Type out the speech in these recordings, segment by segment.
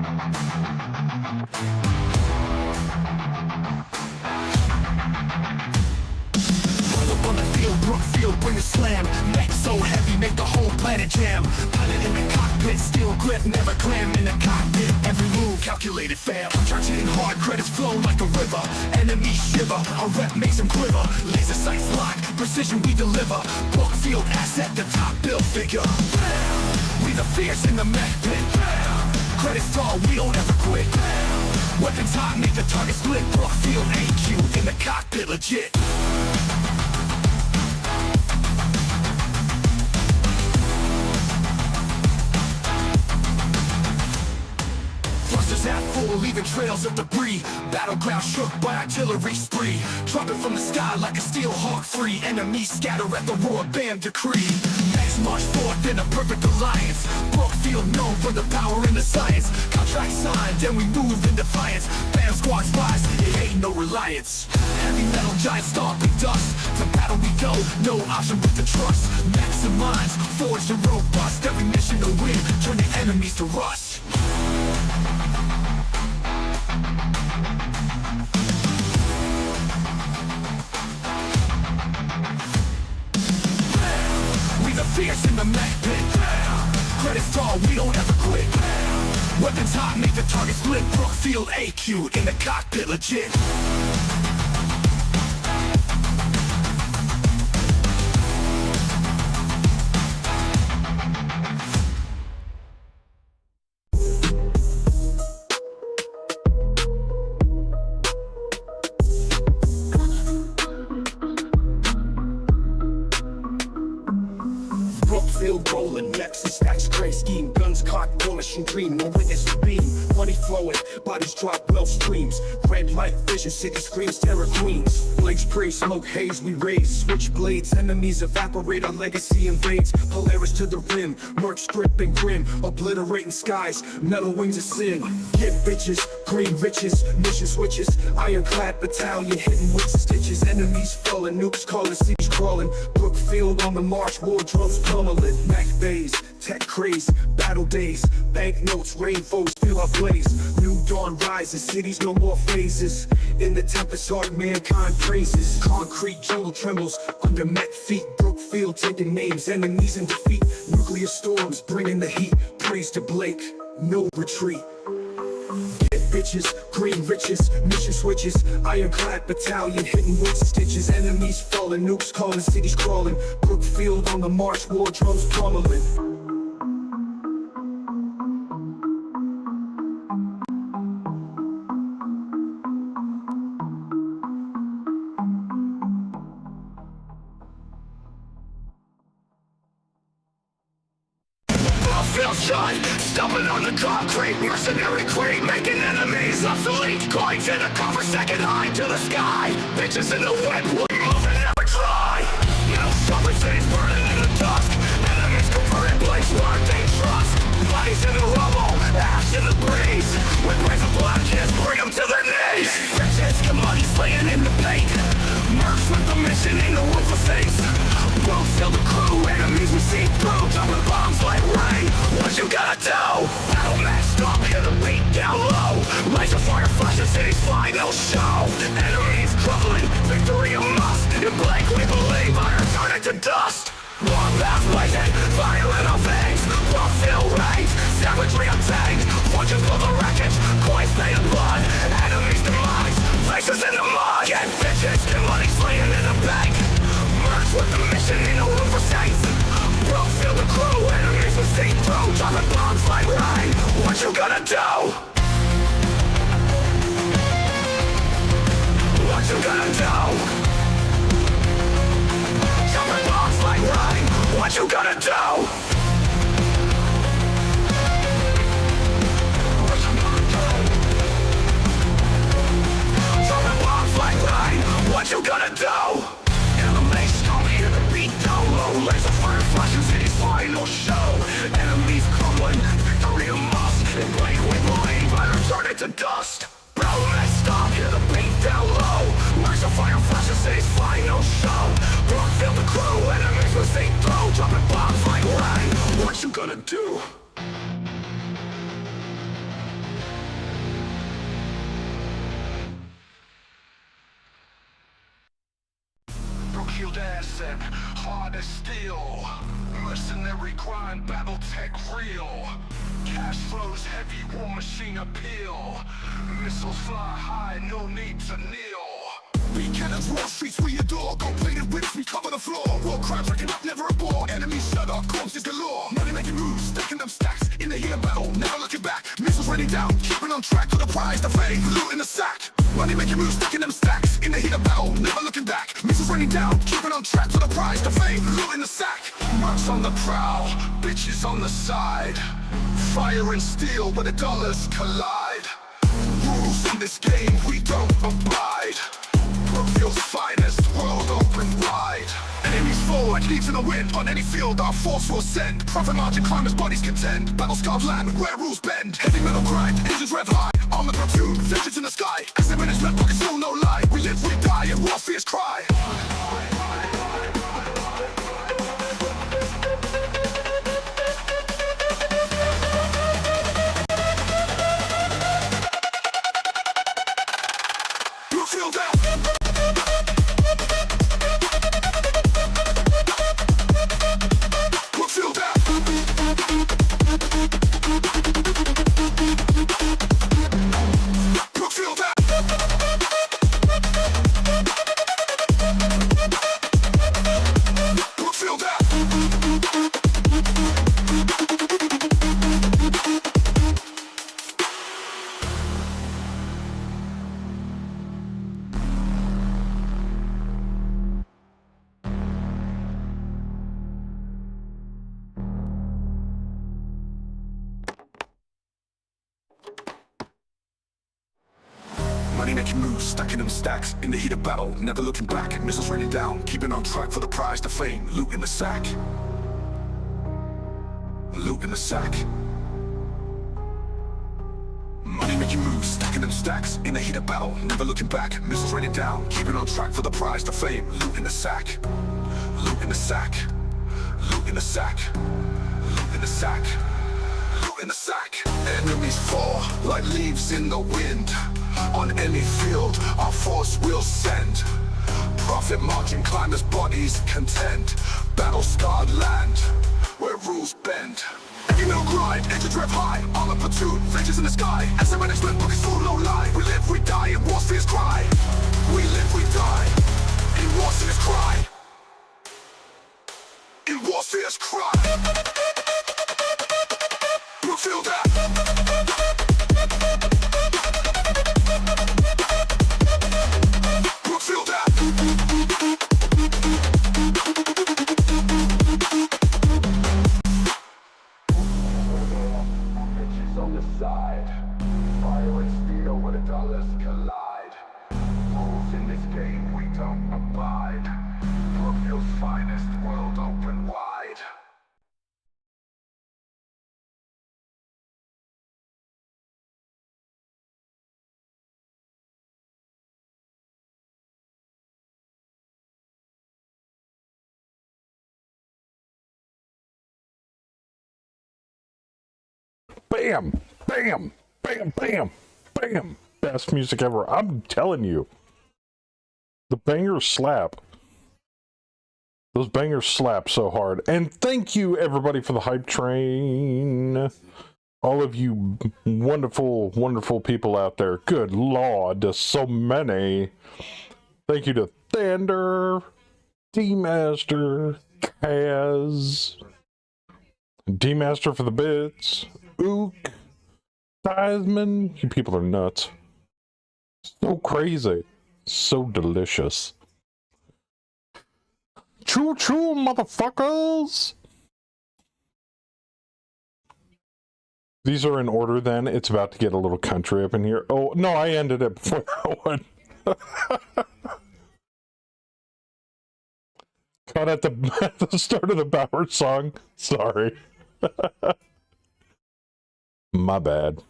Pull up on the field, Brookfield, bring a slam. Neck so heavy, make the whole planet jam. Pilot in the cockpit, steel grip, never clam in the cockpit. Every move calculated, fam. Charging hard, credits flow like a river. Enemy shiver, our rep makes them quiver. Laser sights lock, precision we deliver. Brookfield asset, the top bill figure. We the fierce in the mech pit. Credits tall, we don't ever quit. Weapons hot, make the target split. Brookfield AQ in the cockpit, legit. Thrusters at full, leaving trails of debris. Battleground shook by artillery spree. Dropping from the sky like a steel hawk free. Enemies scatter at the roar, bam, decree. Next march forth in a perfect alliance. Brookfield known for the power and the science. Contract signed, then we move in defiance. Bam squads rise, it ain't no reliance. Heavy metal giants stomping dust. To battle we go, no option but to trust. Maximize, forged and robust. Every mission to win, turn the enemies to rust. Fierce in the mech pit. Credits tall, we don't ever quit. Weapons hot, make the target split. Brookfield AQ in the cockpit, legit. Brookfield rolling, Nexus stacks gray scheme. Guns cocked, bullish and green, no witness to beam. Money flowing, bodies drop, wealth streams. Red light vision, city screams, terror queens. Blades spray, smoke haze, we raise. Switch blades, enemies evaporate, our legacy invades. Polaris to the rim, merc strip and grim. Obliterating skies, metal wings of sin. Get bitches, green riches, mission switches. Ironclad battalion hitting with stitches. Enemies falling, nukes calling, cities crawling. Brookfield on the march, war drums pummeling. Mac bays, tech craze, battle days. Banknotes, rainbows, feel our blaze. New dawn rises, cities no more phases. In the tempest, hard mankind praises. Concrete jungle trembles under met feet. Brookfield taking names, enemies in defeat. Nuclear storms bringing the heat. Praise to Blake, no retreat. Get bitches, green riches, mission switches. Ironclad battalion hitting with stitches. Enemies falling, nukes calling, cities crawling. Brookfield on the march, war drums pummeling. Shot, stumbling on the concrete. Mercenary queen, making enemies obsolete. Coins in a coffer, second high to the sky. Bitches in the wet, we move and never try. No shopping cities burning in the dust. Enemies converted, place where they trust. Bodies in the rubble, ash in the breeze. With rays of blood, kids bring them to their knees. Bitches, money slaying in the paint. Mercs with the mission in the roof of face. Won't fill the crew, enemies we see through. Dropping bombs like rain, what you gotta do? Battle match, stop, hear the beat down low. Laser fire flashes, city's final show. Enemies crumbling, victory a must. In blank we believe, iron turning to dust. Long path blazing, fire in our veins. Brookfield reigns, savagery untamed. Fortunes for the wreckage, coins made of blood. Enemies demise, faces in the mud. Get bitches, get money slaying in the bank. Mercs with the mission in the room for saints. Brookfield the crew, enemies will see through. Dropping bombs like rain, what you gonna do? What you gonna do? Dropping bombs like rain, what you gonna do? What you gonna do? Dropping bombs like rain, what you gonna do? Enemies come here to beat down low. Laser fire flashes, city's final show. Enemies crumbling, victory a must. In blink we believe, iron turning to dust. Battle match stop, hear the beat down low. Laser fire flashes, city's final show. Brookfield the crew, enemies will see through. Dropping bombs like rain, what you gonna do? Steel, mercenary grind, Battletech real. Cash flows heavy, war machine appeal. Missiles fly high, no need to kneel. We cannons roll streets we adore. Gold-plated whips, we cover the floor. War crimes racking up, never a bore. Enemies shut up, corpses galore. Money making moves, stacking them stacks. In the heat of battle, never looking back. Missiles raining down, keeping on track for the prize, the fame, loot in the sack. Money making moves, stacking them stacks. In the heat of battle, never looking back. Missiles raining down, keeping on track for the prize, the fame, loot in the sack. Mercs on the prowl, bitches on the side. Fire and steel where the dollars collide. Rules in this game we don't abide. Brookfield's finest, world open wide. Enemies forward, leads in the wind. On any field our force will send. Profit margin climbers, bodies contend. Battle-scarred land where rules bend. Heavy metal grind, engines rev high. Armored platoon, vengeance in the sky. As they manage red pockets, still no lie. We live, we die, and war fears cry. Brookfield down. Brookfield down. Brookfield down. Brookfield down. Money making moves, stacking them stacks. In the heat of battle, never looking back. Missiles raining down, keeping on track for the prize, the fame, loot in the sack. Loot in the sack. Money making moves, stacking them stacks. In the heat of battle, never looking back. Missiles raining down, keeping on track for the prize, the fame, loot in the sack. Loot in the sack. Loot in the sack. Loot in the sack. Loot in the sack. Enemies fall like leaves in the wind. On any field, our force will send. Profit margin climbers, bodies contend. Battle-scarred land, where rules bend. Heavy metal grind, engines rev high. Armored platoon, vengeance in the sky. As the management book is full, no lie. We live, we die, and war fears cry. We live, we die, and war fears cry. In war fears cry. Brookfield down. Brookfield down. Bitches on the side. Fire and steel where the dollars collide. Rules in this game we don't abide. Brookfield's finest, world open wide. Bam, bam, bam, bam, bam. Best music ever. I'm telling you. The bangers slap. Those bangers slap so hard. And thank you, everybody, for the hype train. All of you wonderful, wonderful people out there. Good Lord, there's so many. Thank you to Thunder, D-Master, Kaz, D-Master for the bits, Ook, Theismann. You people are nuts. So crazy. So delicious. Choo choo, motherfuckers! These are in order then. It's about to get a little country up in here. Oh, no, I ended it before that one. Caught at the start of the Bauer song. Sorry. My bad.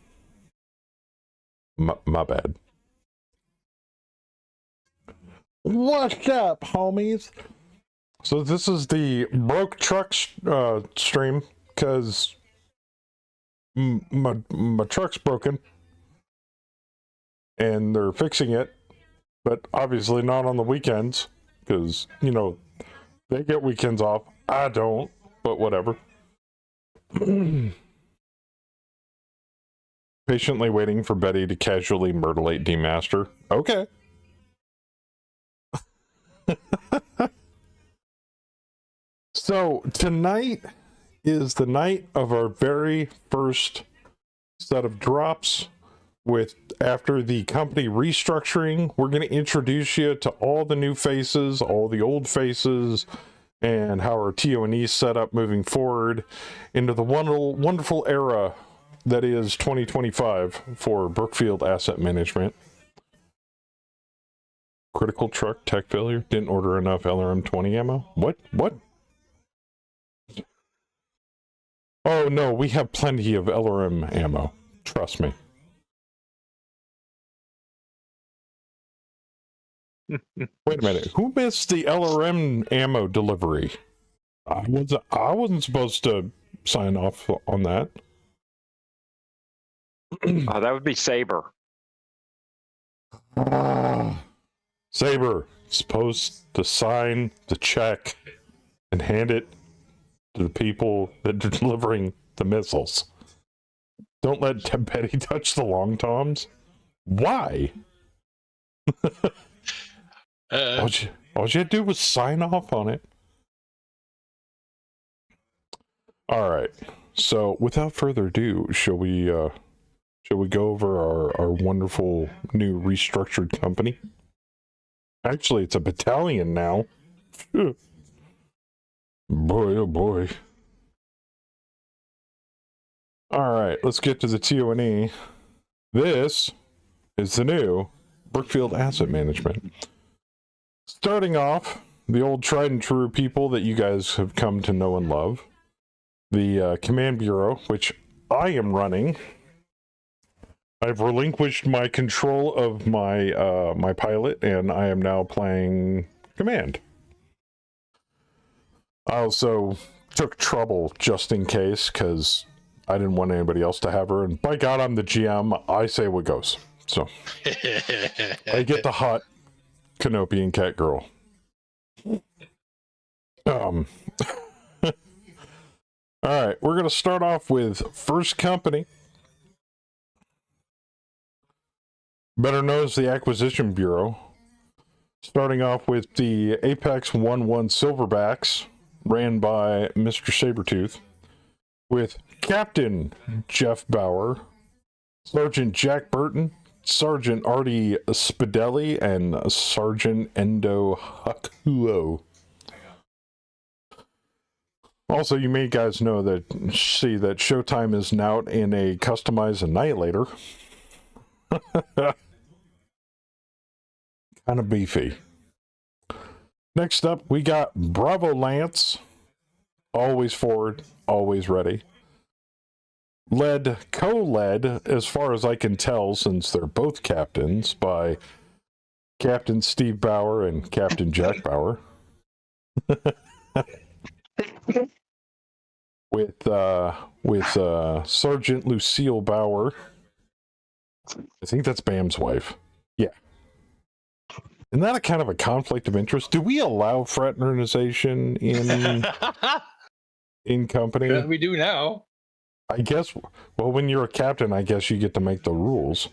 My bad. What's up, homies? So this is the broke truck stream, because my truck's broken, and they're fixing it, but obviously not on the weekends, because, you know, They get weekends off. I don't, but whatever. Patiently waiting for Betty to casually murderate D-Master. Okay. So, tonight is the night of our very first set of drops. After the company restructuring, we're going to introduce you to all the new faces, all the old faces, and how our TO&E is set up moving forward into the wonderful era that is 2025 for Brookfield Asset Management. Critical truck tech failure. Didn't order enough LRM-20 ammo. What? Oh no, we have plenty of LRM ammo. Trust me. Wait a minute. Who missed the LRM ammo delivery? I wasn't supposed to sign off on that. Oh, that would be Saber. Saber, supposed to sign the check and hand it to the people that are delivering the missiles. Don't let Betty touch the long toms. Why? All you had to do was sign off on it. All right. So, without further ado, shall we go over our wonderful new restructured company? Actually, it's a battalion now. Boy, oh boy. All right, let's get to the TO&E. This is the new Brookfield Asset Management. Starting off, the old tried and true people that you guys have come to know and love. The Command Bureau, which I am running. I've relinquished my control of my my pilot, and I am now playing Command. I also took trouble just in case, because I didn't want anybody else to have her, and by God, I'm the GM. I say what goes. So I get the hot Canopian cat girl. All right, we're going to start off with First Company, better known as the Acquisition Bureau. Starting off with the Apex 1-1 Silverbacks, ran by Mr. Sabretooth, with Captain Jeff Bauer, Sergeant Jack Burton, Sergeant Artie Spidelli, and Sergeant Endo Hakuo. Also, you may guys know that Showtime is now in a customized Annihilator. Kind of beefy. Next up, we got Bravo Lance. Always forward, always ready. Co-led, as far as I can tell, since they're both captains, by Captain Steve Bauer and Captain Jack Bauer. with Sergeant Lucille Bauer. I think that's Bam's wife. Yeah. Isn't that a kind of a conflict of interest? Do we allow fraternization in company? Yeah, we do now. I guess, well, when you're a captain, I guess you get to make the rules.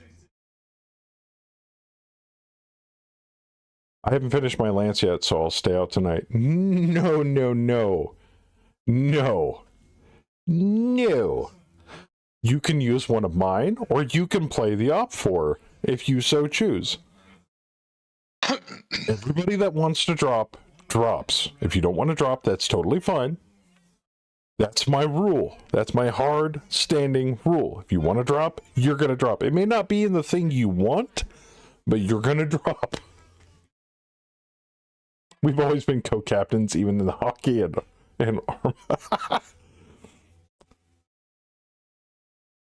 I haven't finished my lance yet, so I'll stay out tonight. No. You can use one of mine, or you can play the Op 4, if you so choose. Everybody that wants to drop, drops. If you don't want to drop, that's totally fine. That's my rule. That's my hard standing rule. If you want to drop, you're going to drop. It may not be in the thing you want, but you're going to drop. We've always been co-captains, even in the hockey and arm.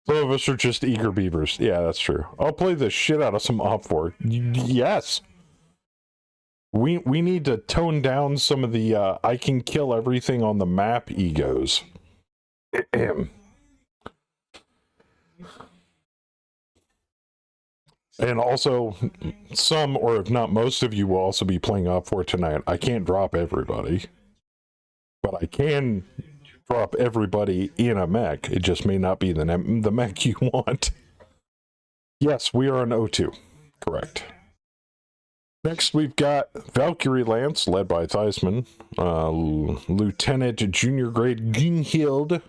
Some of us are just eager beavers. Yeah, that's true. I'll play the shit out of some Op 4. Yes. We need to tone down some of the I can kill everything on the map egos. And also, some, or if not most of you, will also be playing Op 4 tonight. I can't drop everybody. But I can drop everybody in a mech. It just may not be the mech you want. Yes, we are an O2. Correct. Next, we've got Valkyrie Lance, led by Theismann, Lieutenant Junior Grade Gunhild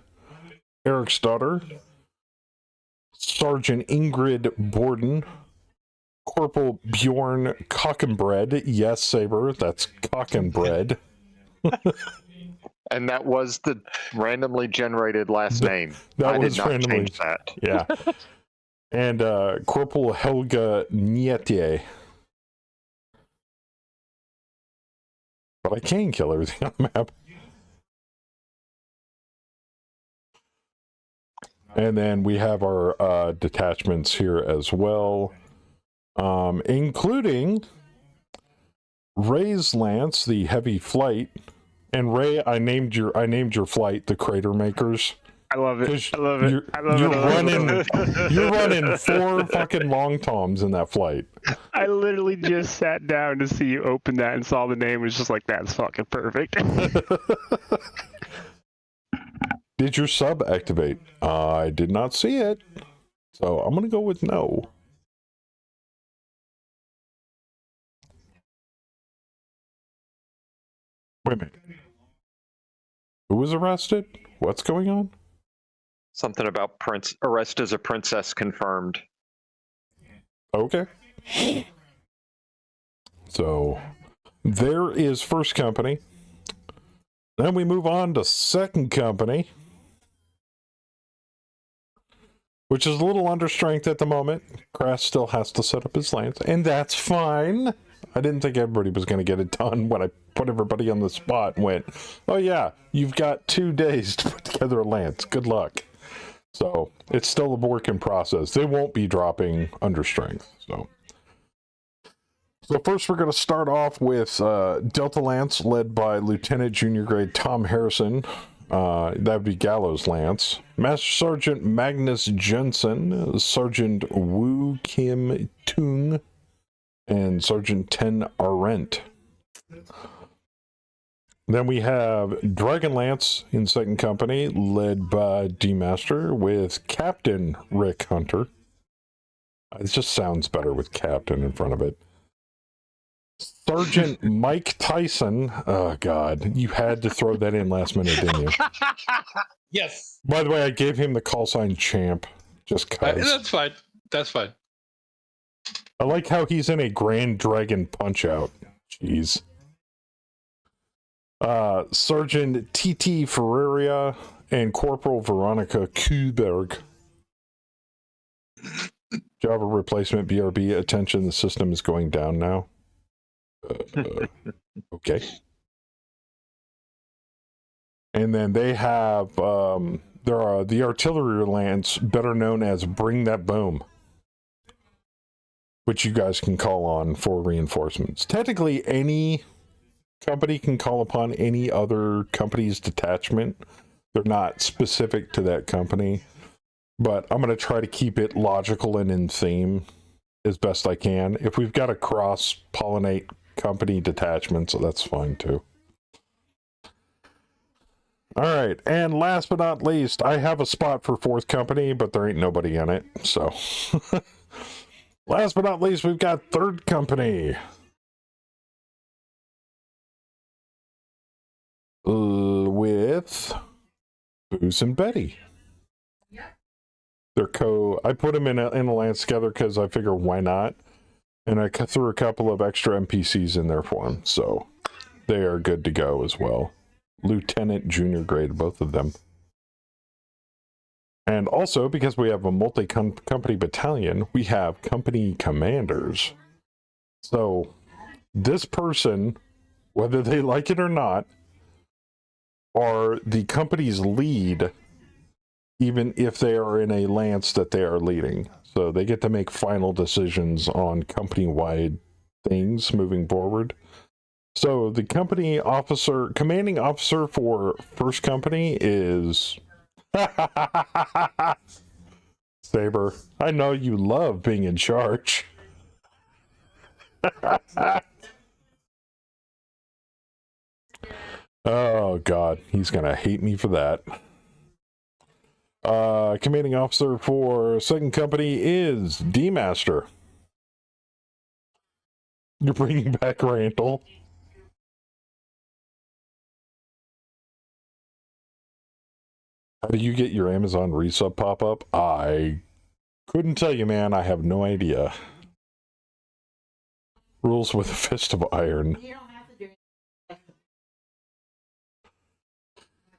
Eriksdotter, Sergeant Ingrid Borden, Corporal Bjorn Cockenbread. Yes, Saber, that's Cockenbread. And that was the randomly generated last name. I did not change that. Yeah. And Corporal Helga Nietje. But I can kill everything on the map. And then we have our detachments here as well, including Ray's Lance, the heavy flight. And Ray, I named your flight the Crater Makers. I love it. I love it. You're running 4 fucking long toms in that flight. I literally just sat down to see you open that and saw the name and was just like, that's fucking perfect. Did your sub activate? I did not see it. So I'm going to go with no. Wait a minute. Who was arrested? What's going on? Something about arrest as a princess confirmed. Okay. So there is first company. Then we move on to second company, which is a little under strength at the moment. Crass still has to set up his lance, and that's fine. I didn't think everybody was going to get it done when I put everybody on the spot and went, oh yeah, you've got 2 days to put together a lance. Good luck. So it's still a work in process. They won't be dropping under strength. So first we're going to start off with Delta Lance, led by Lieutenant Junior Grade Tom Harrison. That would be Gallows Lance. Master Sergeant Magnus Jensen, Sergeant Woo Kim Tung, and Sergeant Ten Arendt. Then we have Dragon Lance in second company, led by D-Master, with Captain Rick Hunter. It just sounds better with Captain in front of it. Sergeant Mike Tyson. Oh, God. You had to throw that in last minute, didn't you? Yes. By the way, I gave him the call sign Champ, just because. That's fine. That's fine. I like how he's in a Grand Dragon Punch-Out. Jeez. Sergeant T.T. Ferreria and Corporal Veronica Kuberg. Java replacement BRB. Attention, the system is going down now. Okay. And then they have there are the artillery lance, better known as Bring That Boom, which you guys can call on for reinforcements. Technically, any company can call upon any other company's detachment. They're not specific to that company, but I'm going to try to keep it logical and in theme as best I can. If we've got to cross-pollinate company detachments, so that's fine too. All right, and last but not least, I have a spot for fourth company, but there ain't nobody in it, so. Last but not least, we've got third company. With Booze and Betty. They're I put them in a lance together because I figure why not? And I threw a couple of extra NPCs in there for them, so they are good to go as well. Lieutenant, Junior Grade, both of them. And also, because we have a multi-company battalion, we have company commanders. So, this person, whether they like it or not, are the company's lead, even if they are in a lance that they are leading. So they get to make final decisions on company-wide things moving forward. So the company officer, commanding officer for first company is Saber. I know you love being in charge. Oh, God. He's going to hate me for that. Commanding officer for second company is D-Master. You're bringing back Randall. How do you get your Amazon resub pop-up? I couldn't tell you, man. I have no idea. Rules with a fist of iron. You don't have to do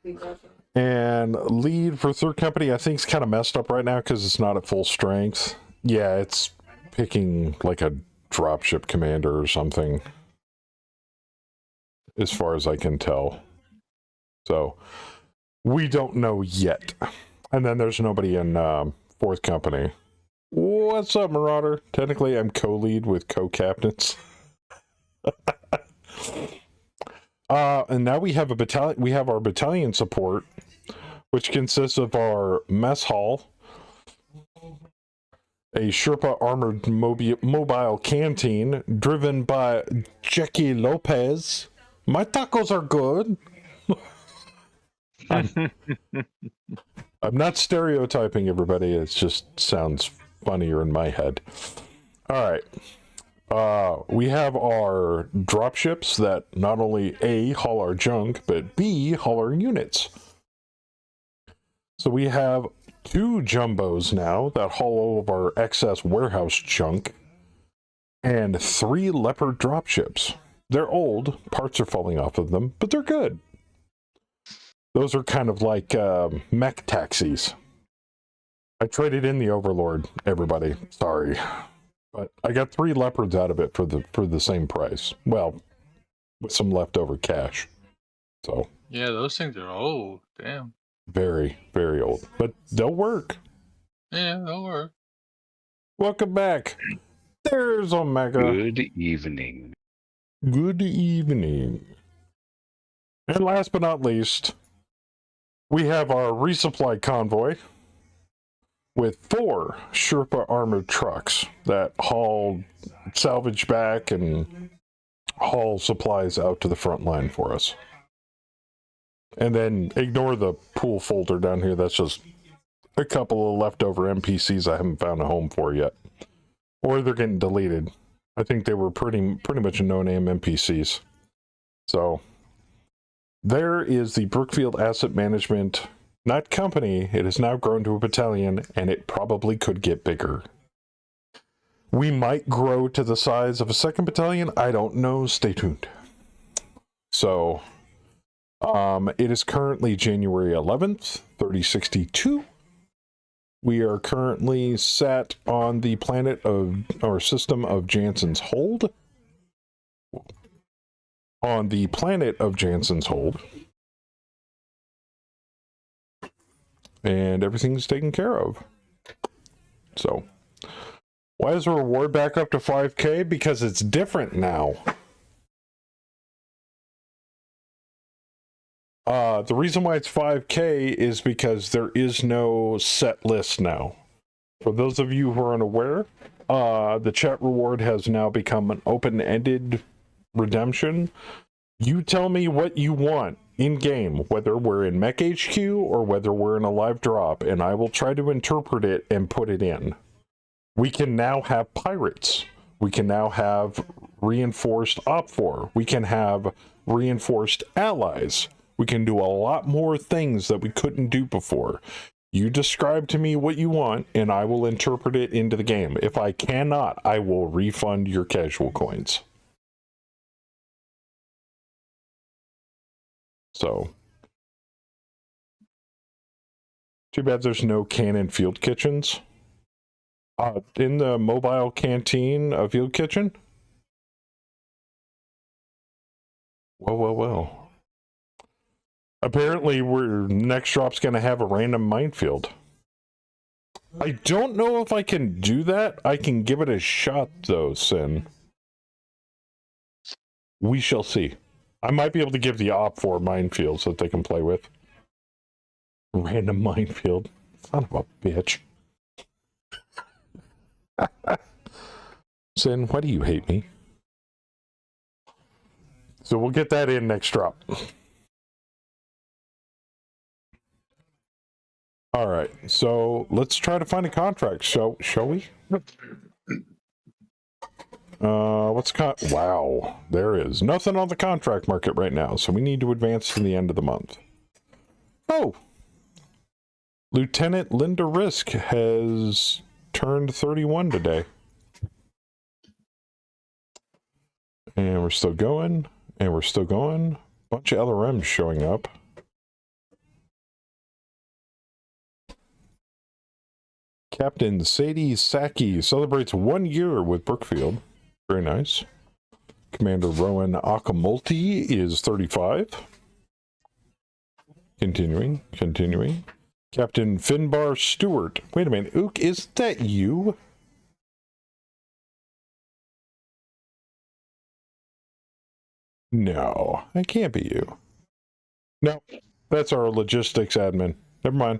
it. And lead for third company, I think, is kind of messed up right now because it's not at full strength. Yeah, it's picking like a dropship commander or something, as far as I can tell. So, we don't know yet. And then there's nobody in fourth company. What's up, Marauder? Technically, I'm co-lead with co-captains. And now we have a battalion. We have our battalion support, which consists of our mess hall, a Sherpa armored mobile canteen driven by Jackie Lopez. My tacos are good. I'm not stereotyping everybody. It just sounds funnier in my head. All right. We have our dropships that not only A, haul our junk, but B, haul our units. So we have 2 jumbos now that haul all of our excess warehouse junk, and 3 Leopard dropships. They're old, parts are falling off of them, but they're good. Those are kind of like mech taxis. I traded in the Overlord, everybody. Sorry. But I got 3 Leopards out of it for the same price. Well, with some leftover cash. So. Yeah, those things are old. Damn. Very, very old. But they'll work. Yeah, they'll work. Welcome back. There's Omega. Good evening. Good evening. And last but not least, we have our resupply convoy with 4 Sherpa armored trucks that haul salvage back and haul supplies out to the front line for us. And then ignore the pool folder down here. That's just a couple of leftover NPCs I haven't found a home for yet. Or they're getting deleted. I think they were pretty much no-name NPCs. So, there is the Brookfield Asset Management, not company. It has now grown to a battalion, and it probably could get bigger. We might grow to the size of a second battalion. I don't know. Stay tuned. So, it is currently January 11th, 3062. We are currently sat on the planet of, or system of Jansen's Hold. On the planet of Jansen's Hold. And everything's taken care of. So, why is the reward back up to 5K? Because it's different now. The reason why it's 5K is because there is no set list now. For those of you who are unaware, the chat reward has now become an open-ended redemption. You tell me what you want in-game, whether we're in Mech HQ or whether we're in a live drop, and I will try to interpret it and put it in. We can now have pirates. We can now have reinforced OPFOR. We can have reinforced allies. We can do a lot more things that we couldn't do before. You describe to me what you want, and I will interpret it into the game. If I cannot, I will refund your casual coins. So, too bad there's no cannon field kitchens. In the mobile canteen, a field kitchen? Well. Apparently, next drop's going to have a random minefield. I don't know if I can do that. I can give it a shot, though, Sin. We shall see. I might be able to give the OPFOR minefields that they can play with. Random minefield. Son of a bitch. Sin, why do you hate me? So we'll get that in next drop. All right, so let's try to find a contract. Shall we? Wow, there is nothing on the contract market right now, so we need to advance to the end of the month. Oh, Lieutenant Linda Risk has turned 31 today. And we're still going, and we're still going. Bunch of LRMs showing up. Captain Sadie Saki celebrates 1 year with Brookfield. Very nice. Commander Rowan Akamulti is 35. Continuing. Captain Finbar Stewart. Wait a minute, Ook, is that you? No, that can't be you. No, that's our logistics admin. Never mind.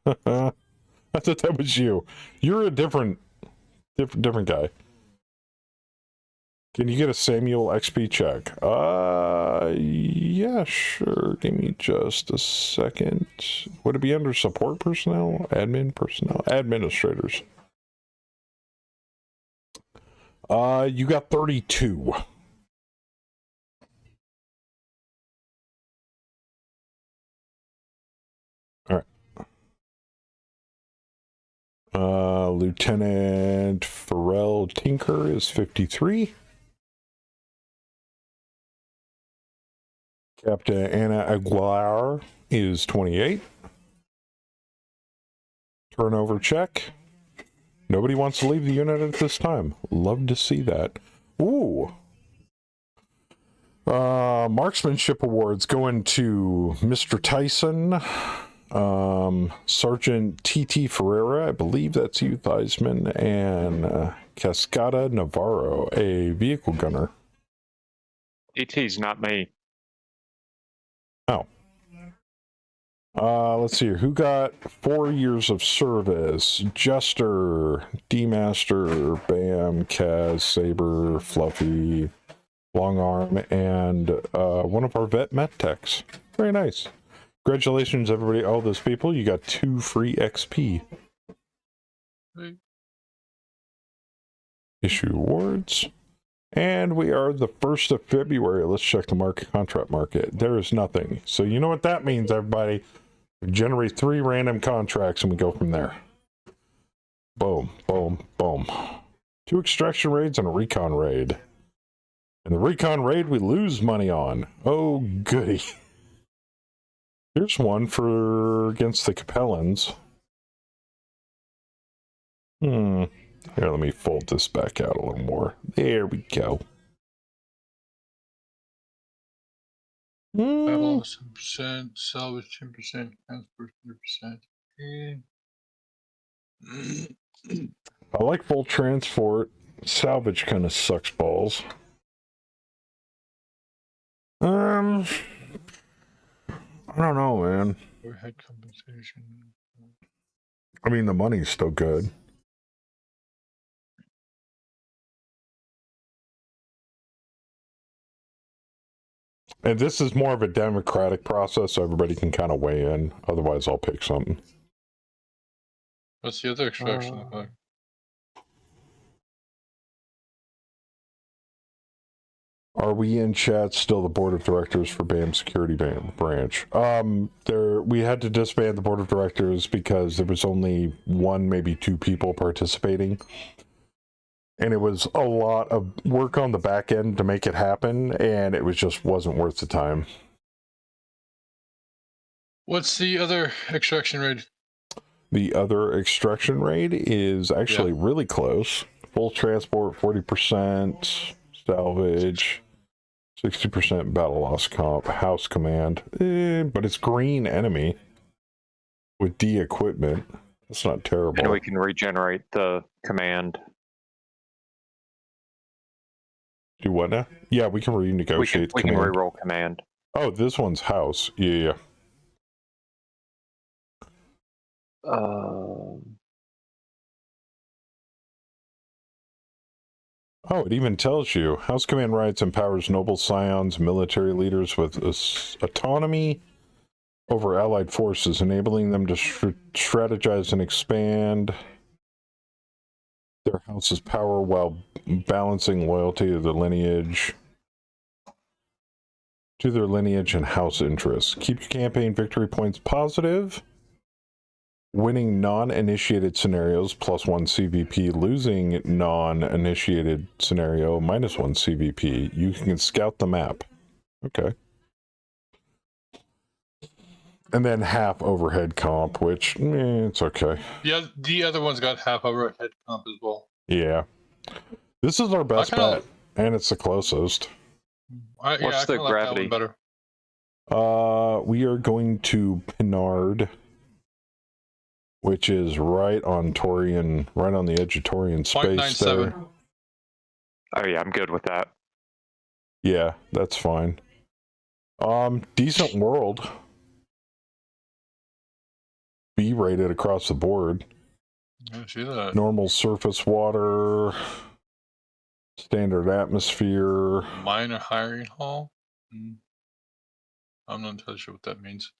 I thought that was you. You're a different guy. Can you get a Samuel XP check? Yeah, sure. Give me just a second. Would it be under support personnel? Admin personnel? Administrators. You got 32. All right. Lieutenant Pharrell Tinker is 53. Captain Anna Aguilar is 28. Turnover check. Nobody wants to leave the unit at this time. Love to see that. Ooh. Marksmanship awards going to Mr. Tyson, Sergeant T.T. Ferreira, I believe that's you, Theismann, and Cascada Navarro, a vehicle gunner. ET's not me. Oh. Let's see here. Who got 4 years of service? Jester, D-Master, Bam, Kaz, Saber, Fluffy, Long Arm, and one of our vet met techs. Very nice. Congratulations, everybody. All those people. You got 2 free XP. Issue awards. And we are the 1st of February. Let's check the market contract market. There is nothing. So you know what that means, everybody. We generate 3 random contracts and we go from there. Boom, boom, boom. 2 extraction raids and a recon raid. And the recon raid we lose money on. Oh, goody. Here's one for against the Capellans. Here, let me fold this back out a little more. There we go. Battle 7%, salvage 10%, transport 100%. I like full transport. Salvage kind of sucks balls. I don't know, man. Overhead compensation. I mean, the money's still good. And this is more of a democratic process, so everybody can kind of weigh in. Otherwise, I'll pick something. What's the other extraction look like? Are we in chat still the board of directors for BAM Security Branch? We had to disband the board of directors because there was only 1, maybe 2 people participating. And it was a lot of work on the back end to make it happen, and it just wasn't worth the time. What's the other extraction rate? The other extraction rate is actually really close. Full transport, 40%, salvage, 60% battle loss comp, house command, but it's green enemy with D equipment. That's not terrible. And we can regenerate the command. Do what now? Yeah, we can renegotiate. We can reroll command. Oh, this one's house. Yeah. Oh, it even tells you. House Command Rights empowers noble scions, military leaders with autonomy over allied forces, enabling them to strategize and expand their house's power while balancing loyalty to their lineage and house interests. Keep your campaign victory points positive. Winning non-initiated scenarios +1 CVP, losing non-initiated scenario -1 CVP. You can scout the map. Okay. And then half overhead comp, which it's okay. Yeah, the other one's got half overhead comp as well. Yeah. This is our best bet, and it's the closest. What's the gravity? Better. We are going to Pinard, which is right on Torian, right on the edge of Torian space there. Oh yeah, I'm good with that. Yeah, that's fine. Decent world. B rated across the board. I see that. Normal surface water, standard atmosphere. Minor hiring hall? I'm not entirely sure what that means.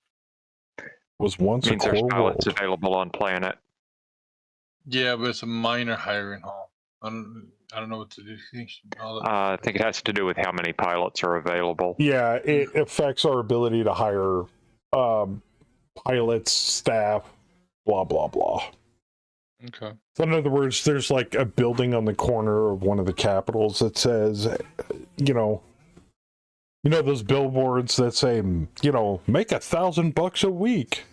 Was once a core pilots world. available on planet. Yeah, but it's a minor hiring hall. I don't know what to do. I think it has to do with how many pilots are available. Yeah, it affects our ability to hire pilots, staff, blah blah blah. Okay. So in other words, there's like a building on the corner of one of the capitals that says, you know those billboards that say, make $1,000 a week.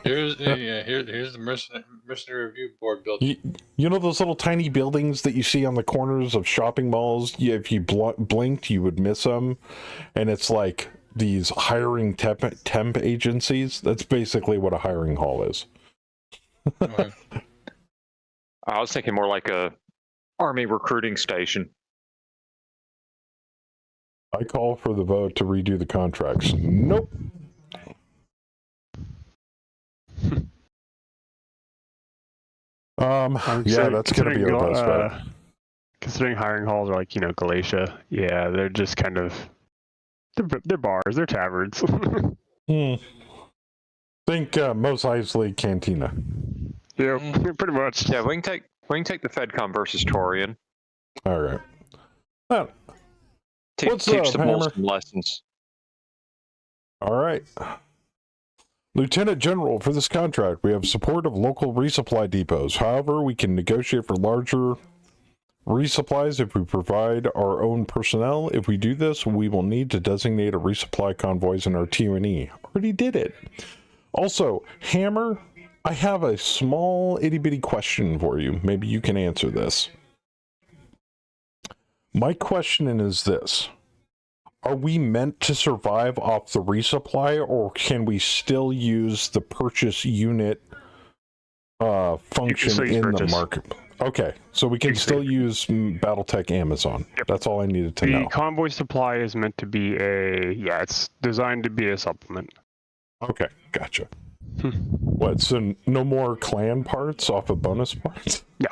Here's the mercenary review board building. You know those little tiny buildings that you see on the corners of shopping malls? If you blinked, you would miss them, and it's like these hiring temp agencies. That's basically what a hiring hall is. Okay. I was thinking more like a army recruiting station. I call for the vote to redo the contracts. Nope. Yeah, that's going to be our best bet. Considering hiring halls are like, Galatia, yeah, they're just kind of, they're bars, they're taverns. Think Mos Eisley Cantina. Yeah, pretty much. Yeah, we can take the FedCom versus Torian. All right. What's teach up, the Hammer? Molson lessons. All right. Lieutenant General, for this contract, we have support of local resupply depots. However, we can negotiate for larger resupplies if we provide our own personnel. If we do this, we will need to designate a resupply convoys in our TUNE. Already did it. Also, Hammer, I have a small itty-bitty question for you. Maybe you can answer this. My question is this. Are we meant to survive off the resupply, or can we still use the purchase unit function in the market? Okay, so we can still use Battletech Amazon. Yep. That's all I needed to know. The convoy supply is meant to be it's designed to be a supplement. Okay, gotcha. What, so no more clan parts off of bonus parts? Yeah.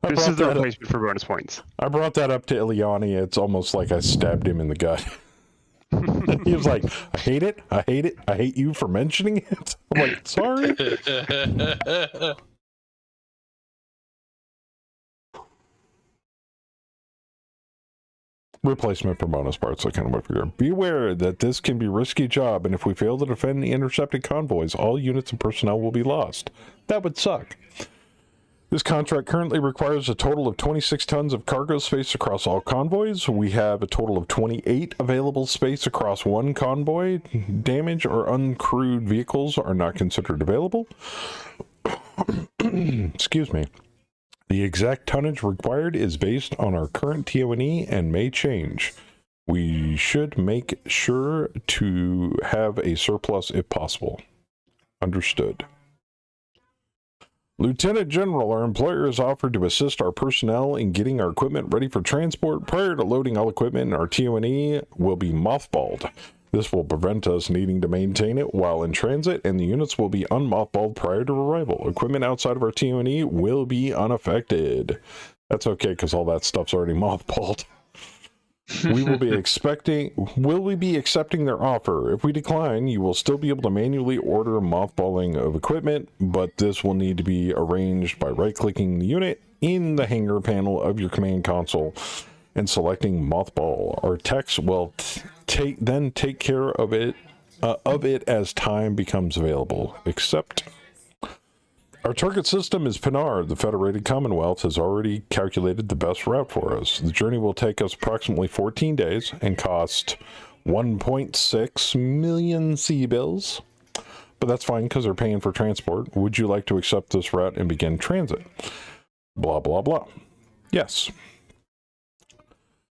This is the replacement for bonus points. I brought that up to Ileani. It's almost like I stabbed him in the gut. He was like, I hate it, I hate it, I hate you for mentioning it. I'm like, sorry. Replacement for bonus parts, I kind of went for here. Be aware that this can be a risky job, and if we fail to defend the intercepted convoys, all units and personnel will be lost. That would suck. This contract currently requires a total of 26 tons of cargo space across all convoys. We have a total of 28 available space across one convoy. Damaged or uncrewed vehicles are not considered available. Excuse me. The exact tonnage required is based on our current TONE and may change. We should make sure to have a surplus if possible. Understood. Lieutenant General, our employer has offered to assist our personnel in getting our equipment ready for transport. Prior to loading all equipment, our TONE will be mothballed. This will prevent us needing to maintain it while in transit, and the units will be unmothballed prior to arrival. Equipment outside of our TONE will be unaffected. That's okay, because all that stuff's already mothballed. We will be accepting their offer. If we decline, you will still be able to manually order mothballing of equipment, but this will need to be arranged by right-clicking the unit in the hangar panel of your command console and selecting mothball. Our techs will take care of it as time becomes available. Except our target system is Pinar. The Federated Commonwealth has already calculated the best route for us. The journey will take us approximately 14 days and cost 1.6 million C-bills. But that's fine because they're paying for transport. Would you like to accept this route and begin transit? Blah, blah, blah. Yes.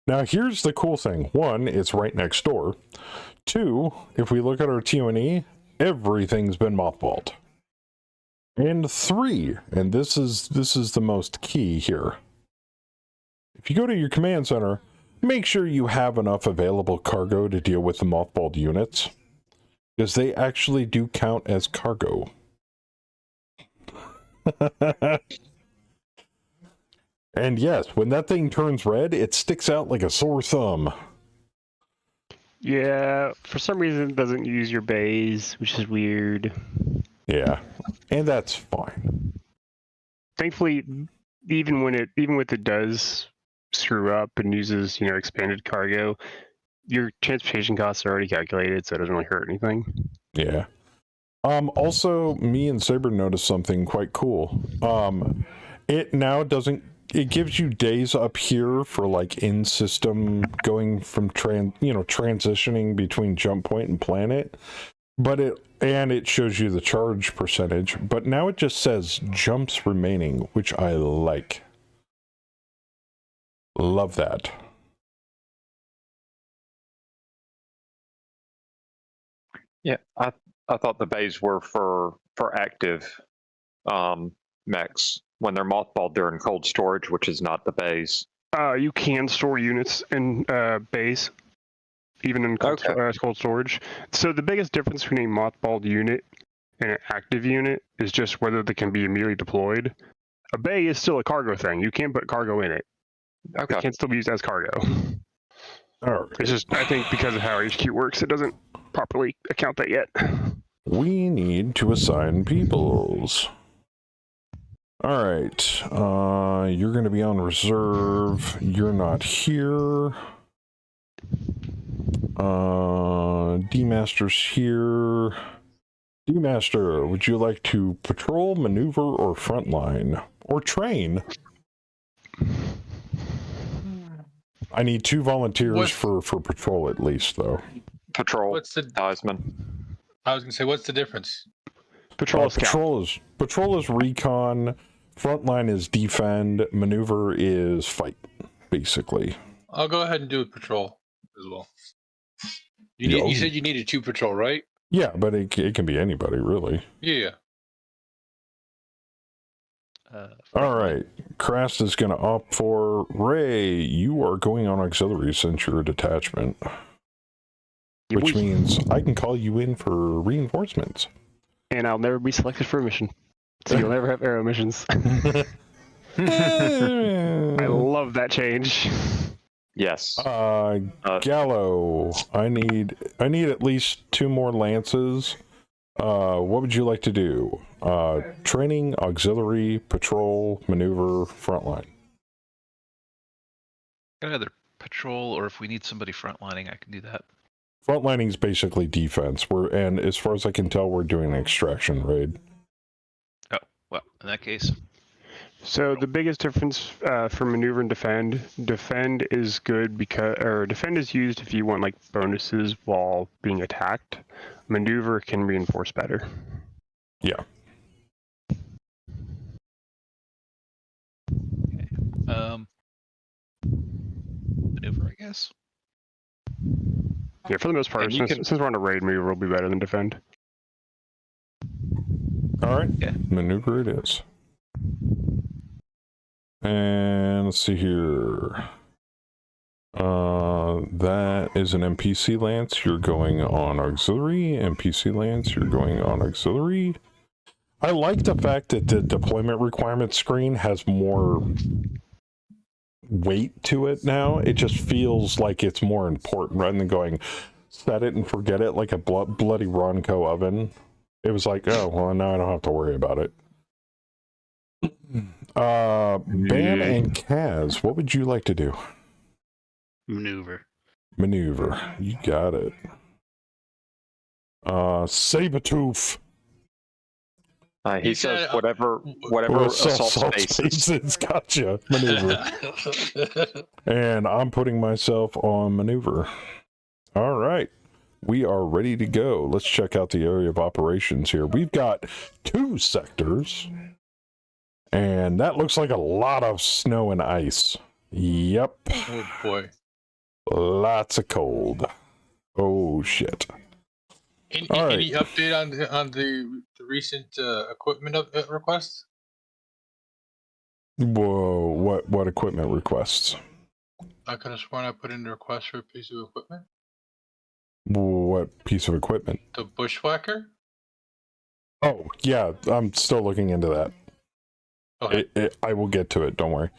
Now, here's the cool thing. One, it's right next door. Two, if we look at our TONE, everything's been mothballed. And three, and this is the most key here. If you go to your command center, make sure you have enough available cargo to deal with the mothballed units, because they actually do count as cargo. And yes, when that thing turns red, it sticks out like a sore thumb. Yeah, for some reason it doesn't use your bays, which is weird. Yeah, and that's fine. Thankfully, even when it does screw up and uses, expanded cargo, your transportation costs are already calculated, so it doesn't really hurt anything. Yeah. Also, me and Saber noticed something quite cool. It now doesn't. It gives you days up here for like in-system going from transitioning between jump point and planet, but it shows you the charge percentage. But now it just says jumps remaining, which I like. Love that. Yeah, I thought the bays were for active mechs. When they're mothballed, they're in cold storage, which is not the bays. You can store units in bays, even in cold storage. So the biggest difference between a mothballed unit and an active unit is just whether they can be immediately deployed. A bay is still a cargo thing. You can put cargo in it. Okay. It can still be used as cargo. All right. It's just, I think because of how HQ works, it doesn't properly account that yet. We need to assign peoples. All right, you're going to be on reserve. You're not here. D-Master's here. D-Master, would you like to patrol, maneuver, or frontline? Or train? I need 2 volunteers for patrol at least, though. Patrol. What's the Heisman. I was gonna say, what's the difference? Patrol is recon. Frontline is defend. Maneuver is fight, basically. I'll go ahead and do a patrol as well. You said you needed 2 patrol, right? Yeah, but it can be anybody, really. Yeah. All right. Krast is going to opt for Ray. You are going on auxiliary since you're a detachment. Which means I can call you in for reinforcements. And I'll never be selected for a mission. So you'll never have arrow missions. I love that change. Yes. Gallo, I need at least 2 more lances. What would you like to do? Training, auxiliary, patrol, maneuver, frontline. Either patrol, or if we need somebody frontlining, I can do that. Frontlining is basically defense. And as far as I can tell, we're doing an extraction raid. Oh, well, in that case. So the biggest difference for maneuver and defend is good defend is used if you want like bonuses while being attacked. Maneuver can reinforce better. Yeah. Okay. Maneuver, I guess. Yeah, for the most part, since we're on a raid, maneuver will be better than defend. All right. Yeah. Maneuver it is. And let's see here. That is an NPC Lance. You're going on auxiliary. NPC Lance, you're going on auxiliary. I like the fact that the deployment requirement screen has more weight to it now. It just feels like it's more important rather than going set it and forget it like a bloody Ronco oven. It was like, oh, well, now I don't have to worry about it. Bam and Kaz, what would you like to do? Maneuver. You got it. Sabretooth. He says whatever assault spaces. It's gotcha. Maneuver. And I'm putting myself on maneuver. All right. We are ready to go. Let's check out the area of operations here. We've got 2 sectors. And that looks like a lot of snow and ice. Yep. Oh boy. Lots of cold. Oh shit. Any right. update on the recent equipment requests? Whoa, what equipment requests? I could have sworn I put in a request for a piece of equipment. What piece of equipment? The bushwhacker? Oh, yeah, I'm still looking into that. Okay. I will get to it, don't worry.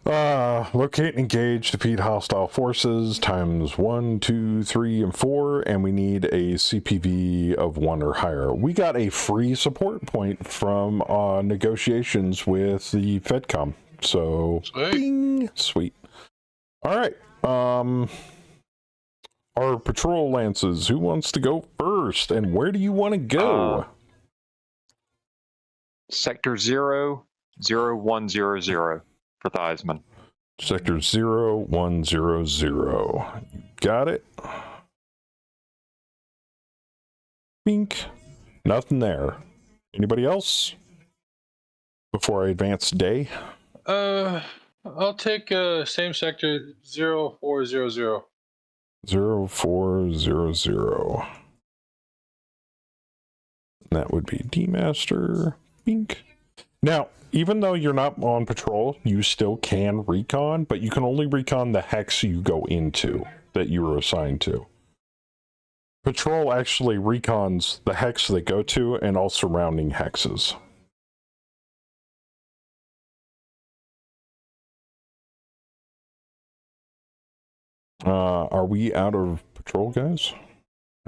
Locate and engage, defeat hostile forces times 1, 2, 3, and 4, and we need a CPV of 1 or higher. We got a free support point from negotiations with the FedCom, so bing, sweet. All right, our patrol lances. Who wants to go first, and where do you want to go? Sector 00100 for Theismann. Sector 0100. You got it. Bink. Nothing there. Anybody else? Before I advance day? I'll take same sector 0400. 0400. That would be D-Master. Bink. Now, even though you're not on patrol, you still can recon, but you can only recon the hex you go into that you were assigned to. Patrol actually recons the hex they go to and all surrounding hexes. Are we out of patrol, guys?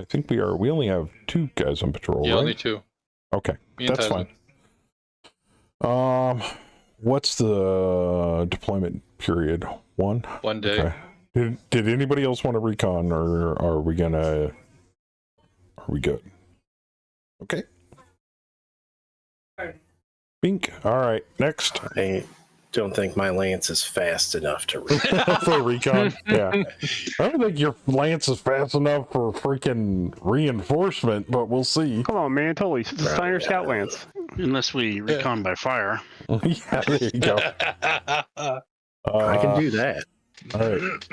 I think we are. We only have 2 guys on patrol, Yeah, right? only 2. Okay, Me and that's Tyson. fine. What's the deployment period? 1? 1 day. Okay. Did anybody else want to recon, or are we good? Okay. Bink. All right, next. I don't think my lance is fast enough to read. For recon, yeah. I don't think your lance is fast enough for freaking reinforcement, but we'll see. Come on, man. Totally. It's a Steiner Scout Lance. Unless we recon by fire. Yeah, there you go. I can do that. All right.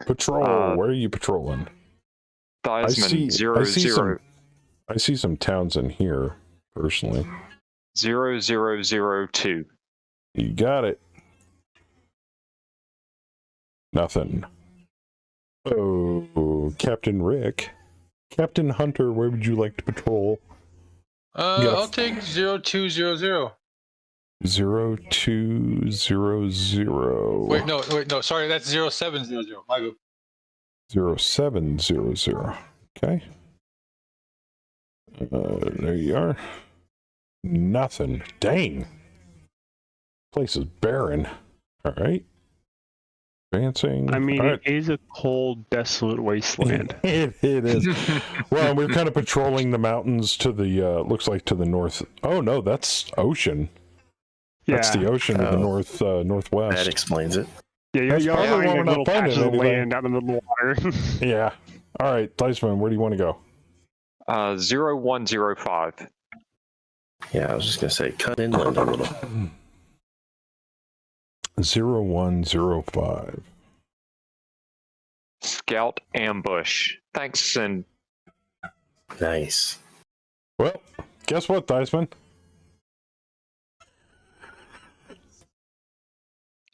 Patrol. Where are you patrolling? Theismann 00. I see some towns in here, personally. 0002. You got it. Nothing. Oh, Captain Rick. Captain Hunter, where would you like to patrol? I'll take 0200. 0200. Wait, no, sorry, that's 0700. My good. 0700. Okay. There you are. Nothing. Dang. Place is barren. All right. Advancing. I mean, all right. it is a cold, desolate wasteland. It is. Well, we're kind of patrolling the mountains to the, looks like to the north. Oh, no, that's ocean. That's the ocean to the northwest. That explains it. Yeah, you're probably finding why we're a not little finding patch of anything. land out in the middle of the water. Yeah. All right, Theismann, where do you want to go? 0105. Yeah, I was just going to say, cut inland a little. 0105. Scout ambush. Thanks, and Nice. Well, guess what, Theismann?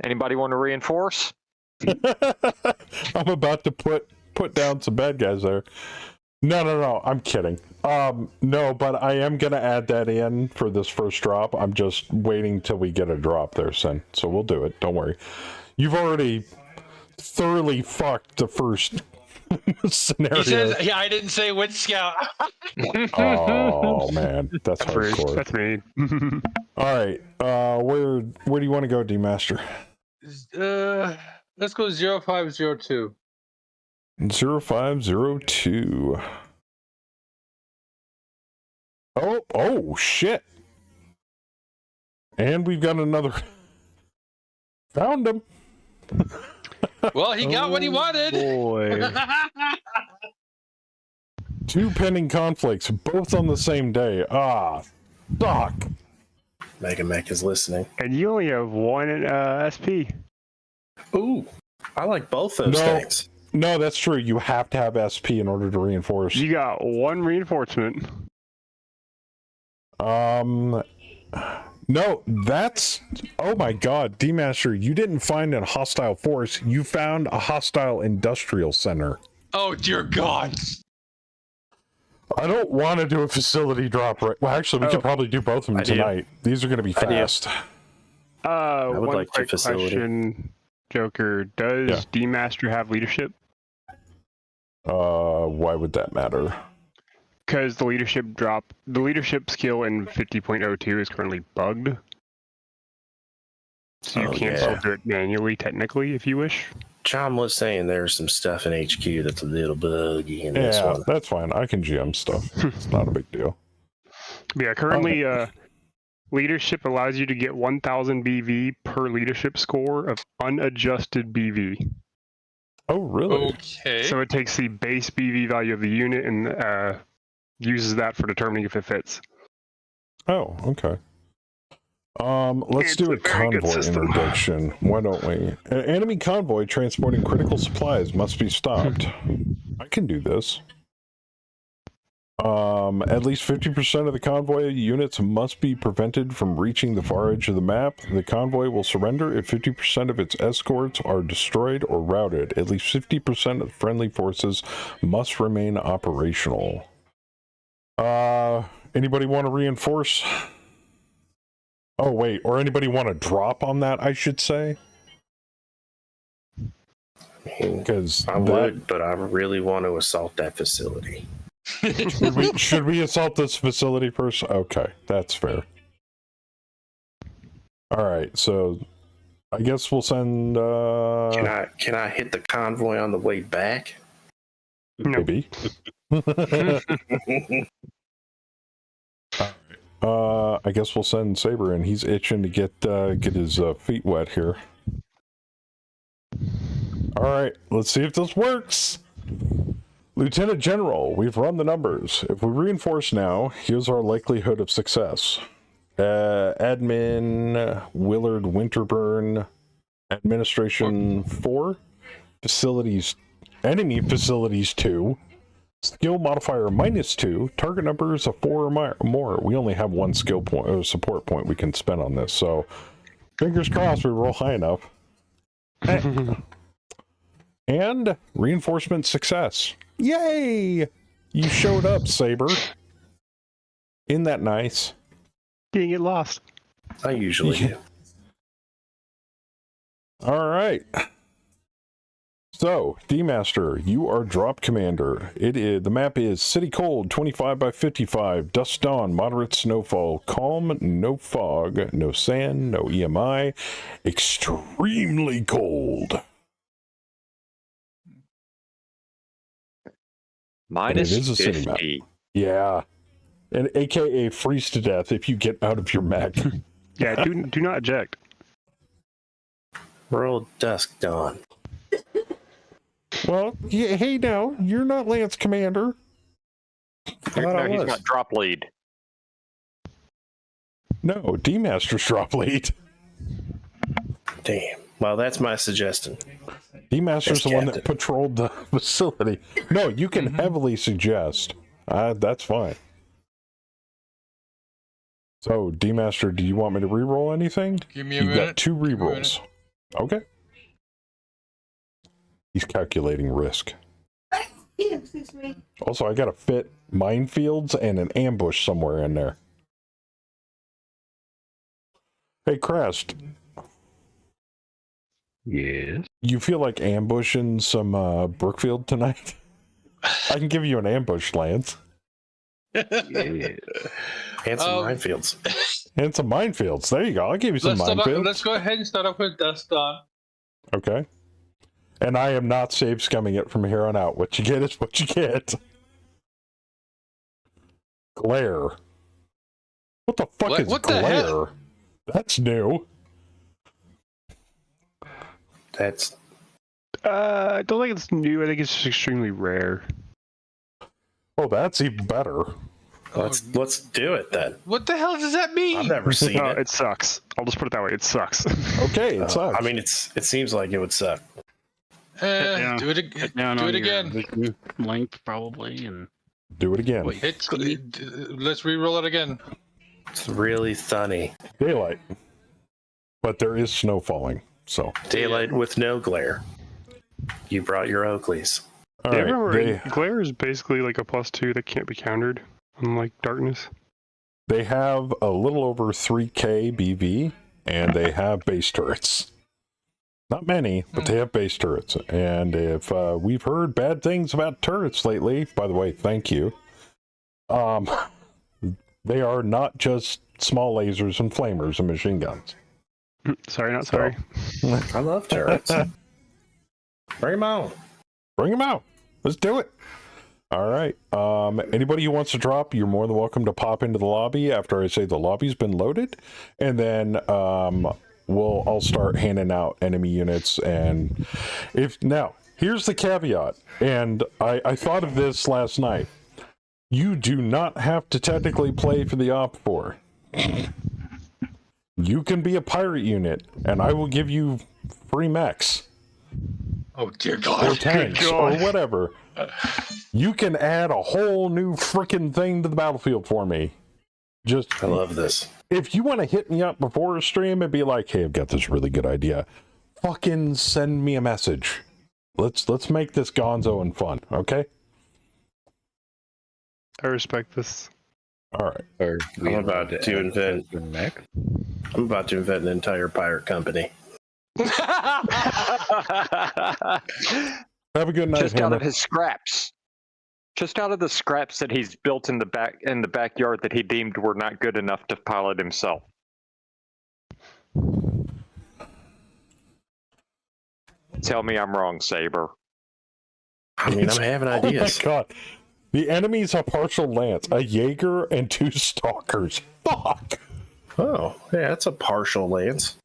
anybody want to reinforce? I'm about to put down some bad guys there. No, I'm kidding. No, but I am gonna add that in for this first drop. I'm just waiting till we get a drop there, Sen. So we'll do it. Don't worry. You've already thoroughly fucked the first scenario. He says, "Yeah, I didn't say which scout." Oh man, that's hardcore. That's me. All right, where do you want to go, D-Master? Let's go 0502. 0502. Oh shit! And we've got another. Found him. Well, he got what he wanted. Boy. 2 pending conflicts, both on the same day. Ah, fuck. Mega Mech is listening. And you only have one SP. Ooh, I like both those things. No, that's true. You have to have SP in order to reinforce. You got one reinforcement. No, that's... Oh my god, D-Master, you didn't find a hostile force. You found a hostile industrial center. Oh, dear God. I don't want to do a facility drop right... Well, actually, we could probably do both of them tonight. These are going to be fast. I would one like to quick facility. question, Joker. Does D-Master have leadership? Why would that matter? Because the leadership skill in 50.02 is currently bugged. So you can't still do it manually, technically, if you wish. John was saying there's some stuff in HQ that's a little buggy in this one. That's fine. I can GM stuff. It's not a big deal. Yeah, currently, leadership allows you to get 1,000 BV per leadership score of unadjusted BV. Oh, really? Okay. So it takes the base BV value of the unit and uses that for determining if it fits. Oh, okay. Let's do a convoy interdiction. Why don't we? An enemy convoy transporting critical supplies must be stopped. I can do this. At least 50% of the convoy units must be prevented from reaching the far edge of the map. The convoy will surrender if 50% of its escorts are destroyed or routed. At least 50% of friendly forces must remain operational. Anybody want to reinforce? Oh, wait, or anybody want to drop on that, I should say? Because I would, but I really want to assault that facility. should we assault this facility first? Okay, that's fair. Alright, so I guess we'll send Can I hit the convoy on the way back? Maybe. I guess we'll send Saber in. He's itching to get his feet wet here. Alright, let's see if this works. Lieutenant General, we've run the numbers. If we reinforce now, here's our likelihood of success. Admin Willard Winterburn, Administration 4, Facilities, Enemy Facilities 2, Skill modifier -2, target numbers of 4 or more. We only have one skill point or support point we can spend on this, so fingers crossed we roll high enough. And reinforcement success. Yay! You showed up, Saber. Isn't that nice? Didn't get lost. I usually do. All right. So, D-Master, you are drop commander. The map is City Cold, 25 by 55, dusk dawn, moderate snowfall, calm, no fog, no sand, no EMI, extremely cold. Minus it is a city map. Yeah. And AKA freeze to death if you get out of your mech. Yeah, do not eject. Roll dusk dawn. Well, yeah, hey now, you're not Lance Commander. No, he's not drop lead. No, D-Master's drop lead. Damn. Well, that's my suggestion. D-Master's the one that patrolled the facility. No, you can heavily suggest. That's fine. So, D-Master, do you want me to re-roll anything? Give me a minute. You've got 2 re-rolls. Okay. He's calculating risk. Yeah, excuse me. Also, I gotta fit minefields and an ambush somewhere in there. Hey, Crest. Yes. You feel like ambushing some Brookfield tonight? I can give you an ambush, Lance. Yeah. And some minefields. And some minefields. There you go. I'll give you some minefields. Let's go ahead and start off with Dust On. Okay. And I am not save scumming it from here on out. What you get is what you get. Glare. What the fuck is what the glare? hell? That's new. That's I don't think it's new. I think it's just extremely rare. Oh, that's even better. let's do it then. What the hell does that mean? I've never seen No, it. it sucks. I'll just put it that way. It sucks. Okay, it sucks. I mean, it seems like it would suck. down. Do it, Hit down do on it your again. vision length probably, and Do it again. Wait. Let's re-roll it again. It's really sunny. Daylight. But there is snow falling, so. Daylight with no glare. You brought your Oakleys. All Yeah, right, remember, glare is basically like a +2 that can't be countered, unlike darkness. they have a little over 3k BV, and they have base turrets. Not many, but they have base turrets. And if we've heard bad things about turrets lately, by the way, thank you. They are not just small lasers and flamers and machine guns. Sorry, not sorry. I love turrets. Bring them on. Bring them out. Let's do it. All right. Anybody who wants to drop, you're more than welcome to pop into the lobby after I say the lobby's been loaded, and then I'll start handing out enemy units. And here's the caveat, and I thought of this last night. You do not have to technically play for the Op 4. You can be a pirate unit, and I will give you free mechs. Oh dear Or God! tanks, or whatever. You can add a whole new freaking thing to the battlefield for me. Just, I love this. if you want to hit me up before a stream and be like, hey, I've got this really good idea, fucking send me a message. Let's make this gonzo and fun, okay? I respect this. All right. I'm about to invent an entire pirate company. Have a good night, Just out Hammer. of his scraps. Just out of the scraps that he's built in the backyard that he deemed were not good enough to pilot himself. Tell me I'm wrong, Saber. I mean, I'm having ideas. Oh my God. The enemy's a partial lance, a Jaeger, and 2 stalkers. Fuck. Oh, yeah, that's a partial lance.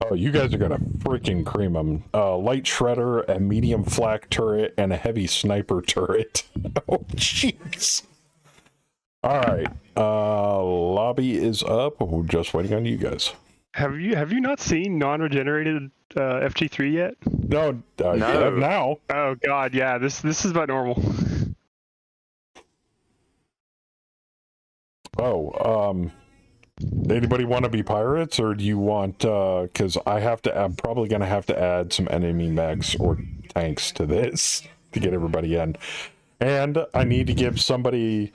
Oh, you guys are gonna freaking cream them. Light shredder, a medium flak turret, and a heavy sniper turret. Oh, jeez. All right. Lobby is up. We're just waiting on you guys. Have you not seen non-regenerated FG3 yet? No, No. you have now. Oh God, yeah. This is about normal. Oh, anybody want to be pirates, or do you want? Because I'm probably gonna have to add some enemy mechs or tanks to this to get everybody in, and I need to give somebody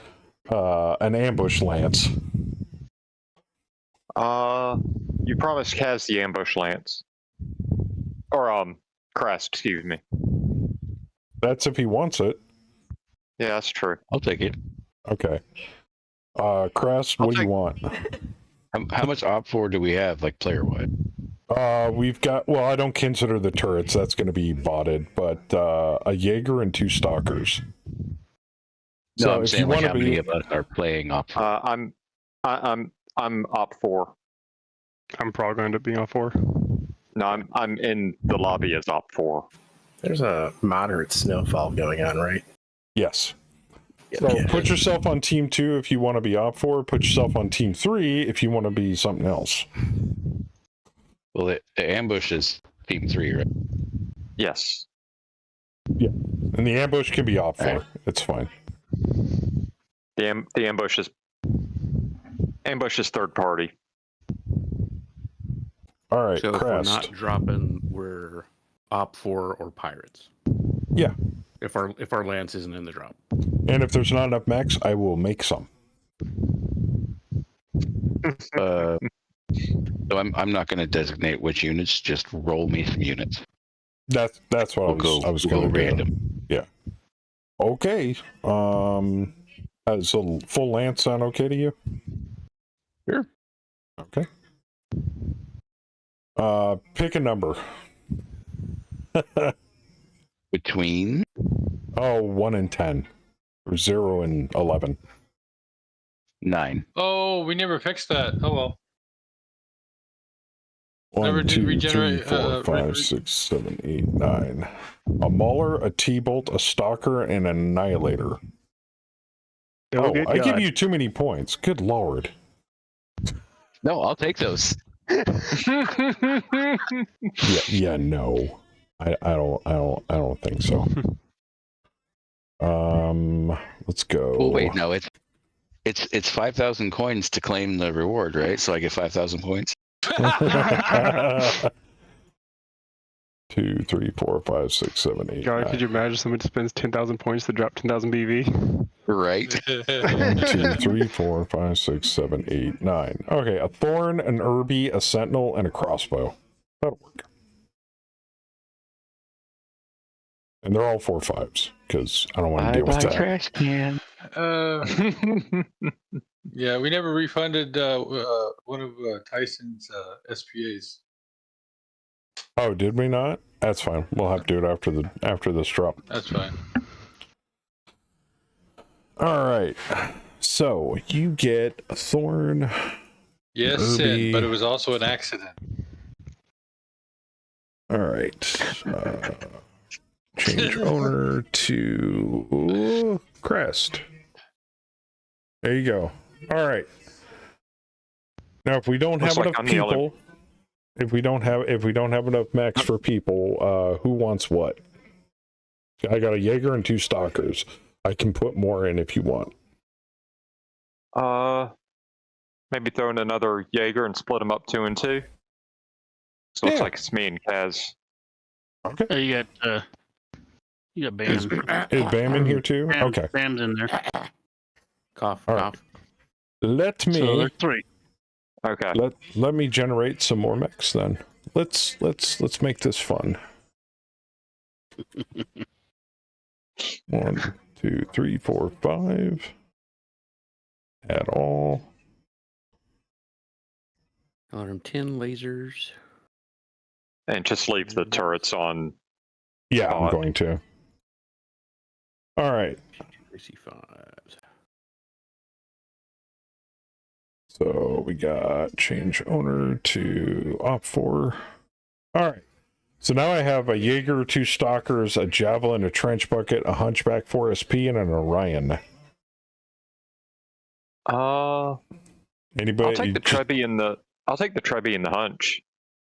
an ambush lance. You promised Kaz the ambush lance. Or, Crest, excuse me. That's if he wants it. Yeah, that's true. I'll take it. Okay. Crest, what do you want? How much op4 do we have, like player wide? We've got. Well, I don't consider the turrets. That's going to be botted, but a Jaeger and 2 stalkers. No, So I'm if saying you like want how to many be, of us are playing op4. I'm op 4. I'm probably going to be on 4. No, I'm in the lobby as op 4. There's a moderate snowfall going on, right? yes. So put yourself on team 2 if you want to be op 4. Put yourself on team 3 if you want to be something else. Well, the ambush is team 3, right? Yes. And the ambush can be op 4. Right. It's fine. The ambush is third party. All right, So if we're Crest. not dropping, we're Op4 or pirates. Yeah. If our lance isn't in the drop. And if there's not enough mechs, I will make some. So I'm not going to designate which units. Just roll me some units. That's what I was We'll going to go random. Yeah. Okay. So full lance sound okay to you? Sure. Okay. Pick a number. Between 1 and 10, or 0 and 11. 9. Oh, we never fixed that. Oh well. 1, Never did 2, 3, regenerate, 4, 5, 6, 7, 8, 9. A Mauler, a T-Bolt, a Stalker, and an Annihilator. Good I give God. you too many points. Good lord. No, I'll take those. Yeah, no. I don't think so. Let's go. Well, wait, no, it's 5,000 coins to claim the reward, right? So I get 5,000 points. 2, 3, 4, 5, 6, 7, 8. God, 9. could you imagine someone spends 10,000 points to drop 10,000 BV? Right. 1, 2, 3, 4, 5, 6, 7, 8, 9. Okay, a Thorn, an Irby, a Sentinel, and a Crossbow. That'll work. And they're all 4/5s, because I don't want to deal with that. Trash can. Yeah, we never refunded one of Tyson's SPAs. Oh, did we not? That's fine. We'll have to do it after this drop. That's fine. All right. So you get a Thorn. Yes, Irby. but it was also an accident. All right. Change owner to Crest. There you go. All right. Now, if we don't have Looks like enough I'm the only- people, if we don't have enough mechs for people, who wants what? I got a Jaeger and 2 Stalkers. I can put more in if you want. Maybe throw in another Jaeger and split them up 2 and 2. So it looks Yeah. like it's me and Kaz. Okay. You got Bam. Is Bam in here too? Bam, Okay. Bam's in there. Cough, All cough. right. Let So me there's 3. Okay. let me generate some more mechs then. Let's make this fun. 1, 2, 3, 4, 5. Add all. Alarm 10 lasers. And just leave the turrets on. Yeah, I'm Odd. going to. All right. AC5s. So we got change owner to op4. All right. So now I have a Jaeger, 2 Stalkers, a Javelin, a Trench Bucket, a Hunchback 4SP, and an Orion. Anybody? I'll take the Trebby and the Hunch.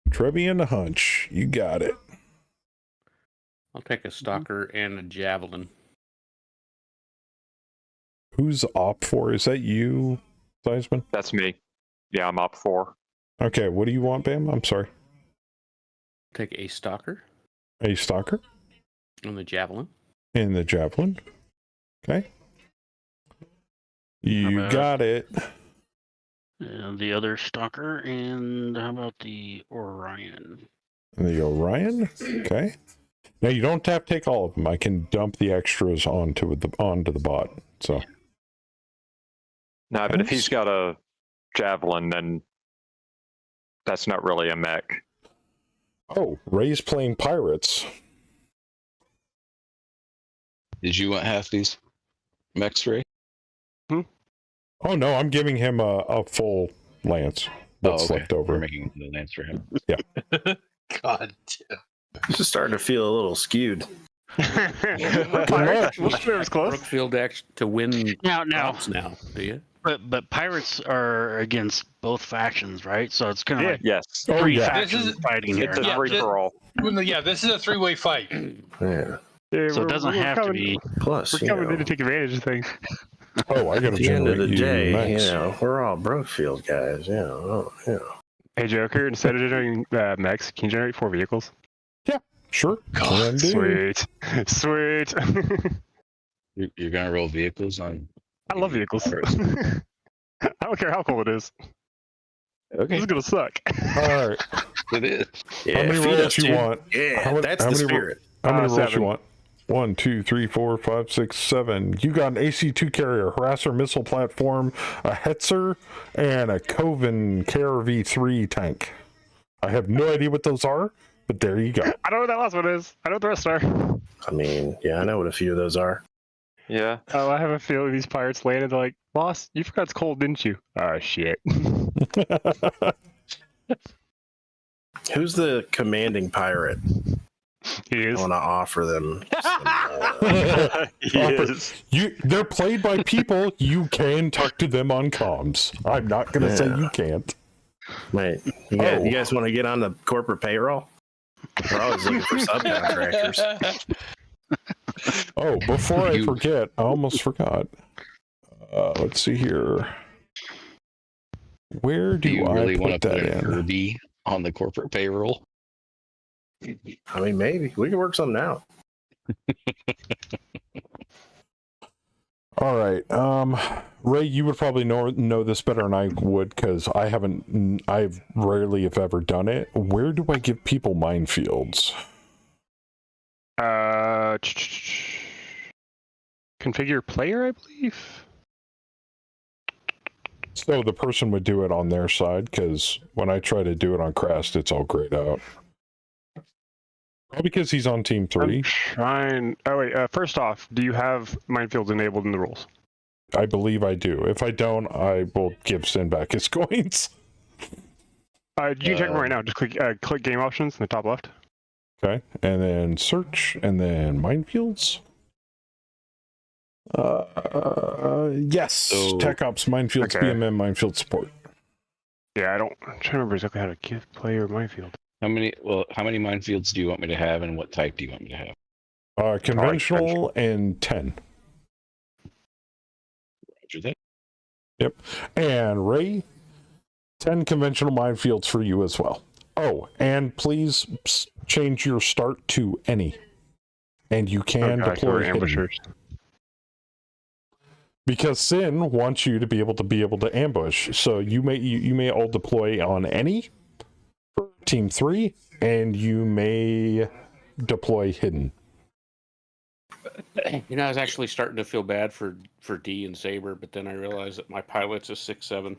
Trebby and the Hunch. You got it. I'll take a stalker and a javelin. Who's op4? Is that you, Theismann? That's me. Yeah, I'm up 4. Okay, what do you want, Bam? I'm sorry. Take a stalker A Stalker and the javelin. and the Javelin. Okay. You got it. And the other Stalker, and how about the Orion? The Orion. Okay. Now you don't have to take all of them. I can dump the extras onto the bot. So. No, but if he's got a Javelin, then that's not really a mech. Oh, Ray's playing pirates. Did you want half these mechs, Ray? Oh no, I'm giving him a full lance. That's left over. We're making the lance for him. Yeah. God damn. This is starting to feel a little skewed. Pirates? Was close. Brookfield to win Now, now, do you? but pirates are against both factions, right? So it's kind of like Yes. Oh, 3 yeah. factions This is- fighting here. It's a Yeah, free for all. Yeah, this is a 3-way fight. Yeah. So it doesn't have to be. Plus, We're you coming know, in to take advantage of things. Oh, I got at to the end of generate the day, mechs. you know, we're all Brookfield guys. You know, Hey, Joker, instead of generating mechs, can you generate 4 vehicles? Sure. Can do. Sweet. You're gonna roll vehicles on. I love vehicles. I don't care how cool it is. This Okay, is gonna suck. All right. it is. Yeah, How many feed rolls us, you dude. want? Yeah, How many- that's how the many ro- spirit. How many rolls 7. you want? 1, 2, 3, 4, 5, 6, 7. You got an AC-2 carrier, harasser missile platform, a Hetzer, and a Coven KRV-3 tank. I have no idea what those are, but there you go. I don't know what that last one is. I know what the rest are. I mean, yeah, I know what a few of those are. Yeah. Oh, I have a feeling these pirates landed. They're like, boss, you forgot it's cold, didn't you? Oh, shit. Who's the commanding pirate? He I is. want to offer them. He is. They're played by people. You can talk to them on comms. I'm not going to say Yeah. you can't. Wait, you guys want to get on the corporate payroll? We're always looking for subcontractors. Oh, before I forget, I almost forgot. Let's see here. Where Do do you I really want put to put that a in? Kirby on the corporate payroll? I mean, maybe we can work something out. All right. Ray, you would probably know this better than I would because I've rarely, if ever, done it. Where do I give people minefields? Configure player, I believe. So the person would do it on their side because when I try to do it on Crast, it's all grayed out. Probably because he's on team 3. I'm trying. Oh wait. First off, do you have minefields enabled in the rules? I believe I do. If I don't, I will give Sin back his coins. You can check them right now. Just click game options in the top left. Okay, and then search, and then minefields. Yes, So- Tech Ops, minefields, Okay. BMM, minefield support. Yeah, I'm trying to remember exactly how to give player minefield. How many minefields do you want me to have, and what type do you want me to have? Conventional and 10. Roger that. Yep. And Ray, 10 conventional minefields for you as well. Oh, and please change your start to any. And you can deploy hidden. ambushers. Because Sin wants you to be able to ambush. So you may all deploy on any for team 3, and you may deploy hidden. You know, I was actually starting to feel bad for D and Saber, but then I realized that my pilot's a 6'7".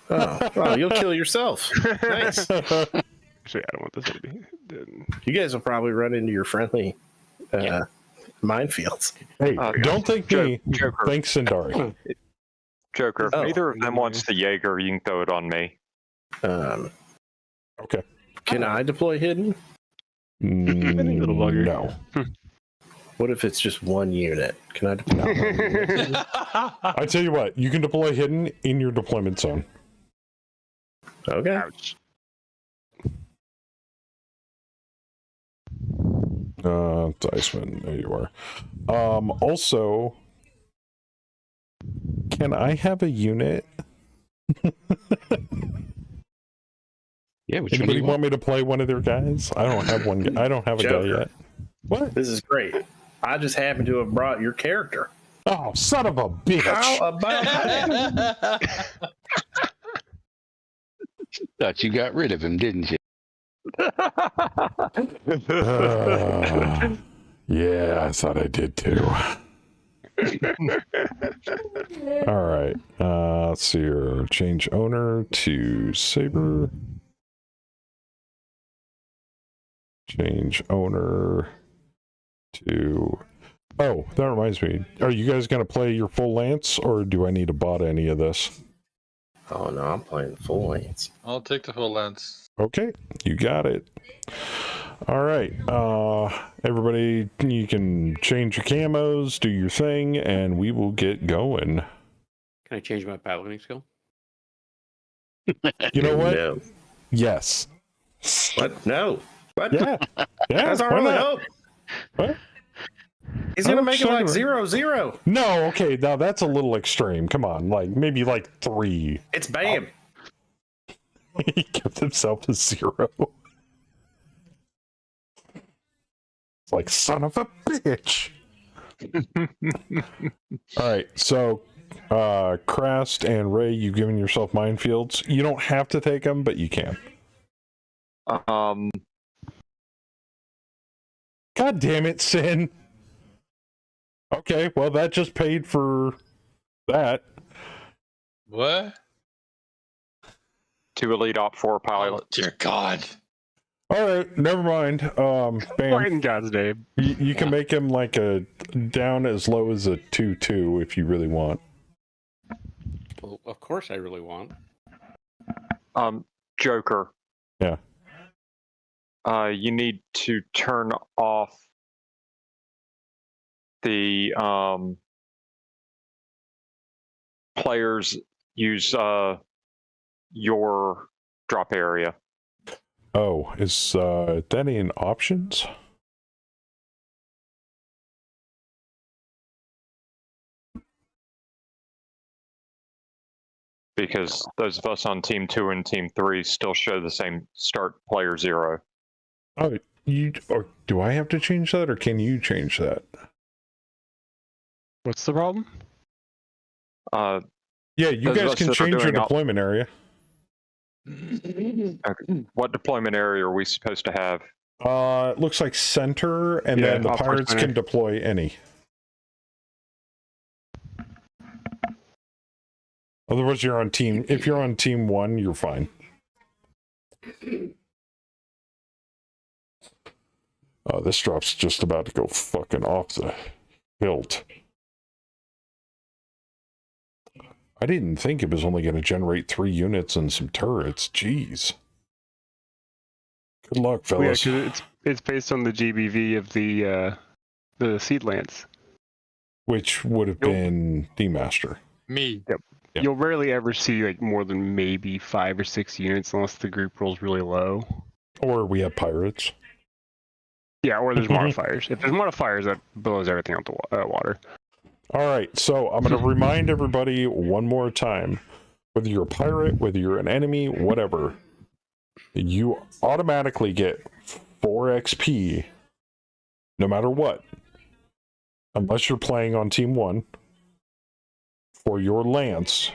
Oh, well, you'll kill yourself. Nice. Actually, I don't want this to be. You guys will probably run into your friendly minefields. Hey, don't thank me. Joker. Thanks, Sindari. Joker, if Oh. neither of them wants the Jaeger, you can throw it on me. Okay. Can I deploy hidden? Little bugger. No. What if it's just one unit? Can I deploy one unit? I tell you what, you can deploy hidden in your deployment zone. Okay. Ouch. Diceman, there you are. Also, can I have a unit? Yeah, which one do Anybody you want me to play one of their guys? I don't have one. I don't have a guy Joker. yet. What? This is great. I just happen to have brought your character. Oh, son of a bitch! How about that? Thought you got rid of him, didn't you? Yeah, I thought I did too. All right. Let's see here. Change owner to Saber. Change owner to... Oh, that reminds me. Are you guys going to play your full lance, or do I need to bot any of this? Oh no, I'm playing full lance. I'll take the full lens. Okay, you got it. All right. Everybody, you can change your camos, do your thing, and we will get going. Can I change my piloting skill? You know what? No. Yes. What? No. What? Yeah. Yeah. That's our why only not? hope. What? He's gonna I'm make it like sorry. 0-0. No, okay, now that's a little extreme. Come on, like maybe like 3. It's Bam. He kept himself to 0. Like, son of a bitch. All right, so Krast and Ray, you've given yourself minefields. You don't have to take them, but you can. Um, God damn it, Sin. Okay, well, that just paid for that. What? 2 elite op 4 pilots. Dear God. All right, never mind. Right Bam. in God's name. You can make him like a down as low as a 2-2 if you really want. Well, of course, I really want. Joker. Yeah. You need to turn off the players use your drop area. Oh, is that in options? Because those of us on Team 2 and Team 3 still show the same start player 0. Oh, or do I have to change that, or can you change that? What's the problem? Yeah, you those of guys us can that are change your doing deployment area. Okay. What deployment area are we supposed to have? It looks like center, and then the pirates can deploy any. Otherwise, you're on team. If you're on team 1, you're fine. Oh, this drop's just about to go fucking off the hilt. I didn't think it was only going to generate 3 units and some turrets. Jeez. Good luck, fellas. Yeah, because it's based on the GBV of the Seed Lance. Which would have been D-Master. Me. Yep. You'll rarely ever see like more than maybe 5 or 6 units unless the group rolls really low. Or we have pirates. Yeah, or there's modifiers. If there's modifiers, that blows everything out the water. All right, so I'm going to remind everybody one more time. Whether you're a pirate, whether you're an enemy, whatever, you automatically get 4 XP no matter what. Unless you're playing on Team 1 for your lance,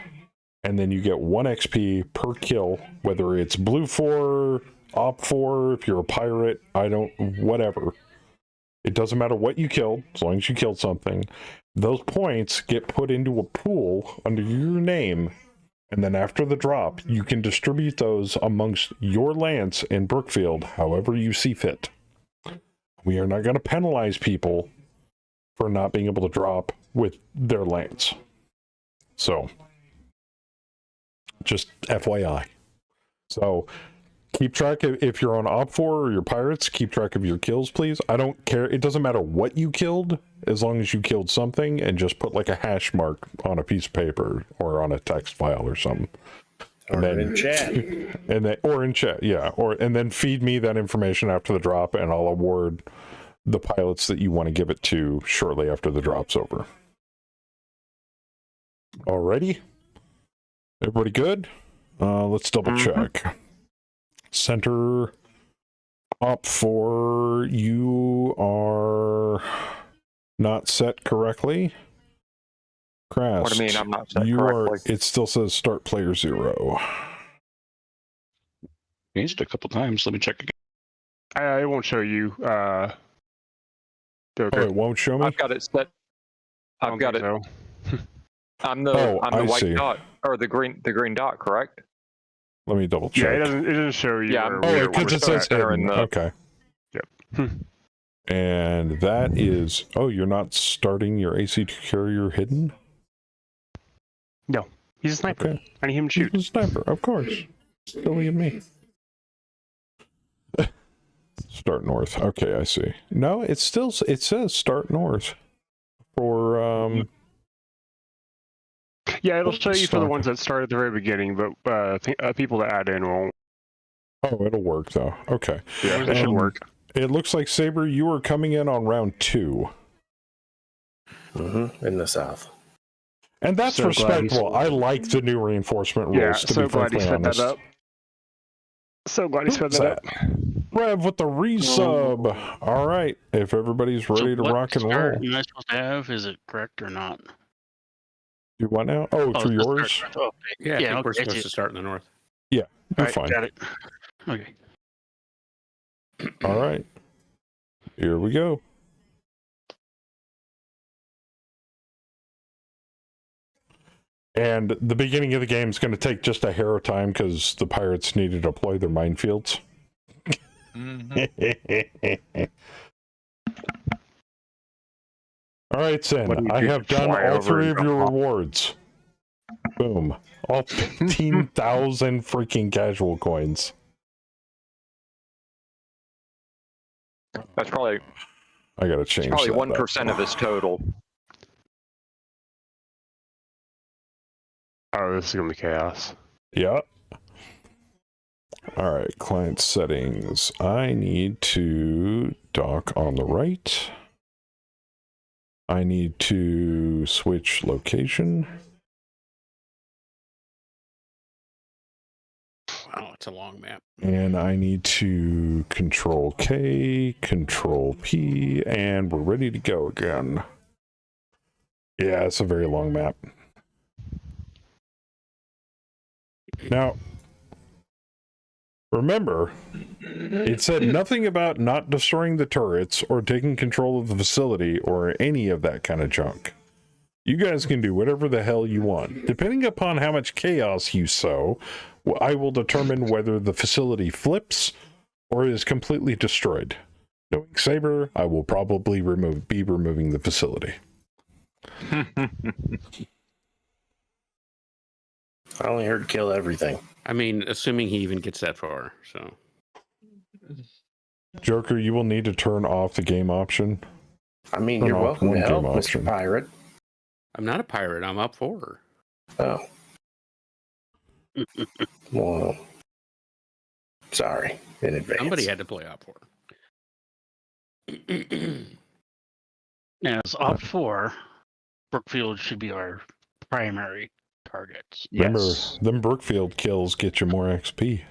and then you get 1 XP per kill, whether it's blue 4, op 4, if you're a pirate, whatever. It doesn't matter what you killed, as long as you killed something. Those points get put into a pool under your name, and then after the drop, you can distribute those amongst your lance in Brookfield however you see fit. We are not going to penalize people for not being able to drop with their lance. So, just FYI. So, keep track of, if you're on Op 4 or your pirates, keep track of your kills, please. I don't care. It doesn't matter what you killed, as long as you killed something, and just put like a hash mark on a piece of paper or on a text file or something. Or in chat. Or in chat, yeah. And then feed me that information after the drop, and I'll award the pilots that you want to give it to shortly after the drop's over. Alrighty. Everybody good? Let's double check. Center op 4, you are not set correctly. Krast, What do you mean I'm not set correctly? It still says start player 0. Changed a couple times. Let me check again. It won't show you. Oh, it won't show me? I've got it set. I've got it. So. I'm the white dot or the green dot, correct? Let me double check. Yeah, it doesn't show you. Yeah, because it says hidden. Okay. Yep. And that is, you're not starting your AC2 carrier hidden? No, he's a sniper. Okay. I need him to shoot. He's a sniper, of course. Silly of me. Start north. Okay, I see. No, it says start north for Yeah, it'll show you for the ones that start at the very beginning, but people that add in won't. Oh, it'll work though. Okay. Yeah, it should work. It looks like, Saber, you are coming in on round 2. In the south. And that's So respectable. I like the new reinforcement rules, Yeah, to so be glad he perfectly set honest. that up. So glad he set that up. Rev with the resub. All right, if everybody's ready to what rock and start roll. am I supposed to have? Is it correct or not? Do what now? Oh, through it's the yours? start. Oh, okay. Yeah, I Yeah, think we're okay, I supposed see to it. start in the north. Yeah, you're Alright, fine. got it. Okay. All right, here we go. And the beginning of the game is going to take just a hair of time because the pirates need to deploy their minefields. All right, Sin, I have done all 3 of your rewards. Boom. All 15,000 freaking casual coins. That's probably I gotta change probably that 1% up. of his total. Oh, this is gonna be chaos. Yeah. All right, client settings. I need to dock on the right. I need to switch location. Wow, it's a long map. And I need to Control K, Control P, and we're ready to go again. Yeah, it's a very long map. Now, remember, it said nothing about not destroying the turrets or taking control of the facility or any of that kind of junk. You guys can do whatever the hell you want. Depending upon how much chaos you sow, I will determine whether the facility flips or is completely destroyed. Knowing Saber, I will probably be removing the facility. I only heard kill everything. I mean, assuming he even gets that far, so. Joker, you will need to turn off the game option. I mean, Turn you're off welcome one to help, game Mr. option. Pirate. I'm not a pirate, I'm up for. Oh. Well, sorry in advance. Somebody had to play up for. As Op 4, Brookfield should be our primary targets. Remember, them Brookfield kills get you more XP.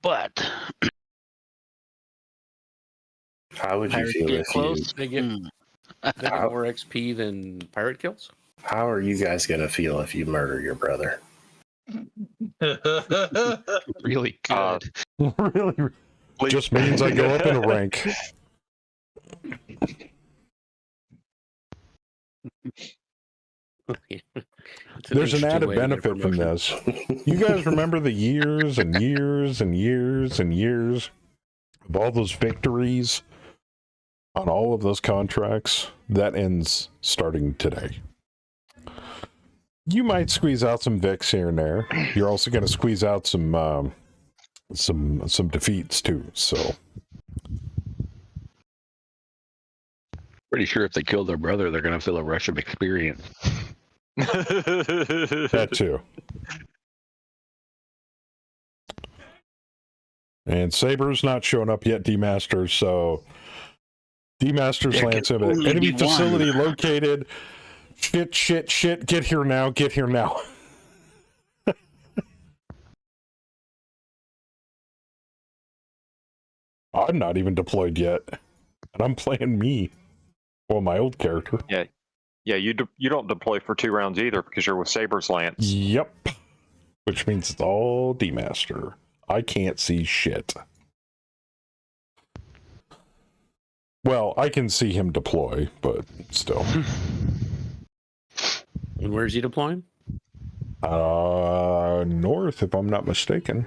But How would you Pirates feel get if close. They get, they get more XP than pirate kills? How are you guys going to feel if you murder your brother? Really good. Really? Just means I go up in a rank. There's an added benefit from this. You guys remember the years and years and years and years of all those victories on all of those contracts? That ends starting today. You might squeeze out some Vicks here and there. You're also going to squeeze out some defeats too. So Pretty sure if they kill their brother, they're going to feel a rush of experience. that too. And Saber's not showing up yet, D-Master, so D-Master's land sim. Enemy facility located. Shit. Get here now. I'm not even deployed yet. And I'm playing me. Well, my old character. Yeah, you don't deploy for 2 rounds either because you're with Saber's Lance. Yep. Which means it's all D-Master. I can't see shit. Well, I can see him deploy, but still. And where's he deploying? North, if I'm not mistaken.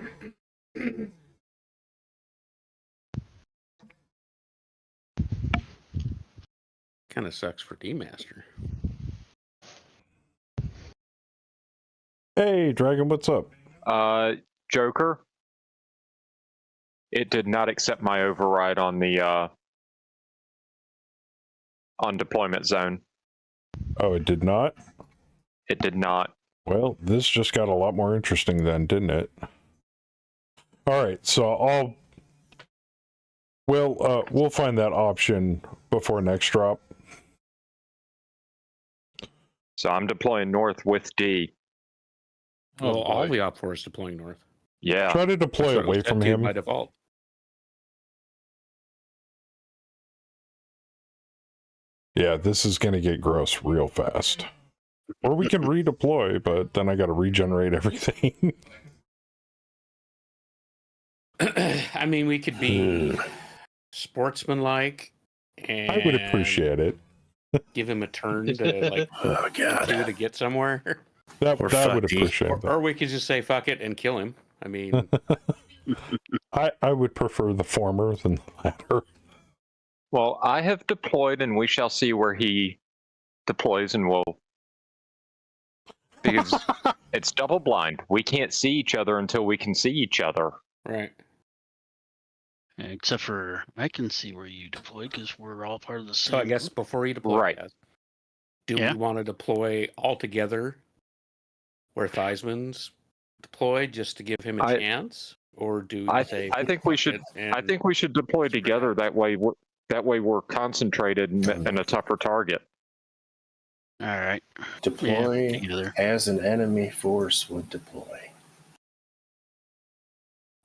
Kind of sucks for D-Master. Hey, Dragon, what's up? Joker, it did not accept my override on the on deployment zone. Oh, it did not? It did not. Well, this just got a lot more interesting then, didn't it? All right, so we'll find that option before next drop. So I'm deploying north with D. Well, all the Op 4 is deploying north. Yeah. Try to deploy That's what it away was from set to him. by default. Yeah, this is going to get gross real fast. Or we can redeploy, but then I got to regenerate everything. I mean, we could be sportsmanlike and I would appreciate it. give him a turn to like Oh God. to get somewhere. That We're I would fucked, appreciate that. Or we could just say fuck it and kill him. I mean, I would prefer the former than the latter. Well, I have deployed, and we shall see where he deploys, and we'll. Because it's double blind. We can't see each other until we can see each other. right. Except for I can see where you deploy because we're all part of the same. So I guess group. before you deploy, Right. guys, do Yeah. we want to deploy all together where Theismann's deployed just to give him a chance? Or do we say I think we should. I think we should deploy together. That way, we're concentrated and a tougher target. All right. Deploy together. as an enemy force would deploy.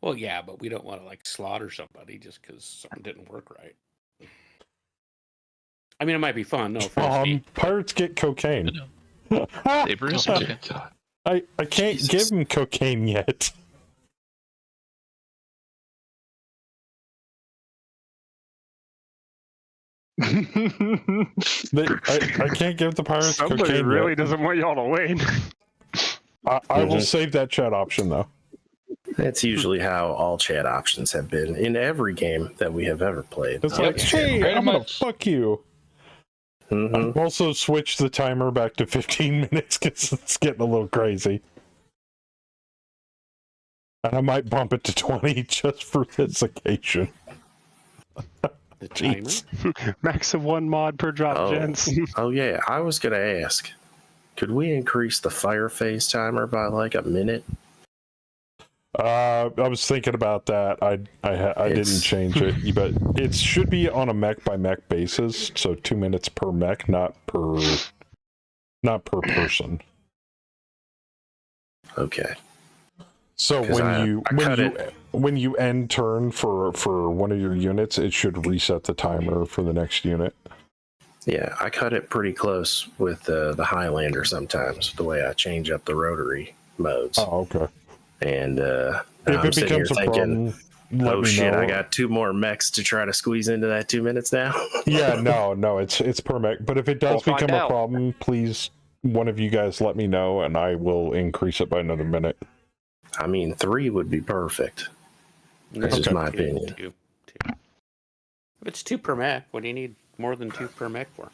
Well, yeah, but we don't want to like slaughter somebody just because something didn't work right. I mean, it might be fun. No offense. Pirates get cocaine. Saber is okay. I can't give him cocaine yet. I can't give the pirates Somebody cocaine really yet. doesn't want y'all to win. I will save that chat option though. That's usually how all chat options have been in every game that we have ever played. It's like, hey, I'm gonna fuck you. I've also switched the timer back to 15 minutes because it's getting a little crazy. And I might bump it to 20 just for this occasion. The timer? Max of 1 mod per drop, gents. Oh yeah, I was gonna ask, could we increase the fire phase timer by like a minute? I was thinking about that. I didn't change it, but it should be on a mech by mech basis, so 2 minutes per mech, not per person. Okay. So when you end turn for one of your units, it should reset the timer for the next unit. Yeah, I cut it pretty close with the Highlander sometimes, the way I change up the rotary modes. Oh, okay. And if I'm it sitting here becomes a thinking, problem, let oh me shit, know. I got 2 more mechs to try to squeeze into that 2 minutes now. Yeah, no, it's per mech. But if it does We'll become find a out. problem, please, one of you guys let me know, and I will increase it by another minute. I mean, 3 would be perfect. That's just my opinion. Two. If it's 2 per mech, what do you need more than 2 per mech for?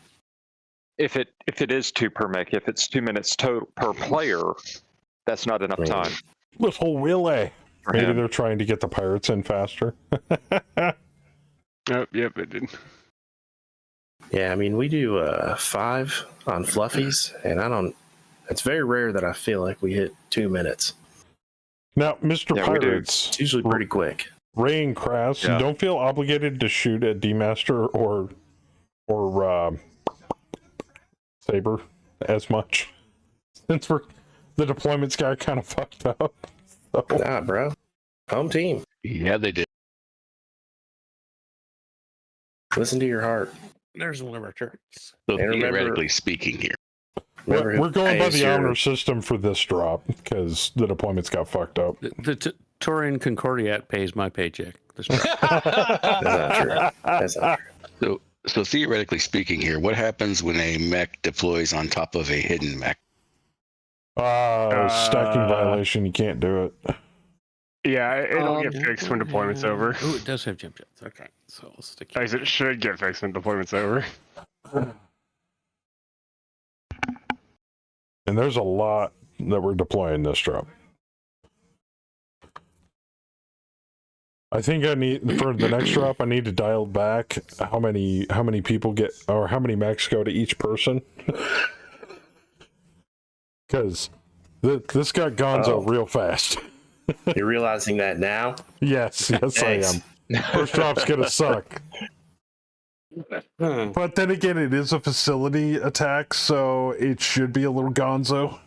If it is 2 per mech, if it's 2 minutes total per player, that's not enough time. Little Willie. For Maybe him. they're trying to get the pirates in faster. Yep, it did. Yeah, I mean, we do 5 on fluffies, and it's very rare that I feel like we hit 2 minutes. Now, Mr. Yeah, we do. Pirates, It's usually pretty quick. Ray and Crass, Yeah. don't feel obligated to shoot at D-Master or Saber as much. Since the deployments got kind of fucked up. So. Nah, bro. Home team. Yeah, they did. Listen to your heart. There's one of our turrets. So And remember- theoretically speaking here. Remember who We're going by pays the your- honor system for this drop because the deployments got fucked up. The Taurian Concordiat pays my paycheck. This That's not true. That's not true. So theoretically speaking here, what happens when a mech deploys on top of a hidden mech? Stacking violation, you can't do it. Yeah, it'll get fixed when deployment's over. Oh, it does have jump jets. Okay, so let's stick. As it should get fixed when deployment's over. And there's a lot that we're deploying this drop. I think I need for the next drop. I need to dial back how many people get or how many mechs go to each person. Because this got gonzo real fast. You're realizing that now? Yes, I am. First drop's gonna suck. But then again, it is a facility attack, so it should be a little gonzo.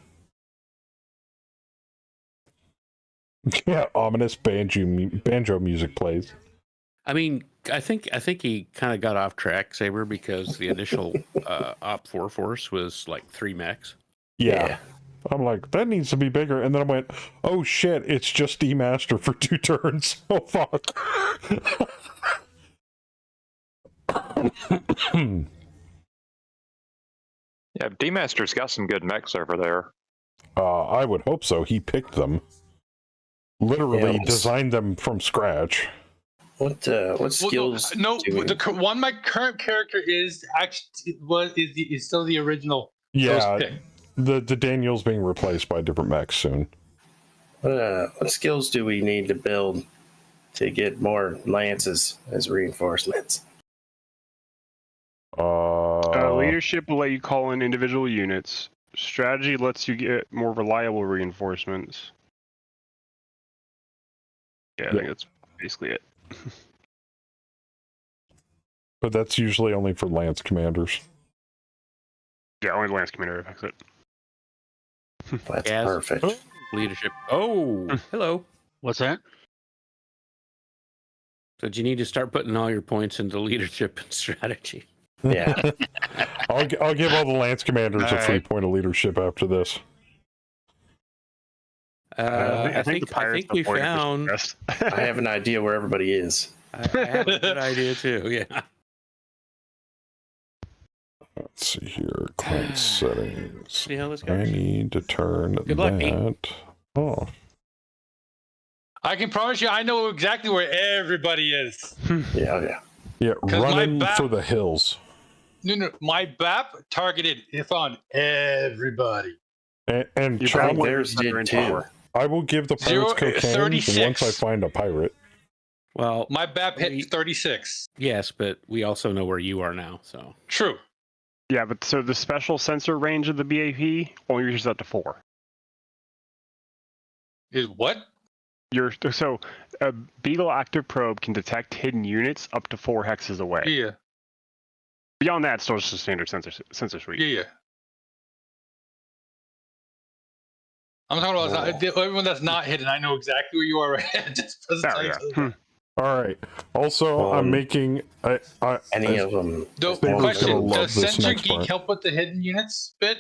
Yeah, ominous banjo music plays. I mean, I think he kind of got off track, Saber, because the initial Op 4 force was like 3 mechs. Yeah. I'm like, that needs to be bigger. And then I went, oh shit, it's just D-Master for 2 turns. Oh fuck. Yeah, D-Master's got some good mechs over there. I would hope so. He picked them. Literally designed them from scratch. What skills? One my current character is actually is still the original. Yeah, the Daniel's being replaced by different mechs soon. What skills do we need to build to get more lances as reinforcements? Leadership will let you call in individual units. Strategy lets you get more reliable reinforcements. Yeah, I think that's basically it. But that's usually only for Lance commanders. Yeah, only Lance commander affects it. That's perfect. Leadership. Oh, hello. What's that? So you need to start putting all your points into leadership and strategy. Yeah. I'll give all the Lance commanders a free point of leadership after this. I think we found. I have an idea where everybody is. I have a good idea too. Yeah. Let's see here. Client settings. See how this goes? I need to turn Good luck, that off. I can promise you, I know exactly where everybody is. Yeah. Yeah, 'Cause running my for the hills. No, my BAP targeted it on everybody. And theirs did too. I will give the pirates cocaine 36. once I find a pirate. Well, my BAP hit 36. Yes, but we also know where you are now. So true. Yeah, but so the special sensor range of the BAP only reaches up to 4. Is what? So a Beagle active probe can detect hidden units up to 4 hexes away. Yeah. Beyond that, it's still just a standard sensor suite. Yeah. I'm talking about everyone that's not hidden. I know exactly where you are right just All right. Also, I'm making any of them. Question: does Sensor Geek help with the hidden units bit?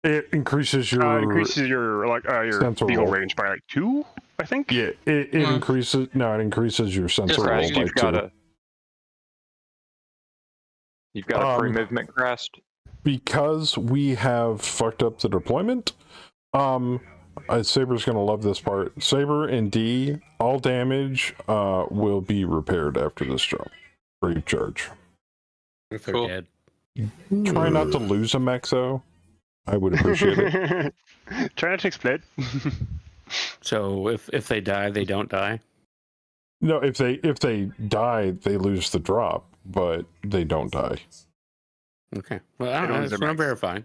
It increases your your sensor Beagle roll. range by like 2, I think. Yeah, it increases. No, it increases your sensor roll by 2. You've got a free movement crest. Because we have fucked up the deployment. Saber's gonna love this part. Saber and D, all damage will be repaired after this job, free of charge. If they're dead. Try not to lose a mech though. I would appreciate it. Try not to split. So if they die, they don't die. No, if they die, they lose the drop, but they don't die. Okay. Well, I don't know. That's what I'm verifying.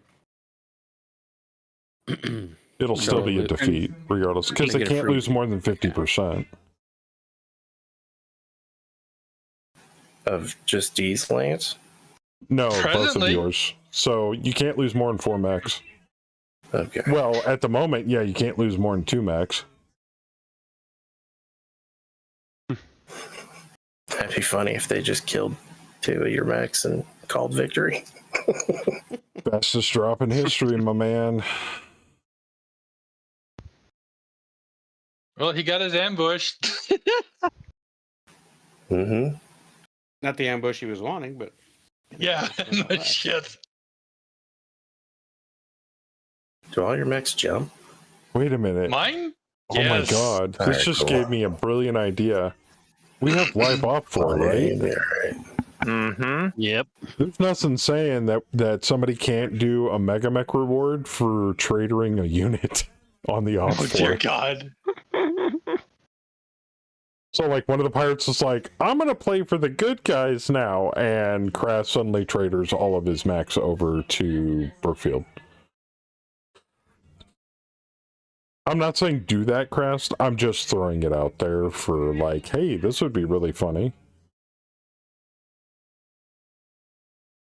It'll still be a defeat, regardless, because they can't lose more than 50%. Of just D's Lance? No, both of yours. So you can't lose more than 4 mechs. Okay. Well, at the moment, yeah, you can't lose more than 2 mechs. That'd be funny if they just killed 2 of your mechs and called victory. Bestest drop in history, my man. Well, he got his ambush. Mm-hmm. Not the ambush he was wanting, but yeah, no shit. Do all your mechs jump? Wait a minute. Mine? Oh my god. This just gave me a brilliant idea. We have life off for it, right? Mm-hmm. Yep. There's nothing saying that somebody can't do a Mega Mech reward for tradering a unit on the off Oh, dear God. So, like, one of the pirates is like, I'm going to play for the good guys now, and Crass suddenly traders all of his mechs over to Brookfield. I'm not saying do that, Crass. I'm just throwing it out there for, like, hey, this would be really funny.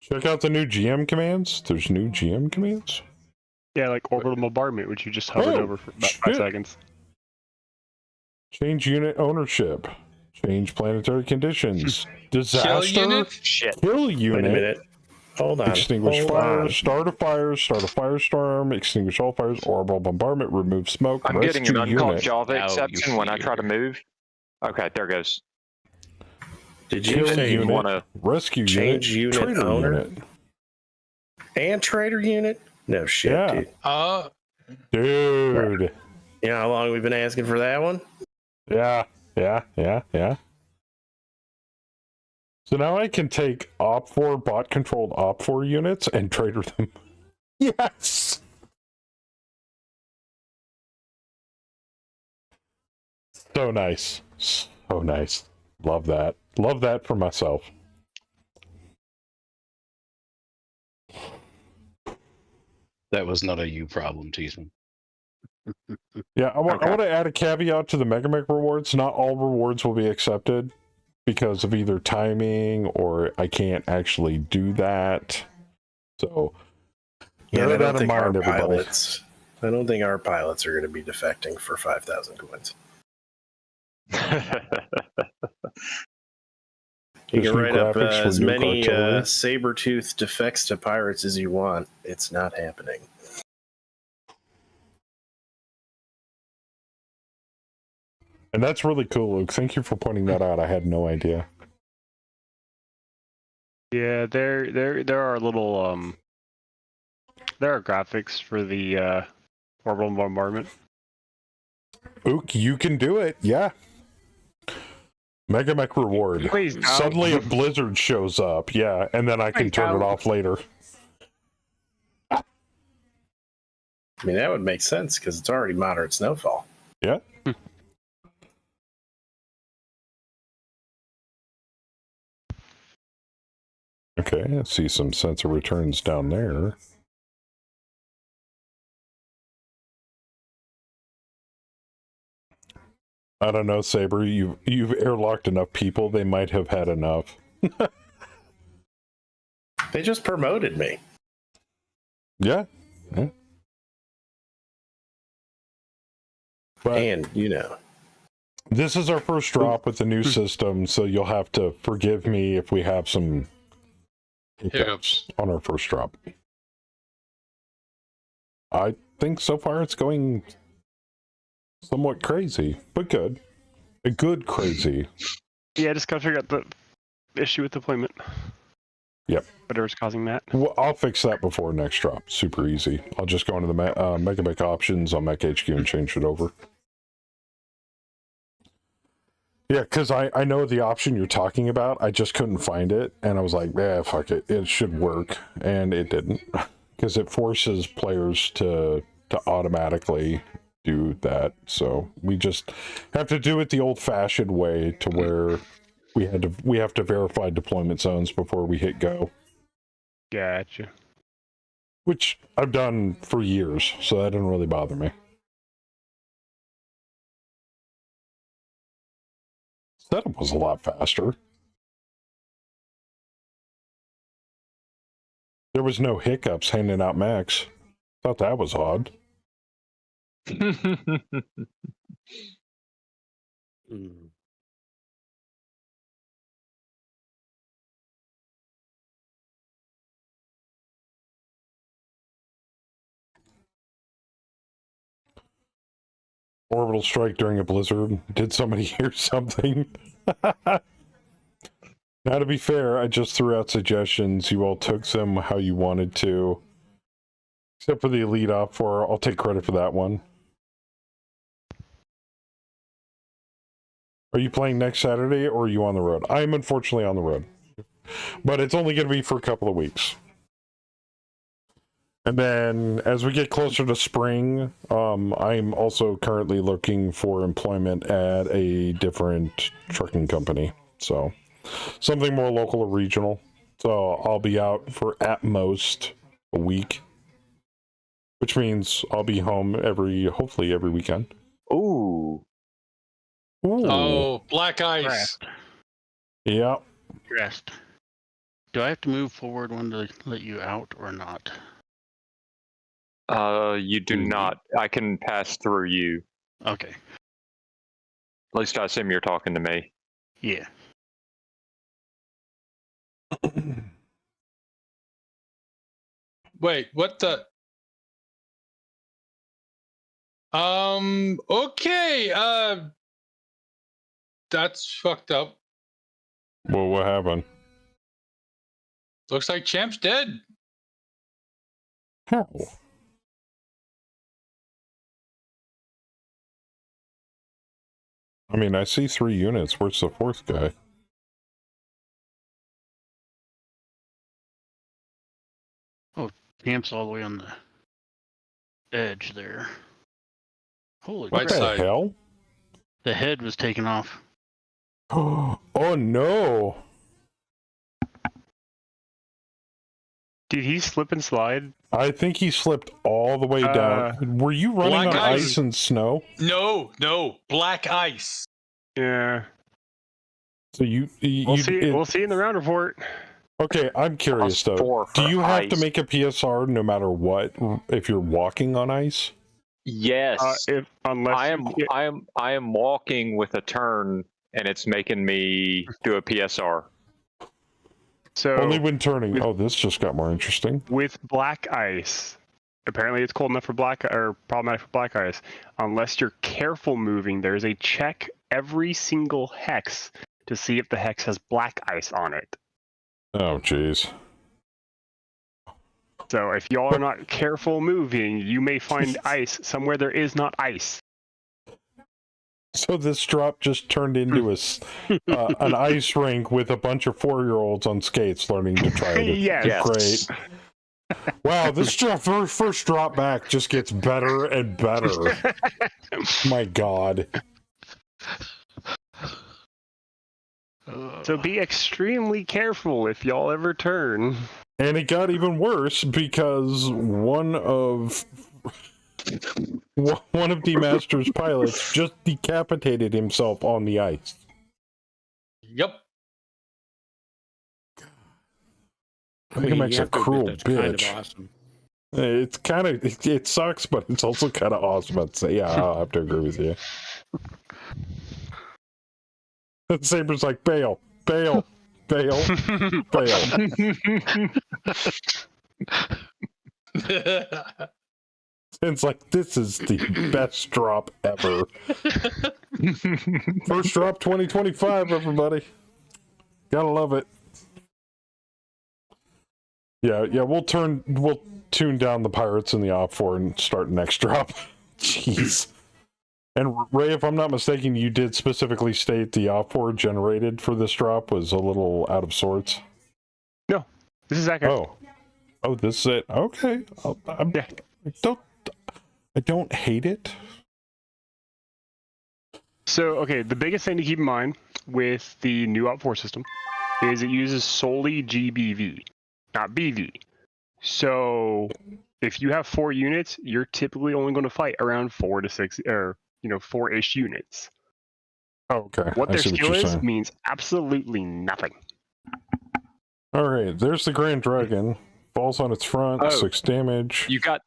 Check out the new GM commands. There's new GM commands. Yeah, like orbital bombardment, which you just hovered over for about 5 seconds. Change unit ownership. Change planetary conditions. Disaster. Kill unit? Shit. Kill Wait a unit. minute. Hold on. Extinguish Hold fire. on. Start a fire. Start a firestorm. Extinguish all fires. Orbital bombardment. Remove smoke. I'm getting an Rescue uncalled unit. Java Now you exception when I try to fear. move. Okay, there goes. Did you Kill say unit. wanna Rescue change unit. unit Trader owner? unit. and trader unit? No shit, Yeah. dude. Dude. You know how long we've been asking for that one? Yeah. So now I can take Op4 bot controlled Op4 units and trader them. Yes. So nice. So nice. Love that. Love that for myself. That was not a you problem, Teasman. Yeah, I want to add a caveat to the Megamech rewards. Not all rewards will be accepted because of either timing or I can't actually do that. So, Yeah, bear I that don't in think mind, our everybody. pilots. I don't think our pilots are going to be defecting for 5,000 coins. You Just can new write up graphics for as nuke many artillery. saber-tooth defects to pirates as you want. It's not happening. And that's really cool, Luke. Thank you for pointing that out. I had no idea. Yeah, there are little there are graphics for the orbital bombardment. Ook, you can do it. Yeah. Megamech reward. Please don't. Suddenly a blizzard shows up. Yeah, and then I can Please turn it don't. off later. I mean, that would make sense because it's already moderate snowfall. Yeah. Okay, I see some sensor returns down there. I don't know, Saber. You've airlocked enough people. They might have had enough. They just promoted me. Yeah. But And, you know. this is our first drop with the new system, so you'll have to forgive me if we have some hiccups on our first drop. I think so far it's going somewhat crazy, but good. A good crazy. Yeah, just gotta figure out the issue with deployment. Yep. Whatever's causing that. Well, I'll fix that before next drop. Super easy. I'll just go into the Megamech options on Mech HQ and change it over. Yeah, because I know the option you're talking about. I just couldn't find it. And I was like, fuck it. It should work. And it didn't. Because it forces players to automatically do that. So we just have to do it the old-fashioned way to where we have to verify deployment zones before we hit go. Gotcha. Which I've done for years, so that didn't really bother me. Setup was a lot faster. There was no hiccups handing out mechs. Thought that was odd. Orbital strike during a blizzard. Did somebody hear something? Now, to be fair, I just threw out suggestions. You all took them how you wanted to. Except for the Elite Op4. I'll take credit for that one. Are you playing next Saturday or are you on the road? I am unfortunately on the road. But it's only going to be for a couple of weeks. And then as we get closer to spring, I'm also currently looking for employment at a different trucking company. So something more local or regional. So I'll be out for at most a week, which means I'll be home hopefully every weekend. Ooh. Oh, black ice. Draft. Yeah. Dressed. Do I have to move forward when to let you out or not? You do not. I can pass through you. Okay. At least I assume you're talking to me. Yeah. Wait, what the? Okay. That's fucked up. Well, what happened? Looks like Champ's dead. How? I mean, I see 3 units. Where's the 4th guy? Camp's all the way on the edge there. Holy What crap. the hell? The head was taken off. Oh no! Did he slip and slide? I think he slipped all the way down. Were you running on ice and snow? No, black ice. Yeah. So we'll see in the round report. Okay, I'm curious though. Do you have to make a PSR no matter what if you're walking on ice? Yes. Unless I am walking with a turn, and it's making me do a PSR. So only when turning. This just got more interesting. With black ice, apparently it's cold enough for problematic for black ice. Unless you're careful moving, there's a check every single hex to see if the hex has black ice on it. Oh, jeez. So if y'all are not careful moving, you may find ice somewhere there is not ice. So this drop just turned into an ice rink with a bunch of 4-year-olds on skates learning to try it. Yes. Great. Wow, this first drop back just gets better and better. My God. So be extremely careful if y'all ever turn. And it got even worse because one of D Master's pilots just decapitated himself on the ice. Yep. I think it makes a cruel bitch. Kind of awesome. It's kind of it sucks, but it's also kind of awesome. I'd say, yeah, I'll have to agree with you. And Saber's like, bail. It's like, this is the best drop ever. First drop 2025, everybody. Gotta love it. Yeah, we'll tune down the pirates in the op4 and start next drop. Jeez. And Ray, if I'm not mistaken, you did specifically state the op4 generated for this drop was a little out of sorts. No, this is accurate. Oh, this is it. Okay, I don't hate it. So, okay, the biggest thing to keep in mind with the new op4 system is it uses solely GBV, not BV. So, if you have 4 units, you're typically only going to fight around 4 to 6, or 4-ish units. Oh, okay. What their skill is means absolutely nothing. All right, there's the Grand Dragon. Falls on its front, 6 damage. You got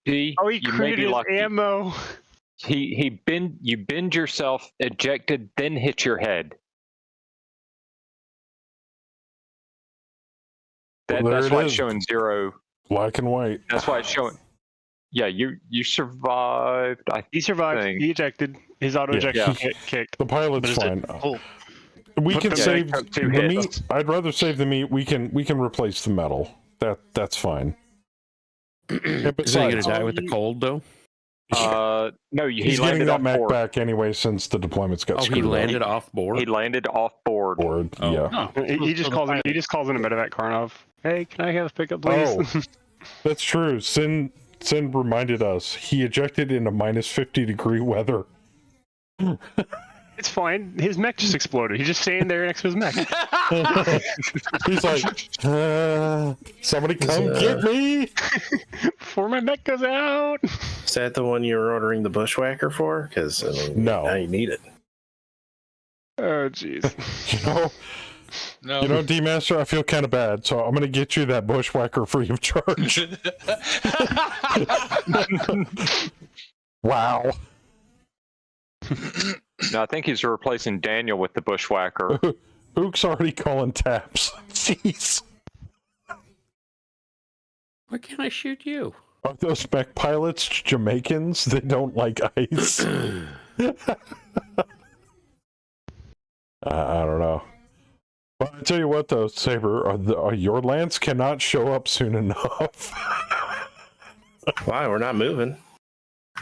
he critted his ammo. You bend yourself, ejected, then hit your head. That's why it's showing 0. Black and white. That's why it's showing. Yeah, you survived. He survived. He ejected. His auto ejection kicked. The pilot's fine. We can save the meat. I'd rather save the meat. We can replace the metal. That's fine. Is he gonna die with the cold though? No, he's getting that mech back anyway since the deployments got screwed. He landed off board. He landed off board. Yeah. He just calls in. He just calls in a medevac Karnov. Hey, can I have a pickup, please? That's true. Sin reminded us he ejected in a -50-degree weather. It's fine. His mech just exploded. He's just standing there next to his mech. He's like, somebody come get me before my mech goes out. Is that the one you were ordering the bushwhacker for? Because no, now you need it. Oh, jeez. You know, D-Master, I feel kind of bad, so I'm going to get you that bushwhacker free of charge. Wow. No, I think he's replacing Daniel with the bushwhacker. Ook's already calling taps. Jeez. Why can't I shoot you? Are those mech pilots Jamaicans? They don't like ice. I don't know. But I tell you what, though, Saber, your Lance cannot show up soon enough. Why? We're not moving.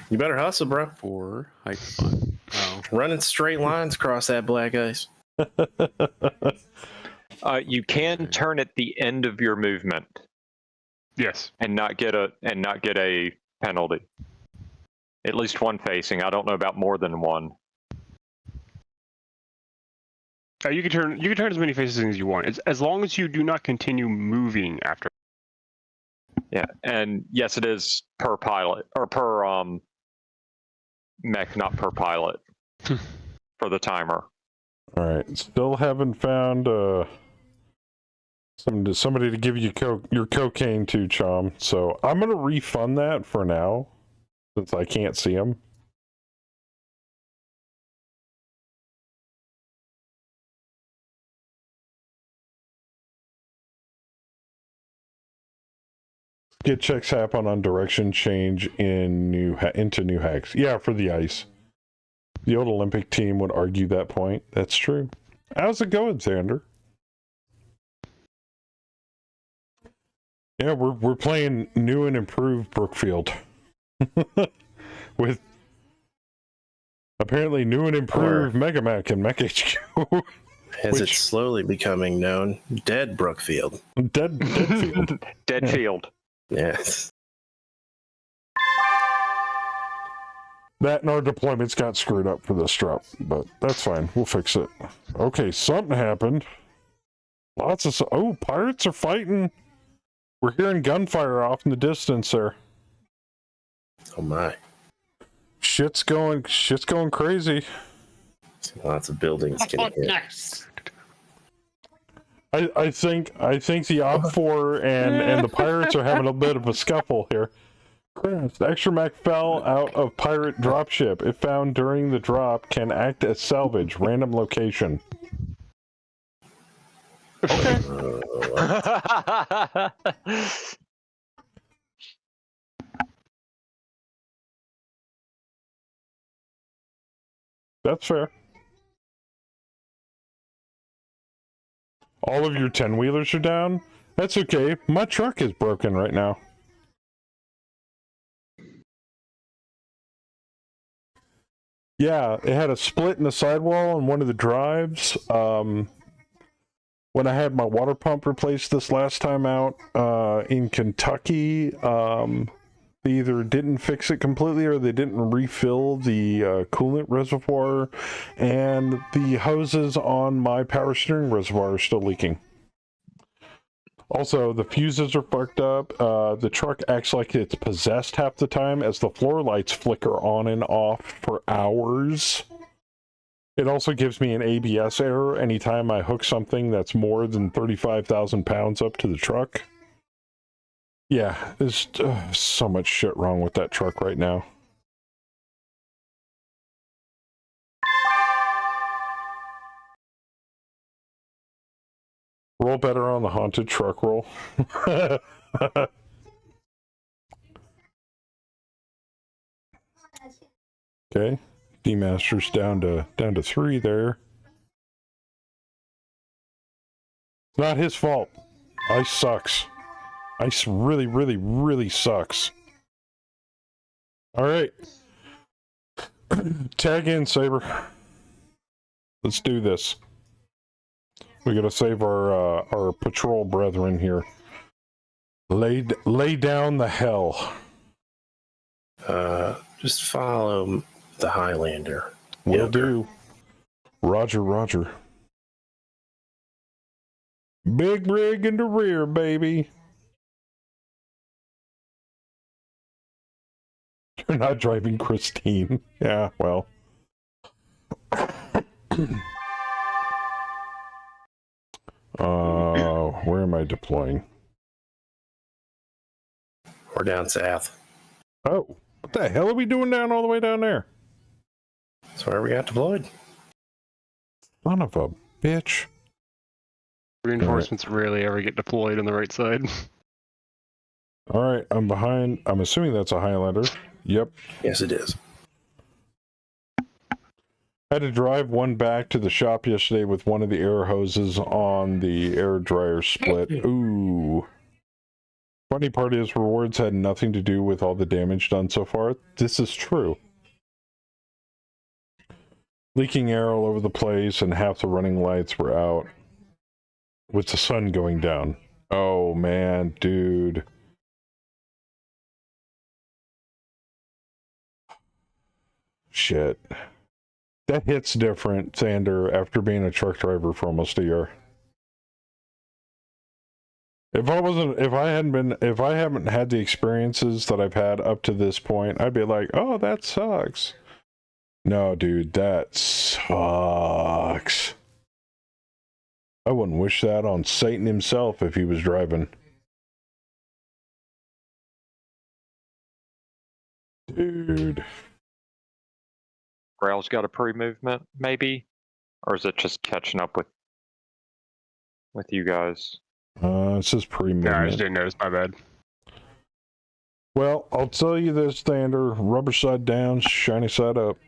You better hustle, bro. For height fun. Oh. Running straight lines across that black ice. You can turn at the end of your movement. Yes. And not get a penalty. At least one facing. I don't know about more than one. You can turn as many faces as you want. It's, as long as you do not continue moving after. Yeah, and yes, it is per pilot or per mech, not per pilot for the timer. All right, still haven't found somebody to give you your cocaine to, Chom. So I'm gonna refund that for now, since I can't see him. Get checks happen on direction change into new hacks. Yeah, for the ice. The old Olympic team would argue that point. That's true. How's it going, Xander? Yeah, we're playing new and improved Brookfield. With apparently new and improved Megamac and Mech HQ. As it's slowly becoming known, Dead Brookfield. Deadfield. Deadfield. Yes. That and our deployments got screwed up for this drop, but that's fine. We'll fix it. Okay, something happened. Oh, pirates are fighting. We're hearing gunfire off in the distance there. Oh my. Shit's going crazy. Lots of buildings getting hit. Nice. I think the OPFOR and the pirates are having a bit of a scuffle here. Crashed. Extramac fell out of pirate dropship. If found during the drop, can act as salvage. Random location. Okay. That's fair. All of your 10-wheelers are down? That's okay. My truck is broken right now. Yeah, it had a split in the sidewall on one of the drives. When I had my water pump replaced this last time out in Kentucky, they either didn't fix it completely or they didn't refill the coolant reservoir, and the hoses on my power steering reservoir are still leaking. Also, the fuses are fucked up. The truck acts like it's possessed half the time as the floor lights flicker on and off for hours. It also gives me an ABS error anytime I hook something that's more than 35,000 pounds up to the truck. Yeah, there's so much shit wrong with that truck right now. Roll better on the haunted truck roll. Okay, D-Master's down to 3 there. Not his fault. Ice sucks. Ice really, really, really sucks. All right. Tag in, Saber. Let's do this. We gotta save our patrol brethren here. Lay down the hell. Just follow the Highlander. Will do. Roger, roger. Big rig in the rear, baby. You're not driving Christine. Yeah, well. Where am I deploying? We're down south. Oh, what the hell are we doing all the way down there? That's where we got deployed. Son of a bitch. Reinforcements rarely ever get deployed on the right side. Alright, I'm behind. I'm assuming that's a Highlander. Yep. Yes, it is. I had to drive one back to the shop yesterday with one of the air hoses on the air dryer split. Ooh. Funny part is, rewards had nothing to do with all the damage done so far. This is true. Leaking air all over the place, and half the running lights were out. With the sun going down. Oh man, dude. Shit. That hits different, Sander, after being a truck driver for almost a year. If I haven't had the experiences that I've had up to this point, I'd be like, oh, that sucks. No, dude, that sucks. I wouldn't wish that on Satan himself if he was driving. Dude. Rail's got a pre-movement, maybe? Or is it just catching up with you guys? It says pre-movement. Yeah, I just didn't notice, my bad. Well, I'll tell you this, Thunder. Rubber side down, shiny side up.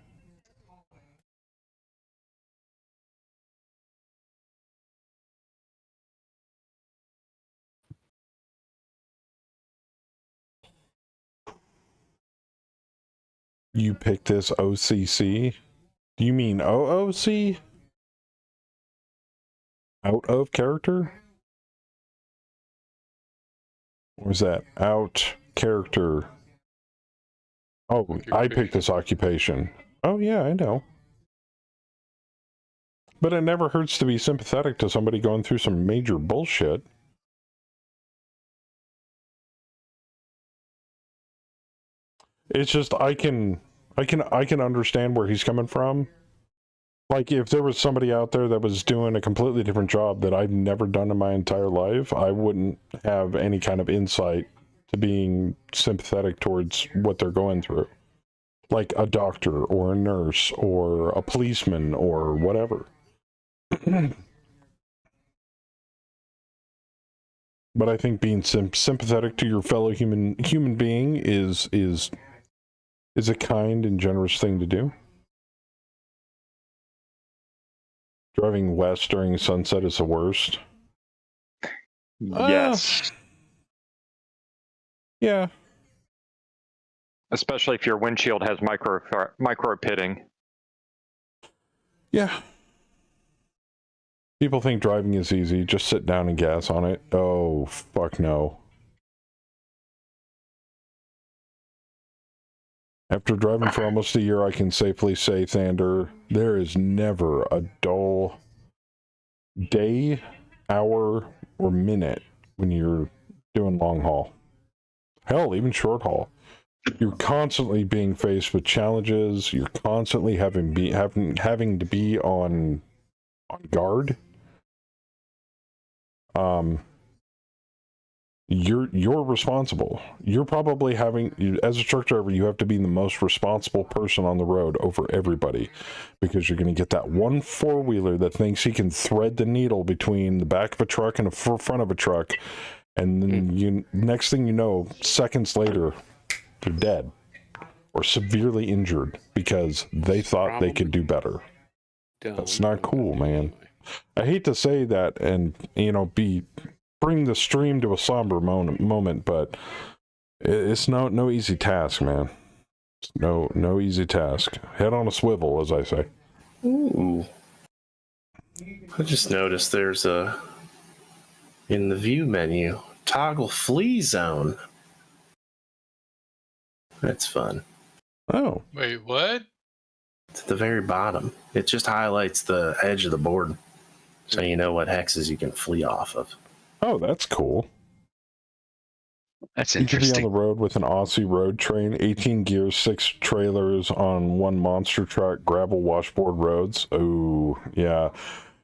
You picked this OCC? Do you mean OOC? Out of character? Or is that out character? Oh, I picked this occupation. Oh yeah, I know. But it never hurts to be sympathetic to somebody going through some major bullshit. It's just I can understand where he's coming from. Like if there was somebody out there that was doing a completely different job that I've never done in my entire life, I wouldn't have any kind of insight to being sympathetic towards what they're going through. Like a doctor or a nurse or a policeman or whatever. But I think being sympathetic to your fellow human being is a kind and generous thing to do. Driving west during sunset is the worst. Yes. Yeah. Especially if your windshield has micro pitting. Yeah. People think driving is easy. Just sit down and gas on it. Oh, fuck no. After driving for almost a year, I can safely say, Thander, there is never a dull day, hour, or minute when you're doing long haul. Hell, even short haul. You're constantly being faced with challenges. You're constantly having to be on guard. You're responsible. You're probably as a truck driver, you have to be the most responsible person on the road over everybody, because you're going to get that one four-wheeler that thinks he can thread the needle between the back of a truck and the front of a truck, and then next thing you know, seconds later, they're dead or severely injured because they thought they could do better. That's not cool, man. I hate to say that and bring the stream to a somber moment, but it's no easy task, man. It's no easy task. Head on a swivel, as I say. Ooh. I just noticed there's in the view menu, toggle flee zone. That's fun. Oh. Wait, what? It's at the very bottom. It just highlights the edge of the board, so you know what hexes you can flee off of. Oh, that's cool. That's interesting. You could be on the road with an Aussie road train, 18 gears, 6 trailers on one monster truck, gravel washboard roads. Oh, yeah.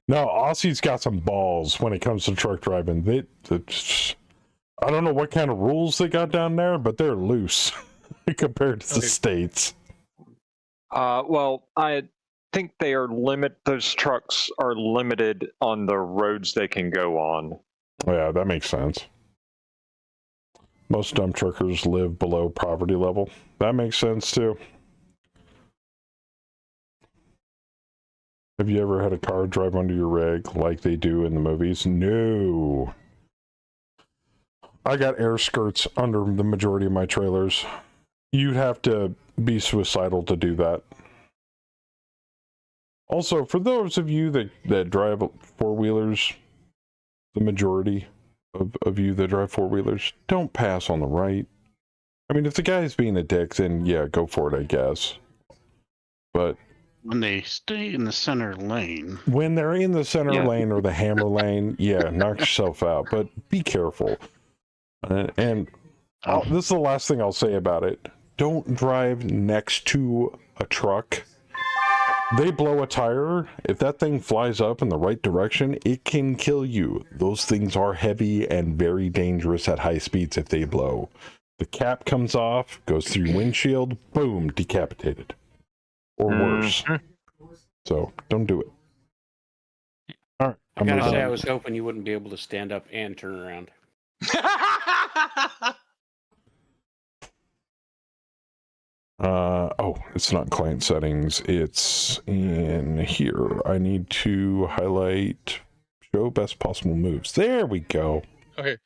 No, Aussie's got some balls when it comes to truck driving. I don't know what kind of rules they got down there, but they're loose compared to the States. Well, think they are those trucks are limited on the roads they can go on. Yeah, that makes sense. Most dump truckers live below poverty level. That makes sense too. Have you ever had a car drive under your rig like they do in the movies? No. I got air skirts under the majority of my trailers. You'd have to be suicidal to do that. Also, for those of you that drive four-wheelers, the majority of you that drive four-wheelers, don't pass on the right. I mean, if the guy's being a dick, then yeah, go for it, I guess. But when they stay in the center lane. When they're in the center lane or the hammer lane, yeah, knock yourself out. But be careful. And this is the last thing I'll say about it. Don't drive next to a truck. They blow a tire. If that thing flies up in the right direction, it can kill you. Those things are heavy and very dangerous at high speeds if they blow. The cap comes off, goes through your windshield, boom, decapitated. Or worse. So, don't do it. All right. I gotta say, I was hoping you wouldn't be able to stand up and turn around. Oh, it's not client settings. It's in here. I need to highlight show best possible moves. There we go. Okay.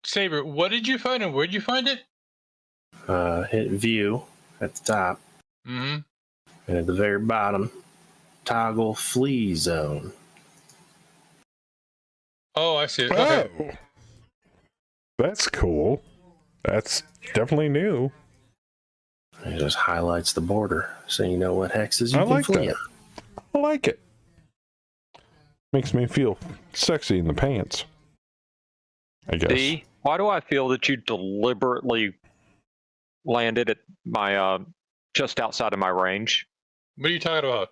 Saber, what did you find and where'd you find it? Hit view at the top. Mm-hmm. And at the very bottom, toggle flee zone. Oh, I see it. Okay. Oh, that's cool. That's definitely new. It just highlights the border so you know what hexes you can flee in. I like it. Makes me feel sexy in the pants, I guess. D, why do I feel that you deliberately landed at my just outside of my range? What are you talking about?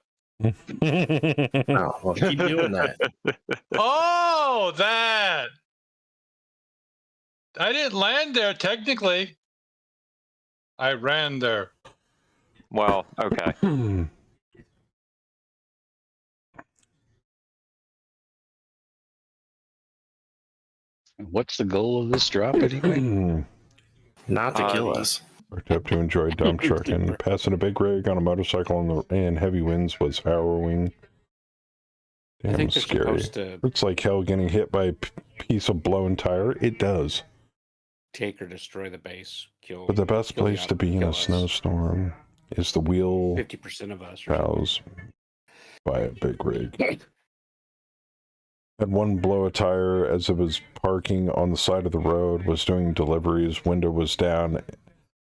Oh, well, keep doing that. Oh, that! I didn't land there, technically. I ran there. Well, okay. What's the goal of this drop anyway? Not to kill us. Worked up to enjoy dump trucking. Passing a big rig on a motorcycle in heavy winds was harrowing. Damn scary. It's like hell getting hit by a piece of blown tire. It does. Take or destroy the base. Kill. But the best place to be in a snowstorm is the wheel 50% of us house by a big rig. Had one blow a tire as it was parking on the side of the road, was doing deliveries, window was down,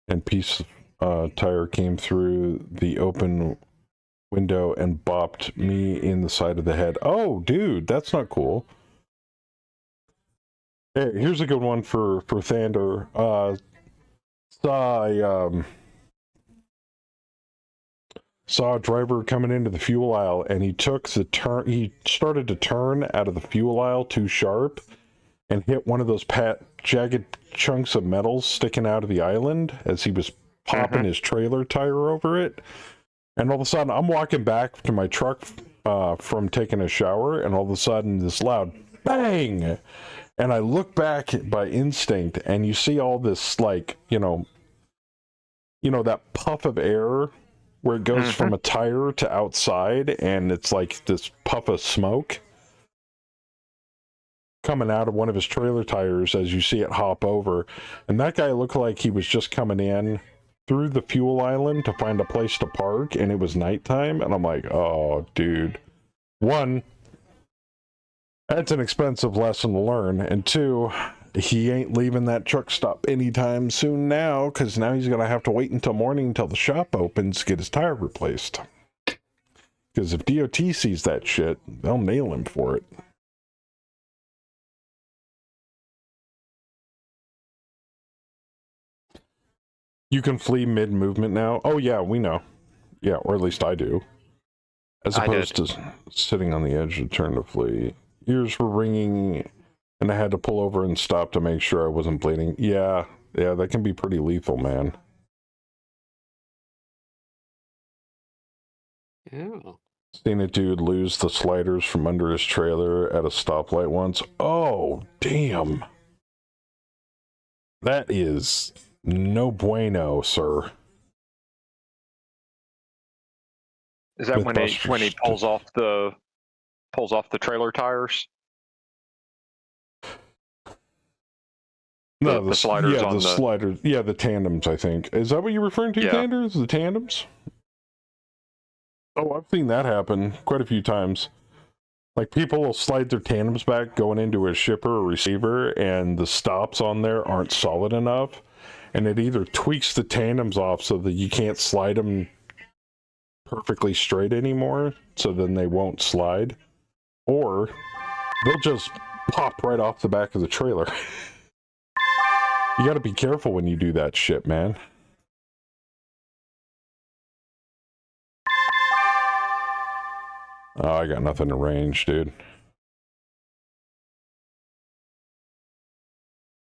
and piece of tire came through the open window and bopped me in the side of the head. Oh, dude, that's not cool. Hey, here's a good one for Thander. Saw a driver coming into the fuel aisle, and he took the turn. He started to turn out of the fuel aisle too sharp, and hit one of those jagged chunks of metal sticking out of the island as he was popping his trailer tire over it. And all of a sudden, I'm walking back to my truck from taking a shower, and all of a sudden, this loud bang. And I look back by instinct, and you see all this, like, you know, that puff of air where it goes from a tire to outside, and it's like this puff of smoke coming out of one of his trailer tires as you see it hop over. And that guy looked like he was just coming in through the fuel island to find a place to park, and it was nighttime. And I'm like, oh, dude. One, that's an expensive lesson to learn. And two, he ain't leaving that truck stop anytime soon now, because now he's going to have to wait until morning until the shop opens to get his tire replaced. Because if DOT sees that shit, they'll nail him for it. You can flee mid-movement now? Oh, yeah, we know. Yeah, or at least I do. As opposed to sitting on the edge to turn to flee. Ears were ringing, and I had to pull over and stop to make sure I wasn't bleeding. Yeah, that can be pretty lethal, man. Yeah. Seen a dude lose the sliders from under his trailer at a stoplight once. Oh, damn. That is no bueno, sir. Is that when he pulls off the trailer tires? No, the sliders yeah, on the sliders. Yeah, the tandems, I think. Is that what you're referring to, Yeah. Tanders? The tandems? Oh, I've seen that happen quite a few times. Like, people will slide their tandems back going into a shipper or receiver, and the stops on there aren't solid enough, and it either tweaks the tandems off so that you can't slide them perfectly straight anymore, so then they won't slide, or they'll just pop right off the back of the trailer. You gotta be careful when you do that shit, man. Oh, I got nothing to range, dude.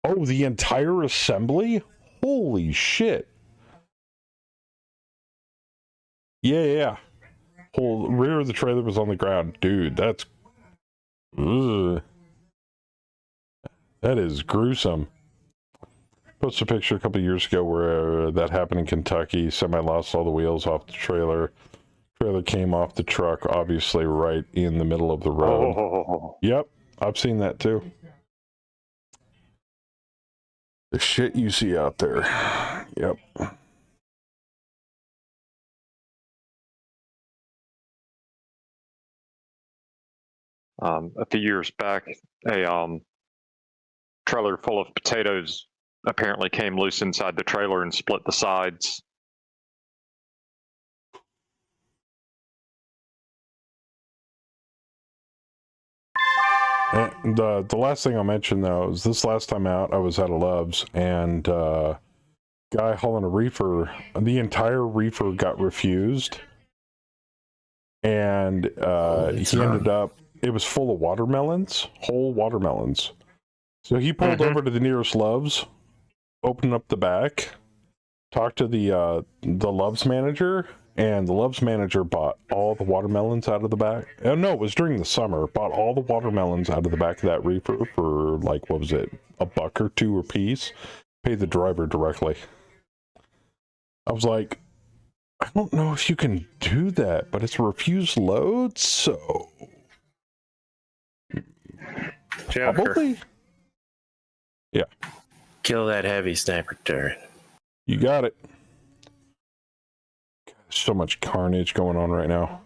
Oh, the entire assembly? Holy shit. Yeah. Whole rear of the trailer was on the ground. Dude, that's... Ugh. That is gruesome. Posted a picture a couple of years ago where that happened in Kentucky. Semi lost all the wheels off the trailer. Trailer came off the truck, obviously right in the middle of the road. Oh. Yep, I've seen that too. The shit you see out there. Yep. A few years back, a trailer full of potatoes apparently came loose inside the trailer and split the sides. And the last thing I'll mention though is this last time out I was at a Love's, and guy hauling a reefer, the entire reefer got refused, and he ended up, it was full of watermelons, whole watermelons. So he pulled over to the nearest Love's, opened up the back, talked to the Love's manager, and the Love's manager bought all the watermelons out of the back. Oh, no, it was during the summer. Bought all the watermelons out of the back of that reefer for, like, what was it, $1 or $2 a piece. Paid the driver directly. I was like, I don't know if you can do that, but it's a refused load, so... Joker. Probably. Yeah. Kill that heavy sniper turret. You got it. So much carnage going on right now.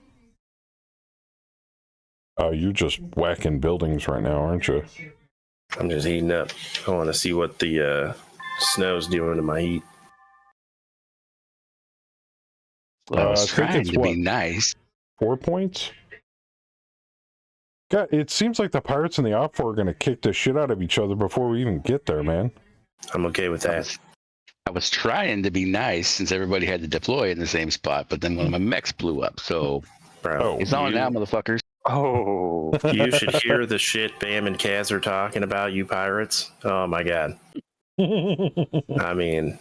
Oh, you're just whacking buildings right now, aren't you? I'm just heating up. I want to see what the snow's doing to my heat. I was I think trying it's to what, be nice. 4 points? God, it seems like the Pirates and the Op4 are going to kick the shit out of each other before we even get there, man. I'm okay with that. I was trying to be nice since everybody had to deploy in the same spot, but then one of my mechs blew up, so Bro, it's on now, motherfuckers. Oh. You should hear the shit Bam and Kaz are talking about, you pirates. Oh my god. I mean,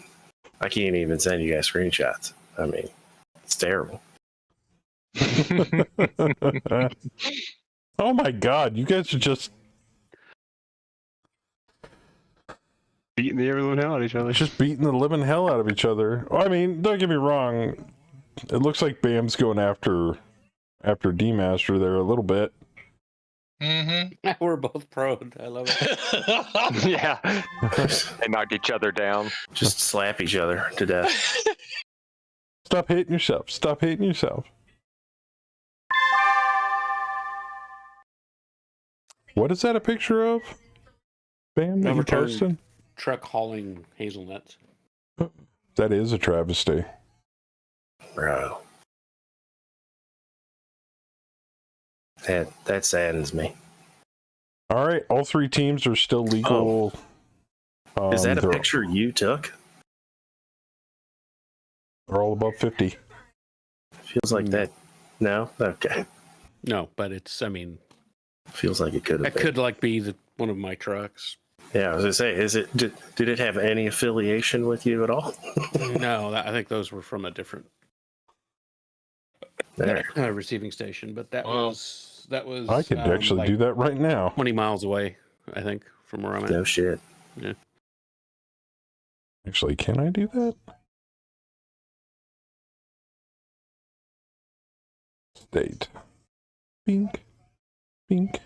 I can't even send you guys screenshots. I mean, it's terrible. Oh my god, you guys are just Beating the living hell out of each other. just beating the living hell out of each other. I mean, don't get me wrong. It looks like Bam's going after D-Master there a little bit. Mm-hmm. We're both prone. I love it. Yeah. They knocked each other down. Just slap each other to death. Stop hating yourself. Stop hating yourself. What is that a picture of? Bam, that you Overturned posted? truck hauling hazelnuts. That is a travesty. Bro. That saddens me. All right, all three teams are still legal. Is that a they're- picture you took? They're all above 50. Feels like that. No? Okay. No, but it's, I mean, Feels like it could have that been. could like be one of my trucks. Yeah, I was gonna say, did it have any affiliation with you at all? No, I think those were from a different. There. receiving station, but that Wow. was I could actually like do that right now. 20 miles away, I think, from where I'm at. No shit. Yeah. Actually, can I do that? State. Bink. Bink.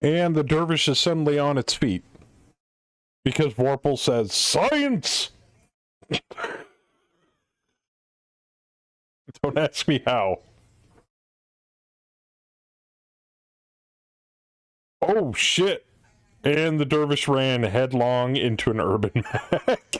And the dervish is suddenly on its feet. Because Warple says, science! Don't ask me how. Oh, shit. And the dervish ran headlong into an urban mech.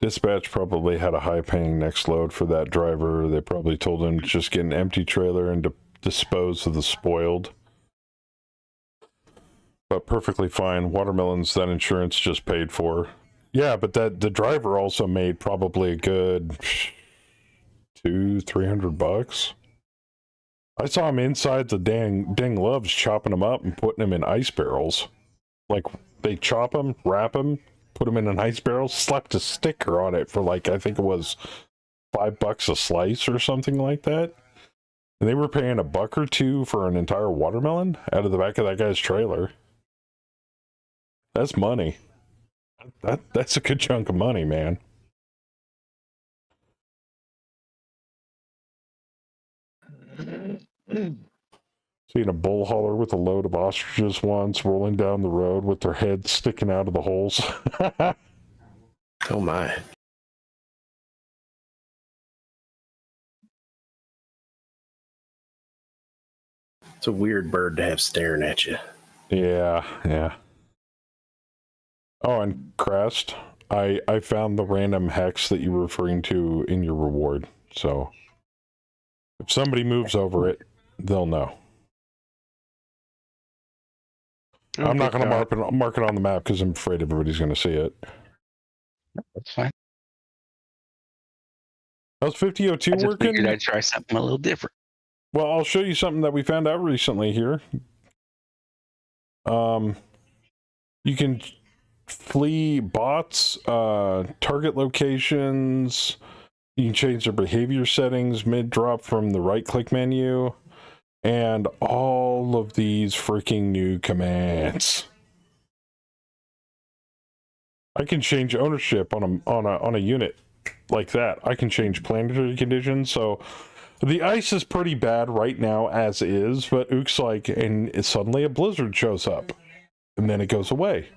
Dispatch probably had a high-paying next load for that driver. They probably told him to just get an empty trailer and to dispose of the spoiled. But perfectly fine. Watermelons that insurance just paid for. Yeah, but that the driver also made probably a good $200-300. I saw him inside the dang loves chopping them up and putting them in ice barrels. Like, they chop them, wrap them, put them in an ice barrel, slapped a sticker on it for like, I think it was $5 a slice or something like that. And they were paying $1 or $2 for an entire watermelon out of the back of that guy's trailer. That's money. That's a good chunk of money, man. Seen a bull hauler with a load of ostriches once rolling down the road with their heads sticking out of the holes. Oh my. It's a weird bird to have staring at you. Yeah, yeah. Oh, and Crest, I found the random hex that you were referring to in your reward. So if somebody moves over it, they'll know. I'm not going to mark it on the map because I'm afraid everybody's going to see it. That's fine. How's 5002 I just working? figured I'd try something a little different. Well, I'll show you something that we found out recently here. You can flee bots, target locations. You can change their behavior settings mid-drop from the right-click menu. And all of these freaking new commands. I can change ownership on a unit like that. I can change planetary conditions. So the ice is pretty bad right now as is, but ooks like, and suddenly a blizzard shows up, and then it goes away.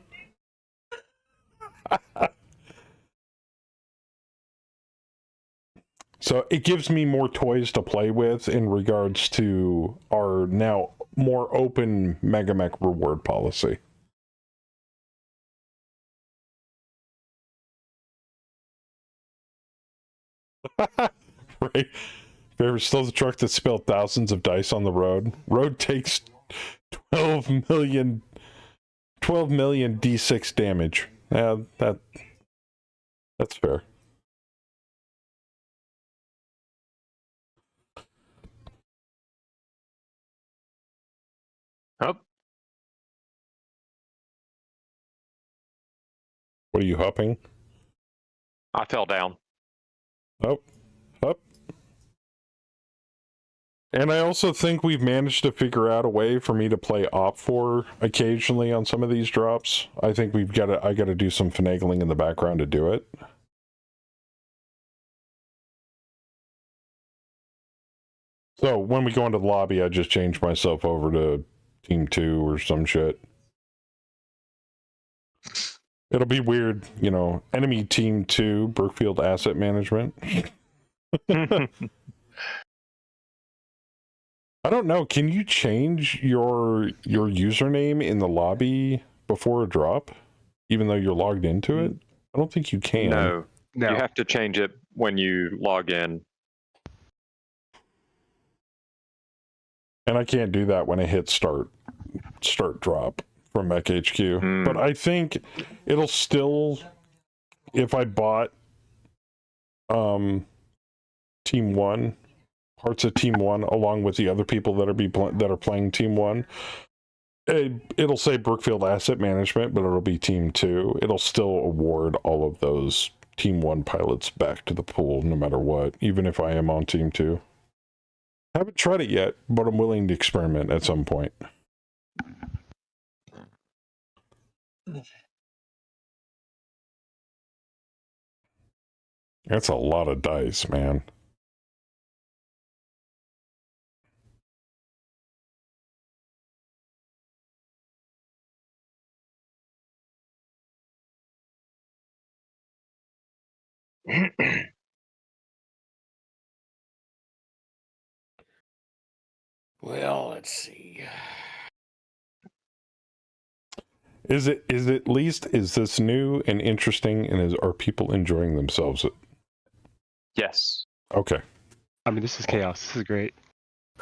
So it gives me more toys to play with in regards to our now more open Megamech reward policy. Right? There's still the truck that spilled thousands of dice on the road. Road takes 12 million D6 damage. Yeah, that's fair. Oh. What are you hopping? I fell down. Oh, up. And I also think we've managed to figure out a way for me to play Op4 occasionally on some of these drops. I think I got to do some finagling in the background to do it. So when we go into the lobby, I just change myself over to Team 2 or some shit. It'll be weird, enemy Team 2, Brookfield Asset Management. I don't know. Can you change your username in the lobby before a drop, even though you're logged into it? I don't think you can. No. You have to change it when you log in. And I can't do that when I hit start drop from Mech HQ. But I think it'll still if I bought Team 1, parts of Team 1, along with the other people that are playing Team 1, it'll say Brookfield Asset Management, but it'll be Team 2. It'll still award all of those Team 1 pilots back to the pool, no matter what, even if I am on Team 2. Haven't tried it yet, but I'm willing to experiment at some point. That's a lot of dice, man. Well, let's see. Is this new and interesting, and are people enjoying themselves? Yes. Okay. I mean, this is chaos. This is great.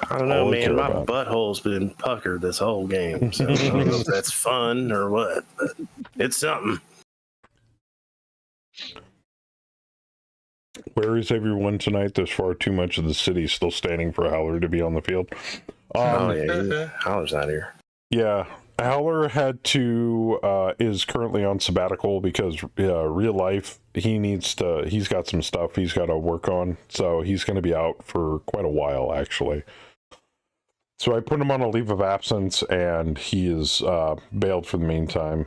I don't know, All I man. care My about. butthole's been puckered this whole game. So I don't know if that's fun or what, but it's something. Where is everyone tonight? There's far too much of the city still standing for Howler to be on the field. Oh, yeah. Howler's not here. Yeah. Howler is currently on sabbatical because real life, he's got some stuff he's got to work on. So he's going to be out for quite a while, actually. So I put him on a leave of absence, and he is bailed for the meantime.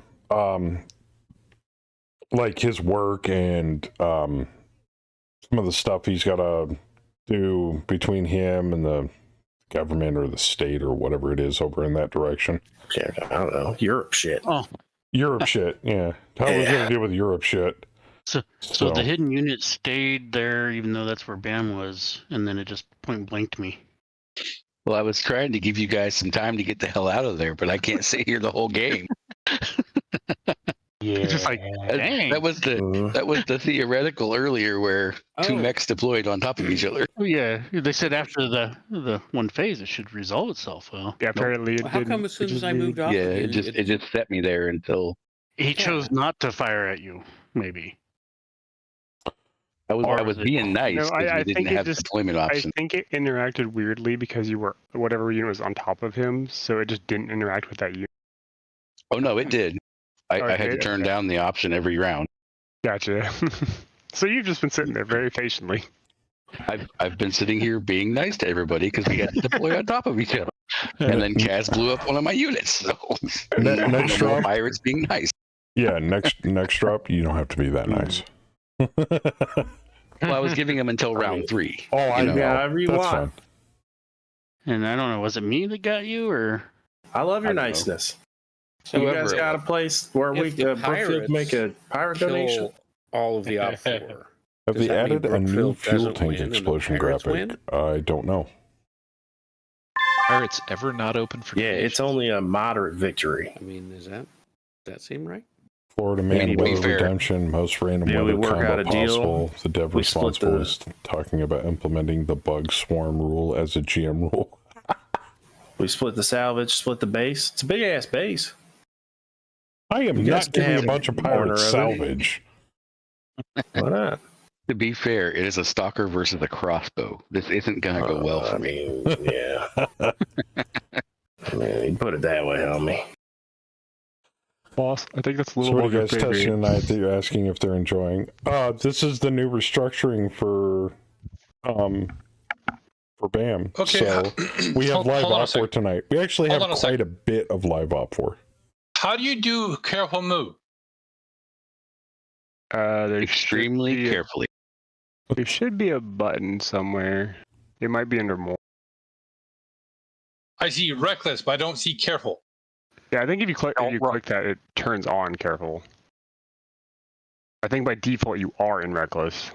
Like his work and some of the stuff he's got to do between him and the government or the state or whatever it is over in that direction. Yeah, I don't know. Europe shit. Oh, Europe shit, yeah. How are we going to deal with Europe shit? so the hidden unit stayed there, even though that's where Bam was, and then it just point blanked me. Well, I was trying to give you guys some time to get the hell out of there, but I can't sit here the whole game. Yeah, just like dang. That was the theoretical earlier where two mechs deployed on top of each other. Oh, yeah, they said after the one phase it should resolve itself. Well, Yeah, apparently it Well, how didn't. come as soon as I moved off? Yeah, again, it just set me there until he chose not to fire at you. Maybe I was being nice No, because we didn't have deployment I options. think it interacted weirdly because you were whatever unit was on top of him, so it just didn't interact with that unit. Oh no, it did. I had to turn down the option every round. Gotcha. So you've just been sitting there very patiently. I've been sitting here being nice to everybody because we had to deploy on top of each other. And then Kaz blew up one of my units. So next no more drop, pirates being nice. Yeah, next drop, you don't have to be that nice. Well, I was giving him until round 3. Oh, I know. Yeah, I That's rewind. fine. And I don't know, was it me that got you or? I love your I don't know. niceness. So you Whoever guys it got a was. place where we If the Brookfield pirates make a pirate kill donation? all of the op 4. Have Does they that mean added a new Brookfield fuel doesn't tank win and the explosion pirates graphic? win? I don't know. Pirates ever not open for Yeah, it's only a moderate victory. I mean, does that seem right? Florida Yeah, Man to be Weather fair. Redemption, most random Yeah, we weather work out combo a deal. possible. The dev We split responsible the- is talking about implementing the bug swarm rule as a GM rule. We split the salvage, split the base. It's a big ass base. I am You guys not giving a have bunch of corner pirates of it. salvage. Why not? To be fair, it is a stalker versus a crossbow. This isn't gonna go well for I me. mean, yeah. I mean, you put it that way on me. Boss, I think that's a So little what are above you your guys pay testing grade. tonight that you're asking if they're enjoying? This is the new restructuring for BAM. Okay, So we have hold live on a op for sec. tonight. We actually Hold have on a sec. quite a bit of live op for. How do you do careful move? There Extremely should be carefully. There should be a button somewhere. It might be under more. I see reckless, but I don't see careful. Yeah, I think if you click that, it turns on careful. I think by default you are in reckless.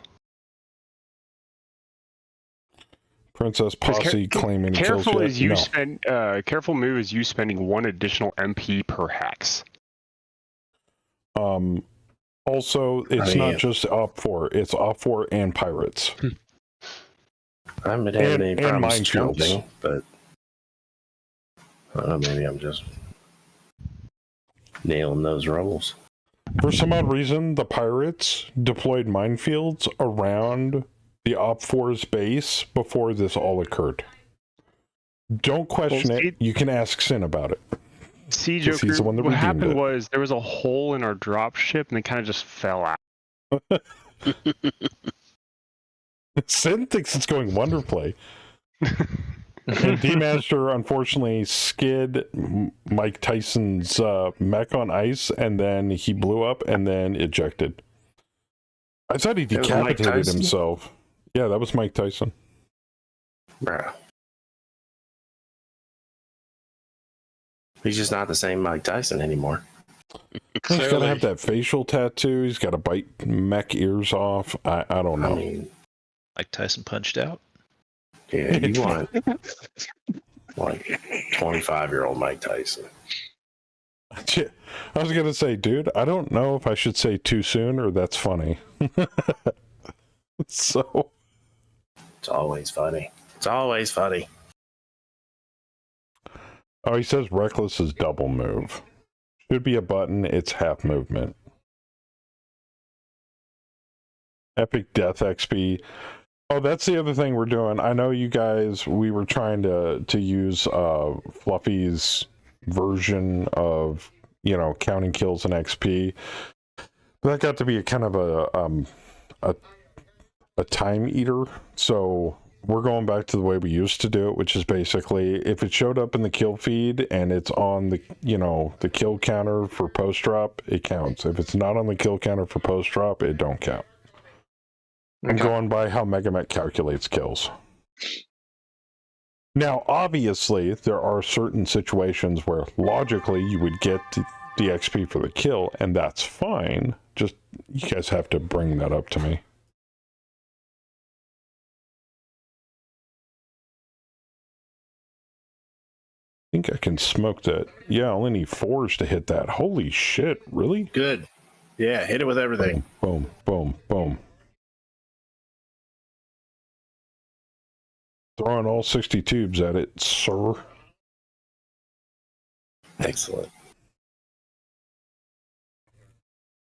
Princess Posse claiming kills Careful yet? is you No. spend. Careful move is you spending 1 additional MP per hex. Also, it's I not mean- just op 4, it's op 4 and pirates. I haven't had any And problems minefields. jumping, but maybe I'm just nailing those rolls. For some odd reason, the pirates deployed minefields around the Op4's base before this all occurred. Don't question it. You can ask Sin about it. See, Joker, he's the one that what redeemed happened it. was there was a hole in our drop ship and it kind of just fell out. Sin thinks it's going wonderfully. And D-Master unfortunately skid Mike Tyson's mech on ice, and then he blew up and then ejected. I thought he decapitated himself. Yeah, that was Mike Tyson. Bruh. He's just not the same Mike Tyson anymore. He's got to have that facial tattoo. He's got to bite mech ears off. I don't know. I mean, Mike Tyson punched out. yeah, you want like 25-year-old Mike Tyson. I was going to say, dude, I don't know if I should say too soon or that's funny. So. It's always funny. It's always funny. Oh, he says reckless is double move. Should be a button. It's half movement. Epic Death XP. Oh, that's the other thing we're doing. I know you guys, we were trying to use Fluffy's version of, counting kills and XP. But that got to be a kind of a time eater. So we're going back to the way we used to do it, which is basically if it showed up in the kill feed and it's on the, the kill counter for post drop, it counts. If it's not on the kill counter for post drop, it don't count. I'm going by how Megamech calculates kills. Now, obviously, there are certain situations where logically you would get the XP for the kill, and that's fine. Just, you guys have to bring that up to me. I think I can smoke that. Yeah, I only need 4s to hit that. Holy shit, really? Good. Yeah, hit it with everything. Boom, boom, boom, boom. Throwing all 60 tubes at it, sir. Excellent.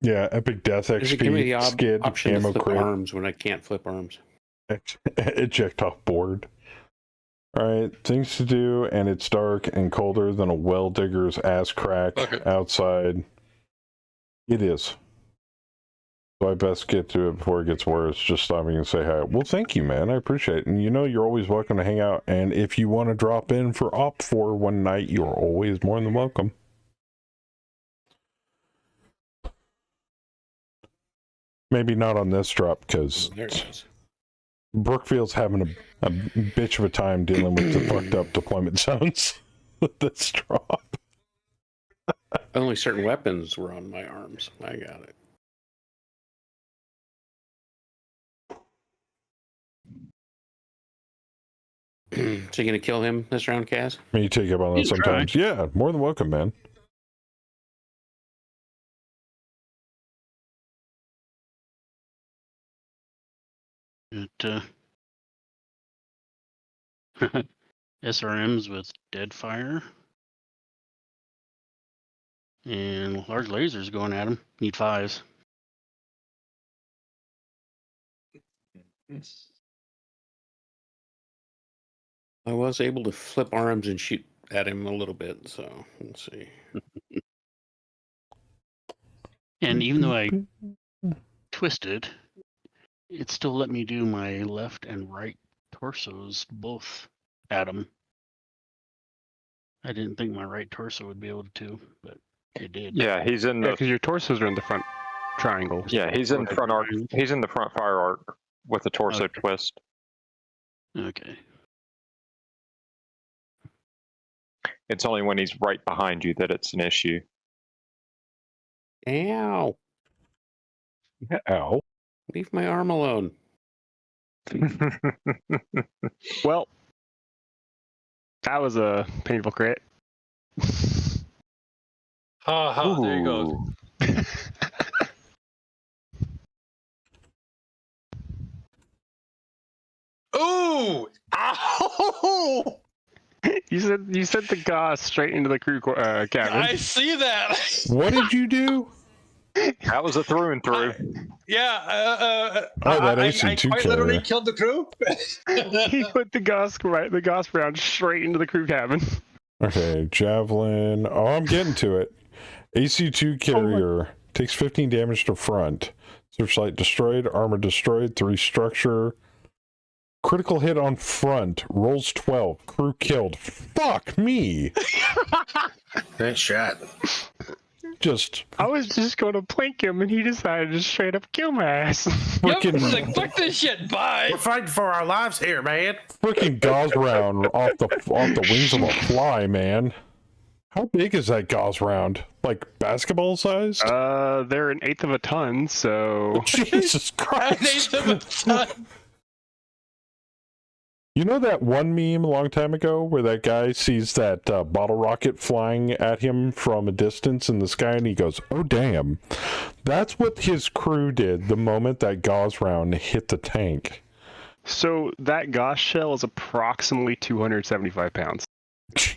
Yeah, Epic Death XP, Give me the skid, option ammo to flip crate. arms when I can't flip arms. Eject off board. Alright, things to do, and it's dark and colder than a well digger's ass crack outside. It is. So I best get to it before it gets worse. Just stopping and say hi. Well, thank you, man. I appreciate it. And you're always welcome to hang out. And if you want to drop in for Op4 one night, you're always more than welcome. Maybe not on this drop, because Brookfield's having a bitch of a time dealing with the fucked up deployment zones with this drop. Only certain weapons were on my arms. I got it. So you gonna kill him this round, Kaz? You take up on that sometimes. Try. Yeah, more than welcome, man. SRMs with dead fire. And large lasers going at him. Need 5s. I was able to flip arms and shoot at him a little bit, so let's see. And even though I twisted, it still let me do my left and right torsos both at him. I didn't think my right torso would be able to, but it did. Yeah, he's in the. because your torsos are in the front triangle. Yeah, he's in front arc. He's in the front fire arc with the torso twist. Okay. It's only when he's right behind you that it's an issue. Ow! Ow! Leave my arm alone. Well, that was a painful crit. There you go. Ooh! Ow! You sent the gauze straight into the crew cabin. I see that. What did you do? That was a through and through. Yeah. Oh, that I AC2 quite literally carrier. killed the crew. He put the Gauss round straight into the crew cabin. Okay, javelin. Oh, I'm getting to it. AC2 carrier takes 15 damage to front. Searchlight destroyed, armor destroyed, 3 structure. Critical hit on front, rolls 12, crew killed. Fuck me! Nice shot. I was just going to plank him, and he decided to straight up kill my ass. Freaking, like, fuck this shit, bye. We're fighting for our lives here, man. freaking gauze round off the wings of a fly, man. How big is that gauze round? Like basketball sized? They're an eighth of a ton, so. Jesus Christ! An eighth of a ton. You know that one meme a long time ago where that guy sees that bottle rocket flying at him from a distance in the sky and he goes, oh damn. That's what his crew did the moment that gauze round hit the tank. So that Gauss shell is approximately 275 pounds. It's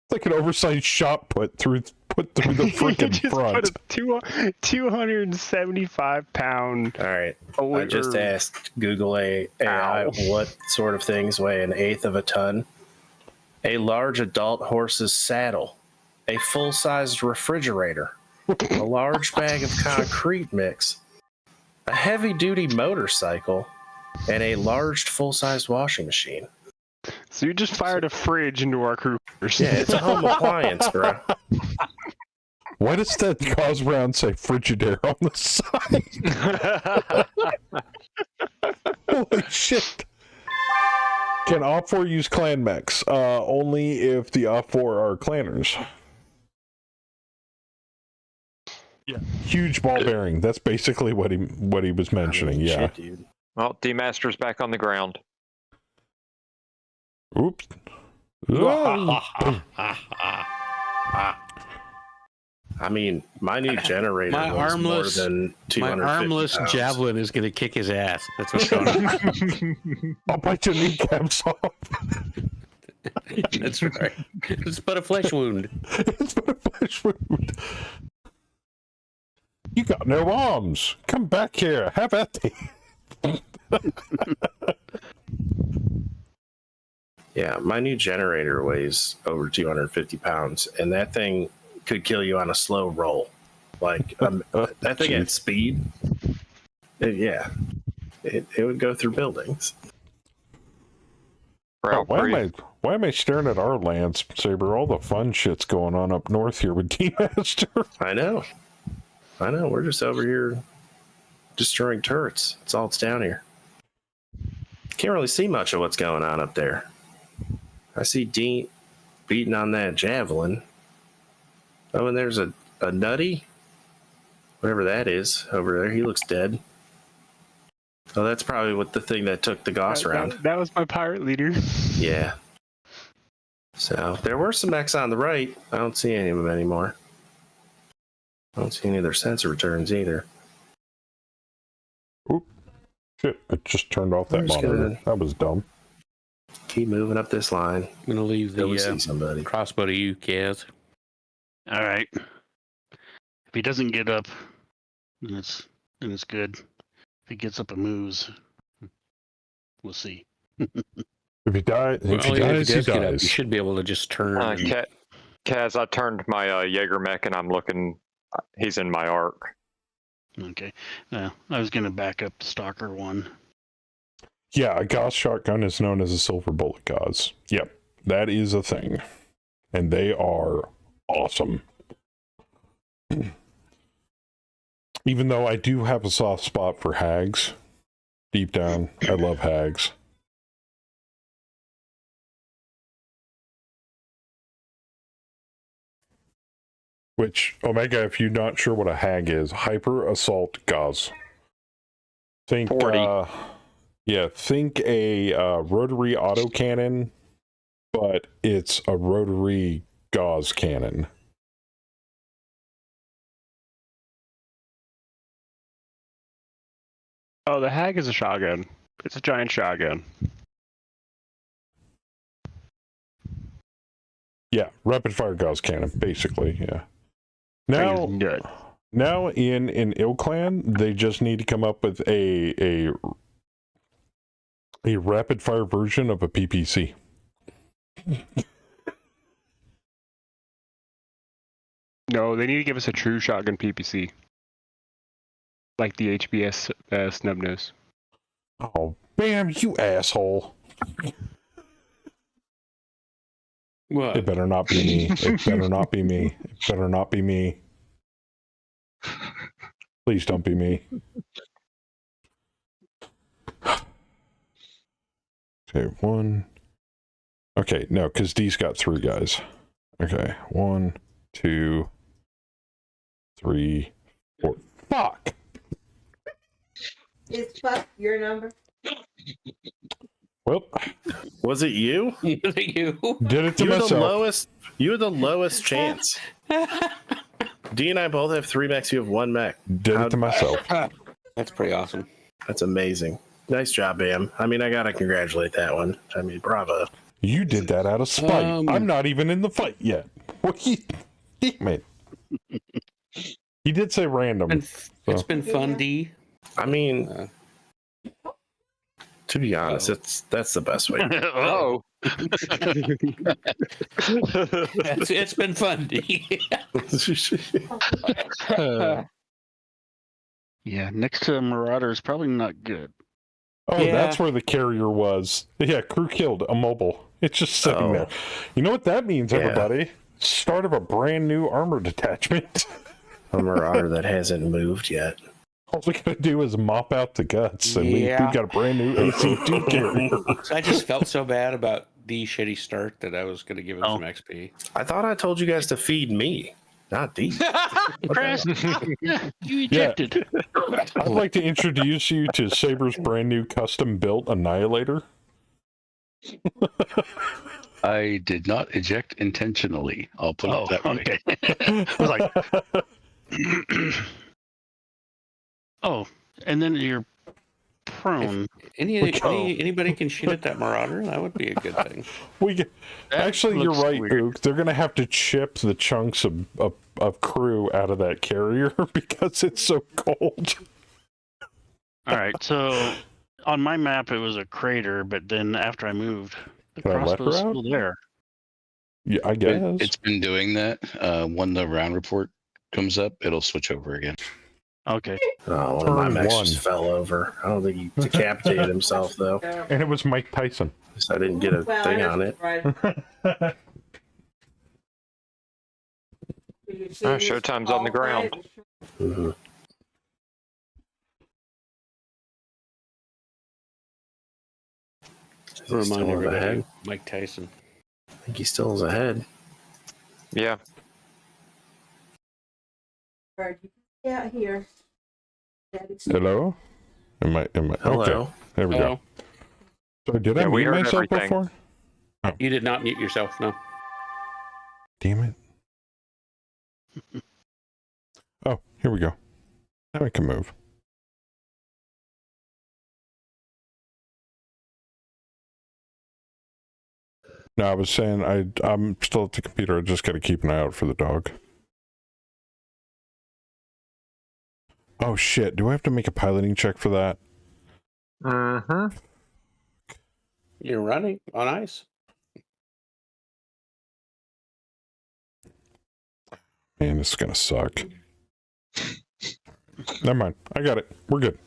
like an oversized shot put through the freaking front. Put a 275 pound. All right. I just asked Google AI what sort of things weigh an eighth of a ton. A large adult horse's saddle, a full-sized refrigerator, a large bag of concrete mix, a heavy-duty motorcycle, and a large full-sized washing machine. So you just fired a fridge into our crew. Yeah, it's a home appliance, bro. Why does that gauze round say Frigidaire on the side? Holy shit. Can Op4 use clan mechs? Only if the Op4 are clanners. Yeah. Huge ball bearing. That's basically what he was mentioning. Yeah. Shit, dude. Well, D-Master's back on the ground. Oops. I mean, my new generator was more than 250 My armless pounds. javelin is going to kick his ass. That's what's going on. I'll bite your kneecaps off. That's right. It's but a flesh wound. It's but a flesh wound. You got no arms. Come back here. Have at thee. Yeah, my new generator weighs over 250 pounds, and that thing could kill you on a slow roll. Like, that thing at speed, it would go through buildings. Why am I staring at our lands, Saber? All the fun shit's going on up north here with D-Master. I know. We're just over here destroying turrets. That's all it's down here. Can't really see much of what's going on up there. I see Dean beating on that javelin. Oh, and there's a nutty, whatever that is, over there. He looks dead. Oh, that's probably what the thing that took the Gauss round. That was my pirate leader. Yeah. So there were some mechs on the right. I don't see any of them anymore. I don't see any of their sensor returns either. Oop. Shit, I just turned off that monitor. That was dumb. Keep moving up this line. I'm going to leave the crossbow to you, Kaz. All right. If he doesn't get up, then it's good. If he gets up and moves, we'll see. If he dies, he dies. You should be able to just turn. Kaz, I turned my Jaeger mech and I'm looking. He's in my arc. Okay. I was going to back up Stalker 1. Yeah, a Gauss shotgun is known as a silver bullet Gauss. Yep, that is a thing. And they are awesome. Even though I do have a soft spot for hags. Deep down, I love hags. Which, Omega, if you're not sure what a hag is, hyper assault Gauss. Think, think a rotary autocannon, but it's a rotary Gauss cannon. Oh, the hag is a shotgun. It's a giant shotgun. Yeah, rapid fire Gauss cannon, basically, yeah. Now, Thing is nuts. now in Ill Clan, they just need to come up with a rapid fire version of a PPC. No, they need to give us a true shotgun PPC. Like the HBS Snubnose. Oh, bam, you asshole. What? It better not be me. It better not be me. It better not be me. Please don't be me. Okay, one. Okay, no, because D's got 3 guys. Okay, 1, 2, 3, 4. Fuck! Is fuck your number? Well, Was it you? You. did it to You had the myself. lowest. You had the lowest chance. D and I both have 3 mechs. You have 1 mech. Did it to myself. That's pretty awesome. That's amazing. Nice job, Bam. I mean, I gotta congratulate that one. I mean, bravo. You did that out of spite. I'm not even in the fight yet. What you... Damn it. He did say random. It's been fun, D. I mean, to be honest, that's the best way. Oh. It's been fun, D. Yeah, next to Marauder is probably not good. Oh, Yeah. that's where the carrier was. Yeah, crew killed, immobile. It's just sitting there. You know what that means, everybody? Start of a brand new armor detachment. A Marauder that hasn't moved yet. All we gotta do is mop out the guts, and we've got a brand new AC2 carrier. So I just felt so bad about the shitty start that I was going to give him some XP. I thought I told you guys to feed me, not these. Chris, you ejected. I'd like to introduce you to Saber's brand new custom built Annihilator. I did not eject intentionally. I'll put it that way. Okay. I was like, oh, and then you're prone. Anybody can shoot at that Marauder? That would be a good thing. Actually, you're right, Ook. They're gonna have to chip the chunks of crew out of that carrier because it's so cold. All right, so on my map it was a crater, but then after I moved, the Can I let her crossbow's out? still there. Yeah, I guess. It's been doing that. When the round report comes up, it'll switch over again. Okay. Oh, one of my Turn mechs one. just fell over. I don't think he decapitated himself, though. And it was Mike Tyson. So I didn't get a thing on it. Showtime's on the ground. Mm-hmm. Remind everybody, Mike Tyson. I think he still is ahead. Yeah. Yeah, here. Hello? Am I? Hello. Okay. There we go. So did I we mute heard myself everything. before? You did not mute yourself, no. Damn it. Oh, here we go. Now I can move. No, I was saying I'm still at the computer. I just got to keep an eye out for the dog. Oh shit! Do I have to make a piloting check for that? Mm-hmm. You're running on ice. Man, this is gonna suck. Never mind. I got it. We're good.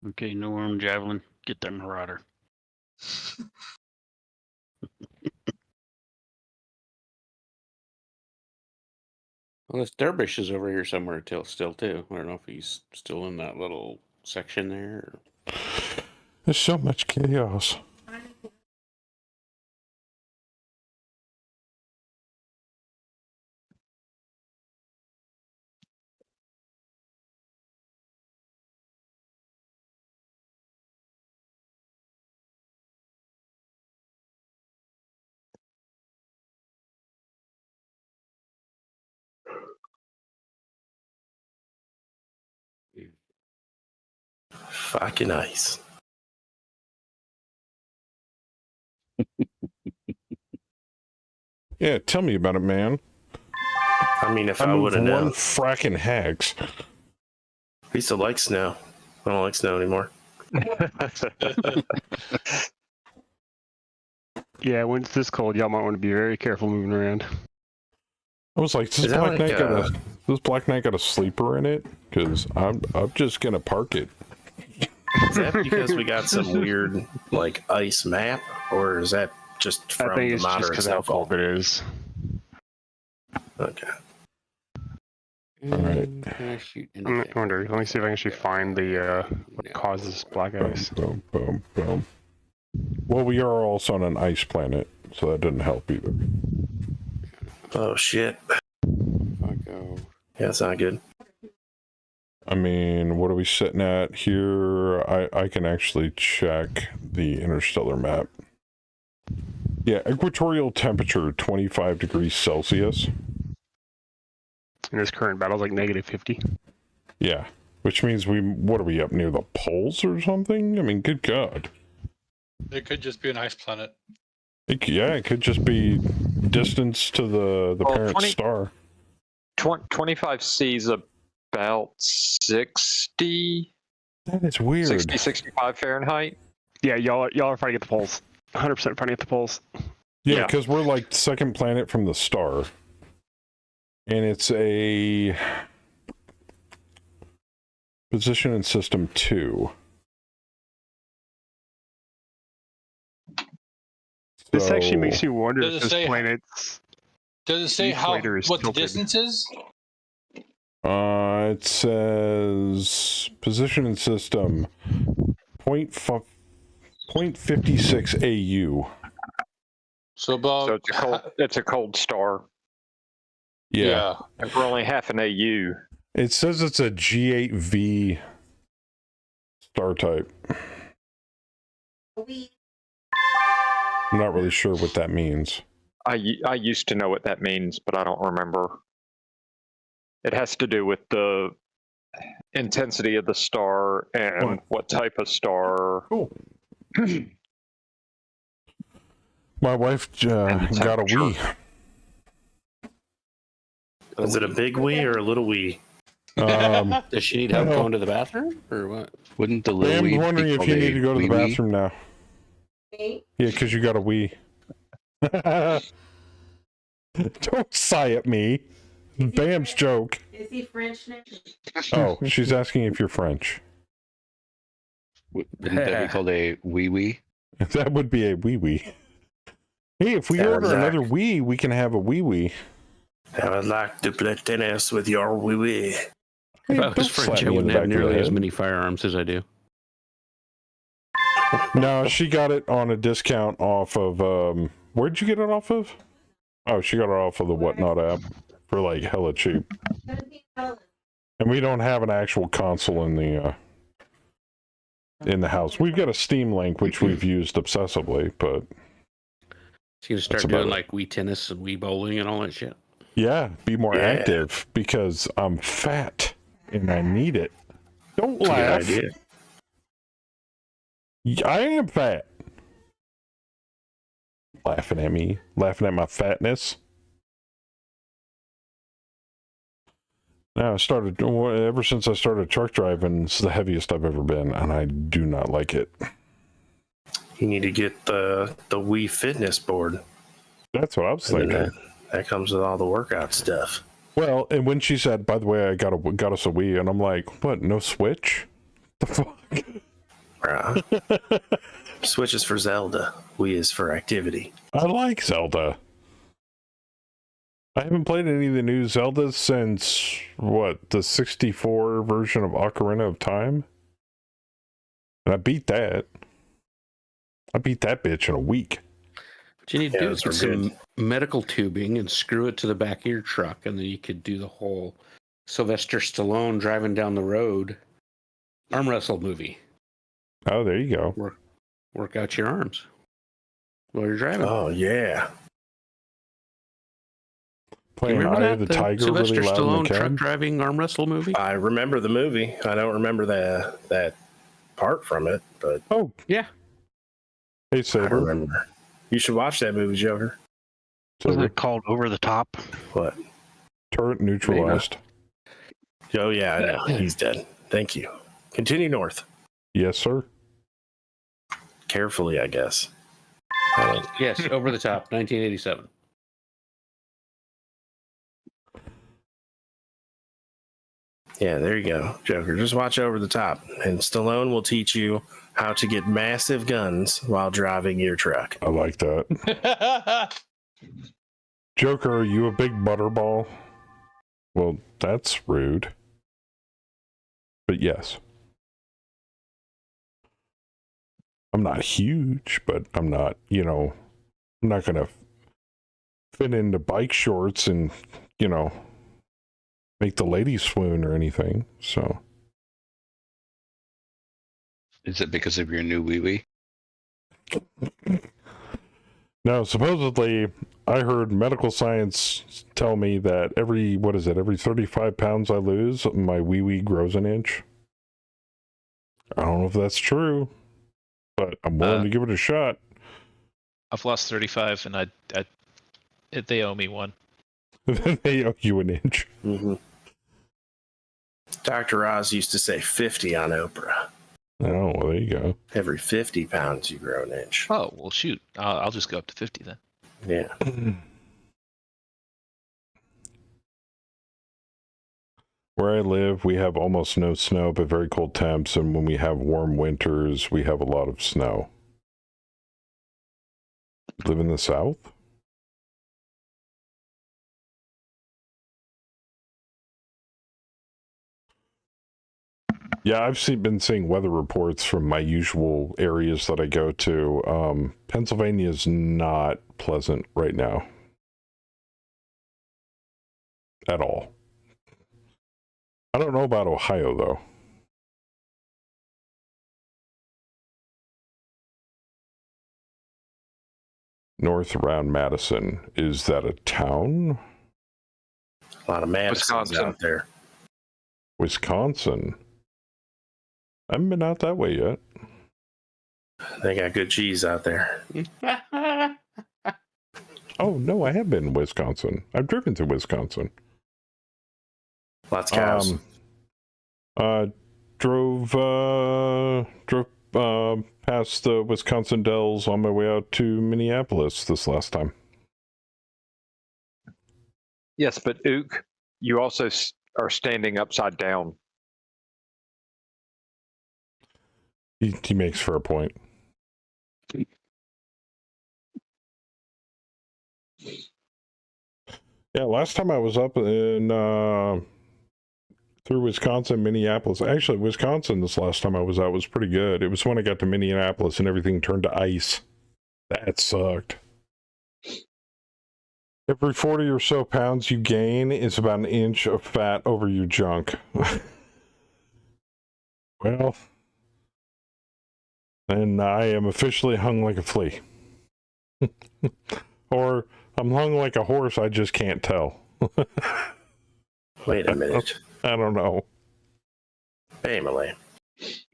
Okay, no arm javelin. Get that Marauder. Well, this dervish is over here somewhere still too. I don't know if he's still in that little section there. Or... There's so much chaos. Fucking nice. Yeah, tell me about it, man. I mean, if I would have one known. fracking hex. I used to like snow. I don't like snow anymore. Yeah, when it's this cold, y'all might want to be very careful moving around. I was like, does Black Knight got a sleeper in it? Because I'm just gonna park it. Is that because we got some weird like ice map, or is that just from I think the it's just moderate because how snowfall? cold it is. Okay. All right. Can I shoot I anything? wonder. Let me see if I can actually find the what causes black ice. Boom, boom, boom. Well, we are also on an ice planet, so that didn't help either. Oh shit. If I go. Yeah, that's not good. I mean, what are we sitting at here? I can actually check the interstellar map. Yeah, equatorial temperature 25 degrees Celsius. And this current battle's like -50. Yeah, which means what are we up near the poles or something? I mean, good God. It could just be an ice planet. It could just be distance to the parent star. 25C is about 60. That is weird. 65 Fahrenheit. Yeah, y'all are fighting at the poles. 100% fighting at the poles. Yeah, because we're like second planet from the star. And it's a position in system 2. This actually makes you wonder Does if it this say- planet's Does it say equator is what the tilted. distance is? It says position in system 0.56 AU. So about So it's a cold star. Yeah. And we're only half an AU. It says it's a G8V star type. I'm not really sure what that means. I used to know what that means, but I don't remember. It has to do with the intensity of the star and what type of star. Cool. My wife got a Wii. Is it a big Wii or a little Wii? Does she need help going to the bathroom or what? Wouldn't the little I'm Wii wondering be if called you a need to go to the wee wee? bathroom now. Me? Yeah, because you got a Wii. Don't sigh at me. Bam's joke. Is he French now? Oh, she's asking if you're French. Wouldn't that be called a wee wee? That would be a wee wee. Hey, if we Yeah, order Zach. another Wii, we can have a wee wee. I would like to play tennis with your Wii Wii. If I Don't was slap French, I me in wouldn't the have back of the nearly as head. many firearms as I do. No, she got it on a discount off of, where'd you get it off of? Oh, she got it off of the Whatnot app for like hella cheap. $17. And we don't have an actual console in the house. We've got a Steam Link, which we've used obsessively, but She's gonna start That's about doing it. like Wii tennis and Wii bowling and all that shit. yeah, be more Yeah. active because I'm fat and I need it. Don't Good laugh. idea. I am fat. Laughing at me, laughing at my fatness. Now ever since I started truck driving, it's the heaviest I've ever been, and I do not like it. You need to get the Wii Fitness board. That's what I was And thinking. then that comes with all the workout stuff. Well, and when she said, by the way, I got us a Wii, and I'm like, what, no Switch? The fuck? Right. Switch is for Zelda. We is for activity. I like Zelda. I haven't played any of the new Zeldas since, what, the 64 version of Ocarina of Time? And I beat that. I beat that bitch in a week. What you need to do is get some medical tubing and screw it to the back of your truck, and then you could do the whole Sylvester Stallone driving down the road arm wrestle movie. Oh, there you go. Work out your arms while you're driving. Oh, yeah. Playing Eye of the Tiger Sylvester really loud Stallone in the truck cab? driving arm wrestle movie? I remember the movie. I don't remember that part from it, but oh yeah. Hey, I Saber. remember. You should watch that movie, Joker. Wasn't it called Over the Top? What? Turret neutralized. Oh yeah, I know. He's dead. Thank you. Continue north. Yes, sir. Carefully, I guess. Yes, Over the Top, 1987. Yeah, there you go, Joker. Just watch Over the Top, and Stallone will teach you how to get massive guns while driving your truck. I like that. Joker, are you a big butterball? Well, that's rude. But yes. I'm not huge, but I'm not, I'm not going to fit into bike shorts and, make the ladies swoon or anything, so. Is it because of your new wee-wee? No, supposedly, I heard medical science tell me that every 35 pounds I lose, my wee-wee grows an inch. I don't know if that's true, but I'm willing to give it a shot. I've lost 35, and they owe me one. They owe you an inch. Mm-hmm. Dr. Oz used to say 50 on Oprah. Oh, well, there you go. Every 50 pounds, you grow an inch. Oh, well, shoot. I'll just go up to 50 then. Yeah. Where I live, we have almost no snow, but very cold temps, and when we have warm winters, we have a lot of snow. Live in the South? Yeah, I've been seeing weather reports from my usual areas that I go to. Pennsylvania is not pleasant right now. At all. I don't know about Ohio, though. North around Madison. Is that a town? A lot of Madisons out there. Wisconsin. I haven't been out that way yet. They got good cheese out there. Oh, no, I have been in Wisconsin. I've driven to Wisconsin. Lots of cows. Drove past the Wisconsin Dells on my way out to Minneapolis this last time. Yes, but Ook, you also are standing upside down. He makes fair point. Yeah, last time I was up in through Wisconsin, Minneapolis. Actually, Wisconsin this last time I was out was pretty good. It was when I got to Minneapolis and everything turned to ice. That sucked. Every 40 or so pounds you gain is about an inch of fat over your junk. Well, and I am officially hung like a flea. Or I'm hung like a horse, I just can't tell. Wait a minute. I don't know. Family.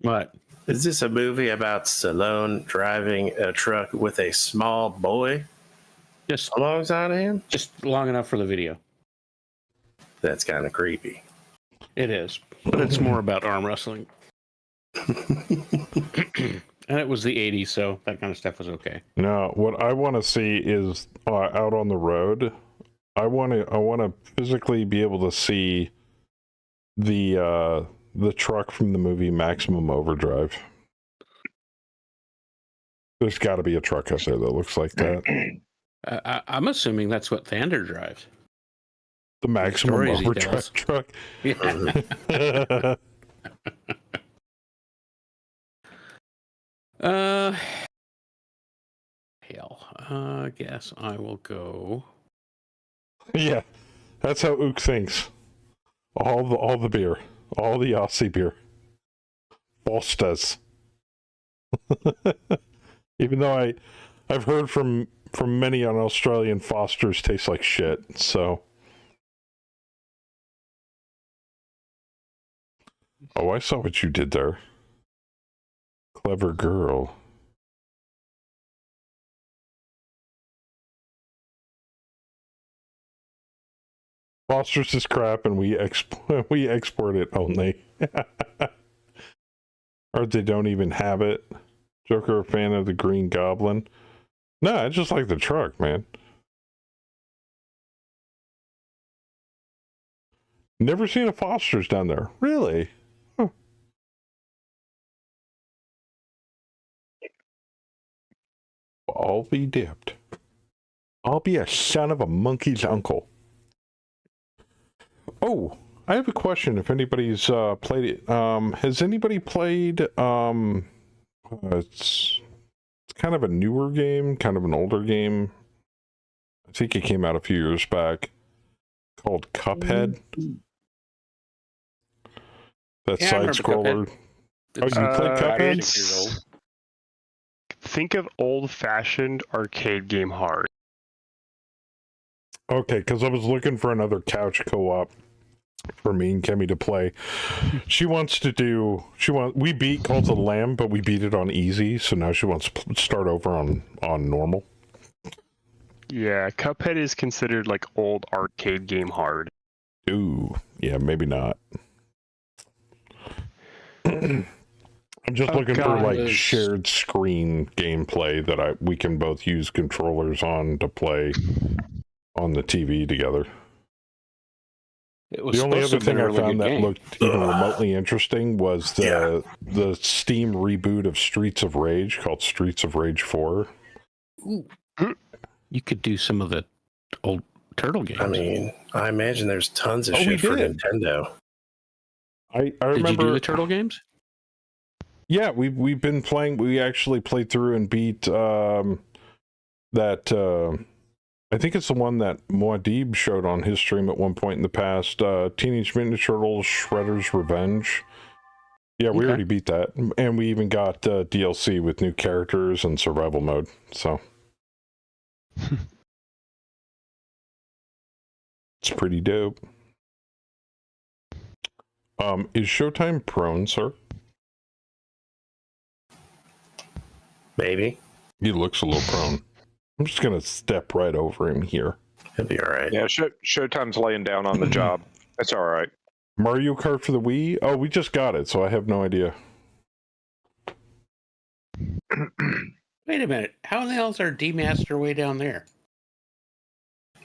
What? Is this a movie about Stallone driving a truck with a small boy Just alongside of him? Just long enough for the video. That's kind of creepy. It is, but it's more about arm wrestling. And it was the 80s, so that kind of stuff was okay. No, what I want to see is out on the road. I want to physically be able to see the truck from the movie Maximum Overdrive. There's got to be a truck up there that looks like that. I'm assuming that's what Thander drives. The maximum overdrive truck. Yeah. Hell. I guess I will go. Yeah, that's how Ook thinks. All the beer, all the Aussie beer. Fostas. Even though I've heard from many on Australian Fosters taste like shit, so. Oh, I saw what you did there. Clever girl. Foster's is crap, and we export it only. Or they don't even have it. Joker, a fan of the Green Goblin? No, I just like the truck, man. Never seen a Foster's down there. Really? Huh. I'll be dipped. I'll be a son of a monkey's uncle. Oh, I have a question. If anybody's played it, has anybody played? It's kind of a newer game, kind of an older game. I think it came out a few years back. Called Cuphead. That side scroller. Oh, you played Cuphead? Think of old-fashioned arcade game hard. Okay, because I was looking for another couch co-op for me and Kemi to play. We beat Cult of the Lamb, but we beat it on easy, so now she wants to start over on normal. Yeah, Cuphead is considered like old arcade game hard. Ooh, yeah, maybe not. I'm just looking for like shared screen gameplay that we can both use controllers on to play on the TV together. The only other thing I found that looked even remotely interesting was the Steam reboot of Streets of Rage called Streets of Rage 4. Ooh. You could do some of the old Turtle games. I mean, I imagine there's tons of shit for Nintendo. I remember. Did you do the Turtle games? Yeah, we've been playing. We actually played through and beat that. I think it's the one that Muad'Dib showed on his stream at one point in the past. Teenage Mutant Ninja Turtles: Shredder's Revenge. Yeah, we already beat that, and we even got DLC with new characters and survival mode. So it's pretty dope. Is Showtime prone, sir? Maybe. He looks a little prone. I'm just gonna step right over him here. He'll be all right. Yeah, Showtime's laying down on the job. It's all right. Mario Kart for the Wii? Oh, we just got it, so I have no idea. Wait a minute. How in the hell is our D-Master way down there?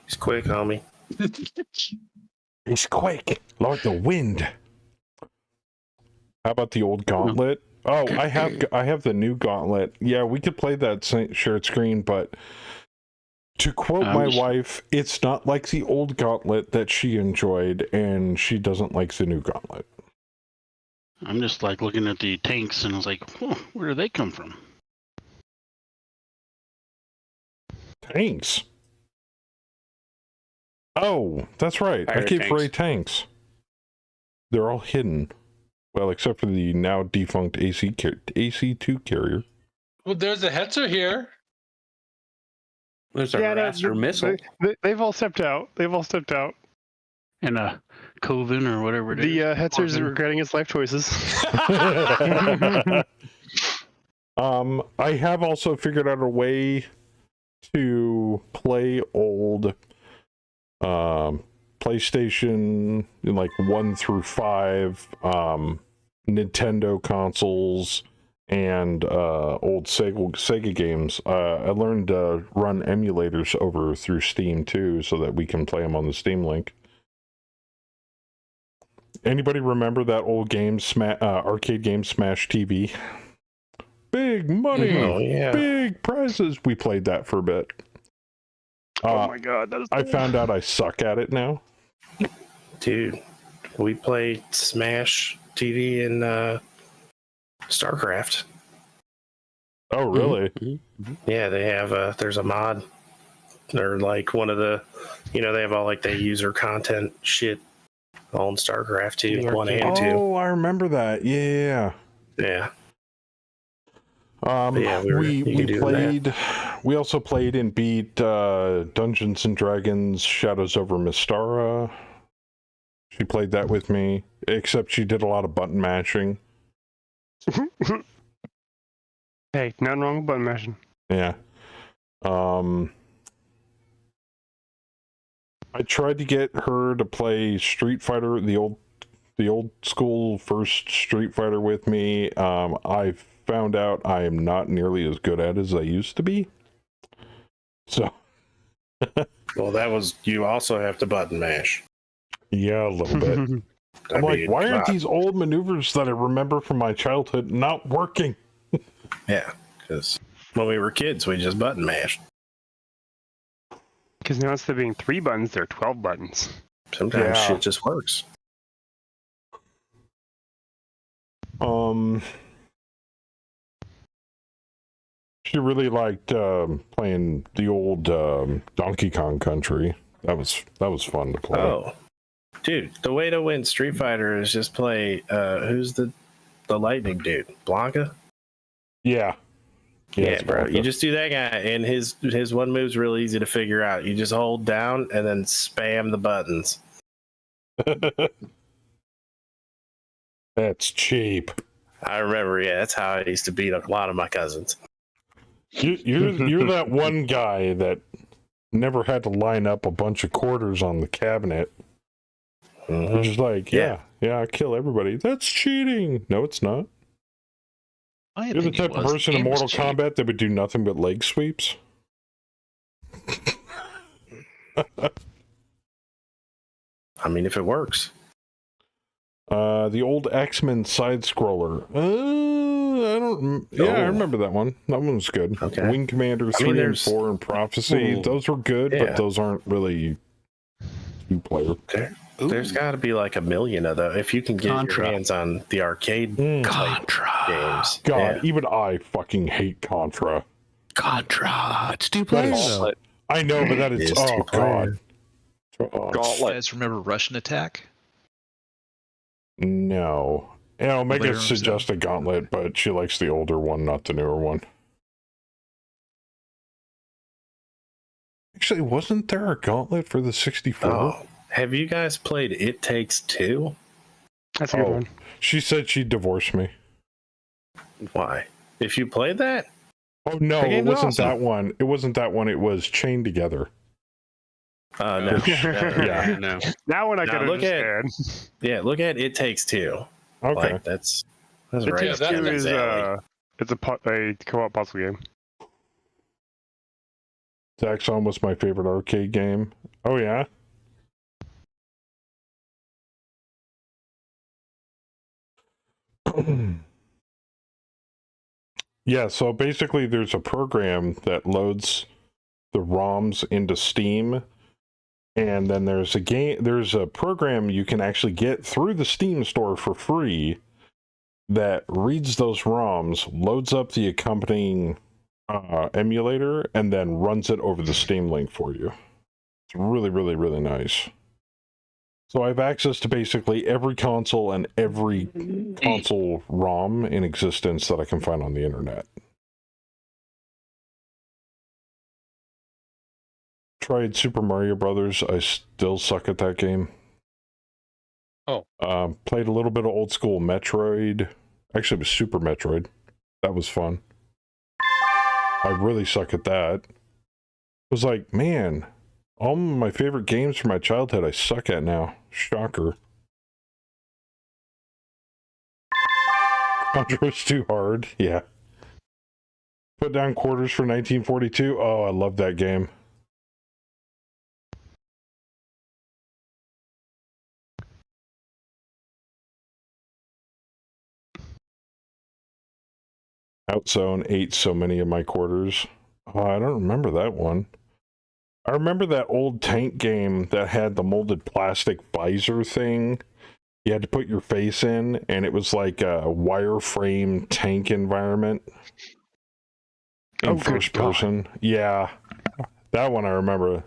He's quick, homie. He's quick, like the wind. How about the old Gauntlet? Oh, I have the new Gauntlet. Yeah, we could play that shared screen, but to quote my wife, it's not like the old Gauntlet that she enjoyed, and she doesn't like the new Gauntlet. I'm just like looking at the tanks, and I was like, where do they come from? Tanks? Oh, that's right. I keep Ray tanks. They're all hidden. Well, except for the now defunct AC2 carrier. Well, there's a Hetzer here. There's a Raster missile. They've all stepped out. And a Coven or whatever it is. The Hetzer's regretting his life choices. I have also figured out a way to play old PlayStation like 1 through 5 Nintendo consoles and old Sega games. I learned to run emulators over through Steam too, so that we can play them on the Steam Link. Anybody remember that old game, arcade game Smash TV? big money, Oh, yeah. big prizes. We played that for a bit. Oh my god, that is. I found out I suck at it now. Dude, we played Smash TV and StarCraft. Oh, really? Yeah, they have there's a mod. They're like one of the, they have all like the user content shit on StarCraft 2, 1 and 2. Oh, I remember that. Yeah. Yeah. Yeah, we played. We also played and beat Dungeons and Dragons: Shadows over Mystara. She played that with me, except she did a lot of button mashing. Hey, nothing wrong with button mashing. Yeah. I tried to get her to play Street Fighter, the old school first Street Fighter with me. I found out I am not nearly as good at it as I used to be. So. Well, that was, you also have to button mash. Yeah, a little bit. I'm like, why aren't these old maneuvers that I remember from my childhood not working? Yeah, because when we were kids, we just button mashed. Because now instead of being 3 buttons, there are 12 buttons. Sometimes shit just works. She really liked playing the old Donkey Kong Country. That was fun to play. Oh, dude, the way to win Street Fighter is just play. Who's the lightning dude? Blanca. Yeah. Yeah, bro. You just do that guy, and his one move's real easy to figure out. You just hold down and then spam the buttons. That's cheap. I remember. Yeah, that's how I used to beat a lot of my cousins. You're that one guy that never had to line up a bunch of quarters on the cabinet. Mm-hmm. Which is like, yeah, I kill everybody. That's cheating. No, it's not. You're the type of person in Mortal Kombat that would do nothing but leg sweeps. I mean, if it works. The old X-Men side scroller. I remember that one. That one was good. Okay. Wing Commander 3 and 4 and Prophecy. Those were good, but those aren't really 2-player. There's got to be like a million of those if you can get your hands on the arcade Contra games. God, even I fucking hate Contra. Contra. It's 2 players. Gauntlet. I know, but that is oh god. Gauntlet. You guys remember Russian Attack? No. Omega Later on, suggested Gauntlet, but she likes the older one, not the newer one. Actually, wasn't there a Gauntlet for the 64? Oh, have you guys played It Takes Two? That's a good one. She said she'd divorce me. Why? If you played that? Oh no, That it game's wasn't awesome. that one. It wasn't that one. It was Chained Together. No. Yeah. No. That one I Now can look at- understand. Look at It Takes Two. Okay. Like that's It right. Takes that- Two Kevin's is alley. it's a co-op puzzle game. Zaxxon was my favorite arcade game. Oh yeah. Yeah, so basically there's a program that loads the ROMs into Steam, and then there's a program you can actually get through the Steam store for free that reads those ROMs, loads up the accompanying emulator, and then runs it over the Steam link for you. It's really, really, really nice. So I have access to basically every console and every console ROM in existence that I can find on the internet. Tried Super Mario Brothers. I still suck at that game. Oh. Played a little bit of old school Metroid. Actually, it was Super Metroid. That was fun. I really suck at that. It was like, man, all my favorite games from my childhood I suck at now. Shocker. Contra's too hard. Yeah. Put down quarters for 1942. Oh, I love that game. Outzone ate so many of my quarters. Oh, I don't remember that one. I remember that old tank game that had the molded plastic visor thing. You had to put your face in, and it was like a wireframe tank environment. In first person. Yeah. That one I remember.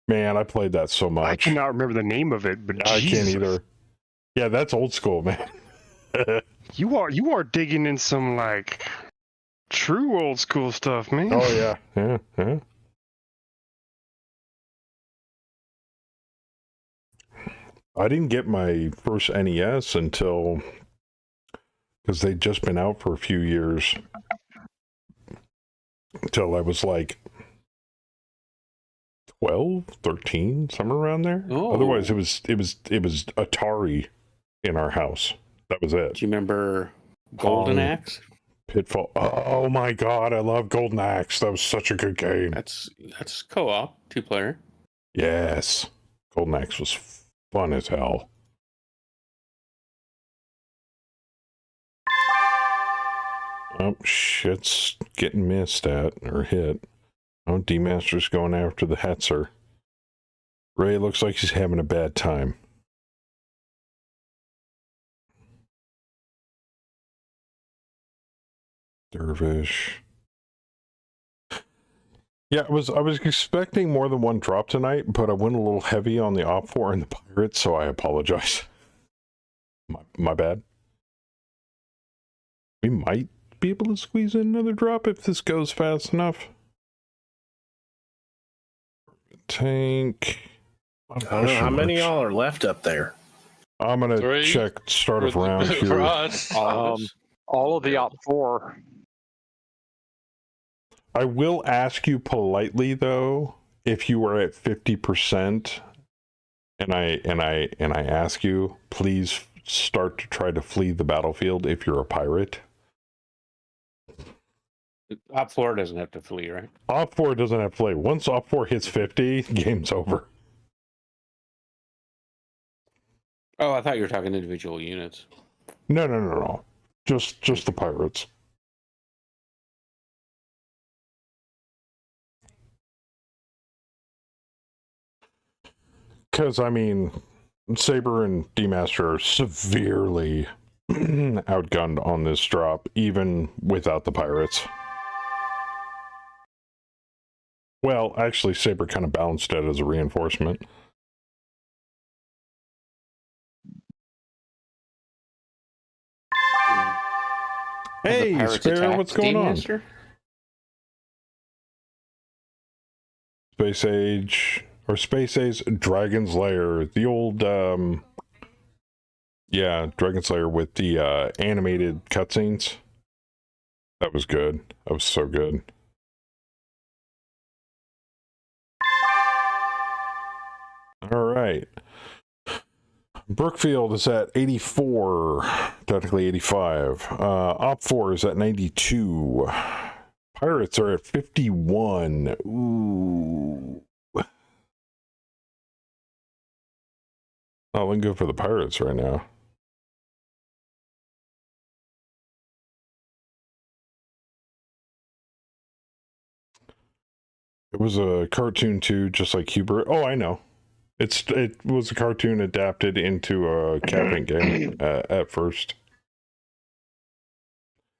Man, I played that so much. I cannot remember the name of it, but I Jesus. can't either. Yeah, that's old school, man. You are digging in some like true old school stuff, man. Oh yeah, yeah. I didn't get my first NES until because they'd just been out for a few years. Until I was like 12, 13, somewhere around there. Oh. Otherwise, it was Atari in our house. That was it. Do you remember Golden Axe? Pitfall. Oh my God, I love Golden Axe. That was such a good game. That's co-op, 2-player. Yes, Golden Axe was fun as hell. Oh, shit's getting missed at or hit. Oh, D-Master's going after the Hetzer. Ray looks like he's having a bad time. Dervish. Yeah, I was expecting more than one drop tonight, but I went a little heavy on the Op 4 and the Pirates, so I apologize. My bad. We might be able to squeeze in another drop if this goes fast enough. Tank. I don't know how many of y'all are left up there. I'm gonna check start of round here. For us, all of the Op 4. I will ask you politely though, if you are at 50%, and I ask you, please start to try to flee the battlefield if you're a pirate. Op 4 doesn't have to flee, right? Op 4 doesn't have to flee. Once Op 4 hits 50, game's over. Oh, I thought you were talking individual units. No. Just the pirates. Because, I mean, Saber and D-Master are severely outgunned on this drop, even without the pirates. Well, actually, Saber kind of balanced it as a reinforcement. Hey, Spare, what's going on? Space Age, or Space Age Dragon's Lair. The old, yeah, Dragon's Lair with the animated cutscenes. That was good. That was so good. All right. Brookfield is at 84, technically 85. Op 4 is at 92. Pirates are at 51. Ooh. Oh, we can go for the Pirates right now. It was a cartoon too, just like Hubert. Oh, I know. It was a cartoon adapted into a cabinet game at first.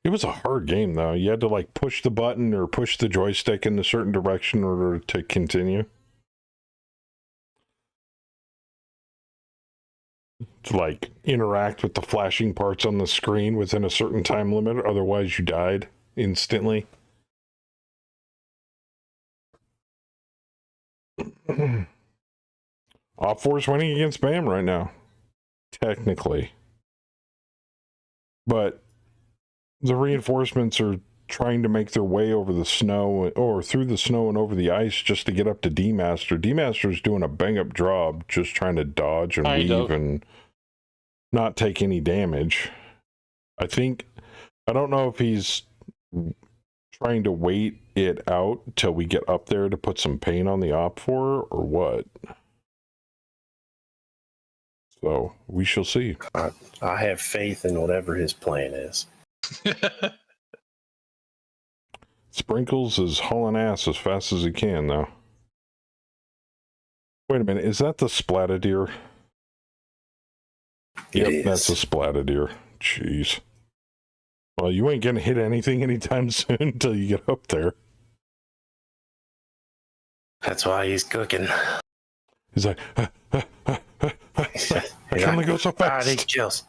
It was a hard game though. You had to like push the button or push the joystick in a certain direction in order to continue. To like interact with the flashing parts on the screen within a certain time limit, otherwise you died instantly. Op 4's winning against BAM right now, technically. But the reinforcements are trying to make their way over the snow, or through the snow and over the ice just to get up to D-Master. D-Master's doing a bang-up job just trying to dodge and weave and not take any damage. I don't know if he's trying to wait it out till we get up there to put some paint on the Op 4 or what. So we shall see. I have faith in whatever his plan is. Sprinkles is hauling ass as fast as he can, though. Wait a minute, is that the Splatadeer? Yep, that's a Splatadeer. Jeez. Well, you ain't gonna hit anything anytime soon until you get up there. That's why he's cooking. He's like, I can only go so fast. I need kills.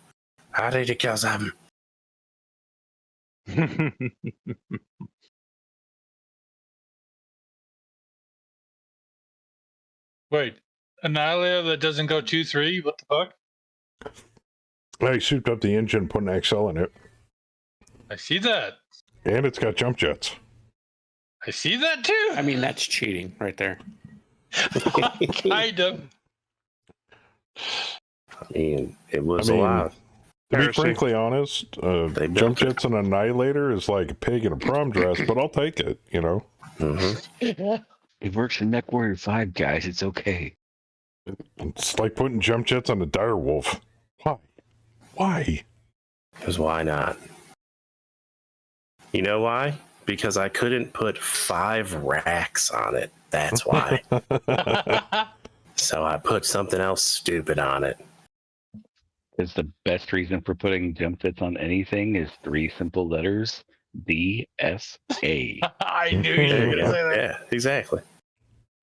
I need to kill something. Wait, Annihilator that doesn't go 2-3? What the fuck? I souped up the engine, put an XL in it. I see that. And it's got jump jets. I see that too. I mean, that's cheating right there. Kind of. I mean, it was a lot. To be frankly honest, jump jets and Annihilator is like a pig in a prom dress, but I'll take it, you know? Mm-hmm. It works in MechWarrior 5, guys. It's okay. It's like putting jump jets on a direwolf. Why? Why? Because why not? You know why? Because I couldn't put 5 racks on it. That's why. So I put something else stupid on it. Because the best reason for putting jump jets on anything is 3 simple letters: DSA. I knew you were going to say that. Yeah, exactly.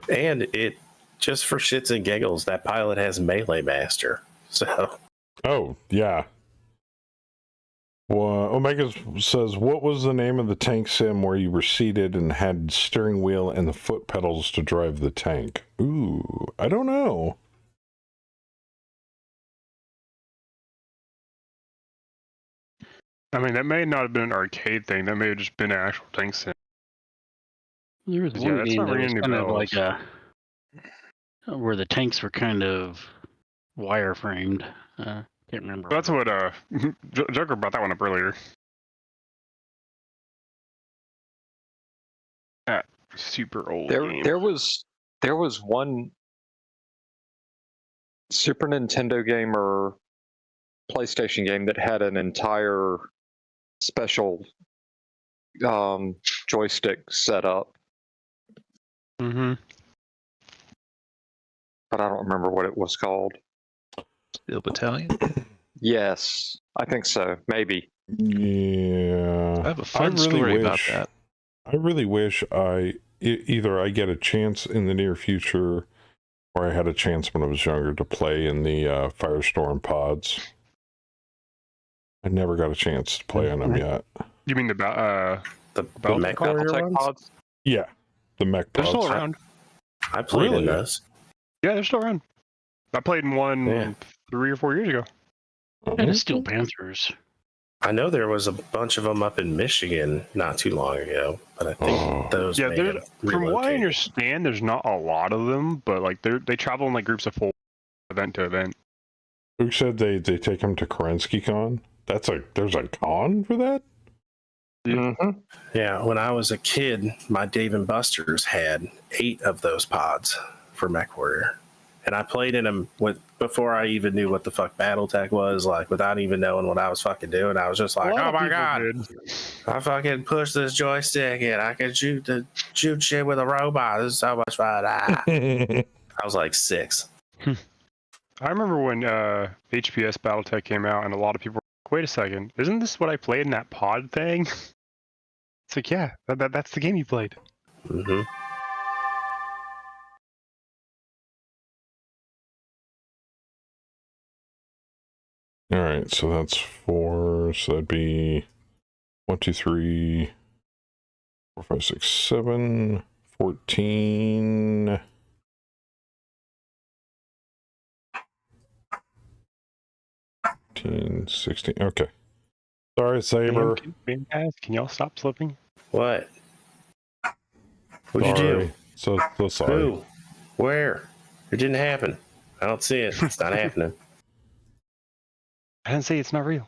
And it, just for shits and giggles, that pilot has Melee Master. So. Oh, yeah. Well, Omega says, what was the name of the tank sim where you were seated and had steering wheel and the foot pedals to drive the tank? Ooh, I don't know. I mean, that may not have been an arcade thing. That may have just been an actual tank sim. There was Yeah, one that's game not that was ringing any kind of bells. like where the tanks were kind of wireframed. Can't remember. That's what Joker brought that one up earlier. That super old game. There was one Super Nintendo game or PlayStation game that had an entire special joystick setup, Mm-hmm. but I don't remember what it was called. Steel Battalion? Yes, I think so. Maybe. Yeah. I have a fun story about that. I really wish either I get a chance in the near future or I had a chance when I was younger to play in the Firestorm pods. I never got a chance to play on them yet. You mean the MechWarrior pods? Yeah, the mech They're pods. still around. I played in those. Yeah, they're still around. I played in one 3 or 4 years ago. And Steel Panthers. I know there was a bunch of them up in Michigan not too long ago, but I think those. Yeah, may have from what I relocated. understand, there's not a lot of them, but like they travel in like groups of 4, event to event. Who said they take him to Kerensky Con? There's a con for that? Mm-hmm. Yeah, when I was a kid, my Dave & Buster's had 8 of those pods for MechWarrior. And I played in them before I even knew what the fuck Battletech was, like without even knowing what I was fucking doing. I was just like, oh my god, I fucking push this joystick in. I can shoot shit with a robot. This is so much fun. I was like 6. I remember when HPS Battletech came out, and a lot of people were like, wait a second, isn't this what I played in that pod thing? It's like, yeah, that's the game you played. Mm-hmm. All right, so that's 4. So that'd be 1, 2, 3, 4, 5, 6, 7, 14. 16. Okay. Sorry, Saber. Guys, can y'all stop slipping? What? What'd you do? So sorry. Who? Where? It didn't happen. I don't see it. It's not happening. I didn't say it's not real.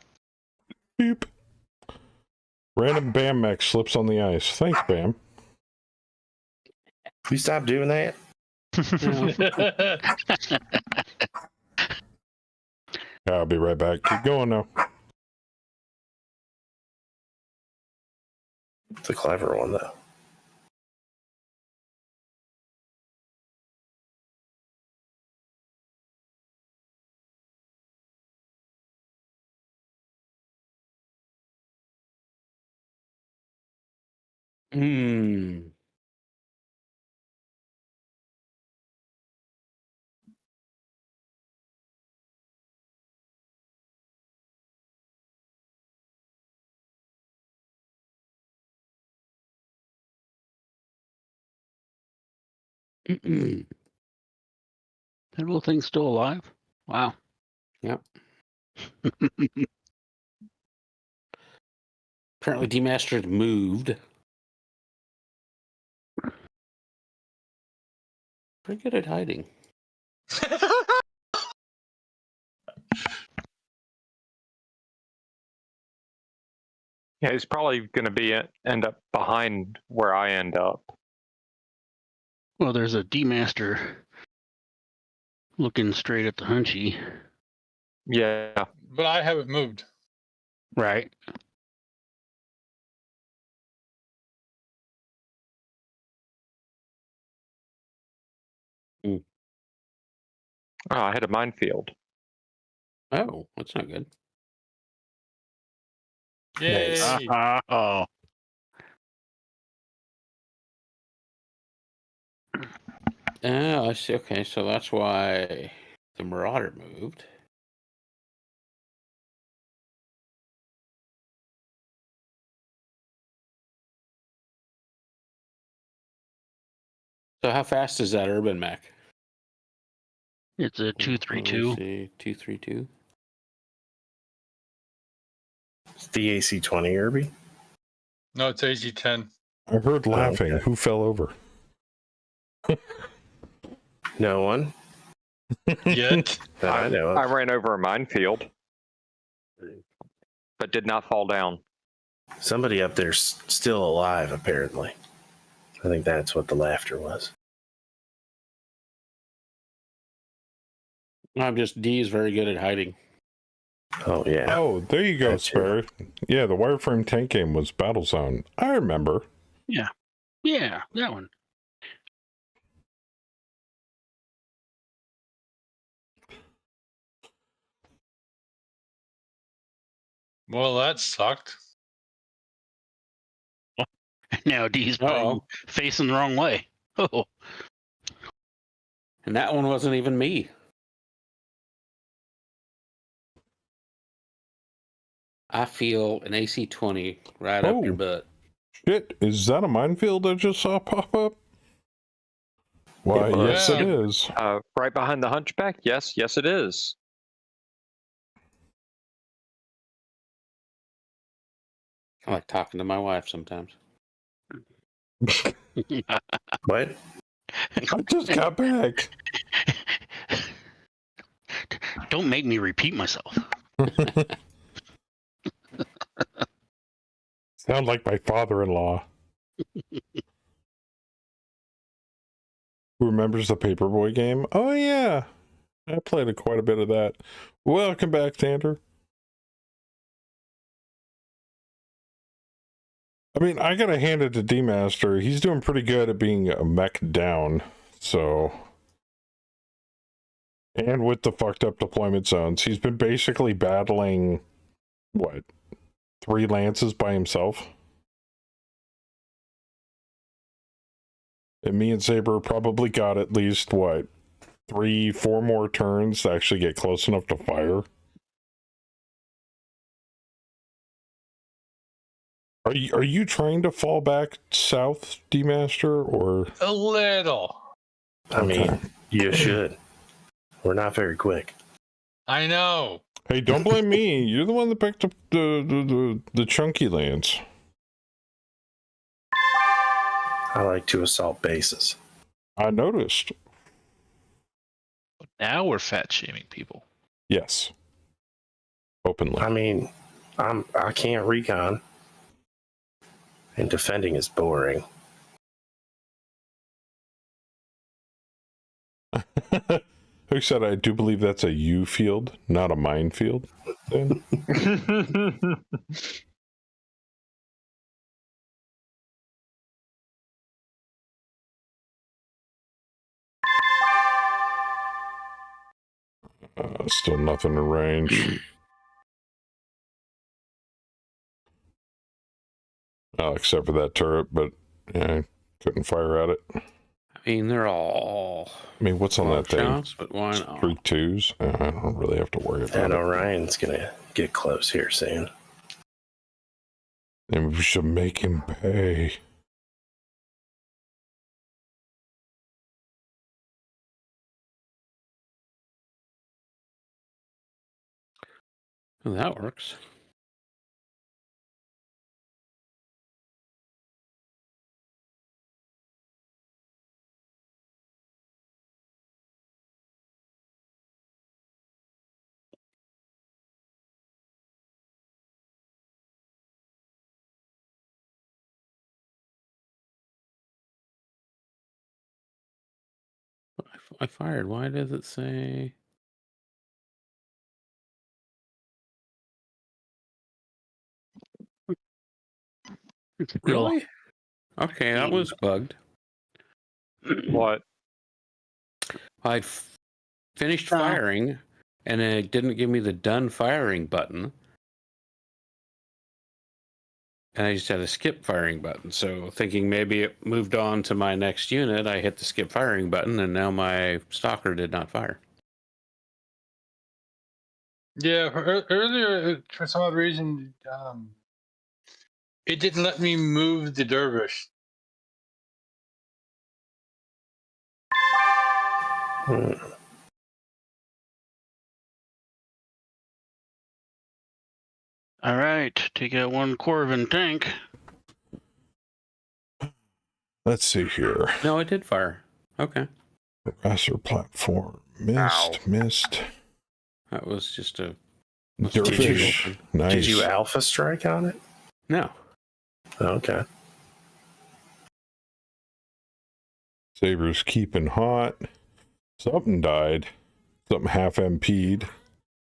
Beep. Random Bam mech slips on the ice. Thanks, Bam. You stop doing that? I'll be right back. Keep going now. It's a clever one, though. Hmm. That little thing's still alive? Wow. Yep. Apparently, Demastered moved. Pretty good at hiding. Yeah, he's probably going to be end up behind where I end up. Well, there's a demaster looking straight at the hunchy. Yeah. But I haven't moved. Right. Oh, I had a minefield. Oh, that's not good. Yay! Oh. Oh, I see. Okay, so that's why the Marauder moved. So how fast is that Urban Mech? It's a 232. See, 232. It's the AC-20, Irby. No, it's AG-10. I heard laughing. Okay. Who fell over? No one Yet. that I know of. I ran over a minefield, but did not fall down. Somebody up there's still alive, apparently. I think that's what the laughter was. I'm just D is very good at hiding. Oh, yeah. Oh, there you go, That too. Sparrow. Yeah, the wireframe tank game was Battlezone. I remember. Yeah, that one. Well, that sucked. Now D's probably facing the wrong way. Oh. And that one wasn't even me. I feel an AC-20 right up your butt. Shit, is that a minefield I just saw pop up? Why, yes, Yeah. it is. Right behind the hunchback? Yes, it is. I like talking to my wife sometimes. What? I just got back. Don't make me repeat myself. Sound like my father-in-law. Who remembers the Paperboy game? Oh, yeah. I played quite a bit of that. Welcome back, Tander. I mean, I gotta hand it to D-Master. He's doing pretty good at being a mech down, so... And with the fucked up deployment zones, he's been basically battling, what, 3 lances by himself? And me and Saber probably got at least, what, 3-4 more turns to actually get close enough to fire? Are you trying to fall back south, D-Master, or...? A little. I mean, you should. We're not very quick. I know. Hey, don't blame me. You're the one that picked up the chunky lands. I like to assault bases. I noticed. Now we're fat shaming people. Yes. Openly. I mean, I can't recon. And defending is boring. Who said I do believe that's a U field, not a minefield? Then? Still nothing in range. Except for that turret, but Yeah, I couldn't fire at it. I mean, they're all. I mean, what's on that thing? Shots, but why not? 3 2s. I don't really have to worry about And it. Orion's gonna get close here soon. And we should make him pay. Well, that works. I fired. Why does it say? Really? Okay, that was bugged. What? I finished firing, and it didn't give me the done firing button. And I just had a skip firing button. So thinking maybe it moved on to my next unit, I hit the skip firing button, and now my stalker did not fire. Yeah, earlier for some odd reason, it didn't let me move the dervish. All right, take out one Corvin tank. Let's see here. No, it did fire. Okay. Harasser platform. Missed. That was just a Dervish. Nice. Did you alpha strike on it? No. Okay. Saber's keeping hot. Something died. Something half MP'd.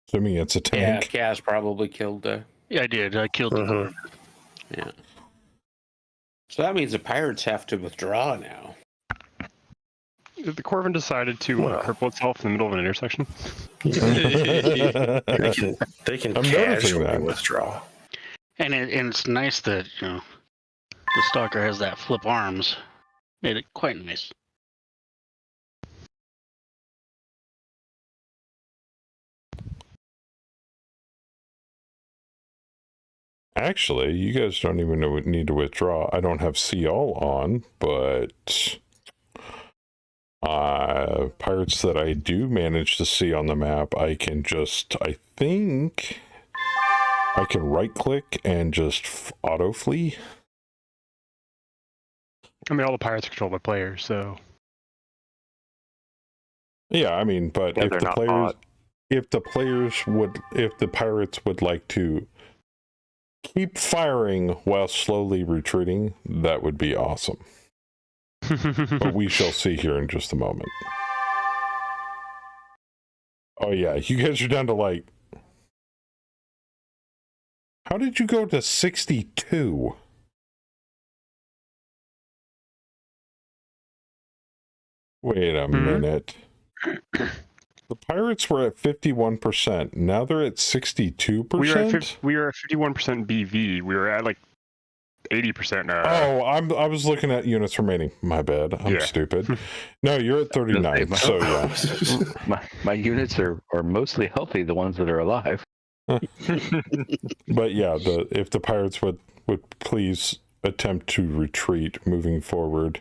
Assuming it's a tank. Yeah, Kaz probably killed the. Yeah, I did. I killed the Yeah. So that means the pirates have to withdraw now. The Corvin decided to cripple itself in the middle of an intersection. they can casually withdraw. And it's nice that, the stalker has that flip arms. Made it quite nice. Actually, you guys don't even need to withdraw. I don't have see all on, but pirates that I do manage to see on the map, I can just, I think I can right click and just auto flee. I mean, all the pirates are controlled by players, so. Yeah, I mean, but if the pirates would like to keep firing while slowly retreating, that would be awesome. But we shall see here in just a moment. Oh yeah, you guys are down to like... How did you go to 62? Wait a minute. The pirates were at 51%. Now they're at 62%? We are at 51% BV. We were at like 80%. Oh, I was looking at units remaining. My bad. I'm stupid. No, you're at 39. So yeah. my units are mostly healthy, the ones that are alive. But yeah, if the pirates would please attempt to retreat moving forward.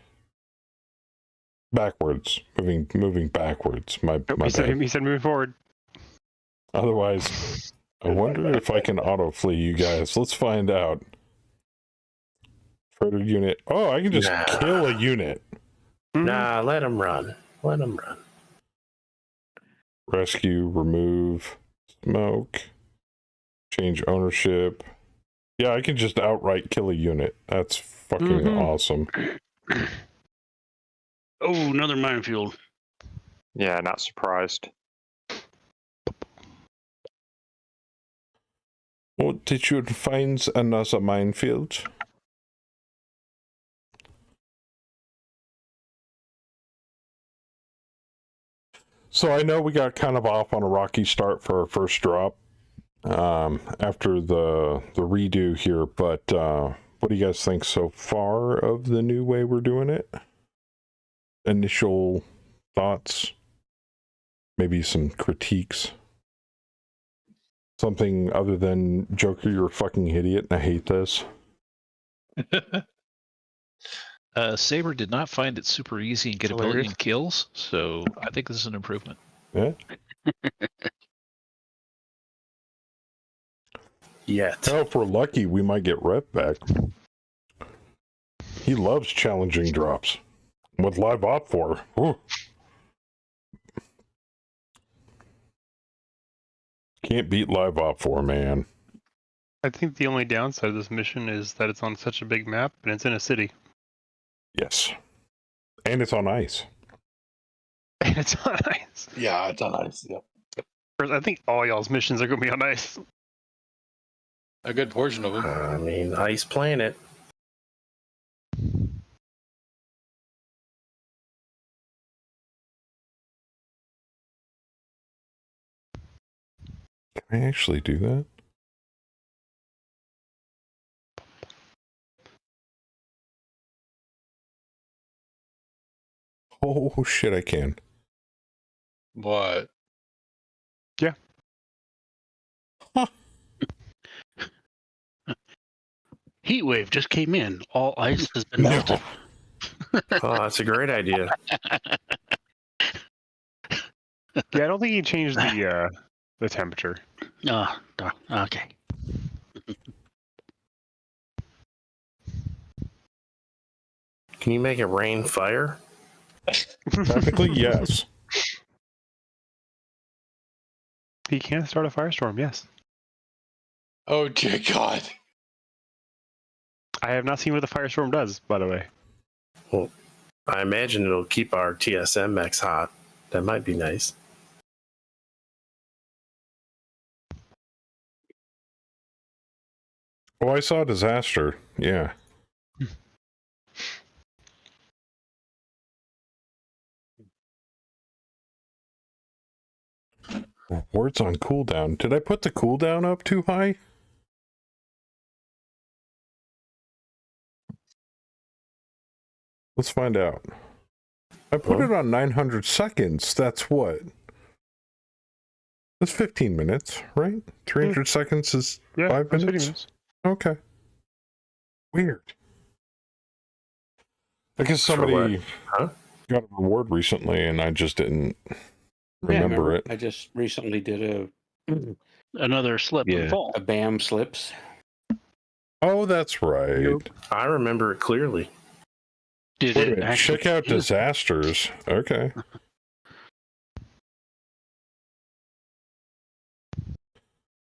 Backwards. Moving backwards. My he said moving forward. Otherwise, I wonder if I can auto flee you guys. Let's find out. Trader unit. Oh, I can just kill a unit. Nah, let him run. Let him run. Rescue, remove, smoke, change ownership. Yeah, I can just outright kill a unit. That's fucking awesome. Oh, another minefield. Yeah, not surprised. What did you find another minefield? So I know we got kind of off on a rocky start for our first drop after the redo here, but What do you guys think so far of the new way we're doing it? Initial thoughts? Maybe some critiques? Something other than Joker, you're a fucking idiot and I hate this. Saber did not find it super easy and get a billion kills, so I think this is an improvement. Yeah. Yet. Hell, if we're lucky, we might get Rep back. He loves challenging drops. With live op for. Ooh. Can't beat live op for, man. I think the only downside of this mission is that it's on such a big map and it's in a city. Yes. And it's on ice. And it's on ice. Yeah, it's on ice. Yep. I think all y'all's missions are going to be on ice. A good portion of them. I mean, Ice Planet. Can I actually do that? Oh shit, I can. What? Yeah. Huh. Heat wave just came in. All ice has been melted. Oh, that's a great idea. Yeah, I don't think he changed the temperature. Okay. Can you make it rain fire? Technically, yes. He can start a firestorm, yes. Oh dear God. I have not seen what the firestorm does, by the way. Well, I imagine it'll keep our TSM mechs hot. That might be nice. Oh, I saw a disaster. Yeah. Words on cooldown. Did I put the cooldown up too high? Let's find out. I put it on 900 seconds. That's what? That's 15 minutes, right? 300 seconds is 5 minutes? Okay. Weird. I guess somebody got a reward recently and I just didn't remember it. I just recently did Another slip and fall. a BAM slips. Oh, that's right. I remember it clearly. Did Wait a it minute, actually? check out disasters. Okay.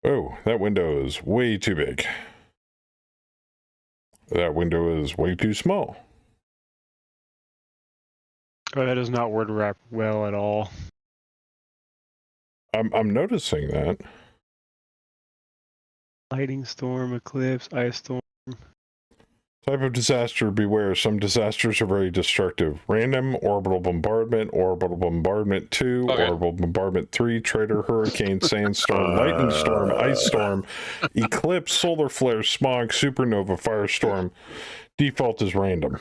Oh, that window is way too big. That window is way too small. Oh, that does not word wrap well at all. I'm noticing that. Lightning storm, eclipse, ice storm. Type of disaster, beware. Some disasters are very destructive. Random, orbital bombardment 2, orbital bombardment 3, traitor, hurricane, sandstorm, lightning storm, ice storm, eclipse, solar flare, smog, supernova, firestorm. Default is random.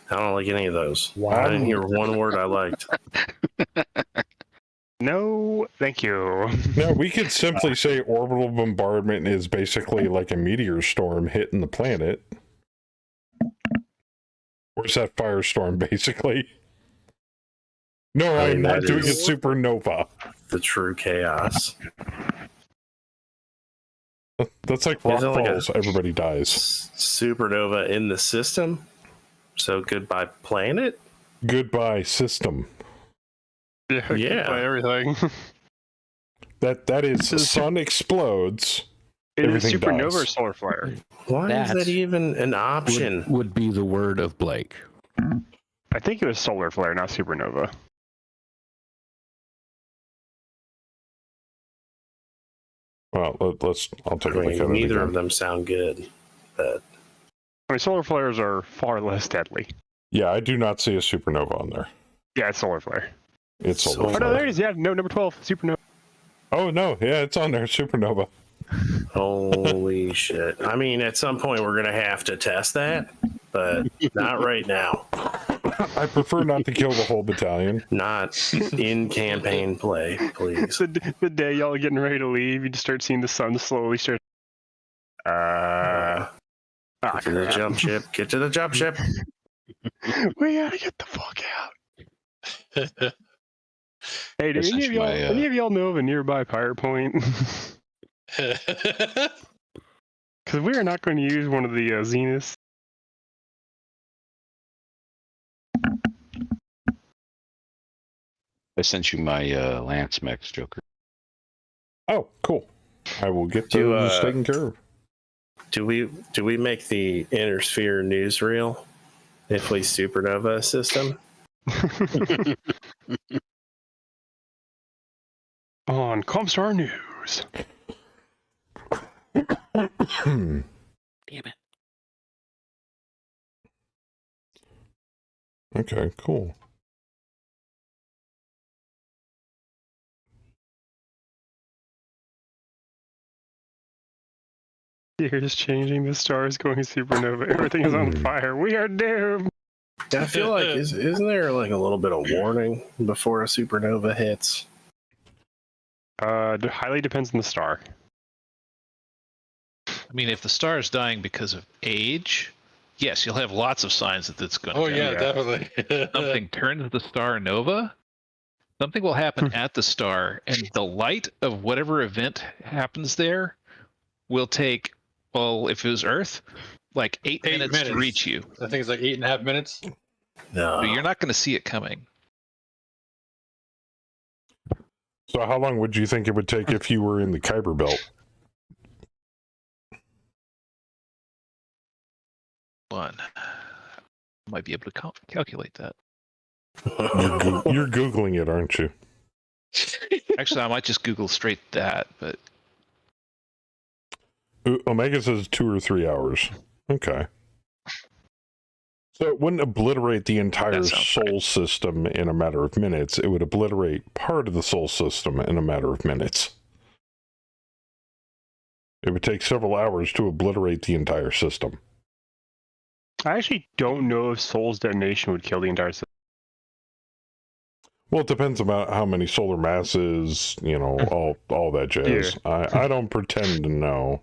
I don't like any of those. Wow. I didn't hear one word I liked. No, thank you. No, we could simply say orbital bombardment is basically like a meteor storm hitting the planet. Or is that firestorm, basically? No, I'm not doing a supernova. The true chaos. That's like rock falls, everybody dies. Supernova in the system? So goodbye planet? Goodbye system. Yeah. By everything. That is sun explodes. It is supernova or solar flare. Why is that even an option? Would be the word of Blake. I think it was solar flare, not supernova. Well, I'll take a look at it. Neither of them sound good. But I mean, solar flares are far less deadly. Yeah, I do not see a supernova on there. Yeah, it's solar flare. It's solar flare. Oh, no, there it is. Yeah, no, number 12, supernova. Oh, no. Yeah, it's on there. Supernova. Holy shit. I mean, at some point we're going to have to test that, but not right now. I prefer not to kill the whole battalion. Not in campaign play, please. The day y'all are getting ready to leave, you just start seeing the sun slowly start. Get to the jump ship. Get to the jump ship. We gotta get the fuck out. Hey, do any of y'all know of a nearby pirate point? Because we are not going to use one of the Zeniths. I sent you my Lance Mex, Joker. Oh, cool. I will get those taken care of. Do we make the Inner Sphere newsreel if we supernova a system? On Comstar News. Damn it. Okay, cool. Years changing, the stars going supernova, everything is on fire. We are doomed. I feel like isn't there like a little bit of warning before a supernova hits? Highly depends on the star. I mean, if the star is dying because of age, yes, you'll have lots of signs that it's going to. Oh yeah, definitely. Something turns the star nova. Something will happen at the star, and the light of whatever event happens there will take, well, if it was Earth, like 8 minutes to reach you. I think it's like 8.5 minutes. No. So you're not going to see it coming. So how long would you think it would take if you were in the Kuiper Belt? One. I might be able to calculate that. You're Googling it, aren't you? Actually, I might just Google straight that, but... Omega says 2 or 3 hours. Okay. So it wouldn't obliterate the entire Sol system in a matter of minutes. It would obliterate part of the Sol system in a matter of minutes. It would take several hours to obliterate the entire system. I actually don't know if Sol's detonation would kill the entire system. Well, it depends about how many solar masses, you know, all that jazz. Yeah. I don't pretend to know.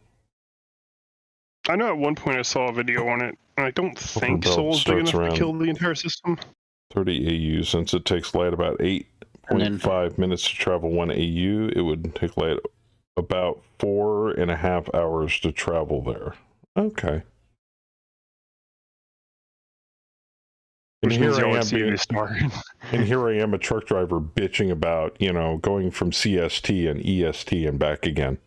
I know at one point I saw a video on it, and I don't think Sol's big enough to kill the entire system. 30 AU, since it takes light about 8.5 minutes to travel 1 AU, it would take light about 4.5 hours to travel there. Okay. And here I am, a truck driver bitching about, you know, going from CST and EST and back again.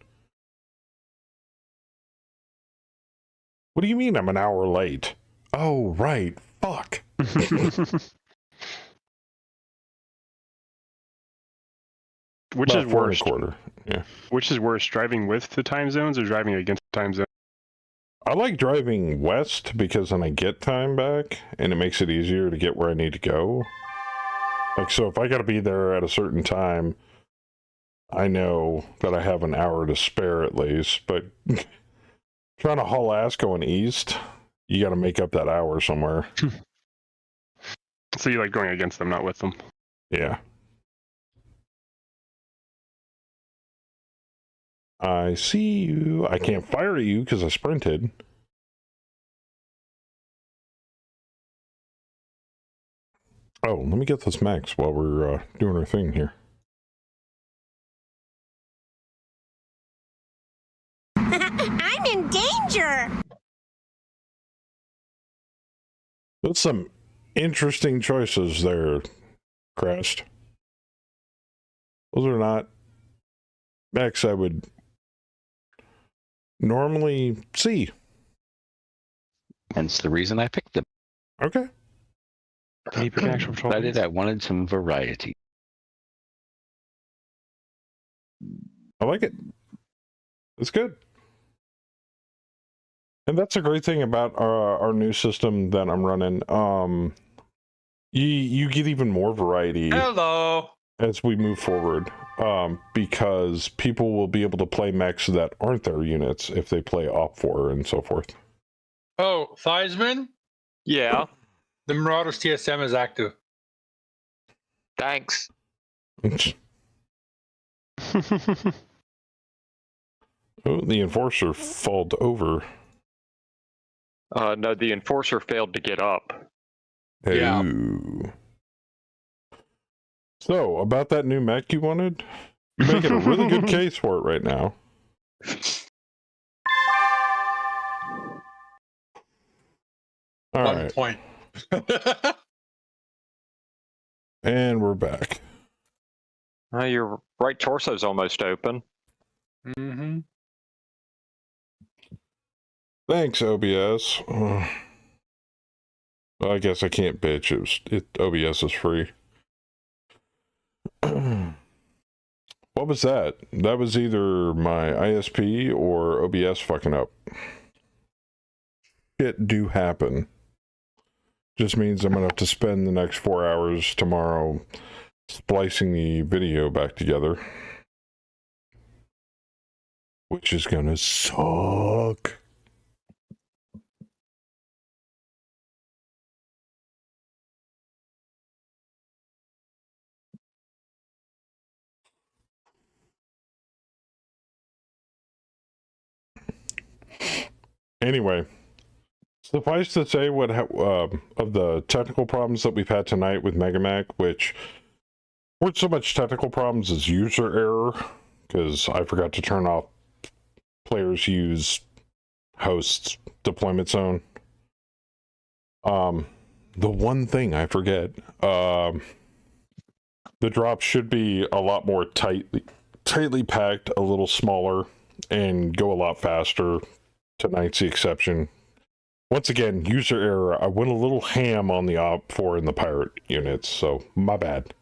What do you mean I'm an hour late? Oh, right. Fuck. Which is worse? Yeah. Which is worse, driving with the time zones or driving against the time zone? I like driving west because then I get time back and it makes it easier to get where I need to go. Like, so if I got to be there at a certain time, I know that I have an hour to spare at least, but trying to haul ass going east, you got to make up that hour somewhere. So you like going against them, not with them? Yeah. I see you. I can't fire you because I sprinted. Oh, let me get this max while we're doing our thing here. I'm in danger! That's some interesting choices there, Crest. Those are not mechs I would normally see. Hence the reason I picked them. Okay. I wanted some variety. I like it. It's good. And that's a great thing about our new system that I'm running. You get even more variety. Hello. as we move forward, because people will be able to play mechs that aren't their units if they play op4 and so forth. Oh, Theismann? Yeah. The Marauders TSM is active. Thanks. Oh, the Enforcer falled over. No, the Enforcer failed to get up. Yeah. Ooh. So, about that new mech you wanted? You're making a really good case for it right now. All 1 right. point. And we're back. Your right torso's almost open. Mm-hmm. Thanks, OBS. Well, I guess I can't bitch. OBS is free. What was that? That was either my ISP or OBS fucking up. It do happen. Just means I'm gonna have to spend the next 4 hours tomorrow splicing the video back together, which is gonna suck. Anyway, suffice to say, of the technical problems that we've had tonight with MegaMac, which weren't so much technical problems as user error, because I forgot to turn off players use hosts deployment zone. The one thing I forget, the drop should be a lot more tightly packed, a little smaller, and go a lot faster. Tonight's the exception. Once again, user error. I went a little ham on the op4 and the pirate units, so my bad.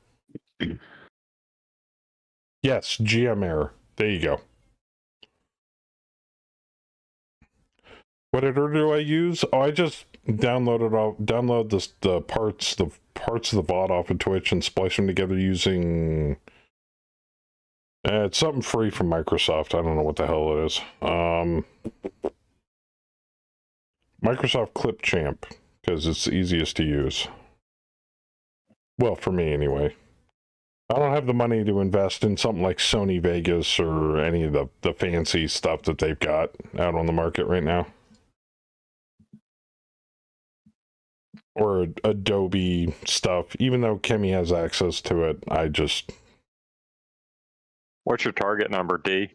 Yes, GM error. There you go. What editor do I use? Oh, I just download the parts of the VOD off of Twitch and splice them together using it's something free from Microsoft. I don't know what the hell it is. Microsoft Clipchamp, because it's the easiest to use. Well, for me anyway. I don't have the money to invest in something like Sony Vegas or any of the fancy stuff that they've got out on the market right now. Or Adobe stuff. Even though Kemi has access to it, I just... What's your target number, D?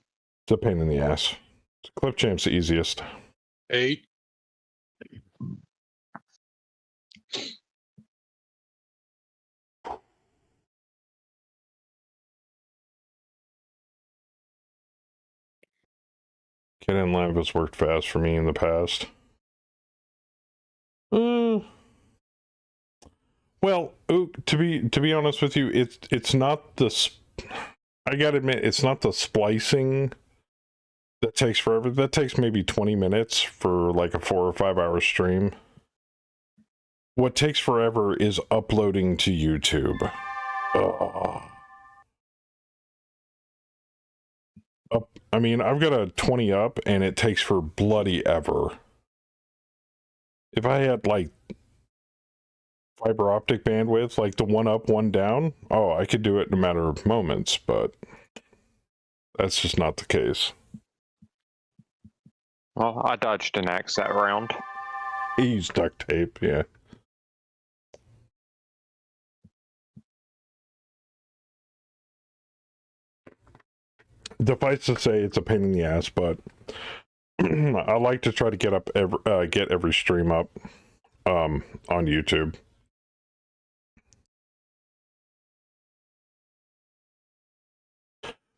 It's a pain in the ass. Clipchamp's the easiest. 8. Get in live has worked fast for me in the past. Well, to be honest with you, it's not the. I gotta admit, it's not the splicing that takes forever. That takes maybe 20 minutes for like a 4 or 5 hour stream. What takes forever is uploading to YouTube. I mean, I've got a 20 up, and it takes for bloody ever. If I had like fiber optic bandwidth, like the one up, one down, oh, I could do it in a matter of moments, but that's just not the case. Well, I dodged an axe that round. Use duct tape, yeah. Suffice to say, it's a pain in the ass, but I like to try to get every stream up on YouTube.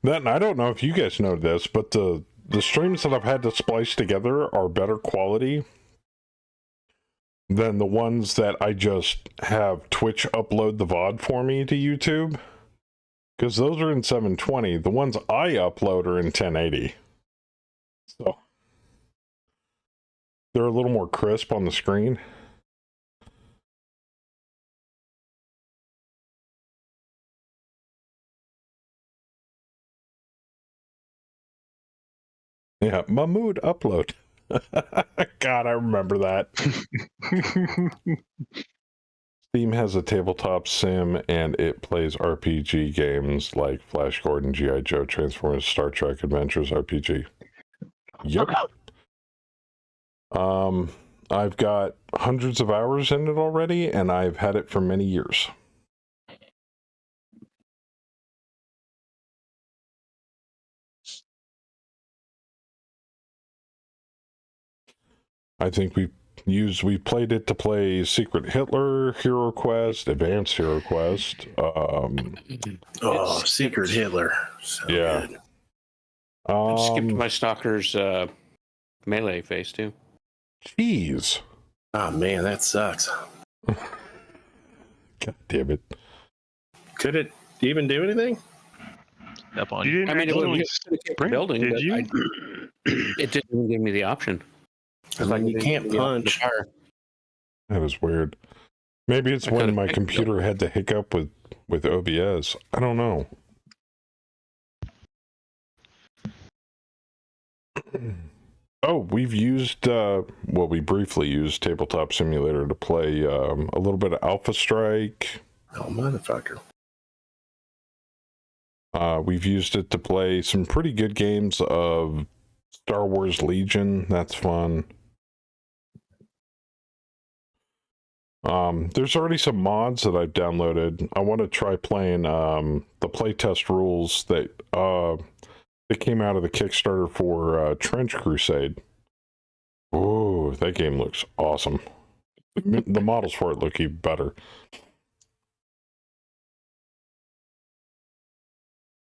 Then I don't know if you guys know this, but the streams that I've had to splice together are better quality than the ones that I just have Twitch upload the VOD for me to YouTube. Because those are in 720. The ones I upload are in 1080. So they're a little more crisp on the screen. Yeah, Mahmood upload. God, I remember that. Steam has a tabletop sim, and it plays RPG games like Flash Gordon, G.I. Joe, Transformers, Star Trek Adventures RPG. Yep. I've got hundreds of hours in it already, and I've had it for many years. I think we played it to play Secret Hitler, Hero Quest, Advanced Hero Quest. Secret Hitler. So yeah. good. I skipped my stalker's melee phase too. Jeez. Oh man, that sucks. God damn it. Could it even do anything? Up on You you. didn't I mean, it was actually just a sprint, building, did but you? it didn't even give me the option. I mean, you can't punch. That is weird. Maybe it's I when could've my picked computer had the hiccup with OBS. I don't know. Oh, we've used, we briefly used Tabletop Simulator to play a little bit of Alpha Strike. Oh, motherfucker. We've used it to play some pretty good games of Star Wars Legion. That's fun. There's already some mods that I've downloaded. I want to try playing the playtest rules that came out of the Kickstarter for Trench Crusade. Oh, that game looks awesome. The models for it look even better.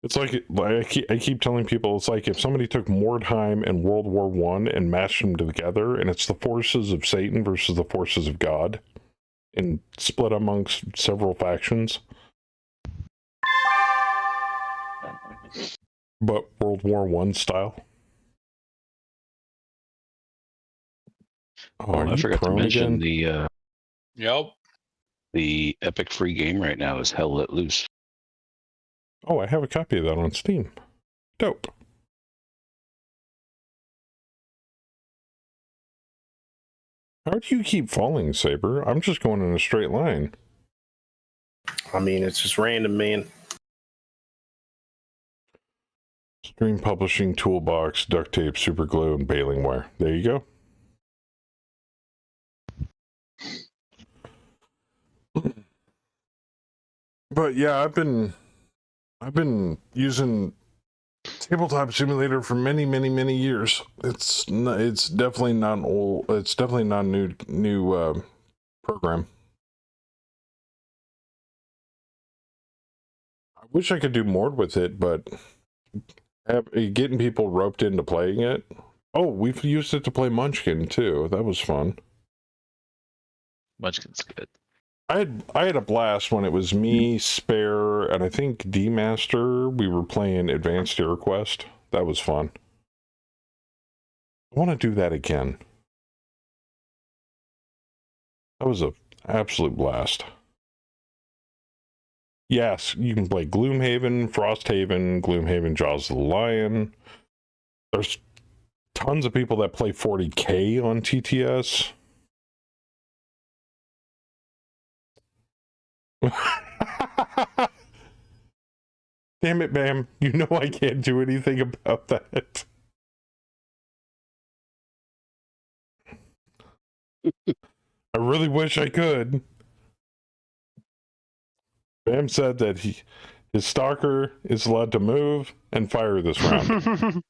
It's like, I keep telling people, it's like if somebody took Mordheim and World War I and mashed them together, and it's the forces of Satan versus the forces of God, and split amongst several factions. But World War I style. Oh, I forgot to mention again? the epic free game right now is Hell Let Loose. Oh, I have a copy of that on Steam. Dope. How do you keep falling, Saber? I'm just going in a straight line. I mean, it's just random, man. Stream publishing, toolbox, duct tape, super glue, and baling wire. There you go. But yeah, I've been using Tabletop Simulator for many years. It's definitely not old. It's definitely not a new program. I wish I could do more with it, but getting people roped into playing it. Oh, we've used it to play Munchkin too. That was fun. Munchkin's good. I had a blast when it was me, Spare, and I think D-Master. We were playing Advanced Hero Quest. That was fun. I want to do that again. That was an absolute blast. Yes, you can play Gloomhaven, Frosthaven, Gloomhaven, Jaws of the Lion. There's tons of people that play 40K on TTS. Damn it, Bam. You know I can't do anything about that. I really wish I could. Bam said that his stalker is allowed to move and fire this round.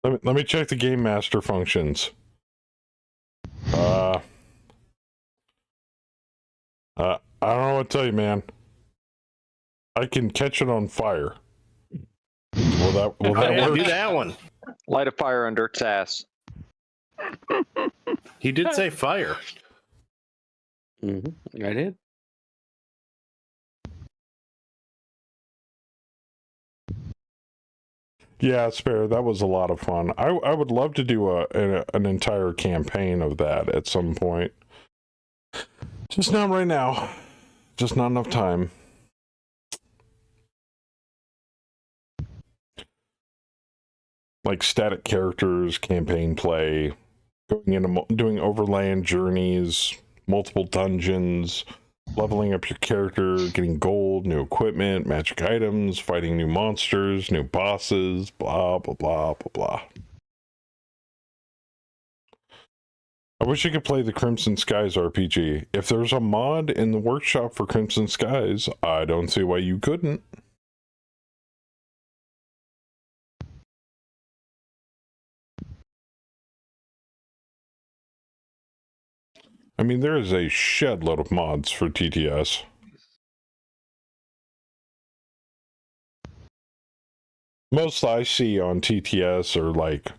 Let me check the Game Master functions. I don't know what to tell you, man. I can catch it on fire. Will that work? Do that one. Light a fire under its ass. He did say fire. Mm-hmm. I did. Yeah, Spare, that was a lot of fun. I would love to do an entire campaign of that at some point. Just not right now. Just not enough time. like static characters, campaign play, going into doing overland journeys, multiple dungeons, leveling up your character, getting gold, new equipment, magic items, fighting new monsters, new bosses, blah, blah, blah, blah, blah. I wish you could play the Crimson Skies RPG. If there's a mod in the workshop for Crimson Skies, I don't see why you couldn't. I mean, there is a shed load of mods for TTS. Most I see on TTS are like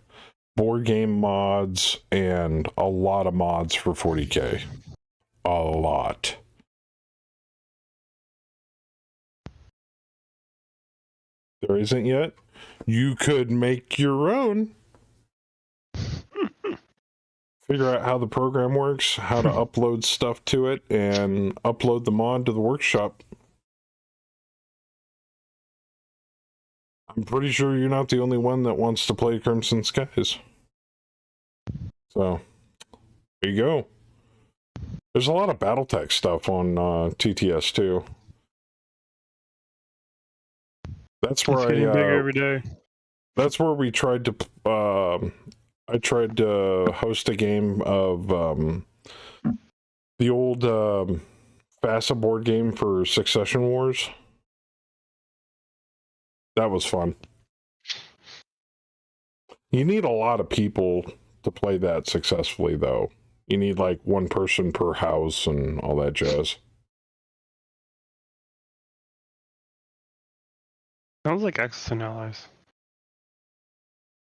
board game mods and a lot of mods for 40K. A lot. There isn't yet? You could make your own. Figure out how the program works, how to upload stuff to it, and upload the mod to the workshop. I'm pretty sure you're not the only one that wants to play Crimson Skies. So, there you go. There's a lot of Battletech stuff on TTS too. That's where it's getting bigger every day. That's where we tried to. I tried to host a game of the old FASA board game for Succession Wars. That was fun. You need a lot of people to play that successfully, though. You need like one person per house and all that jazz. Sounds like Axis and Allies.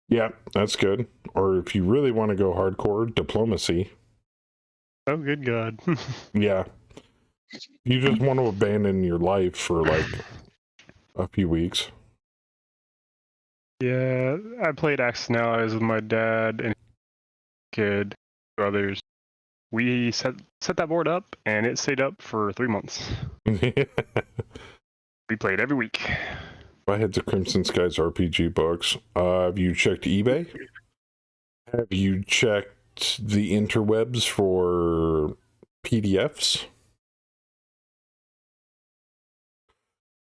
Yeah, that's good. Or if you really want to go hardcore, Diplomacy. Oh, good God. Yeah. You just want to abandon your life for like a few weeks. Yeah, I played Axis and Allies with my dad and kid, brothers. We set that board up, and it stayed up for 3 months. We played every week. I had the Crimson Skies RPG books. Have you checked eBay? Have you checked the interwebs for PDFs?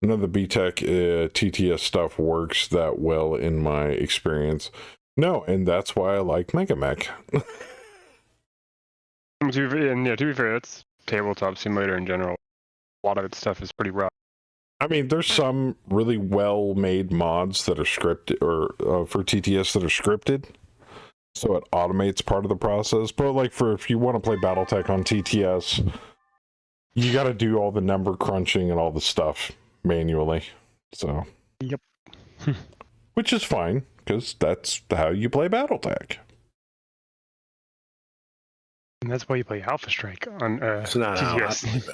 None of the BTech TTS stuff works that well in my experience. No, and that's why I like MegaMech. To be fair, that's tabletop simulator in general. A lot of its stuff is pretty rough. I mean, there's some really well-made mods that are scripted, or for TTS that are scripted, so it automates part of the process. But like if you want to play BattleTech on TTS, you got to do all the number crunching and all the stuff manually. So, yep, which is fine because that's how you play BattleTech. And that's why you play Alpha Strike on TTS.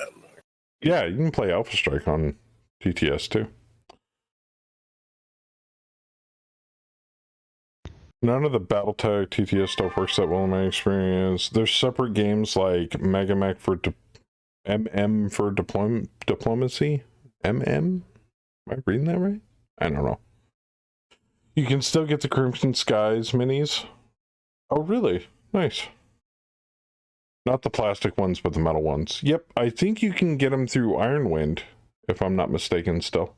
Yeah, you can play Alpha Strike on TTS too. None of the Battletech TTS stuff works that well in my experience. There's separate games like MegaMech for MM for Diplomacy. MM? Am I reading that right? I don't know. You can still get the Crimson Skies minis. Oh, really? Nice. Not the plastic ones, but the metal ones. Yep, I think you can get them through Ironwind, if I'm not mistaken still.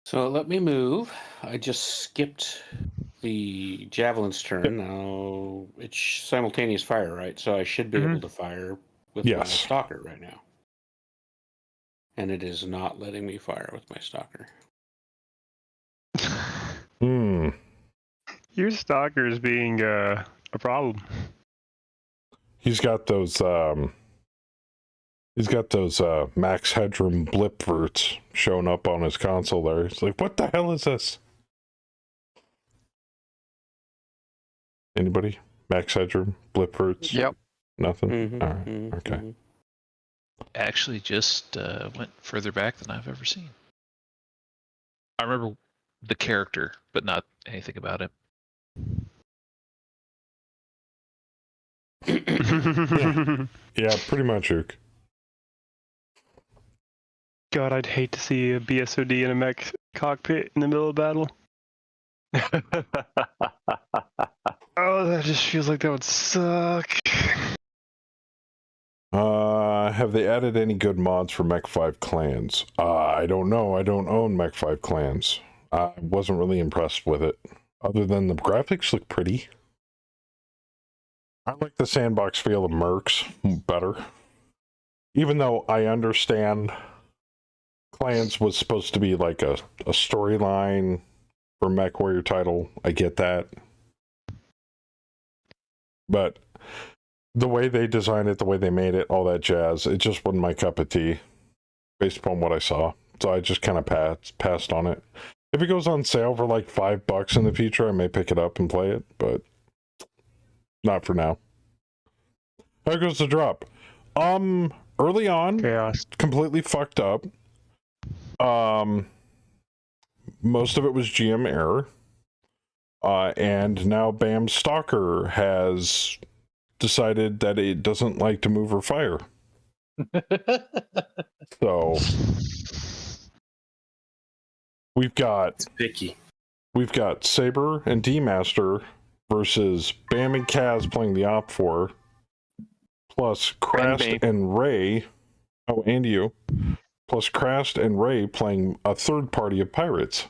So let me move. I just skipped the javelin's turn. Now it's simultaneous fire, right? So I should be able to fire with my stalker right now. And it is not letting me fire with my stalker. Your stalker is being a problem. He's got those max headroom blip verts showing up on his console there. He's like, what the hell is this? Anybody? Max headroom blip verts? Yep. Nothing? All right. Okay. Actually just went further back than I've ever seen. I remember the character, but not anything about it. Yeah, pretty much, Ook. God, I'd hate to see a BSOD in a mech cockpit in the middle of battle. Oh, that just feels like that would suck. Have they added any good mods for Mech 5 clans? I don't know. I don't own Mech 5 clans. I wasn't really impressed with it. Other than the graphics look pretty. I like the sandbox feel of mercs better. Even though I understand clans was supposed to be like a storyline for Mech Warrior title. I get that. But the way they designed it, the way they made it, all that jazz, it just wasn't my cup of tea based upon what I saw. So I just kind of passed on it. If it goes on sale for like $5 in the future, I may pick it up and play it, but not for now. How goes the drop? Early on, Chaos. Completely fucked up. Most of it was GM error. And now Bam Stalker has decided that it doesn't like to move or fire. So we've got Saber and D-Master versus Bam and Kaz playing the Op 4, plus Krast and Ray. Oh, and you. Plus Krast and Ray playing a third party of pirates.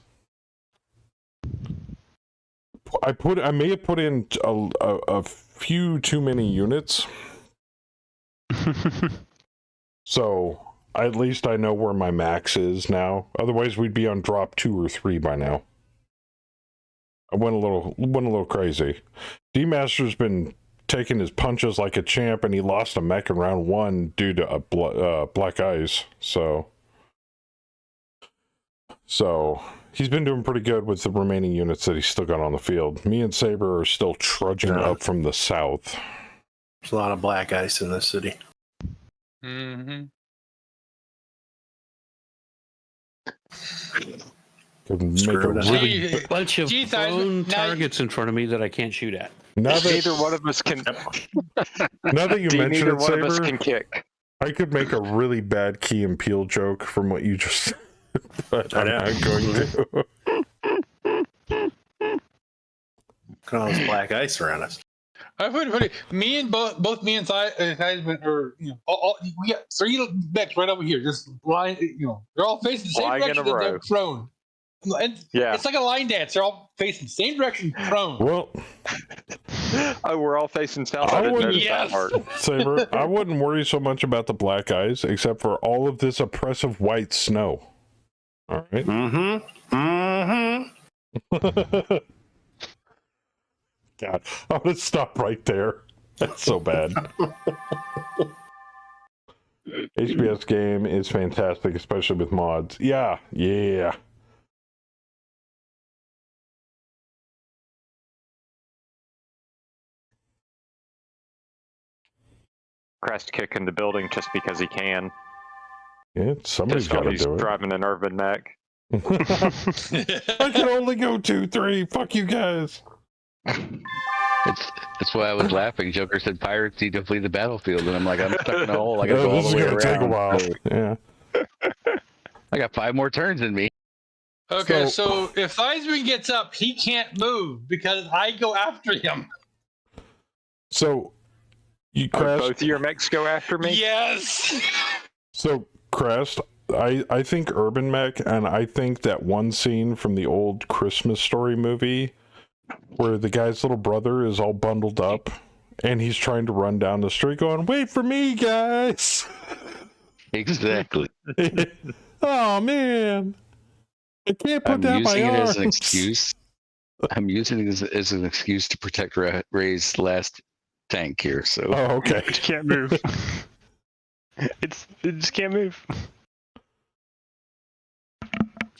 I may have put in a few too many units. So at least I know where my max is now. Otherwise we'd be on drop 2 or 3 by now. I went a little crazy. D-Master's been taking his punches like a champ, and he lost a mech in round 1 due to black ice. So he's been doing pretty good with the remaining units that he's still got on the field. Me and Saber are still trudging up from the south. There's a lot of black ice in this city. Mm-hmm. Could make a really bunch of prone targets in front of me that I can't shoot at. Neither one of us can. Now that you mention neither it, one of us Saber, can kick. I could make a really bad Key and Peele joke from what you just said, but I'm not going to. Look at all this black ice around us. I put it. Me and both me and Theismann are, we got 3 mechs right over here. Just line, they're all facing the same direction. They're prone. And it's like a line dance. They're all facing the same direction, prone. Well, we're all facing south. I didn't notice that part. Saber, I wouldn't worry so much about the black ice, except for all of this oppressive white snow. All right. God, I'm gonna stop right there. That's so bad. HBS game is fantastic, especially with mods. Yeah. Crest kick in the building just because he can. Yeah, somebody's got to do it. Driving an urban mech. I can only go 2-3. Fuck you guys. That's why I was laughing. Joker said pirates need to flee the battlefield, and I'm like, I'm stuck in a hole. I got to go all the way around. This is gonna take a while. Yeah. I got 5 more turns in me. Okay, so if Theismann gets up, he can't move because I go after him. So you Crest, both of your mechs go after me? Yes. So Crest, I think Urban Mech, and I think that one scene from the old Christmas Story movie where the guy's little brother is all bundled up and he's trying to run down the street going, "Wait for me, guys." Exactly. Oh man, I can't put down my arms. I'm using it as an excuse. I'm using it as an excuse to protect Ray's last tank here. So okay. It can't move. It just can't move.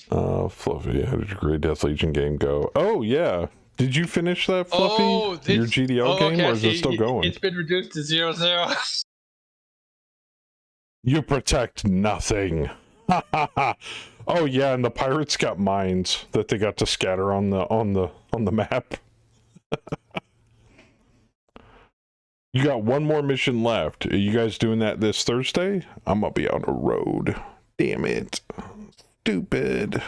Fluffy, how did your Grey Death Legion game go? Oh yeah, did you finish that, Fluffy? Your GDL game, or is it still going? It's been reduced to 0-0. You protect nothing. Oh yeah, and the pirates got mines that they got to scatter on the map. You got one more mission left. Are you guys doing that this Thursday? I'm gonna be on the road. Damn it. Stupid.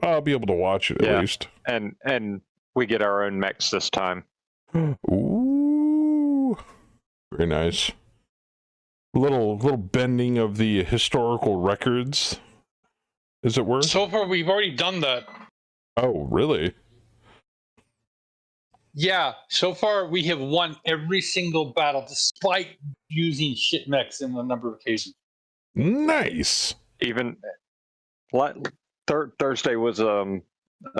I'll be able to watch it at least. And we get our own mechs this time. Ooh. Very nice. Little bending of the historical records. Is it worth? So far, we've already done that. Oh, really? Yeah, so far we have won every single battle despite using shit mechs in a number of occasions. Nice. Even Thursday was a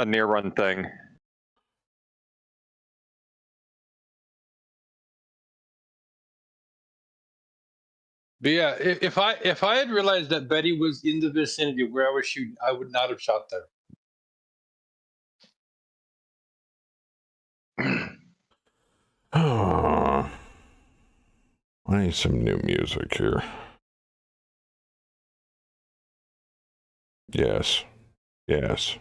near run thing. But yeah, if I had realized that Betty was in the vicinity where I was shooting, I would not have shot there. Oh, I need some new music here. Yes. Yes.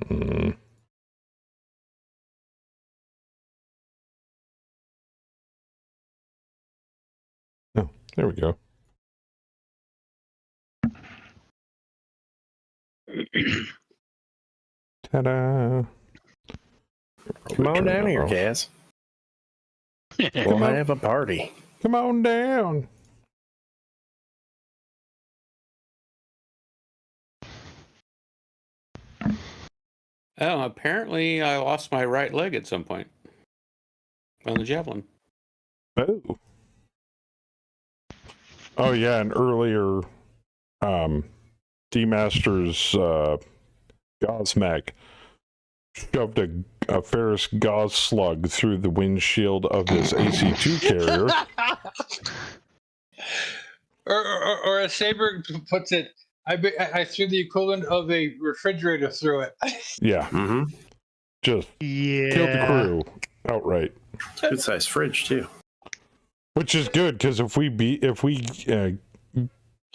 Mm. Oh, there we go. Ta-da! Come on down here, Cass. We'll have a party. Come on down. Oh, apparently I lost my right leg at some point on the javelin. Oh. Oh yeah, and earlier, D-Master's Gosmech shoved a Ferris gauze slug through the windshield of this AC-2 carrier. Or as Saber puts it, I threw the equivalent of a refrigerator through it. Yeah. Mm-hmm. Just killed the crew outright. Good size fridge too. Which is good because if we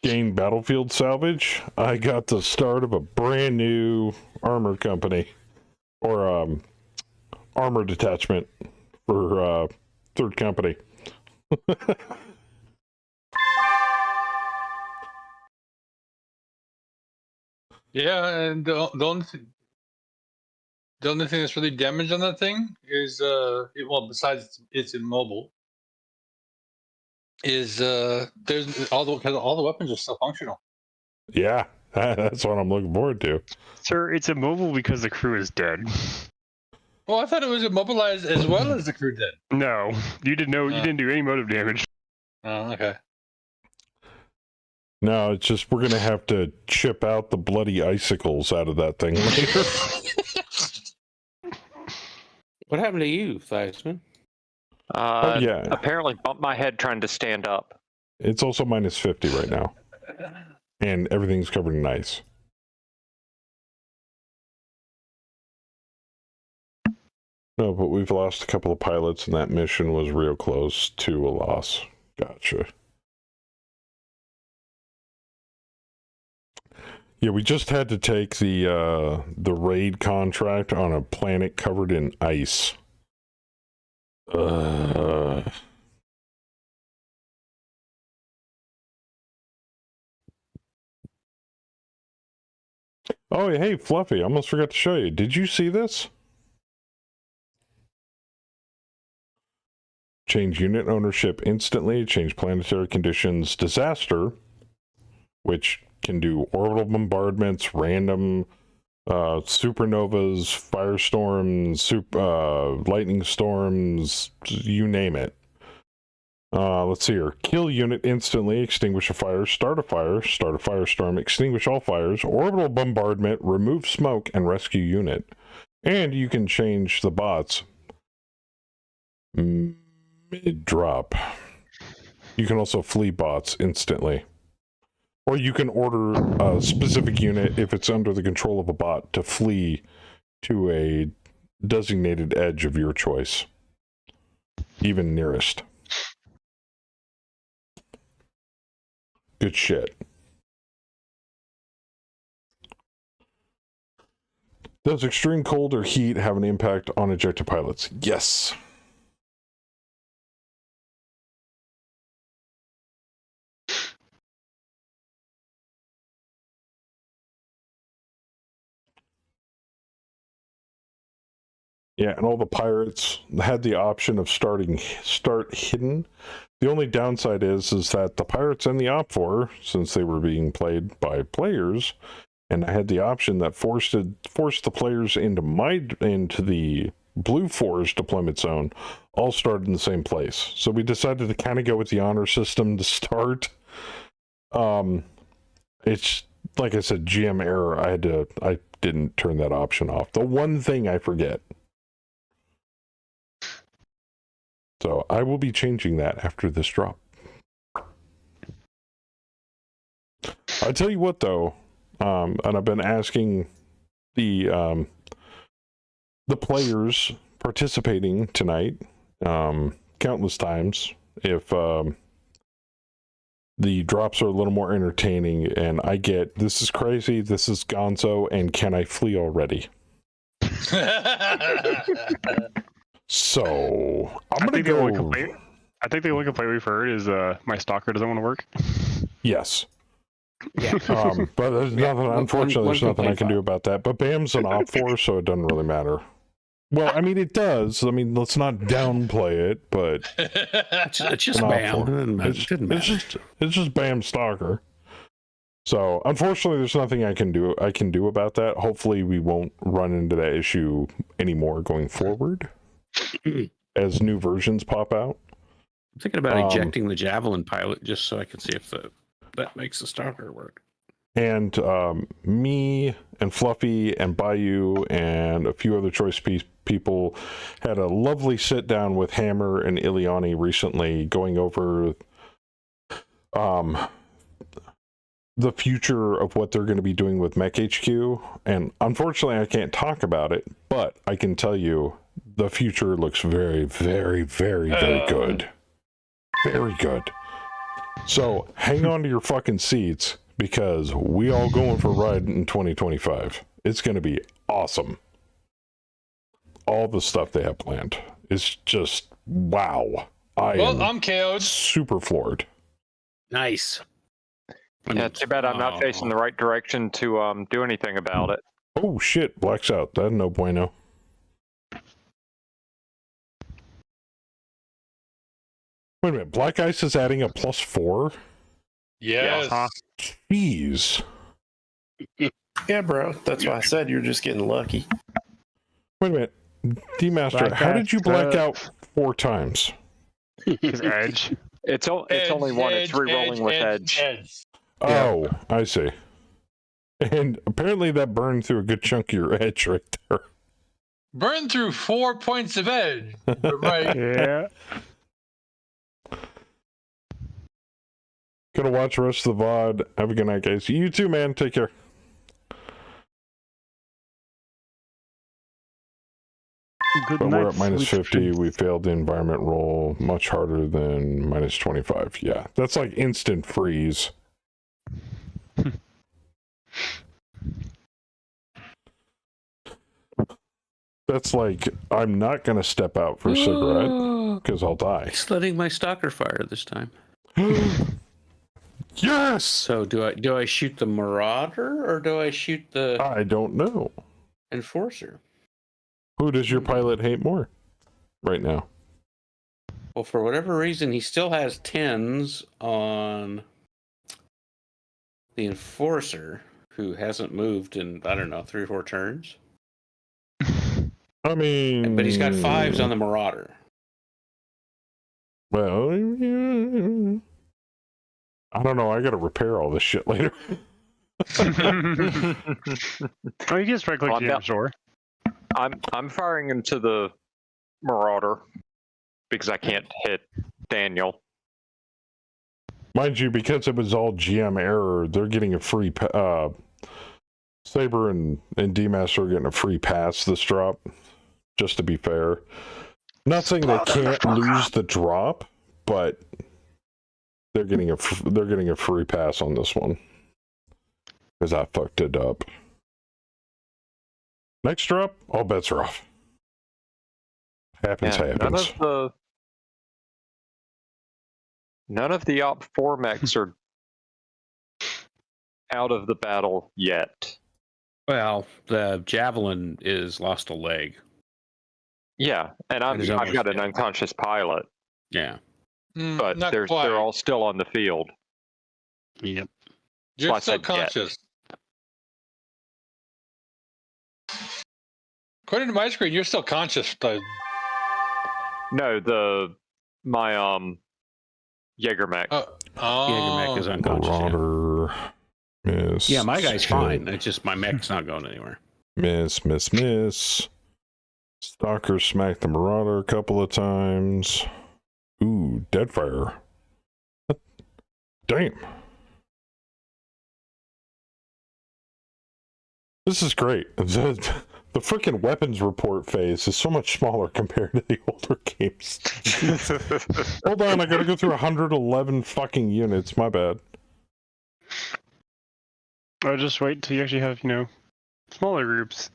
gain battlefield salvage, I got the start of a brand new armor company or armor detachment for third company. Yeah, and the only thing that's really damaged on that thing is besides it's immobile, is there's all the weapons are still functional. Yeah, that's what I'm looking forward to. Sir, it's immobile because the crew is dead. Well, I thought it was immobilized as well as the crew did. No, you didn't do any motive damage. Oh, okay. No, it's just we're gonna have to chip out the bloody icicles out of that thing later. What happened to you, Theisman? Yeah. Apparently bumped my head trying to stand up. It's also minus 50 right now. And everything's covered in ice. No, but we've lost a couple of pilots, and that mission was real close to a loss. Gotcha. Yeah, we just had to take the raid contract on a planet covered in ice. Oh, hey, Fluffy, I almost forgot to show you. Did you see this? Change unit ownership instantly, change planetary conditions disaster, which can do orbital bombardments, random supernovas, firestorms, lightning storms, you name it. Let's see here. Kill unit instantly, extinguish a fire, start a firestorm, extinguish all fires, orbital bombardment, remove smoke, and rescue unit. And you can change the bots mid-drop. You can also flee bots instantly. Or you can order a specific unit, if it's under the control of a bot, to flee to a designated edge of your choice. Even nearest. Good shit. Does extreme cold or heat have an impact on ejector pilots? Yes. Yeah, and all the pirates had the option of start hidden. The only downside is that the pirates and the OPFOR, since they were being played by players, and I had the option that forced the players into the Blue Force deployment zone, all started in the same place. So we decided to kind of go with the honor system to start. It's like I said, GM error. I didn't turn that option off. The one thing I forget. So I will be changing that after this drop. I tell you what, though, and I've been asking the players participating tonight countless times if the drops are a little more entertaining, and I get, this is crazy, this is gonzo, and can I flee already? So I'm gonna go. I think the only complaint we've heard is my stalker doesn't want to work. Yes. Yeah. But there's nothing. Unfortunately, there's nothing I can do about that. But BAM's an OPFOR, so it doesn't really matter. Well, I mean, it does. I mean, let's not downplay it, but it's just BAM. It's just BAM Stalker. So unfortunately, there's nothing I can do about that. Hopefully, we won't run into that issue anymore going forward as new versions pop out. I'm thinking about ejecting the Javelin pilot just so I can see if that makes the Stalker work. And me and Fluffy and Bayou and a few other choice people had a lovely sit down with Hammer and Ileani recently, going over the future of what they're going to be doing with Mech HQ. And unfortunately, I can't talk about it, but I can tell you the future looks very, very, very, very good. Very good. So hang on to your fucking seats, because we all going for a ride in 2025. It's going to be awesome. All the stuff they have planned is just wow. I'm KO'd. Super floored. Nice. Yeah, too bad I'm not facing the right direction to do anything about it. Oh shit, blacks out. That's no bueno. Wait a minute, Black Ice is adding a +4? Yes. Jeez. Yeah, bro. That's why I said you're just getting lucky. Wait a minute. D-Master, how did you black out 4 times? His edge. It's only one. It's re-rolling with edge. Oh, I see. And apparently that burned through a good chunk of your edge right there. Burned through 4 points of edge. Right. Yeah. Gonna watch the rest of the VOD. Have a good night, guys. You too, man. Take care. Good But night, we're at minus sweet 50. dreams. We failed the environment roll. Much harder than minus 25. Yeah, that's like instant freeze. That's like, I'm not going to step out for a cigarette because I'll die. He's letting my Stalker fire this time. Yes! So do I shoot the Marauder or do I shoot the I don't know. Enforcer? Who does your pilot hate more right now? Well, for whatever reason, he still has 10s on the Enforcer, who hasn't moved in, I don't know, 3 or 4 turns. I mean... But he's got 5s on the Marauder. Well, yeah. I don't know. I got to repair all this shit later. Oh, you just right click the sure. I'm firing into the Marauder because I can't hit Daniel. Mind you, because it was all GM error, they're getting a free Saber and D-Master are getting a free pass this drop, just to be fair. Not saying they can't lose the drop, but they're getting a free pass on this one because I fucked it up. Next drop, all bets are off. Happens. None of the Op 4 mechs are out of the battle yet. Well, the Javelin is lost a leg. Yeah, and I've got an unconscious pilot. Yeah. But they're all still on the field. Yep. You're still conscious. According to my screen, you're still conscious. No, my Jaeger mech. Jaeger mech is unconscious. Marauder, miss. Yeah, my guy's fine. It's just my mech's not going anywhere. Miss. Stalker smacked the Marauder a couple of times. Ooh, Deadfire. Damn. This is great. The freaking weapons report phase is so much smaller compared to the older games. Hold on, I gotta go through 111 fucking units. My bad. I'll just wait until you actually have, smaller groups.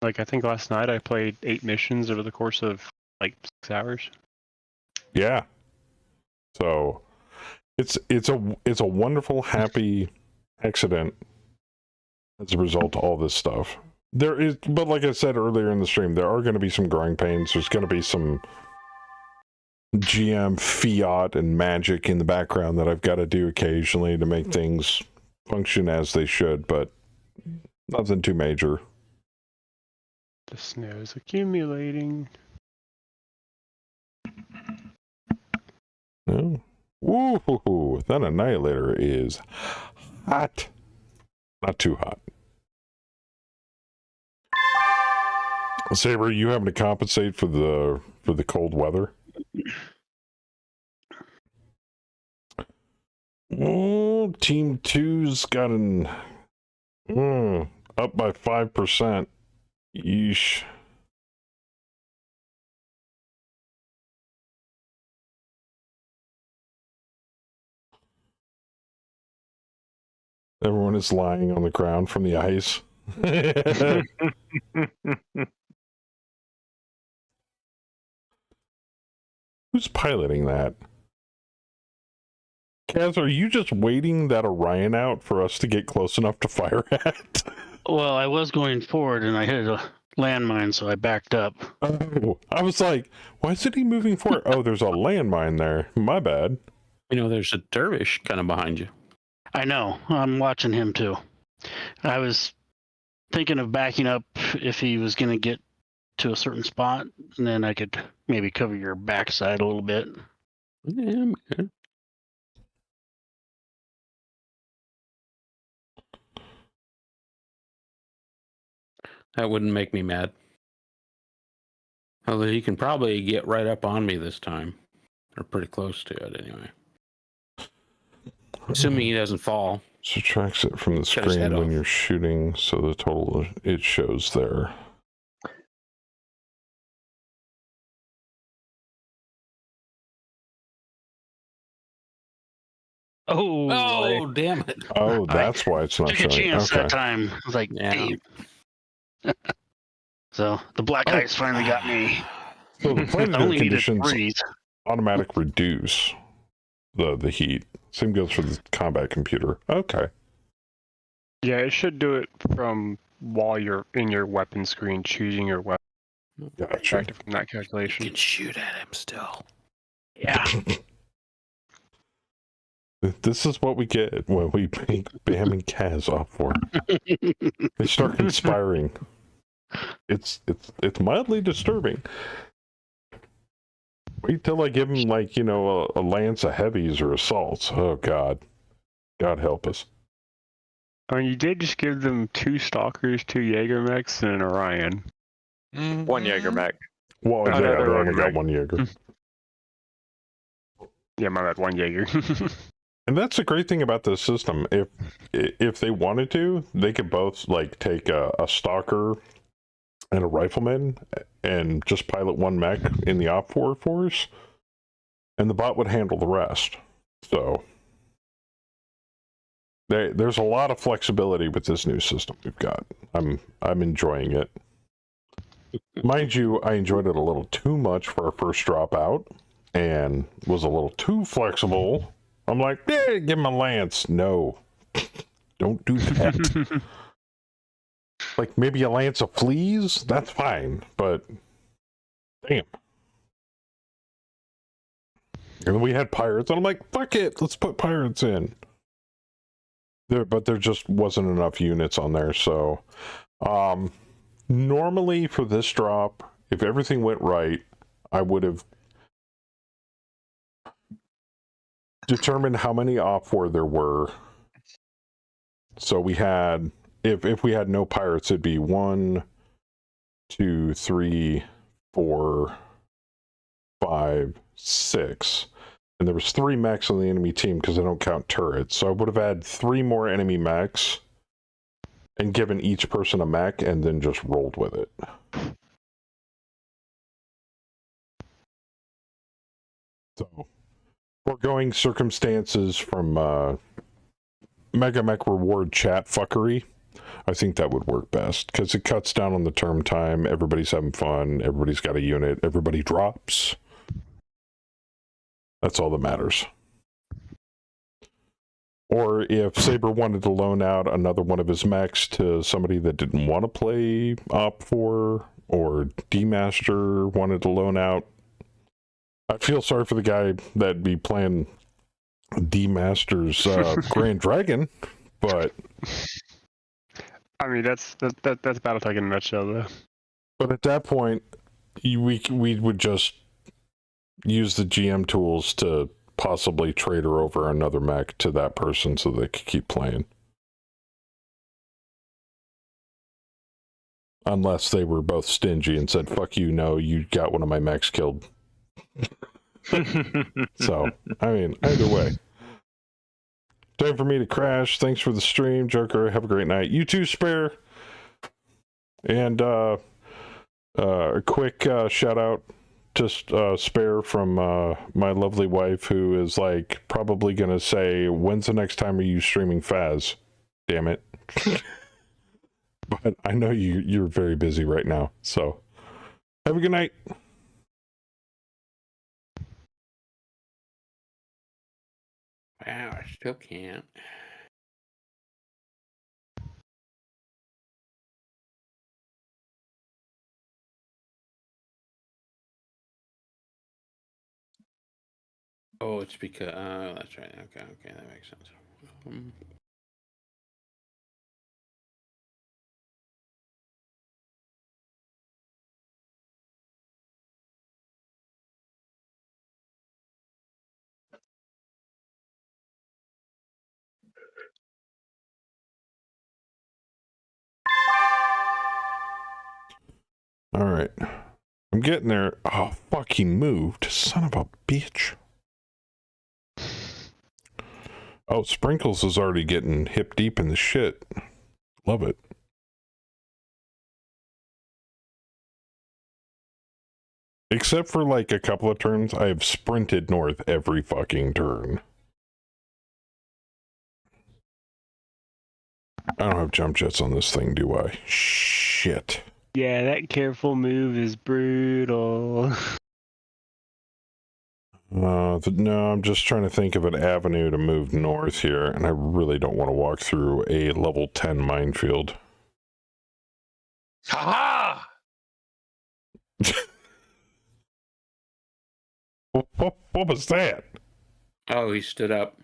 Like, I think last night I played 8 missions over the course of, 6 hours. Yeah. So, it's a wonderful, happy accident as a result of all this stuff. But like I said earlier in the stream, there are going to be some growing pains. There's going to be some GM fiat and magic in the background that I've got to do occasionally to make things function as they should, but nothing too major. The snow's accumulating. Oh. Woo! That Annihilator is hot. Not too hot. Saber, you having to compensate for the cold weather? Oh, Team 2's got an up by 5%. Yeesh. Everyone is lying on the ground from the ice. Who's piloting that? Kaz, are you just waiting that Orion out for us to get close enough to fire at? Well, I was going forward and I hit a landmine, so I backed up. Oh, I was like, why isn't he moving forward? Oh, there's a landmine there. My bad. There's a dervish kind of behind you. I know. I'm watching him too. I was thinking of backing up if he was going to get to a certain spot, and then I could maybe cover your backside a little bit. Yeah, okay. That wouldn't make me mad. Although he can probably get right up on me this time. Or pretty close to it anyway. Assuming he doesn't fall. Subtracts it from the screen when you're shooting, so the total it shows there. Oh, damn it. Oh, that's why it's not took showing. A chance okay. that time. I was like, damn. So the black ice finally got me. So the planetary conditions automatic reduce the heat. Same goes for the combat computer. Okay. Yeah, it should do it from while you're in your weapon screen choosing your weapon. Gotcha. From that calculation. You can shoot at him still. Yeah. This is what we get when we make Bam and Kaz off for. They start conspiring. It's mildly disturbing. Wait till I give him a lance of heavies or assaults. Oh God. God help us. I mean, you did just give them 2 Stalkers, 2 Jaeger mechs, and an Orion. Mm-hmm. 1 Jaeger mech. Well, yeah, they only got 1 Jaeger. Yeah, my bad, 1 Jaeger. And that's the great thing about this system. If they wanted to, they could both like take a stalker and a rifleman and just pilot one mech in the Op 4 force, and the bot would handle the rest. So there's a lot of flexibility with this new system we've got. I'm enjoying it. Mind you, I enjoyed it a little too much for our first drop out, and was a little too flexible. I'm like, yeah, give him a lance. No, don't do that. Like maybe a lance of fleas, that's fine, but damn. And we had pirates, and I'm like, fuck it, let's put pirates in. But there just wasn't enough units on there, so normally for this drop, if everything went right, I would have determined how many Op 4 there were. So we had, if we had no pirates, it'd be 1, 2, 3, 4, 5, 6. And there was 3 mechs on the enemy team because I don't count turrets. So I would have had 3 more enemy mechs and given each person a mech and then just rolled with it. So, foregoing circumstances from Mega Mech reward chat fuckery, I think that would work best because it cuts down on the term time. Everybody's having fun. Everybody's got a unit. Everybody drops. That's all that matters. Or if Saber wanted to loan out another one of his mechs to somebody that didn't want to play Op 4, or D-Master wanted to loan out, I feel sorry for the guy that'd be playing D-Master's Grand Dragon, but... I mean, that's Battletech in a nutshell, though. But at that point, we would just use the GM tools to possibly trade her over another mech to that person so they could keep playing. Unless they were both stingy and said, fuck you, no, you got one of my mechs killed. So, I mean, either way. Time for me to crash. Thanks for the stream, Joker. Have a great night. You too, Spare. And a quick shout out to Spare from my lovely wife, who is like probably gonna say, when's the next time are you streaming Faz? Damn it. But I know you're very busy right now, so have a good night. Wow, I still can't. Oh, it's because that's right. Okay, that makes sense. All right, I'm getting there. Oh, fuck, he moved. Son of a bitch. Oh, Sprinkles is already getting hip deep in the shit. Love it. Except for like a couple of turns, I have sprinted north every fucking turn. I don't have jump jets on this thing, do I? Shit. Yeah, that careful move is brutal. No, I'm just trying to think of an avenue to move north here, and I really don't want to walk through a level 10 minefield. Ha What was that? Oh, he stood up.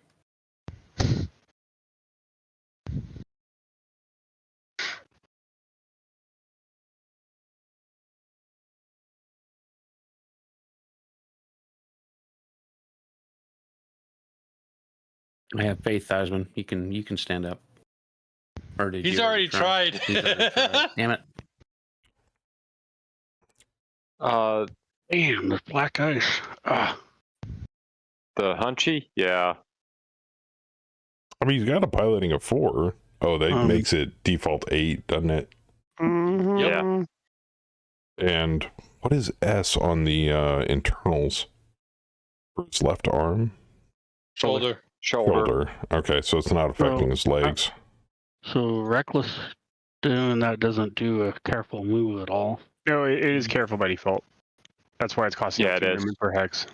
I have faith, Theismann. You can stand up. Or did He's you already tried. He's already tried. Damn it. Damn, there's black ice. The Hunchy? Yeah. I mean, he's got a piloting of 4. Oh, that makes it default 8, doesn't it? Yeah. And what is S on the internals? For his left arm? Shoulder. Okay, so it's not affecting his legs. So reckless doing that doesn't do a careful move at all. No, it is careful by default. That's why it's costing you 2 movement per hex.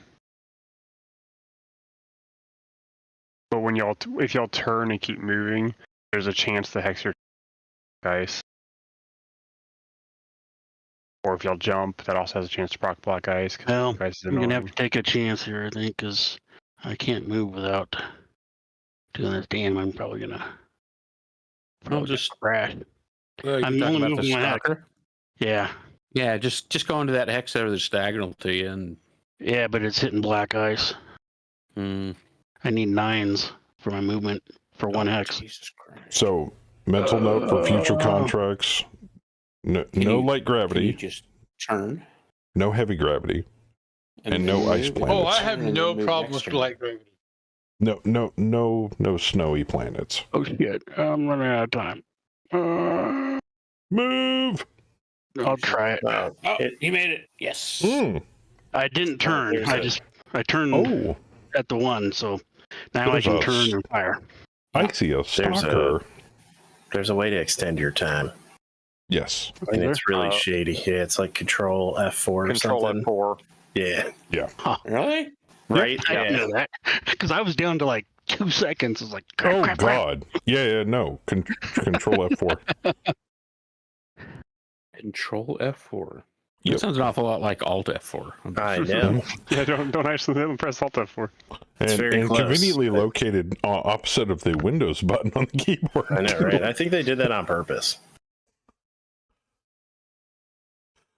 But when if y'all turn and keep moving, there's a chance to hex your ice. Or if y'all jump, that also has a chance to proc block ice. Well, ice is I'm gonna have to take a chance here, I think, because I can't move without doing this. Damn, I'm probably gonna. Just crash. I'm I'm talking only about the moving my hex. stalker. Yeah. Yeah, just go into that hex there that's diagonal to you, and Yeah, but it's hitting black ice. I need 9s for my movement for 1 hex. Jesus Christ. So, mental note for future contracts: no light gravity. Can you just turn? No heavy gravity. And no ice planets. Oh, I have no problem with light gravity. No snowy planets. Oh shit! I'm running out of time. Move! I'll try it. Oh, he made it. Yes. I didn't turn. I turned at the 1, so now I can turn and fire. I see a stalker. There's a way to extend your time. Yes. And it's really shady. Yeah, it's like Control F4 or something. Control F4. Yeah. Yeah. Huh. Really? Right? I didn't know that. Because I was down to like 2 seconds. I was like, crap. God. Yeah, no. Control F4. Control F4. Yep. That sounds an awful lot like Alt F4. I know. Yeah, don't actually press Alt F4. And conveniently located opposite of the Windows button on the keyboard. I know, right? I think they did that on purpose.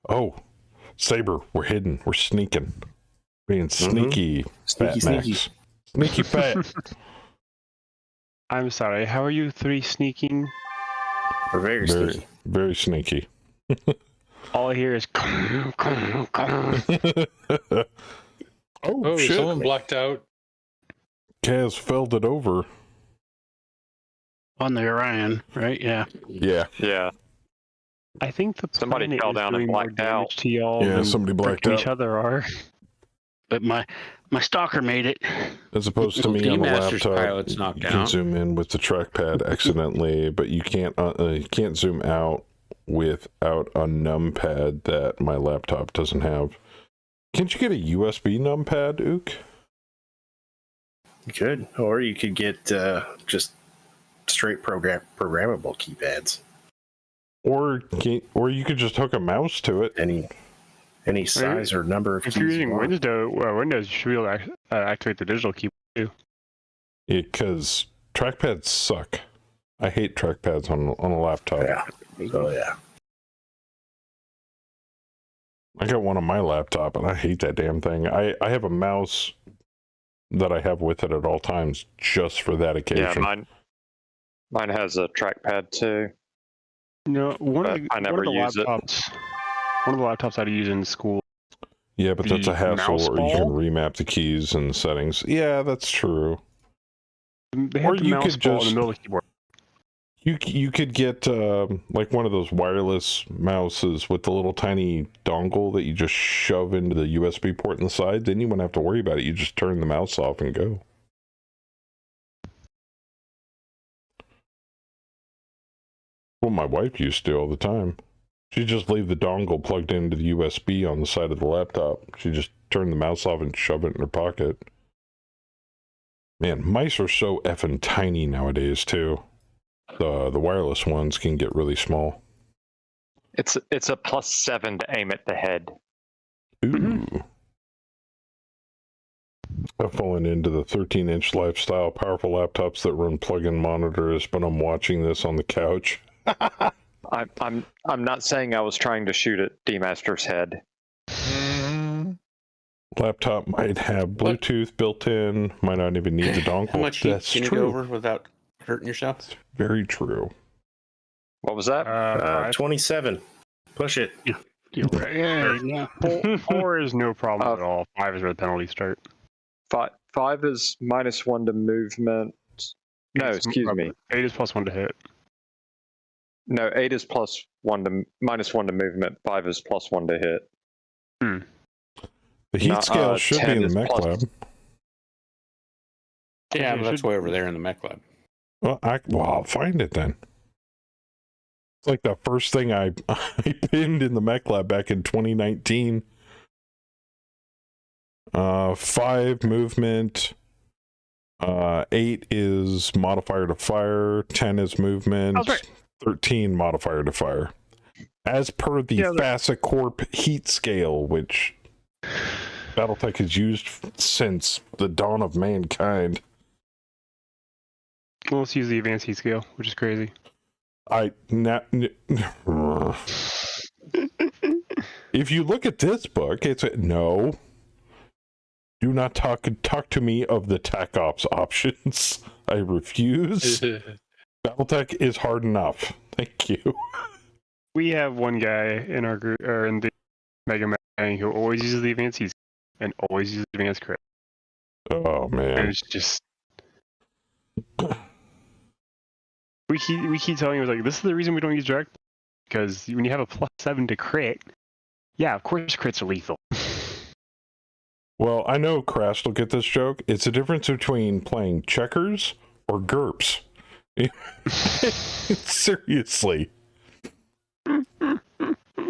Oh, Saber, we're hidden. We're sneaking. Being sneaky. Sneaky. Sneaky fat. I'm sorry, how are you 3 sneaking? We're very sneaky. Very sneaky. All I hear is come. Oh, shit. someone blacked out. Kaz felled it over. On the Orion, right? Yeah. Yeah. I think somebody fell down and blacked out. To y'all yeah, somebody blacked out. Each other are. But my stalker made it. As opposed to me on the laptop, knocked you can out. zoom in with the trackpad accidentally, but you can't zoom out without a numpad that my laptop doesn't have. Can't you get a USB numpad, Ook? You could, or you could get just straight programmable keypads. Or you could just hook a mouse to it. Any size or number of keys. If you're using Windows, you should be able to activate the digital keyboard too. Because trackpads suck. I hate trackpads on a laptop. Yeah. Oh yeah. I got one on my laptop and I hate that damn thing. I have a mouse that I have with it at all times just for that occasion. Yeah, mine has a trackpad too. No, I never use it. One of the laptops I use in school. Yeah, but that's a hassle, or you can remap the keys and settings. Yeah, that's true. They have the mouse ball in the middle of the keyboard. You could get like one of those wireless mouses with the little tiny dongle that you just shove into the USB port in the side. Then you wouldn't have to worry about it. You just turn the mouse off and go. Well, my wife used to all the time. She'd just leave the dongle plugged into the USB on the side of the laptop. She'd just turn the mouse off and shove it in her pocket. Man, mice are so effing tiny nowadays, too. The wireless ones can get really small. It's a +7 to aim at the head. Ooh. I've fallen into the 13-inch lifestyle, powerful laptops that run plug-in monitors, but I'm watching this on the couch. I'm not saying I was trying to shoot at D-Master's head. Laptop might have Bluetooth built in, might not even need the dongle. How much heat can you go over without hurting yourself? It's very true. What was that? 27. Push it. Yeah. 4 is no problem at all. 5 is where the penalties start. 5 is -1 to movement. No, excuse me. 8 is +1 to hit. No, 8 is -1 to movement. 5 is +1 to hit. The heat scale should be in the mech lab. Yeah, but that's way over there in the mech lab. Well, I'll find it then. It's like the first thing I pinned in the mech lab back in 2019. 5 movement. 8 is modifier to fire. 10 is movement. 13 modifier to fire. As per the Facet Corp heat scale, which Battletech has used since the dawn of mankind. Well, let's use the advanced heat scale, which is crazy. If you look at this book, it's no. Do not talk to me of the TAC Ops options. I refuse. Battletech is hard enough. Thank you. We have one guy in our group, or in the Mega Man, who always uses the advanced heat scale and always uses advanced crit. Oh man! And it's just we keep telling him, like, this is the reason we don't use direct, because when you have a +7 to crit, yeah, of course crits are lethal. Well, I know Crash will get this joke. It's a difference between playing checkers or GURPS. Seriously.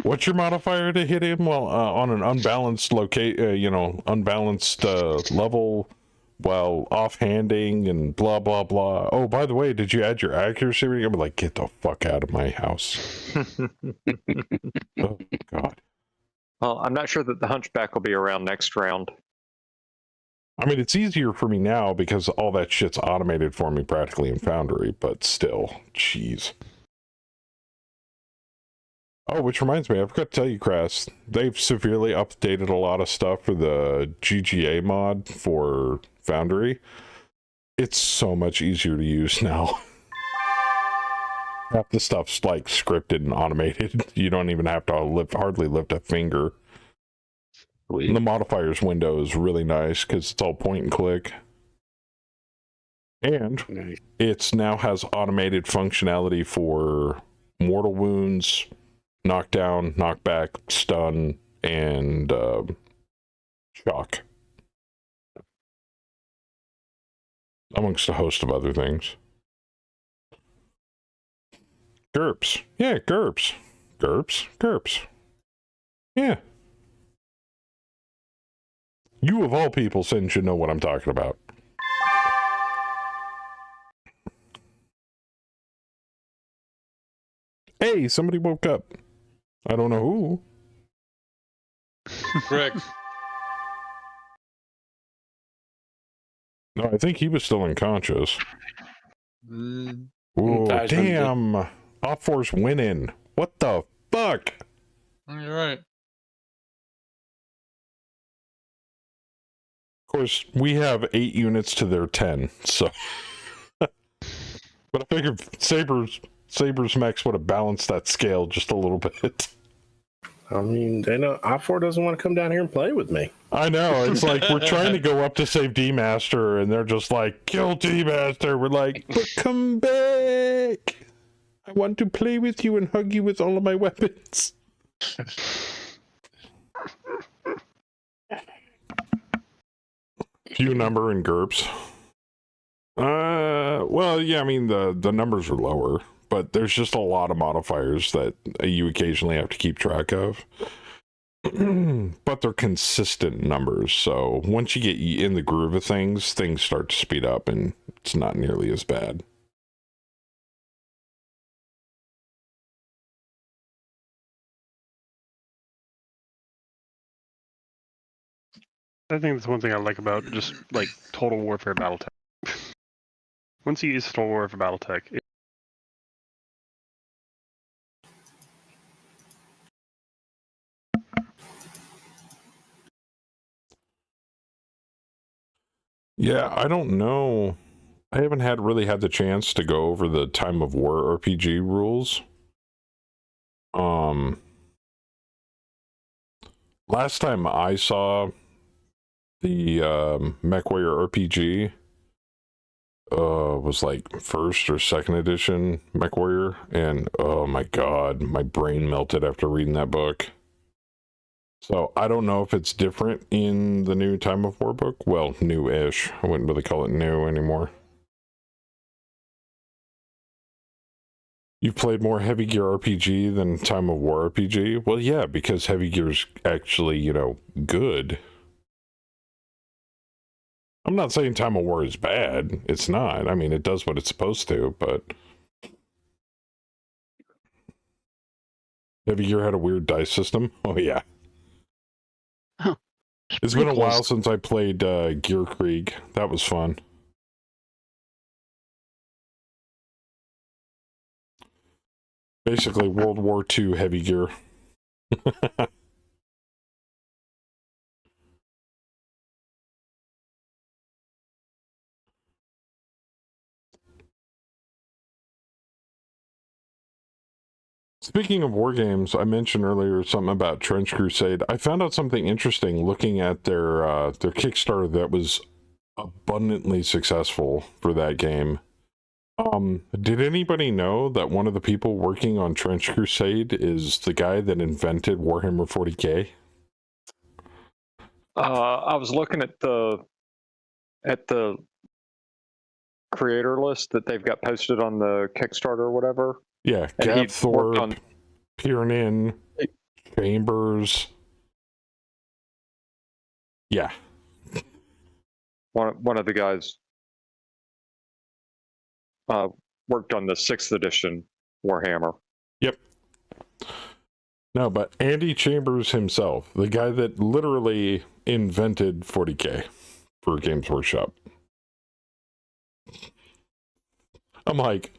What's your modifier to hit him? Well, on an unbalanced unbalanced level, while offhanding and blah blah blah. Oh, by the way, did you add your accuracy rating? I'm like, get the fuck out of my house. Oh God. Well, I'm not sure that the Hunchback will be around next round. I mean, it's easier for me now because all that shit's automated for me practically in Foundry, but still, jeez. Oh, which reminds me, I forgot to tell you, Crass, they've severely updated a lot of stuff for the GGA mod for Foundry. It's so much easier to use now. Half the stuff's like scripted and automated. You don't even have to hardly lift a finger. And the modifiers window is really nice because it's all point and click. And it now has automated functionality for mortal wounds, knockdown, knockback, stun, and shock. Amongst a host of other things. GURPS. Yeah, GURPS. GURPS. Yeah. You of all people should know what I'm talking about. Hey, somebody woke up. I don't know who. Rick. No, I think he was still unconscious. Oh, damn. Op4's winning. What the fuck? You're right. Of course, we have 8 units to their 10, so. But I figured Saber's mechs would have balanced that scale just a little bit. I mean, they know Op4 doesn't want to come down here and play with me. I know. It's like we're trying to go up to save D-Master, and they're just like, kill D-Master. We're like, but come back. I want to play with you and hug you with all of my weapons. Few number in GURPS. Well, yeah, I mean, the numbers are lower, but there's just a lot of modifiers that you occasionally have to keep track of. But they're consistent numbers, so once you get in the groove of things start to speed up, and it's not nearly as bad. I think that's one thing I like about just like Total Warfare Battletech. Once you use Total Warfare Battletech, Yeah, I don't know. I haven't really had the chance to go over the Time of War RPG rules. Last time I saw the MechWarrior RPG, was like first or second edition MechWarrior, and oh my god, my brain melted after reading that book. So I don't know if it's different in the new Time of War book. Well, new-ish. I wouldn't really call it new anymore. You've played more Heavy Gear RPG than Time of War RPG? Well, yeah, because Heavy Gear's actually, you know, good. I'm not saying Time of War is bad. It's not. I mean, it does what it's supposed to, but... Heavy Gear had a weird dice system? Oh, yeah. Huh. It's been a while since I played Gear Krieg. That was fun. Basically, World War II Heavy Gear. Speaking of war games, I mentioned earlier something about Trench Crusade. I found out something interesting looking at their Kickstarter that was abundantly successful for that game. Did anybody know that one of the people working on Trench Crusade is the guy that invented Warhammer 40K? I was looking at the creator list that they've got posted on the Kickstarter or whatever. Yeah, Gav Thorpe, Piernan, Chambers. Yeah. One of the guys worked on the 6th edition Warhammer. Yep. No, but Andy Chambers himself, the guy that literally invented 40K for Games Workshop. I'm like,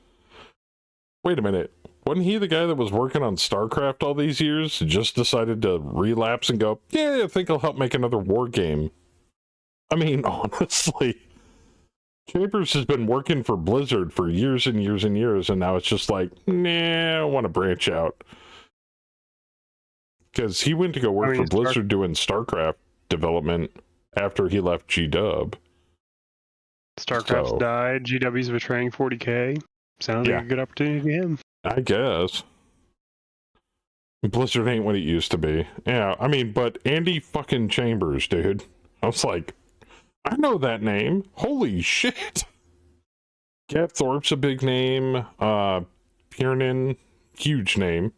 wait a minute. Wasn't he the guy that was working on StarCraft all these years? Just decided to relapse and go, yeah, I think I'll help make another war game. I mean, honestly, Chambers has been working for Blizzard for years and years and years, and now it's just like, nah, I want to branch out. Because he went to go work for Blizzard doing StarCraft development after he left GW. StarCraft's died, GW's betraying 40K. Sounds like a good opportunity for him. I guess. Blizzard ain't what it used to be. Yeah, I mean, but Andy fucking Chambers, dude. I was like, I know that name. Holy shit. Gav Thorpe's a big name. Piernan, huge name.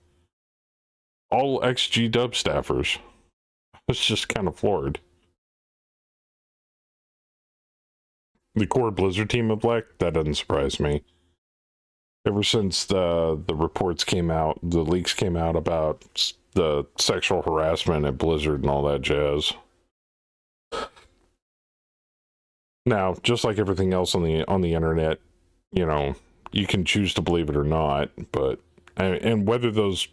All ex-GW staffers. I was just kind of floored. The core Blizzard team of Black, that doesn't surprise me. Ever since the reports came out, the leaks came out about the sexual harassment at Blizzard and all that jazz. Now, just like everything else on the internet, you know, you can choose to believe it or not, but and whether those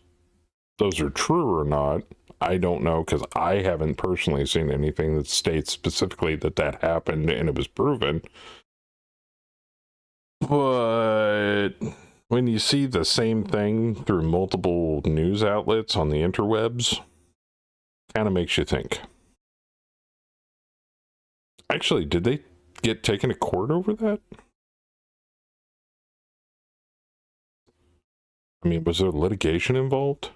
are true or not, I don't know, because I haven't personally seen anything that states specifically that happened and it was proven. But when you see the same thing through multiple news outlets on the interwebs, kind of makes you think. Actually, did they get taken to court over that? I mean, was there litigation involved?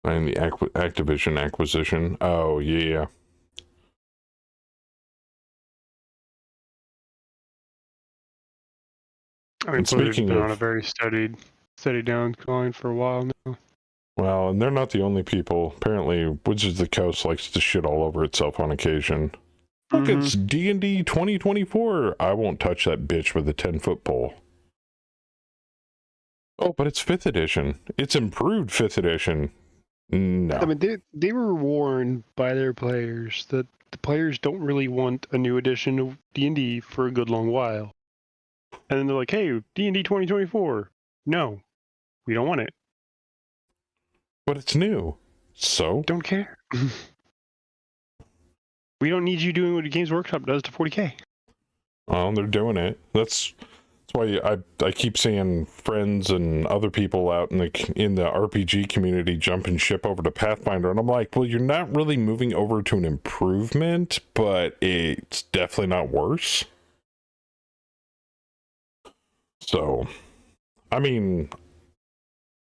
And the Activision acquisition. Oh, yeah. I mean, Blizzard's been on a very steady downcline for a while now. Well, and they're not the only people. Apparently, Wizards of the Coast likes to shit all over itself on occasion. Look, it's D&D 2024. I won't touch that bitch with a 10-foot pole. Oh, but it's 5th edition. It's improved 5th edition. No. I mean, they were warned by their players that the players don't really want a new edition of D&D for a good long while. And then they're like, hey, D&D 2024. No, we don't want it. But it's new. So? Don't care. We don't need you doing what Games Workshop does to 40K. Well, they're doing it. That's That's why I keep seeing friends and other people out in the RPG community jumping ship over to Pathfinder, and I'm like, well, you're not really moving over to an improvement, but it's definitely not worse. So, I mean,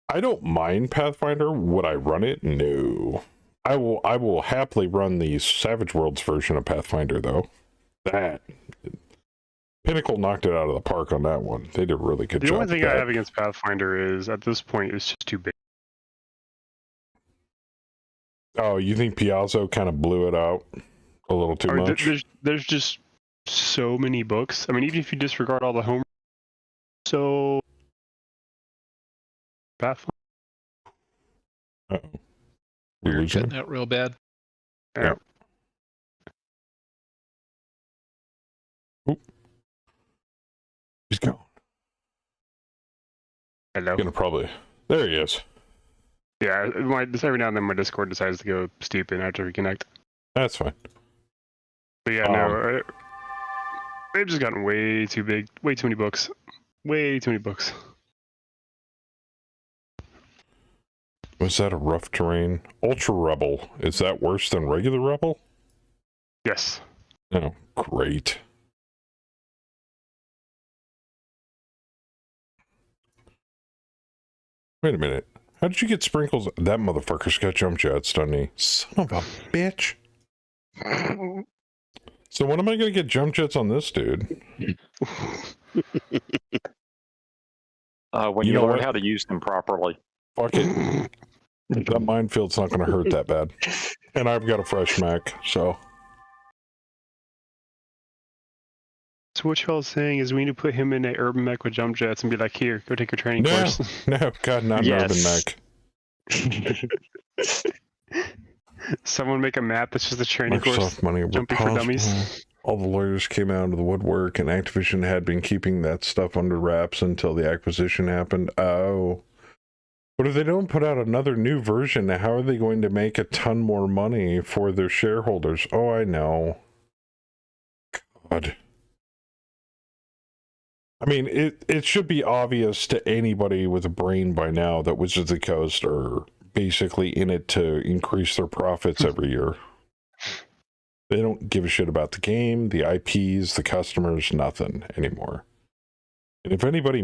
I don't mind Pathfinder. Would I run it? No. I will happily run the Savage Worlds version of Pathfinder, though. That Pinnacle knocked it out of the park on that one. They did a really good job. The only thing I have against Pathfinder is, at this point, it's just too big. Oh, you think Piazzo kind of blew it out a little too much? There's just so many books. I mean, even if you disregard all the home, so Pathfinder. Uh-oh. We're cutting out real bad. Yeah. Oop. He's gone. Hello. Gonna probably. There he is. Yeah, every now and then my Discord decides to go stupid after we connect. That's fine. But yeah, no, they've just gotten way too big. Way too many books. Way too many books. Was that a rough terrain? Ultra Rebel. Is that worse than regular Rebel? Yes. Oh, great. Wait a minute. How did you get sprinkles? That motherfucker's got jump jets, doesn't he? Son of a bitch. So when am I going to get jump jets on this dude? When you learn how to use them properly. Fuck it. That minefield's not going to hurt that bad. And I've got a fresh mech, so. So what y'all saying is we need to put him in an urban mech with jump jets and be like, here, go take your training course. No, God, not an urban mech. Someone make a map that's just a training course. Money jumping for dummies. All the lawyers came out of the woodwork, and Activision had been keeping that stuff under wraps until the acquisition happened. Oh. But if they don't put out another new version, how are they going to make a ton more money for their shareholders? Oh, I know. God. I mean, it should be obvious to anybody with a brain by now that Wizards of the Coast are basically in it to increase their profits every year. They don't give a shit about the game, the IPs, the customers, nothing anymore. And if anybody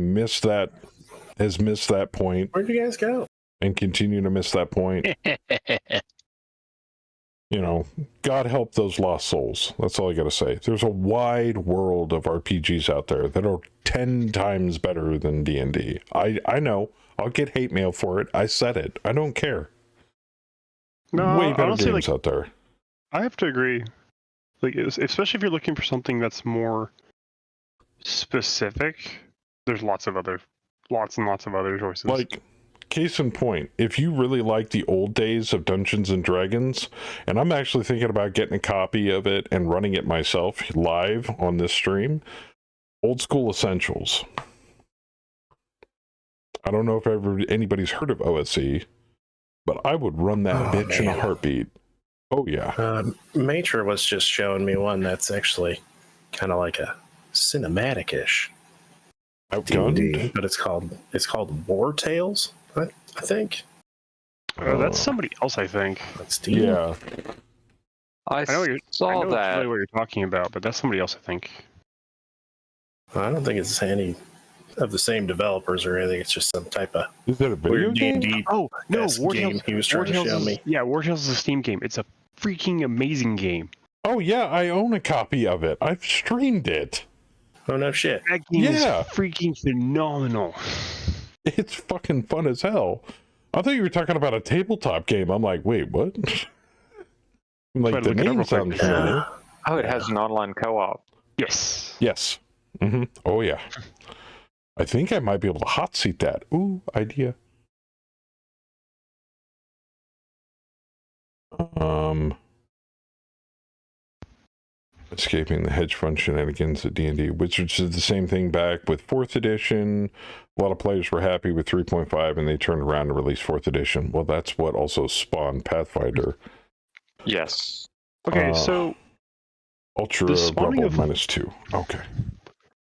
has missed that point, where'd you guys go? And continue to miss that point, you know, God help those lost souls. That's all I gotta say. There's a wide world of RPGs out there that are 10 times better than D&D. I know. I'll get hate mail for it. I said it. I don't care. No, way better honestly, games out there. I have to agree. Like, especially if you're looking for something that's more specific, there's lots and lots of other choices. Like, case in point, if you really like the old days of Dungeons and Dragons, and I'm actually thinking about getting a copy of it and running it myself live on this stream, Old School Essentials. I don't know if anybody's heard of OSE, but I would run that bitch in a heartbeat. Oh, yeah. Matra was just showing me one that's actually kind of like a cinematic-ish D&D, but it's called War Tales, I think. That's somebody else, I think. That's D&D. Yeah. I know really what you're talking about, but that's somebody else, I think. I don't think it's any of the same developers or anything. It's just some type of is that a video game? D&D. Oh no, War Tales. He was trying to show me. Yeah, War Tales is a Steam game. It's a freaking amazing game. Oh yeah, I own a copy of it. I've streamed it. Oh no shit. That game is freaking phenomenal. It's fucking fun as hell. I thought you were talking about a tabletop game. I'm like, wait, what? Like the name sounds familiar. Oh, it has an online co-op. Yes. Yes. Mm-hmm. Oh yeah. I think I might be able to hot seat that. Ooh, idea. Escaping the hedge fund shenanigans of D&D. Wizards did the same thing back with 4th edition. A lot of players were happy with 3.5 and they turned around and released 4th edition. Well, that's what also spawned Pathfinder. Yes. Okay, so Ultra Rebel -2. Okay.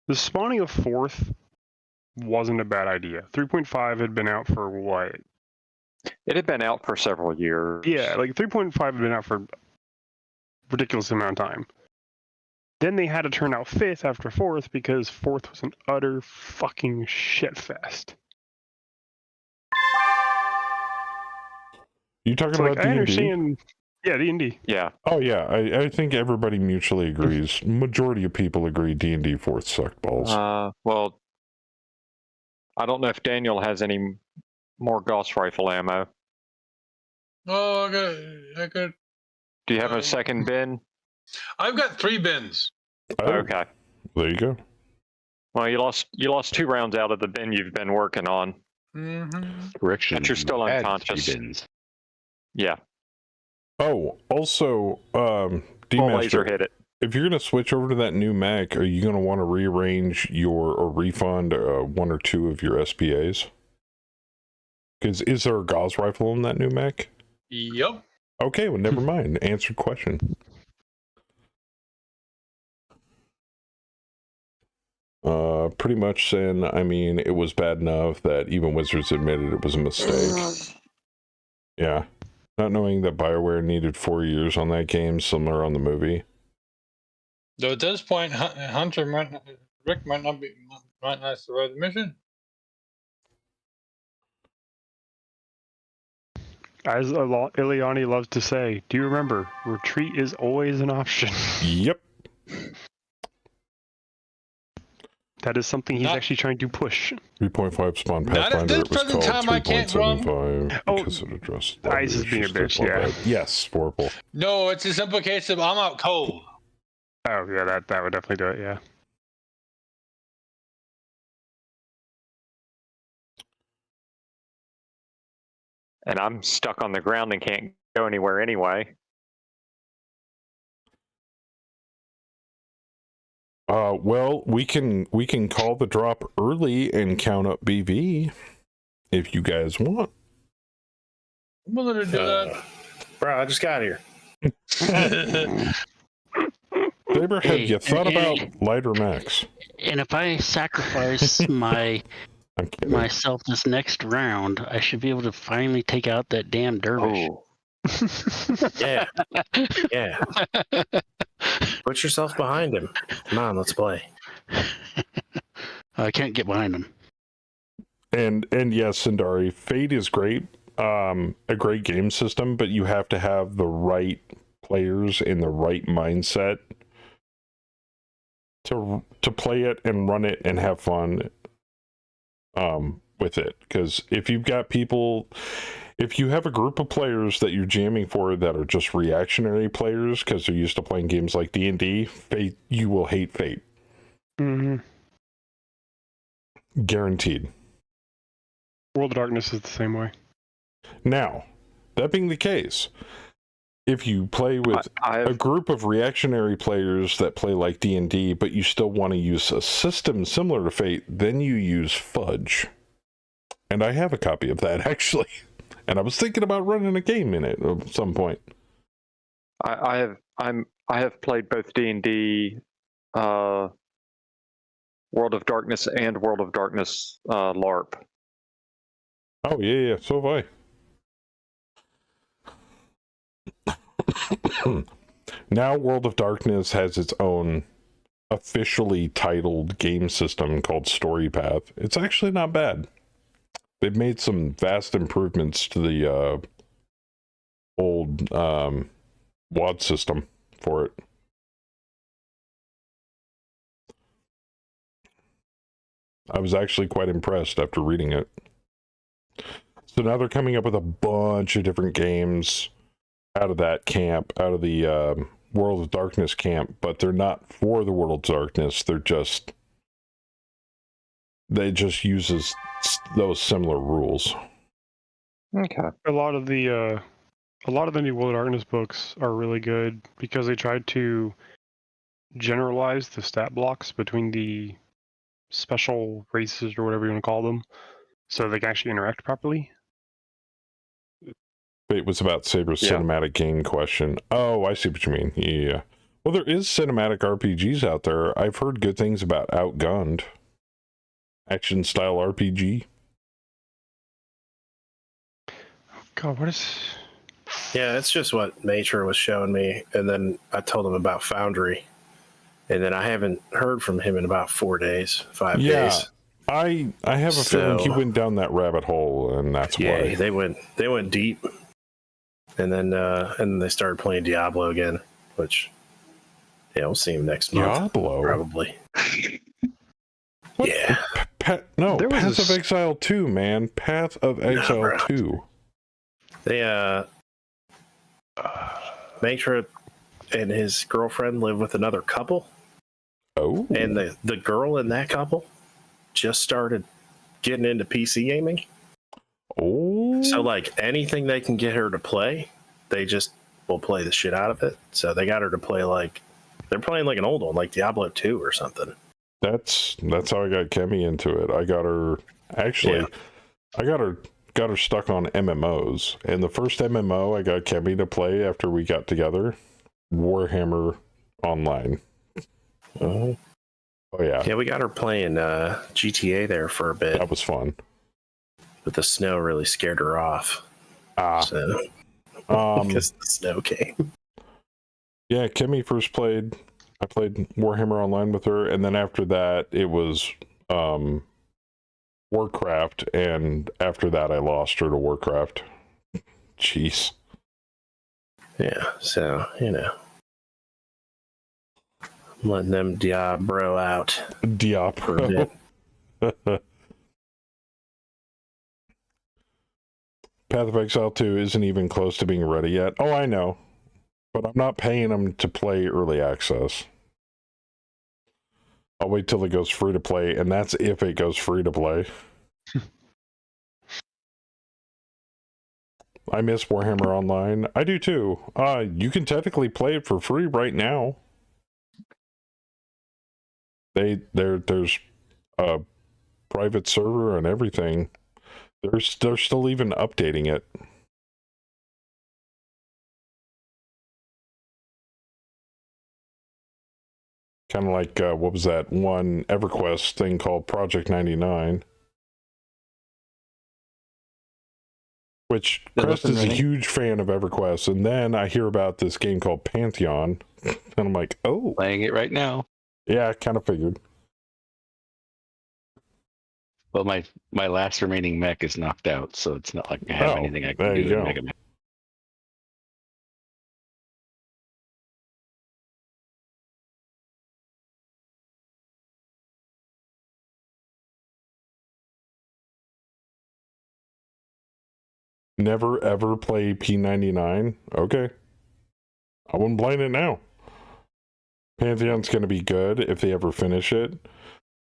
The spawning of 4th wasn't a bad idea. 3.5 had been out for what? It had been out for several years. Yeah, like 3.5 had been out for a ridiculous amount of time. Then they had to turn out 5th after 4th because 4th was an utter fucking shit fest. You talking So, about D&D? I understand. Yeah, D&D. Yeah. Oh yeah, I think everybody mutually agrees. Majority of people agree D&D 4th sucked balls. Well, I don't know if Daniel has any more Gauss rifle ammo. Oh, I got. Do you have a second bin? I've got 3 bins. Oh, okay. There you go. Well, you lost 2 rounds out of the bin you've been working on. Correction. But you're still you had unconscious. 3 bins. Yeah. Oh, also, Full laser D-Master, hit it. if you're going to switch over to that new Mac, are you going to want to rearrange or refund 1 or 2 of your SPAs? Because is there a Gauss rifle in that new Mac? Yep. Okay, well, never mind. Answered question. Pretty much saying, I mean, it was bad enough that even Wizards admitted it was a mistake. Yeah. Not knowing that BioWare needed 4 years on that game, similar on the movie. Though at this point, Rick might not survive the mission. As Ileani loves to say, do you remember, retreat is always an option. Yep. That is something he's actually trying to push. 3.5 spawn Not at Pathfinder, this it was present called time, I can't run. 3.75 because it addressed Ice is being a bitch, yeah. Yes, Vorpal. No, it's a simple case of I'm out cold. Oh, yeah, that would definitely do it, yeah. And I'm stuck on the ground and can't go anywhere anyway. Well, we can call the drop early and count up BV if you guys want. I'm willing to do that. Bro, I just got here. Saber, have you thought about lighter max? And if I sacrifice myself this next round, I should be able to finally take out that damn dervish. Oh. Yeah. Yeah. Put yourself behind him. Come on, let's play. I can't get behind him. And yes, Sindari, Fate is great. A great game system, but you have to have the right players in the right mindset to play it and run it and have fun with it. Because if you've got people, if you have a group of players that you're jamming for that are just reactionary players because they're used to playing games like D&D, Fate, you will hate Fate. Mm-hmm. Guaranteed. World of Darkness is the same way. Now, that being the case, if you play with a group of reactionary players that play like D&D, but you still want to use a system similar to Fate, then you use Fudge. And I have a copy of that, actually. And I was thinking about running a game in it at some point. I have played both D&D, World of Darkness, and World of Darkness LARP. Oh yeah, so have I. Now World of Darkness has its own officially titled game system called Story Path. It's actually not bad. They've made some vast improvements to the old WAD system for it. I was actually quite impressed after reading it. So now they're coming up with a bunch of different games out of that camp, out of the World of Darkness camp, but they're not for the World of Darkness. They just uses those similar rules. Okay. A lot of the new World of Darkness books are really good because they tried to generalize the stat blocks between the special races or whatever you want to call them, so they can actually interact properly. It was about Saber's cinematic game question. Oh, I see what you mean. Yeah. Well, there is cinematic RPGs out there. I've heard good things about Outgunned. Action style RPG. God, what is... Yeah, it's just what Nature was showing me, and then I told him about Foundry, and then I haven't heard from him in about 4 days, 5 days. I have a feeling he went down that rabbit hole, and that's why. Yeah, they went deep, and then they started playing Diablo again, which we'll see him next month. Diablo, probably. What? Yeah. No, Path of Exile 2, man. Path of Exile 2. They Matra and his girlfriend live with another couple. Oh. And the girl in that couple just started getting into PC gaming. Oh. So like anything they can get her to play, they just will play the shit out of it. So they got her to play they're playing like an old one, like Diablo 2 or something. That's how I got Kemi into it. I got her I got her stuck on MMOs. And the first MMO I got Kemi to play after we got together, Warhammer Online. Oh yeah. Yeah, we got her playing GTA there for a bit. That was fun. But the snow really scared her off. So because the snow came. Yeah, Kemi first played. I played Warhammer Online with her, and then after that, it was Warcraft, and after that, I lost her to Warcraft. Jeez. Yeah, so, I'm letting them Diablo out. Diablo. Path of Exile 2 isn't even close to being ready yet. Oh, I know. But I'm not paying them to play early access. I'll wait till it goes free to play, and that's if it goes free to play. I miss Warhammer Online. I do too. You can technically play it for free right now. There's a private server and everything. They're still even updating it. Kind of like, what was that one EverQuest thing called Project 99? Which Crest is a huge fan of EverQuest, and then I hear about this game called Pantheon, and I'm like, oh. Playing it right now. Yeah, I kind of figured. Well, my last remaining mech is knocked out, so it's not like I have anything I can do to Mega Mech. Never ever play P99? Okay. I wouldn't blame it now. Pantheon's going to be good if they ever finish it.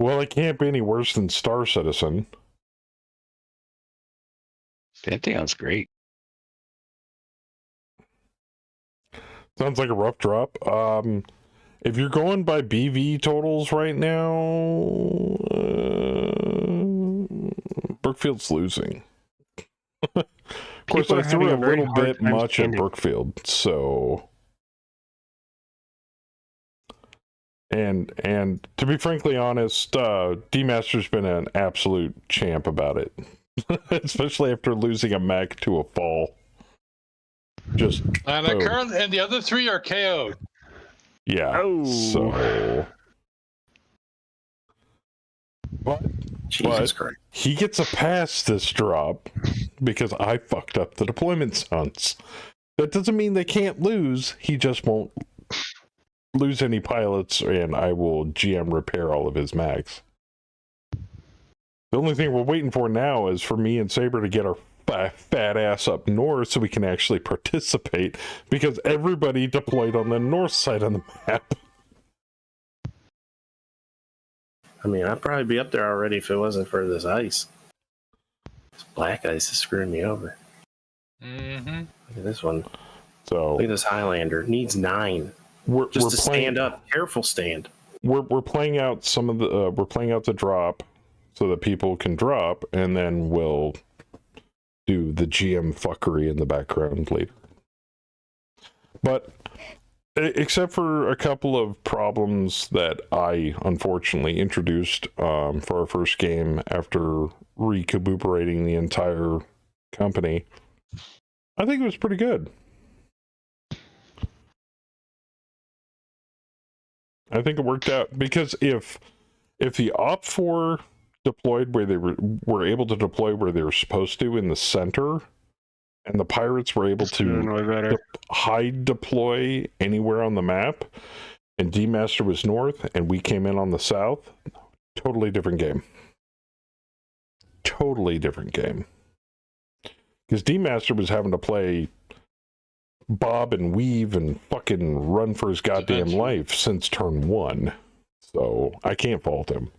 Well, it can't be any worse than Star Citizen. Pantheon's great. Sounds like a rough drop. If you're going by BV totals right now, Brookfield's losing. Of course, I threw a little bit much at Brookfield, so... And to be frankly honest, D-Master's been an absolute champ about it. Especially after losing a mech to a fall. Just and the other three are KO'd. Yeah. So but he gets a pass this drop because I fucked up the deployment stunts. That doesn't mean they can't lose. He just won't lose any pilots, and I will GM repair all of his mags. The only thing we're waiting for now is for me and Saber to get our fat ass up north so we can actually participate, because everybody deployed on the north side of the map. I mean, I'd probably be up there already if it wasn't for this ice. This black ice is screwing me over. Mm-hmm. Look at this one. So look at this Highlander. Needs 9. We're stand up. Careful stand. We're playing out some of the we're playing out the drop so that people can drop, and then we'll do the GM fuckery in the background later. But except for a couple of problems that I unfortunately introduced for our first game after recuperating the entire company, I think it was pretty good. I think it worked out because if the Op4 deployed where they were able to deploy where they were supposed to in the center, and the pirates were able to hide deploy anywhere on the map, and D-Master was north and we came in on the south, totally different game. Totally different game. Because D-Master was having to play bob and weave and fucking run for his goddamn life since turn 1. So I can't fault him.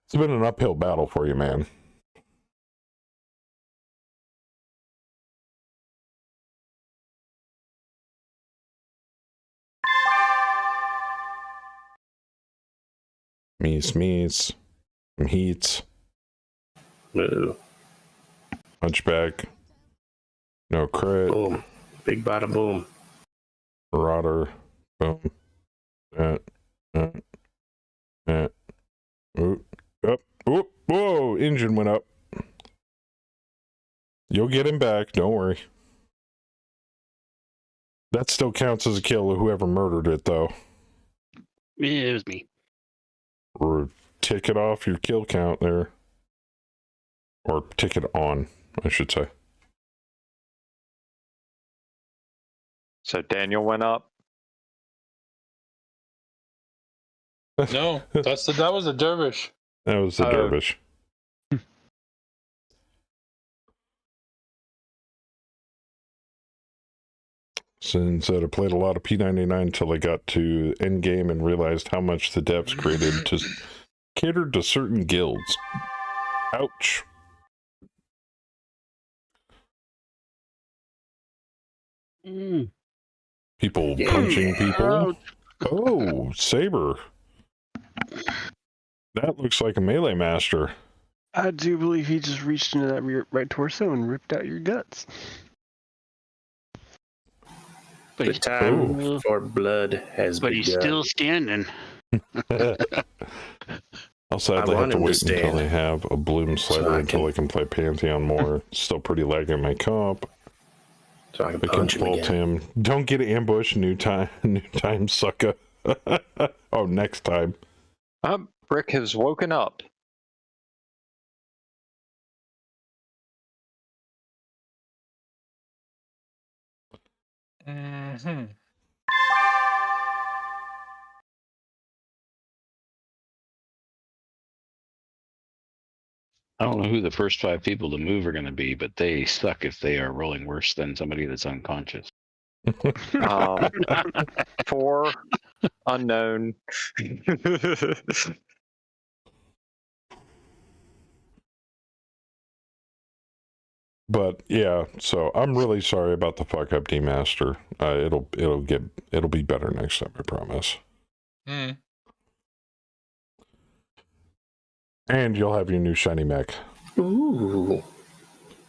It's been an uphill battle for you, man. Meese. Some heats. Ooh. Hunchback. No crit. Boom. Big bada boom. Marauder. Boom. Up. Oop. Whoa! Engine went up. You'll get him back. Don't worry. That still counts as a kill of whoever murdered it, though. Yeah, it was me. Or tick it off your kill count there. Or tick it on, I should say. So Daniel went up? No, that was a dervish. That was the dervish. Since I played a lot of P99 until I got to endgame and realized how much the devs created to cater to certain guilds. Ouch. People punching people. Oh, Saber. That looks like a melee master. I do believe he just reached into that right torso and ripped out your guts. But the time for blood has begun. But he's still standing. I'll sadly have to wait until I have a Bloom slider until I can play Pantheon more. Still pretty laggy in my comp. So I can fault him. Don't get ambushed. New time, sucker. Oh, next time. Rick has woken up. Mm-hmm. I don't know who the first 5 people to move are going to be, but they suck if they are rolling worse than somebody that's unconscious. 4 unknown. But yeah, so I'm really sorry about the fuck up, D-Master. It'll be better next time, I promise. Mm. And you'll have your new shiny mech. Ooh.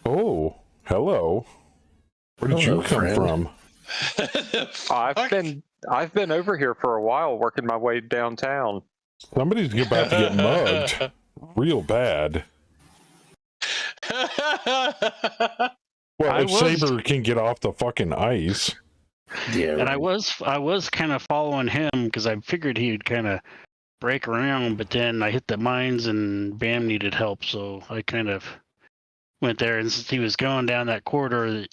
Oh, hello. Where did you come from? I've been over here for a while, working my way downtown. Somebody's about to get mugged, real bad. Well, if Saber can get off the fucking ice. Yeah. And I was kind of following him because I figured he'd kind of break around, but then I hit the mines and Bam needed help, so I kind of went there. And since he was going down that corridor that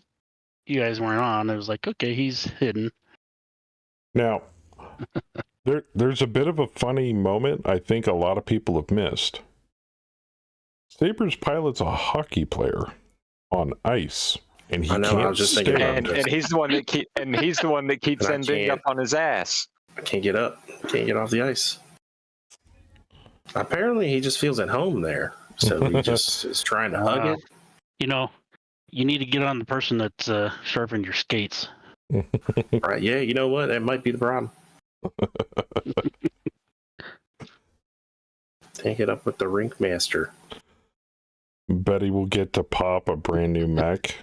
you guys weren't on, I was like, okay, he's hidden. Now, there's a bit of a funny moment I think a lot of people have missed. Saber's pilot's a hockey player on ice, and he can't stand. And he's the one that keeps ending up on his ass. I can't get up. Can't get off the ice. Apparently, he just feels at home there, so he just is trying to hug it. You know, you need to get on the person that's sharpened your skates. Right? Yeah. You know what? That might be the problem. Take it up with the rink master. Betty will get to pop a brand new mech.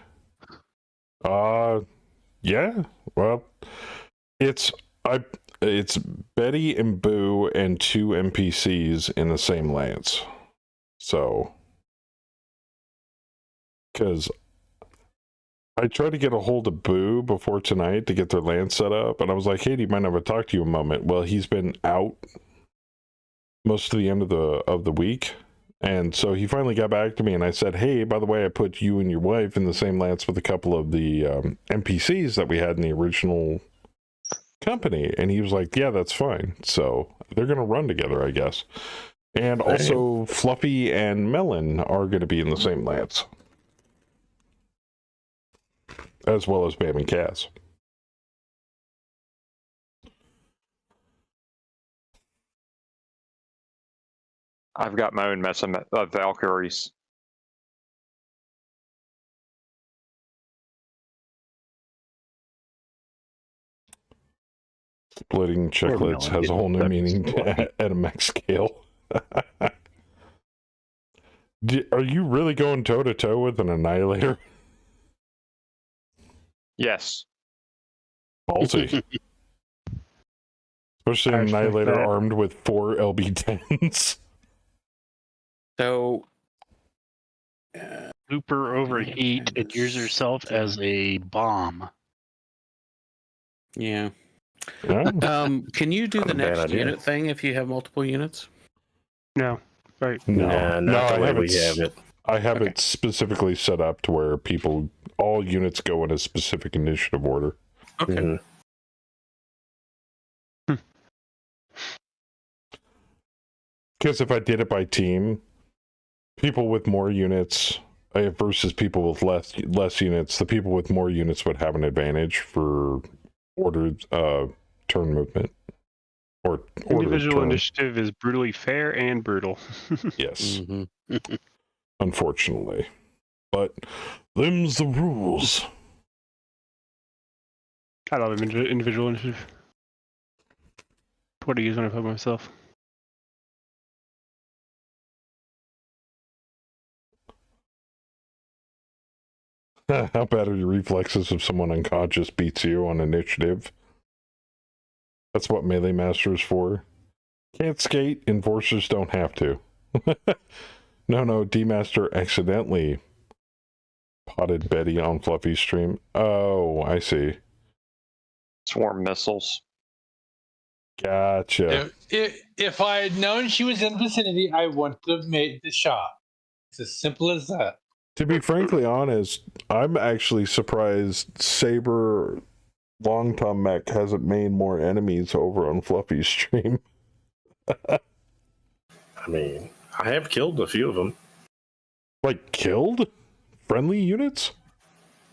Yeah. Well, it's Betty and Boo and 2 NPCs in the same lance. So, because I tried to get a hold of Boo before tonight to get their lance set up, and I was like, "Hey, do you mind if I talk to you a moment?" Well, he's been out most of the end of the week, and so he finally got back to me, and I said, "Hey, by the way, I put you and your wife in the same lance with a couple of the NPCs that we had in the original company," and he was like, "Yeah, that's fine." So they're gonna run together, I guess. And also, Fluffy and Melon are going to be in the same lance, as well as Bam and Kaz. I've got my own mess of Valkyries. Splitting chicklets has a whole new meaning at a mech scale. Are you really going toe-to-toe with an Annihilator? Yes. Ballsy. Especially an Annihilator armed with 4 LB-10s. So... Super overheat and use yourself as a bomb. Yeah. Yeah. Can you do the next unit thing if you have multiple units? No. Right. No, not I the way have we have it. I have it specifically set up to where all units go in a specific initiative order. Okay. Because if I did it by team, people with more units versus people with less units, the people with more units would have an advantage for ordered turn movement. Or individual initiative is brutally fair and brutal. Yes. Unfortunately. But them's the rules. I love individual initiative. What do I use when I play myself? How bad are your reflexes if someone unconscious beats you on initiative? That's what Melee Master is for. Can't skate, enforcers don't have to. No, D-Master accidentally potted Betty on Fluffy's stream. Oh, I see. Swarm missiles. Gotcha. If I had known she was in the vicinity, I wouldn't have made the shot. It's as simple as that. To be frankly honest, I'm actually surprised Saber Long Tom Mech hasn't made more enemies over on Fluffy's stream. I mean, I have killed a few of them. Like, killed? Friendly units?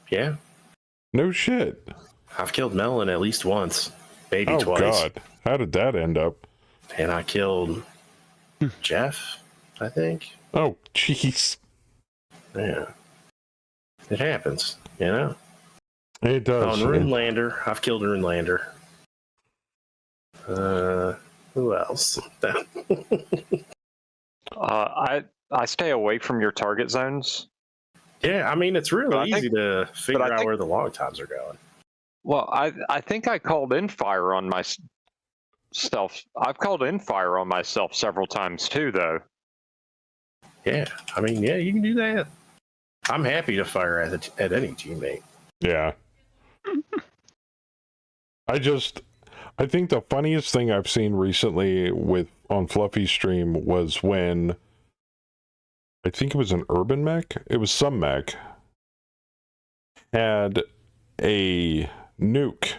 Yeah. No shit. I've killed Melon at least once. Maybe twice. Oh, God. How did that end up? And I killed Jeff, I think. Oh, jeez. Yeah. It happens, you know? It does. On Runelander, I've killed Runelander. Who else? I stay away from your target zones. Yeah, I mean, it's really easy to figure out where the log times are going. Well, I think I called in fire on myself. I've called in fire on myself several times too, though. Yeah, I mean, yeah, you can do that. I'm happy to fire at any teammate. Yeah. I think the funniest thing I've seen recently on Fluffy's stream was when I think it was an urban mech. It was some mech had a nuke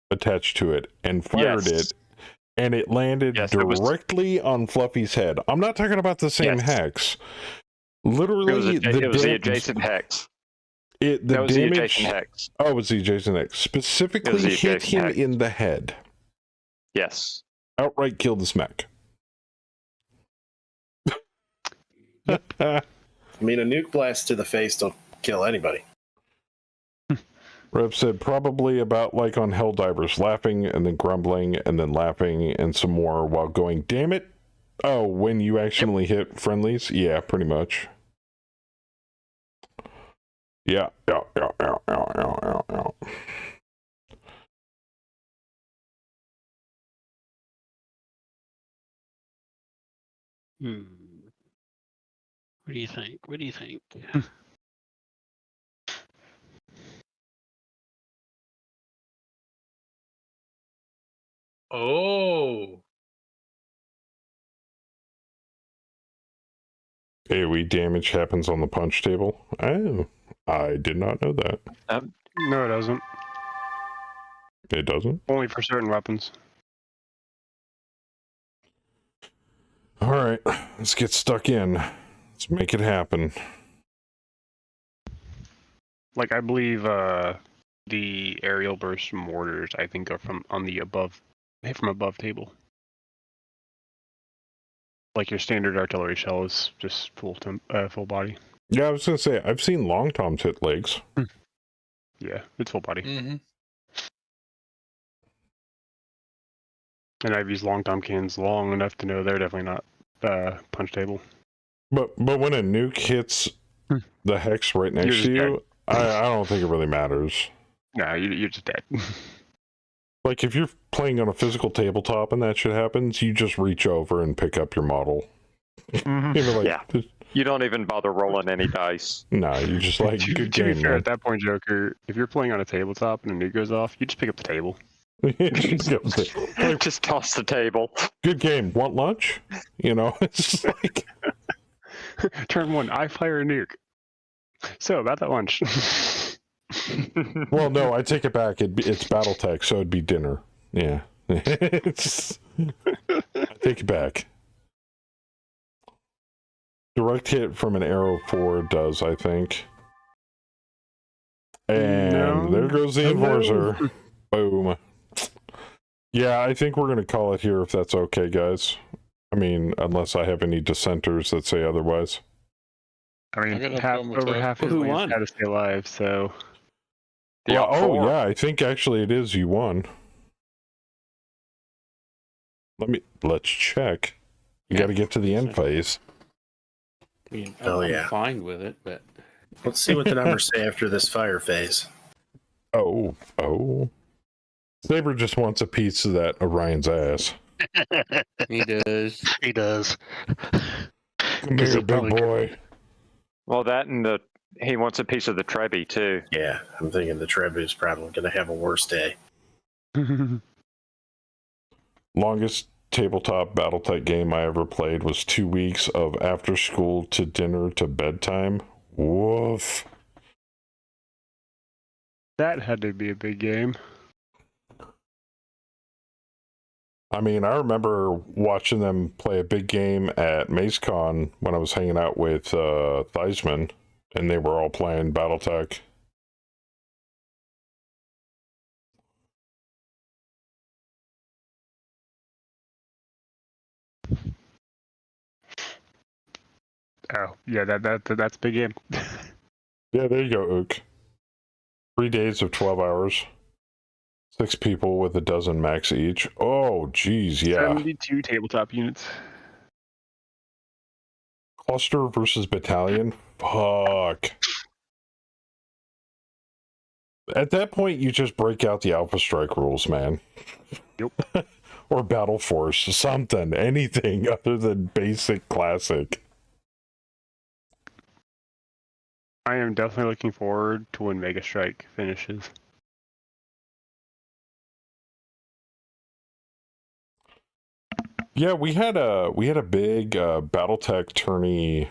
attached to it and fired it, and it landed directly on Fluffy's head. I'm not talking about the same hex. Literally, it was the adjacent hex. The was damage, the adjacent hex. Oh, it was the adjacent hex. Specifically hit him in the head. Yes. Outright killed this mech. I mean, a nuke blast to the face don't kill anybody. Rev said probably about like on Helldivers, laughing and then grumbling and then laughing and some more while going, damn it. Oh, when you accidentally hit friendlies? Yeah, pretty much. Yeah. What do you think? What do you think? Oh. AoE damage happens on the punch table. Oh, I did not know that. No, it doesn't. It doesn't? Only for certain weapons. Alright, let's get stuck in. Let's make it happen. Like, I believe the aerial burst mortars, I think, are from above table. Like your standard artillery shell is just full body. Yeah, I was gonna say, I've seen long toms hit legs. Yeah, it's full body. Mm-hmm. And I've used long tom cannons long enough to know they're definitely not punch table. But when a nuke hits the hex right next to you, I don't think it really matters. No, you're just dead. Like, if you're playing on a physical tabletop and that shit happens, you just reach over and pick up your model. Yeah. You don't even bother rolling any dice. No, you're just like, good to be game, fair, man. at that point, Joker, if you're playing on a tabletop and a nuke goes off, you just pick up the table. Just toss the table. Good game. Want lunch? You know, it's just like... Turn 1, I fire a nuke. So, about that lunch. Well, no, I take it back. It's Battletech, so it'd be dinner. Yeah. I take it back. Direct hit from an arrow 4 does, I think. And there goes the enforcer. Boom. Yeah, I think we're going to call it here if that's okay, guys. I mean, unless I have any dissenters that say otherwise. I mean, over half his lanes had to stay alive, so... Yeah, yeah, I think actually it is you won. Let's check. You got to get to the end phase. I mean, I'm fine with it, but... Let's see what the numbers say after this fire phase. Oh. Saber just wants a piece of that Orion's ass. He does. He does. Come here, big boy. Well, that and he wants a piece of the Trebby, too. Yeah, I'm thinking the Trebby is probably going to have a worse day. Longest tabletop Battletech game I ever played was 2 weeks of after school to dinner to bedtime. Woof. That had to be a big game. I mean, I remember watching them play a big game at MaceCon when I was hanging out with Theismann, and they were all playing Battletech. Oh, yeah, that's a big game. Yeah, there you go, Ook. 3 days of 12 hours. 6 people with a dozen max each. Oh, geez, yeah. 72 tabletop units. Cluster versus battalion? Fuck. At that point, you just break out the Alpha Strike rules, man. Yep. Or Battle Force, something, anything other than basic classic. I am definitely looking forward to when Mega Strike finishes. Yeah, we had a big Battletech tourney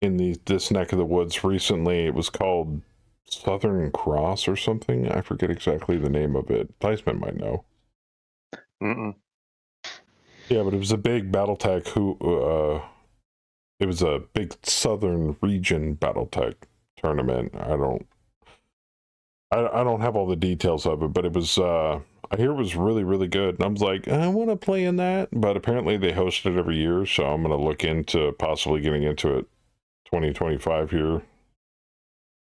in this neck of the woods recently. It was called Southern Cross or something. I forget exactly the name of it. Theismann might know. Yeah, but it was a big Battletech it was a big Southern region Battletech tournament. I don't have all the details of it, but it was I hear it was really, really good. And I was like, I want to play in that, but apparently they host it every year, so I'm going to look into possibly getting into it 2025 here.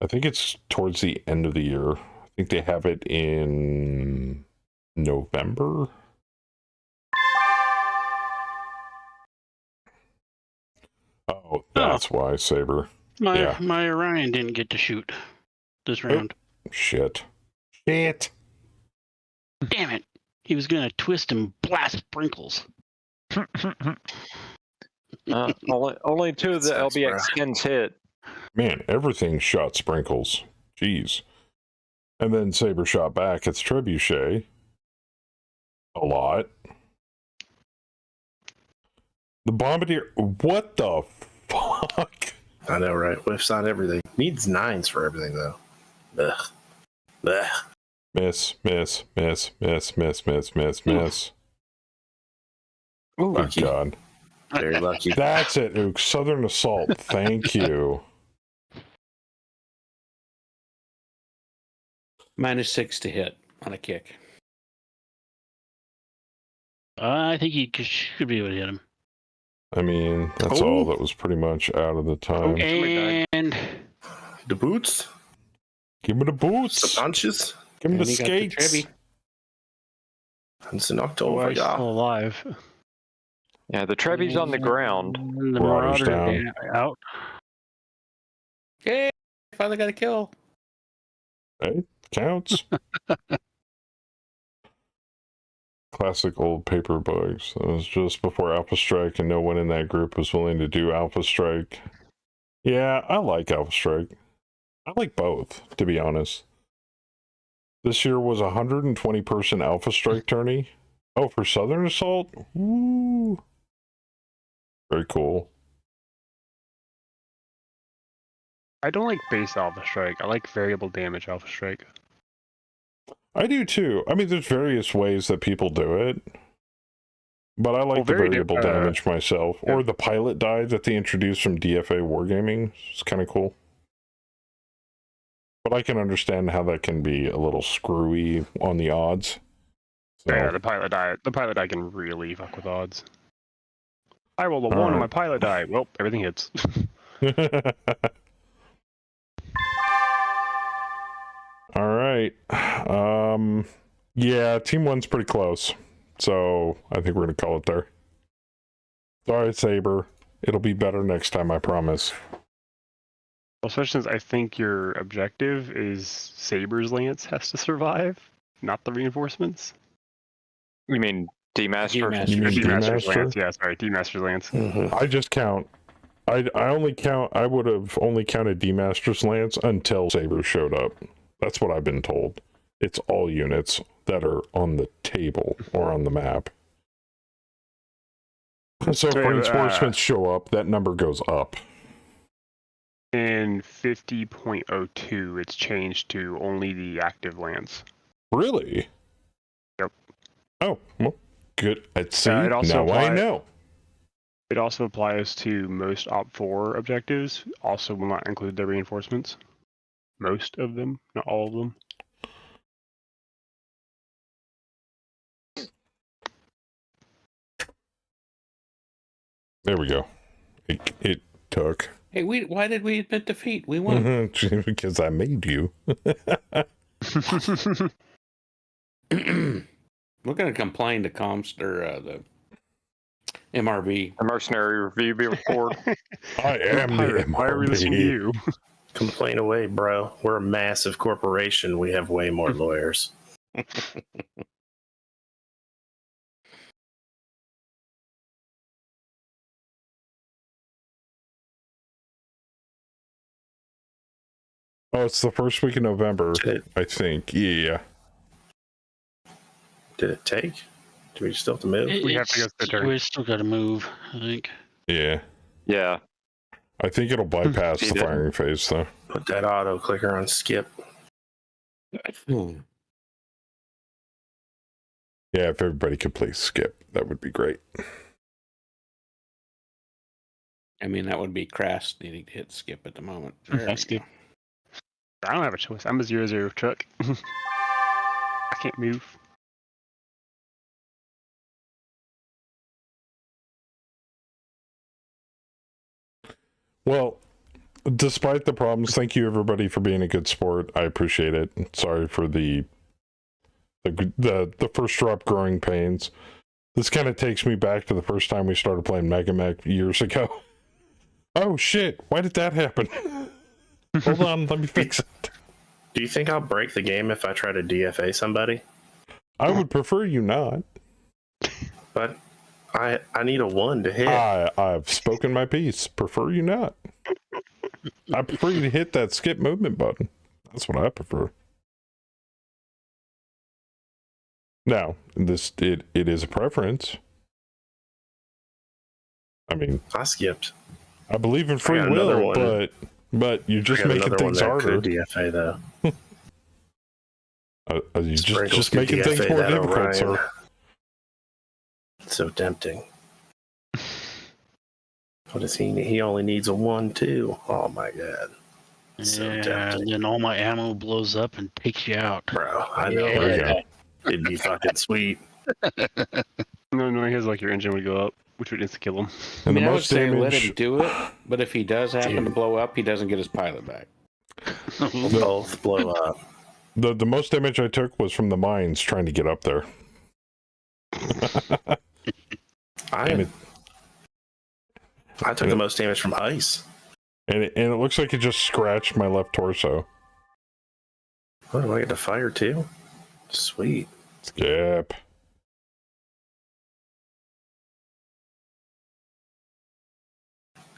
I think it's towards the end of the year. I think they have it in November. Oh, that's why, Saber. My Orion didn't get to shoot this round. Oh, shit. Damn it. He was going to twist and blast sprinkles. Only 2 of the LBX 10s hit. Man, everything shot sprinkles. Jeez. And then Saber shot back its trebuchet. A lot. The Bombardier. What the fuck? I know, right? Whiffs on everything. Needs 9s for everything, though. Ugh. Ugh. Miss, miss, miss, miss, miss, miss, miss, miss. Ooh, lucky. God. Very lucky. That's it, Ook. Southern Assault. Thank you. -6 to hit on a kick. I think he should be able to hit him. I mean, that's all that was pretty much out of the time. And the boots? Give me the boots. The punches? Give me the skates. It's in October. Oh, yeah. Still alive. Yeah, the Trevi's on the ground. The Marauder's down. Out. Okay, finally got a kill. Hey, counts. Classic old paper bugs. It was just before Alpha Strike, and no one in that group was willing to do Alpha Strike. Yeah, I like Alpha Strike. I like both, to be honest. This year was a 120-person Alpha Strike tourney. Oh, for Southern Assault? Woo! Very cool. I don't like base Alpha Strike. I like variable damage Alpha Strike. I do too. I mean, there's various ways that people do it. But I like the variable damage myself. Yeah. Or the pilot die that they introduced from DFA Wargaming. It's kind of cool. But I can understand how that can be a little screwy on the odds. So. Yeah, the pilot die can really fuck with odds. I roll a 1 on my pilot die. Well, everything hits. All right. Yeah, Team 1's pretty close. So I think we're going to call it there. Sorry, Saber. It'll be better next time, I promise. Well, especially since I think your objective is Saber's Lance has to survive, not the reinforcements. You mean D-Master? D-Master's Lance, yeah, sorry, D-Master's Lance. Mm-hmm. I just count. I would have only counted D-Master's Lance until Saber showed up. That's what I've been told. It's all units that are on the table or on the map. So if reinforcements show up, that number goes up. In 50.02, it's changed to only the active lance. Really? Yep. Oh, well, good. I know. It also applies to most Op4 objectives. Also will not include the reinforcements. Most of them, not all of them. There we go. It took. Hey, why did we admit defeat? We won. Because I made you. We're going to complain to the MRB. The Mercenary Review Report. I am the MRB. Why are we listening to you? Complain away, bro. We're a massive corporation. We have way more lawyers. Oh, it's the first week of November, I think. Yeah. Did it take? Do we still have to move? We have to go to the turn. We still got to move, I think. Yeah. Yeah. I think it'll bypass the firing phase, though. Put that auto clicker on skip. Yeah, if everybody could please skip, that would be great. I mean, that would be crass needing to hit skip at the moment. Skip. I don't have a choice. I'm a 0-0 truck. I can't move. Well, despite the problems, thank you everybody for being a good sport. I appreciate it. Sorry for the first drop growing pains. This kind of takes me back to the first time we started playing Mega Mech years ago. Oh shit, why did that happen? Hold on, let me fix it. Do you think I'll break the game if I try to DFA somebody? I would prefer you not. But I need a 1 to hit. I've spoken my piece. Prefer you not. I prefer you to hit that skip movement button. That's what I prefer. Now, it is a preference. I mean, I skipped. I believe in free will, but you're just making things harder. DFA though. You just making things more difficult, sir. It's so tempting. What is he? He only needs a 1, 2. Oh my god. So tempting. Then all my ammo blows up and takes you out. Bro, I know. Yeah. It'd be fucking sweet. No, he has like your engine would go up, which would insta kill him. I mean, I would say let him do it, but if he does happen to blow up, he doesn't get his pilot back. Both blow up. The most damage I took was from the mines trying to get up there. I took the most damage from ice. And it looks like it just scratched my left torso. Oh, do I get to fire too? Sweet. Skip.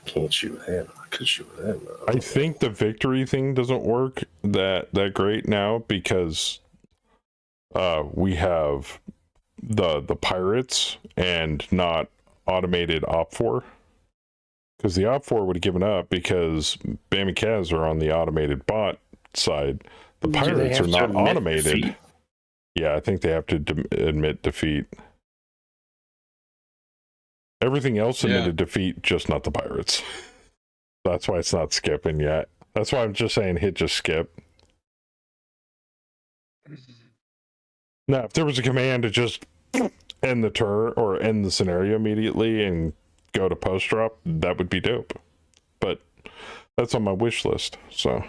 Can't shoot with him. I could shoot with him though. I think the victory thing doesn't work that great now because we have the pirates and not automated op4. Because the op4 would have given up because Bam and Kaz are on the automated bot side. The pirates are not automated. Defeat? Yeah, I think they have to admit defeat. Everything else admitted defeat, just not the pirates. That's why it's not skipping yet. That's why I'm just saying hit just skip. Now, if there was a command to just end the turn or end the scenario immediately and go to post drop, that would be dope. But that's on my wish list, so.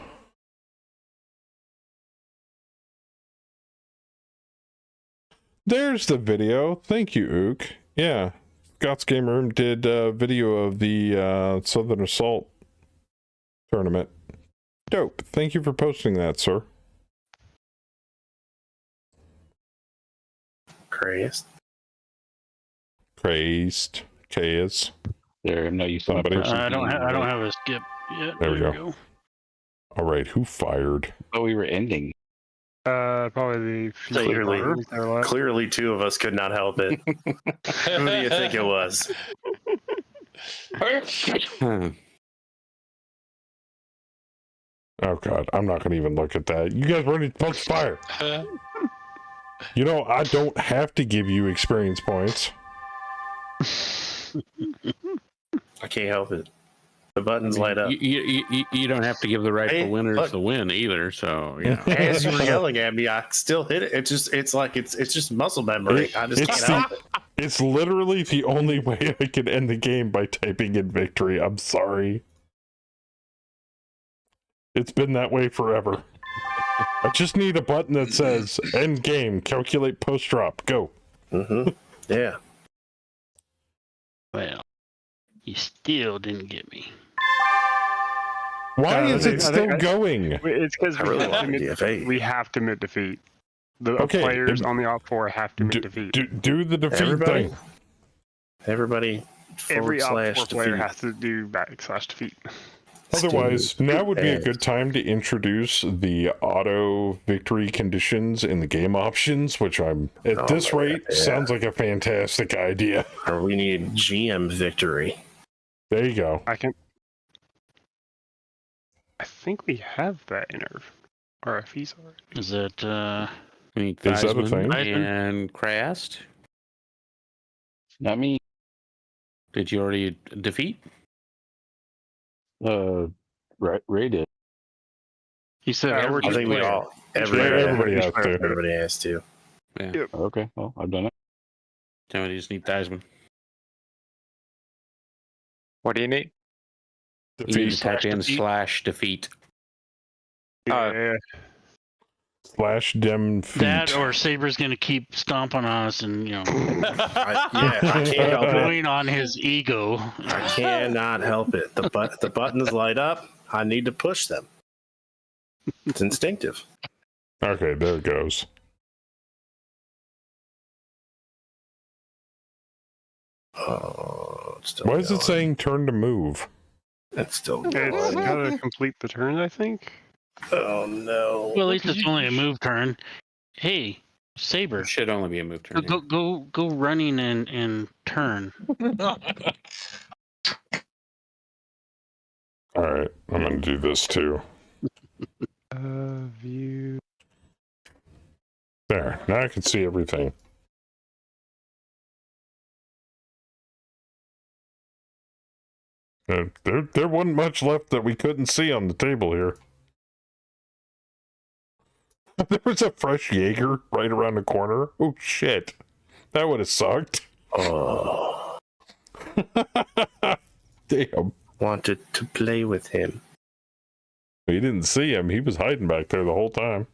There's the video. Thank you, Ook. Yeah. Scott's Game Room did a video of the Southern Assault tournament. Dope. Thank you for posting that, sir. Crazed. Case. There, no, you somebody. I don't have a skip yet. There we go. All right, who fired? Oh, we were ending. Probably the clearly 2 of us could not help it. Who do you think it was? Oh god, I'm not gonna even look at that. You guys ready to punch fire? You know, I don't have to give you experience points. I can't help it. The buttons light up. You don't have to give the rightful winners the win either. So you know. As you were yelling at me, I still hit it. It's just muscle memory. I just can't help it. It's literally the only way I can end the game by typing in victory. I'm sorry. It's been that way forever. I just need a button that says end game, calculate post drop, go. Yeah. Well, you still didn't get me. Why is it still going? It's because we have to admit defeat. The players on the op4 have to admit defeat. Do the defeat thing. Every op4 player has to do /defeat. Otherwise, now would be a good time to introduce the auto victory conditions in the game options, which at this rate sounds like a fantastic idea. Or we need GM victory. There you go. I think we have that in our RFEs already. Is it is that a thing? And Crast? Not me. Did you already defeat? Ray did. He said I think we all everybody has to. Yeah. Yep. Okay, well, I've done it. Somebody just need Theismann. What do you need? You need to type in /defeat. /dem feet. That or Saber's gonna keep stomping on us and I can't help it. going on his ego. I cannot help it. The buttons light up. I need to push them. It's instinctive. Okay, there it goes. Oh, it's still Why is it going. saying turn to move? It's still It's going. gotta complete the turn, I think. Oh no. Well, at least it's only a move turn. Hey, Saber. It should only be a move turn. Go running and turn. All right, I'm gonna do this too. View. There, now I can see everything. There wasn't much left that we couldn't see on the table here. There was a fresh Jaeger right around the corner. Oh shit, that would have sucked. Oh. Damn. Wanted to play with him. You didn't see him. He was hiding back there the whole time.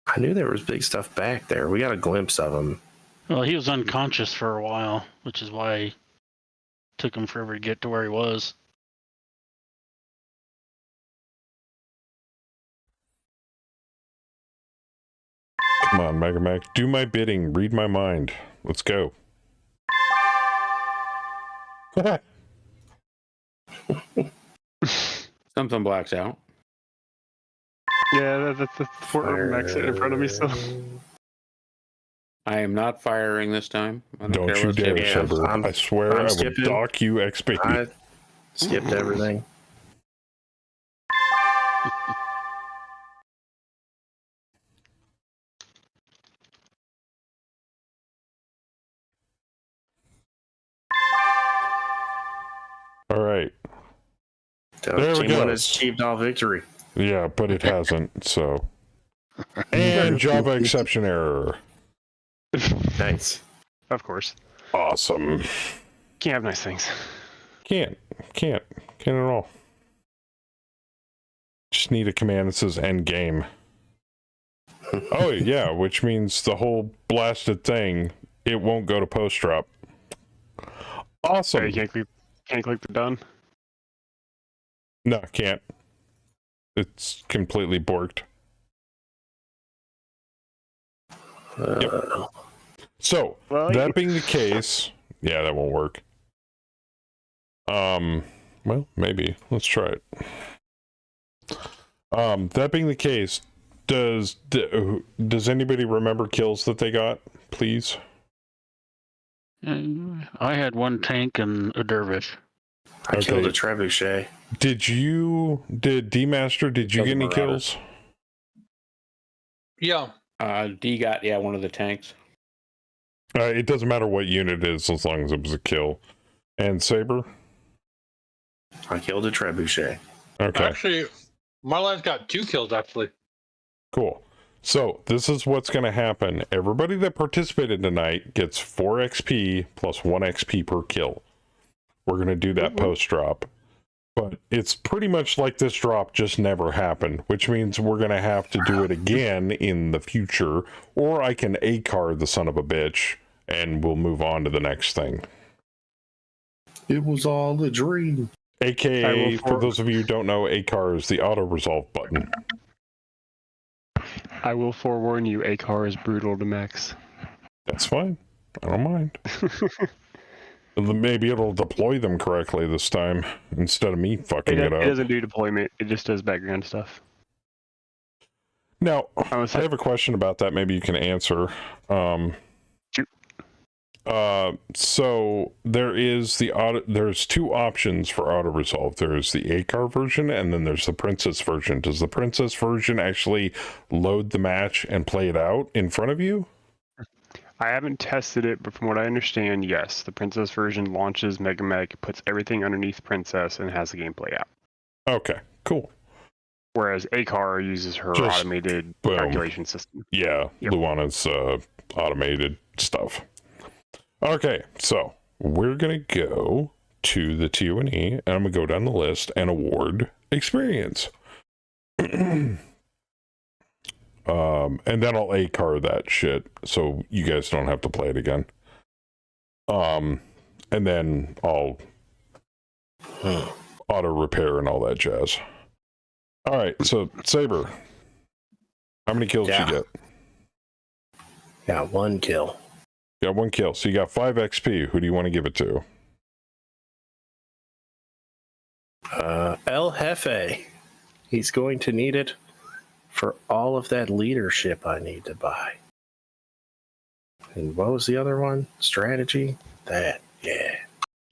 I knew there was big stuff back there. We got a glimpse of him. Well, he was unconscious for a while, which is why it took him forever to get to where he was. Come on, Mega Mac. Do my bidding. Read my mind. Let's go. Something blacks out. Yeah, that's the Fort Urban exit in front of me still. I am not firing this time. Don't you dare, Saber. I swear I will dock you XP. I skipped everything. All right. There we go. Has achieved all victory. Yeah, but it hasn't, so. And Java exception error. Nice. Of course. Awesome. Can't have nice things. Can't at all. Just need a command that says end game. Oh yeah, which means the whole blasted thing, it won't go to post drop. Awesome. You can't click the done. No, can't. It's completely borked. Yep. So, that being the case, yeah, that won't work. Well, maybe. Let's try it. That being the case, does anybody remember kills that they got, please? I had one tank and a dervish. I killed a trebuchet. Did D-Master, did you get any kills? Yeah. D got, one of the tanks. It doesn't matter what unit it is as long as it was a kill. And Saber? I killed a trebuchet. Okay. Actually, my line's got 2 kills, actually. Cool. So, this is what's going to happen. Everybody that participated tonight gets 4 XP plus 1 XP per kill. We're going to do that post-drop. But it's pretty much like this drop just never happened, which means we're going to have to do it again in the future, or I can ACAR the son of a bitch, and we'll move on to the next thing. It was all a dream. AKA, for those of you who don't know, ACAR is the auto-resolve button. I will forewarn you, ACAR is brutal to max. That's fine. I don't mind. Maybe it'll deploy them correctly this time, instead of me fucking it up. It doesn't do deployment, it just does background stuff. Now, I have a question about that, maybe you can answer. So there is there's 2 options for auto resolve. There's the ACAR version and then there's the Princess version. Does the Princess version actually load the match and play it out in front of you? I haven't tested it, but from what I understand, yes. The Princess version launches Mega Meg, puts everything underneath Princess, and has the gameplay out. Okay, cool. Whereas ACAR uses her automated calculation system. Yeah, yep. Luana's automated stuff. Okay, so we're going to go to the TUNE, and I'm going to go down the list and award experience. And then I'll ACAR that shit, so you guys don't have to play it again. And then I'll auto repair and all that jazz. All right, so Saber, how many kills did you get? Got 1 kill. Got 1 kill. So you got 5 XP. Who do you want to give it to? El Jefe. He's going to need it for all of that leadership I need to buy. And what was the other one? Strategy? That, yeah.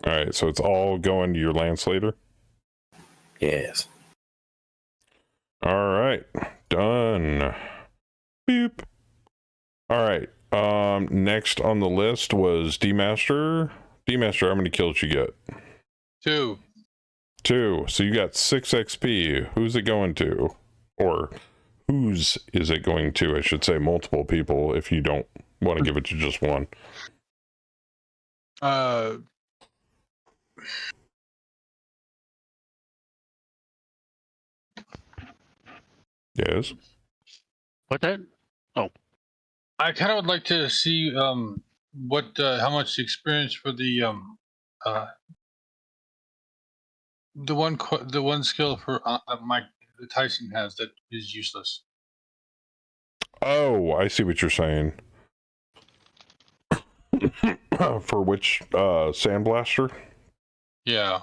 All right, so it's all going to your Landslater? Yes. All right, done. Beep. All right, next on the list was D-Master. D-Master, how many kills you get? 2. 2. So you got 6 XP. Who's it going to? Or whose is it going to? I should say multiple people if you don't want to give it to just one. Yes. What that? Oh, I kind of would like to see what how much experience for the one skill for Mike Tyson has that is useless. Oh, I see what you're saying. For which Sandblaster? Yeah.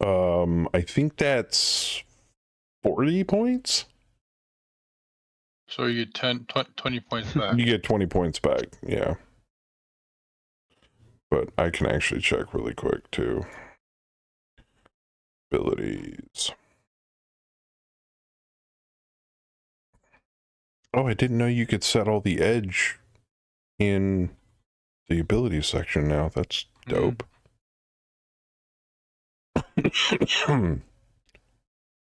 I think that's 40 points. So you get 20 points back. You get 20 points back, yeah. But I can actually check really quick too. Abilities. Oh, I didn't know you could set all the edge in the abilities section now. That's dope. Wait a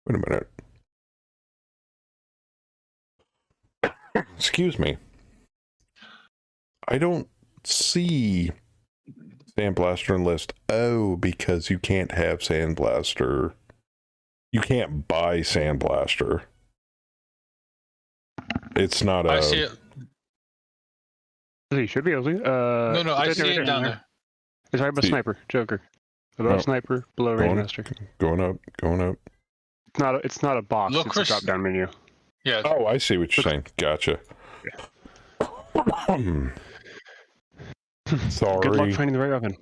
minute. Excuse me. I don't see Sandblaster in list. Oh, because you can't have Sandblaster. You can't buy Sandblaster. It's not a... I see it. You should be able to. No, I see it down there. It's right above Sniper, Joker. Above Sniper, below Rangemaster. Going up, going up. It's not a box, Look, it's a drop down menu. Yeah. Oh, I see what you're saying. Gotcha. Yeah. Sorry. Good luck finding the right weapon.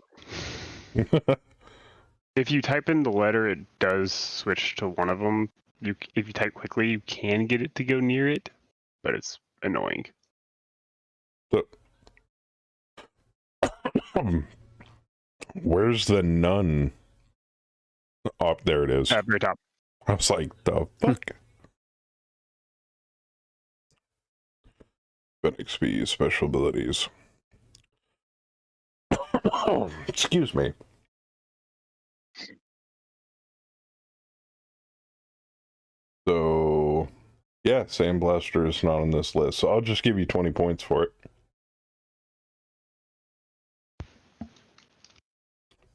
If you type in the letter, it does switch to one of them. If you type quickly, you can get it to go near it, but it's annoying. Where's the nun? Oh, there it is. At very top. I was like, the fuck? But XP, special abilities. Excuse me. So, yeah, Sandblaster is not on this list, so I'll just give you 20 points for it.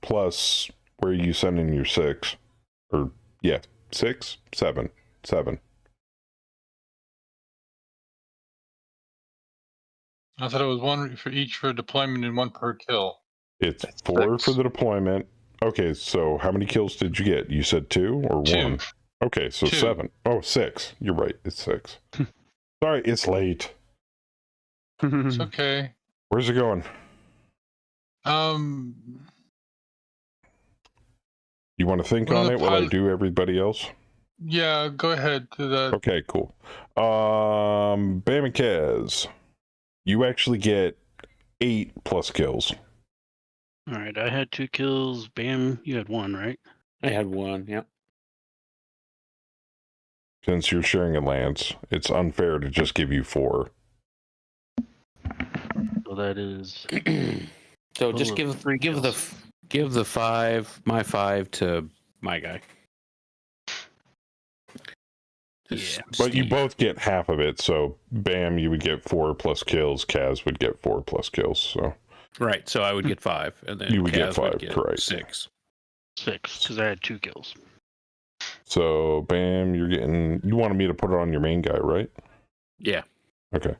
Plus, where you send in your 6. Or, yeah, 6? 7. 7. I thought it was 1 for each for deployment and 1 per kill. It's 4 for the deployment. Okay, so how many kills did you get? You said 2 or 1? Okay, so 2. 7. Oh, 6. You're right, it's 6. Sorry, it's late. It's okay. Where's it going? You want to think on it while I do everybody else? Yeah, go ahead to that. Okay, cool. Bam and Kaz. You actually get 8 plus kills. all right. I had 2 kills. Bam, you had 1, right? I had 1. Yep. Since you're sharing a lance, it's unfair to just give you 4. So that is. So just give the 5, my 5 to my guy. Yeah. But you both get half of it, so Bam, you would get 4 plus kills. Kaz would get 4 plus kills. So right, so I would get 5, and then you would get Kaz 5, would get correct? 6. 6, because I had 2 kills. So Bam, you're getting. You wanted me to put it on your main guy, right? Yeah. Okay.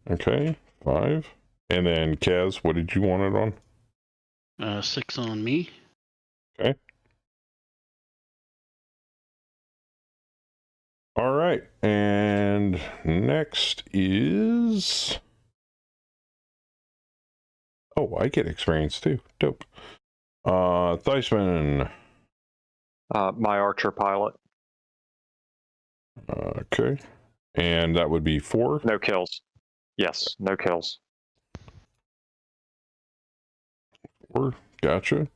Okay, 5, and then Kaz, what did you want it on? 6 on me. Okay. All right, and next is Oh, I get experience too. Dope. Theismann. My archer pilot. Okay. And that would be 4? No kills. Yes, no kills. 4. Gotcha.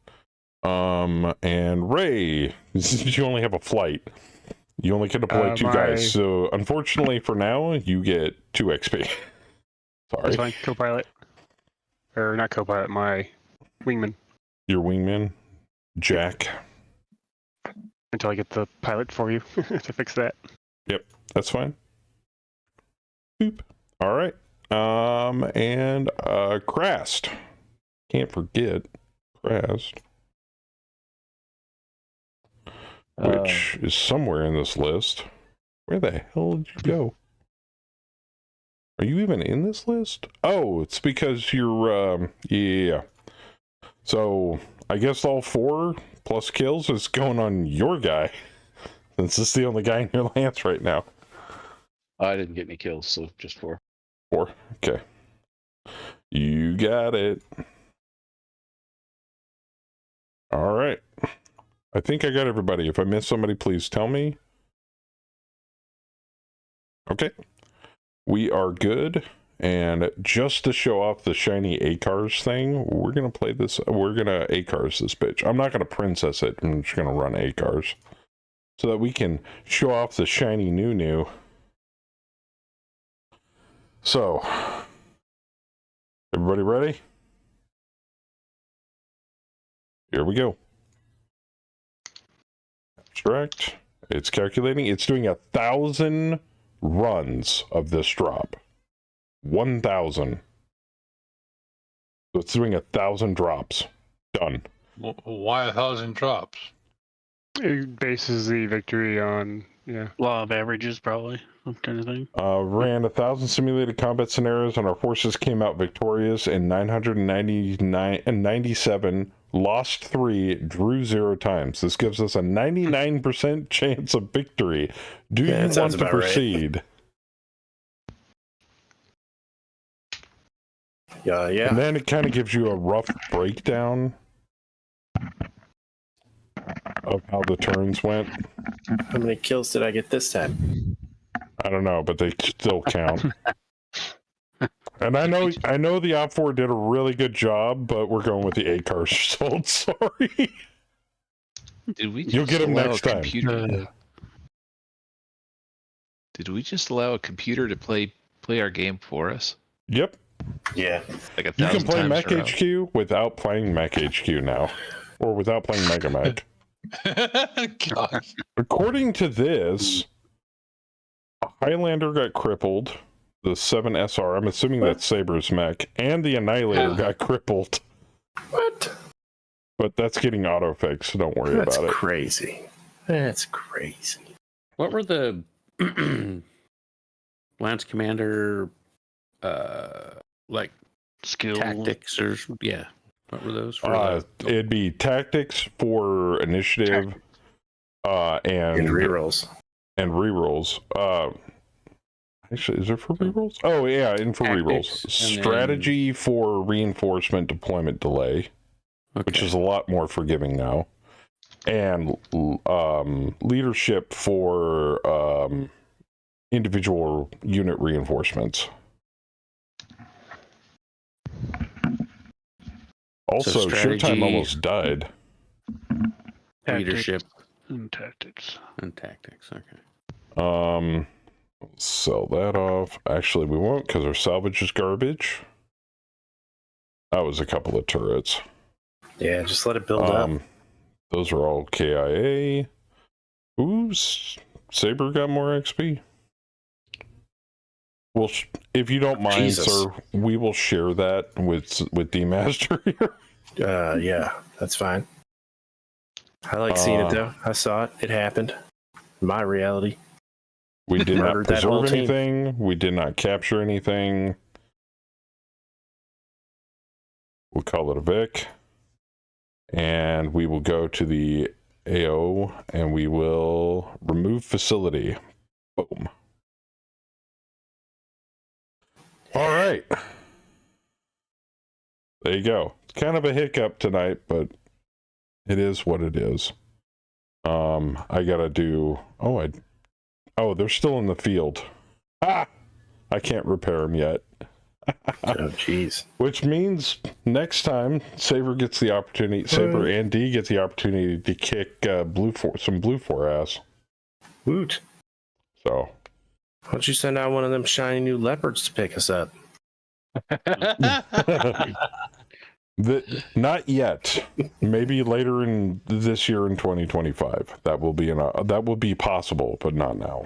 And Ray, you only have a flight. You only can deploy 2 guys. So, unfortunately for now, you get 2 XP. Sorry. That's fine. Co-pilot. Or not co-pilot, my wingman. Your wingman, Jack. Until I get the pilot for you to fix that. Yep, that's fine. Boop. All right. And Crast. Can't forget Crast. Which is somewhere in this list. Where the hell did you go? Are you even in this list? Oh, it's because you're, yeah. So, I guess all 4 plus kills is going on your guy. Since this is the only guy in your lance right now. I didn't get any kills, so just 4. 4, okay. You got it. All right. I think I got everybody. If I missed somebody, please tell me. Okay. We are good. And just to show off the shiny ACARS thing, we're going to play this. We're going to ACARS this bitch. I'm not going to princess it. I'm just going to run ACARS. So that we can show off the shiny new. So, everybody ready? Here we go. Abstract. It's calculating. It's doing 1,000 runs of this drop. 1,000. So it's doing 1,000 drops. Done. Why 1,000 drops? It bases the victory on, law of averages, probably, that kind of thing. Ran 1,000 simulated combat scenarios, and our forces came out victorious in 997, lost 3, drew 0 times. This gives us a 99% chance of victory. Do you want to proceed? Right. Yeah. And then it kind of gives you a rough breakdown of how the turns went. How many kills did I get this time? I don't know, but they still count. And I know the Op4 did a really good job, but we're going with the ACARS results. Sorry. Did we? You'll get them next time. Did we just allow a computer to play our game for us? Yep. Yeah. Like you can play Mech HQ without playing Mech HQ now, or without playing Mega Mech. According to this, a Highlander got crippled. The 7SR, I'm assuming that's Saber's mech, and the Annihilator got crippled. What? But that's getting auto-fixed, so don't worry about it. That's crazy. That's crazy. What were the Lance Commander, like skill tactics or What were those? It'd be tactics for initiative, and rerolls. And rerolls. Actually, is it for rerolls? Oh yeah, and for rerolls. Strategy for reinforcement deployment delay, which is a lot more forgiving now, and leadership for individual unit reinforcements. Also, Showtime almost died. Leadership and tactics. Okay. Sell that off. Actually, we won't because our salvage is garbage. That was a couple of turrets. Yeah, just let it build up. Those are all KIA. Ooh, Saber got more XP. Well, if you don't mind, sir, we will share that with D-Master here. Yeah, that's fine. I like seeing it, though. I saw it. It happened. My reality. We did not preserve anything. We did not capture anything. We'll call it a Vic. And we will go to the AO and we will remove facility. Boom. All right. there you go. It's kind of a hiccup tonight, but it is what it is. I gotta do. Oh, they're still in the field. I can't repair them yet. Oh, jeez. Which means next time Saber gets the opportunity, Saber and D get the opportunity to kick some Blue 4 ass. Woot. So, why don't you send out one of them shiny new leopards to pick us up? Not yet. Maybe later in this year in 2025. That will be possible, but not now.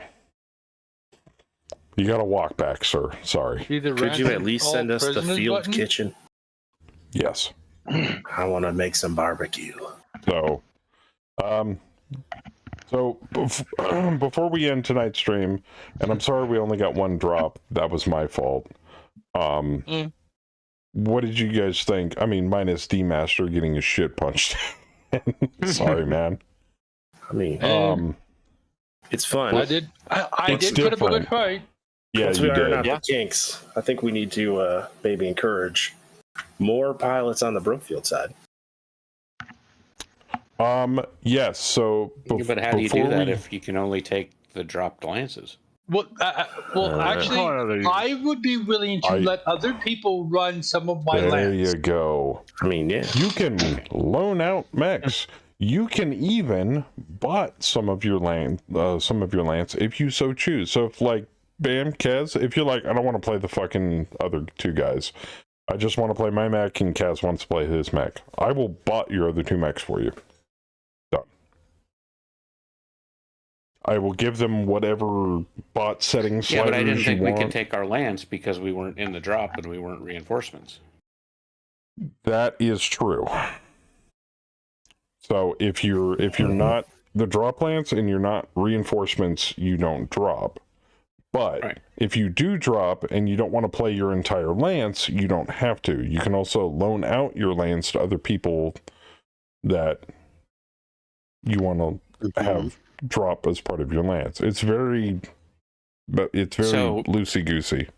You got to walk back, sir. Sorry. Could you at least send us the field kitchen? Yes. I want to make some barbecue. So, before we end tonight's stream, and I'm sorry we only got one drop. That was my fault. What did you guys think? I mean, minus D-Master getting his shit punched. Sorry, man. I mean, it's fun. I did put up a good fight. Yeah, once you we iron did. out the kinks, I think we need to maybe encourage more pilots on the Brookfield side. Yes. So, but how do you do that if you can only take the dropped lances? Well, actually, I would be willing to let other people run some of my lands. There you go. I mean, yeah. You can loan out mechs. You can even bot some of your lands if you so choose. So if Bam, Kaz, if you're like, I don't want to play the fucking other two guys. I just want to play my mech and Kaz wants to play his mech. I will bot your other two mechs for you. Done. I will give them whatever bot settings. Yeah, but I didn't think we could take our lands because we weren't in the drop and we weren't reinforcements. That is true. So if you're not the drop lands and you're not reinforcements, you don't drop. But if you do drop and you don't want to play your entire lance, you don't have to. You can also loan out your lands to other people that you want to have drop as part of your lance. It's very loosey-goosey.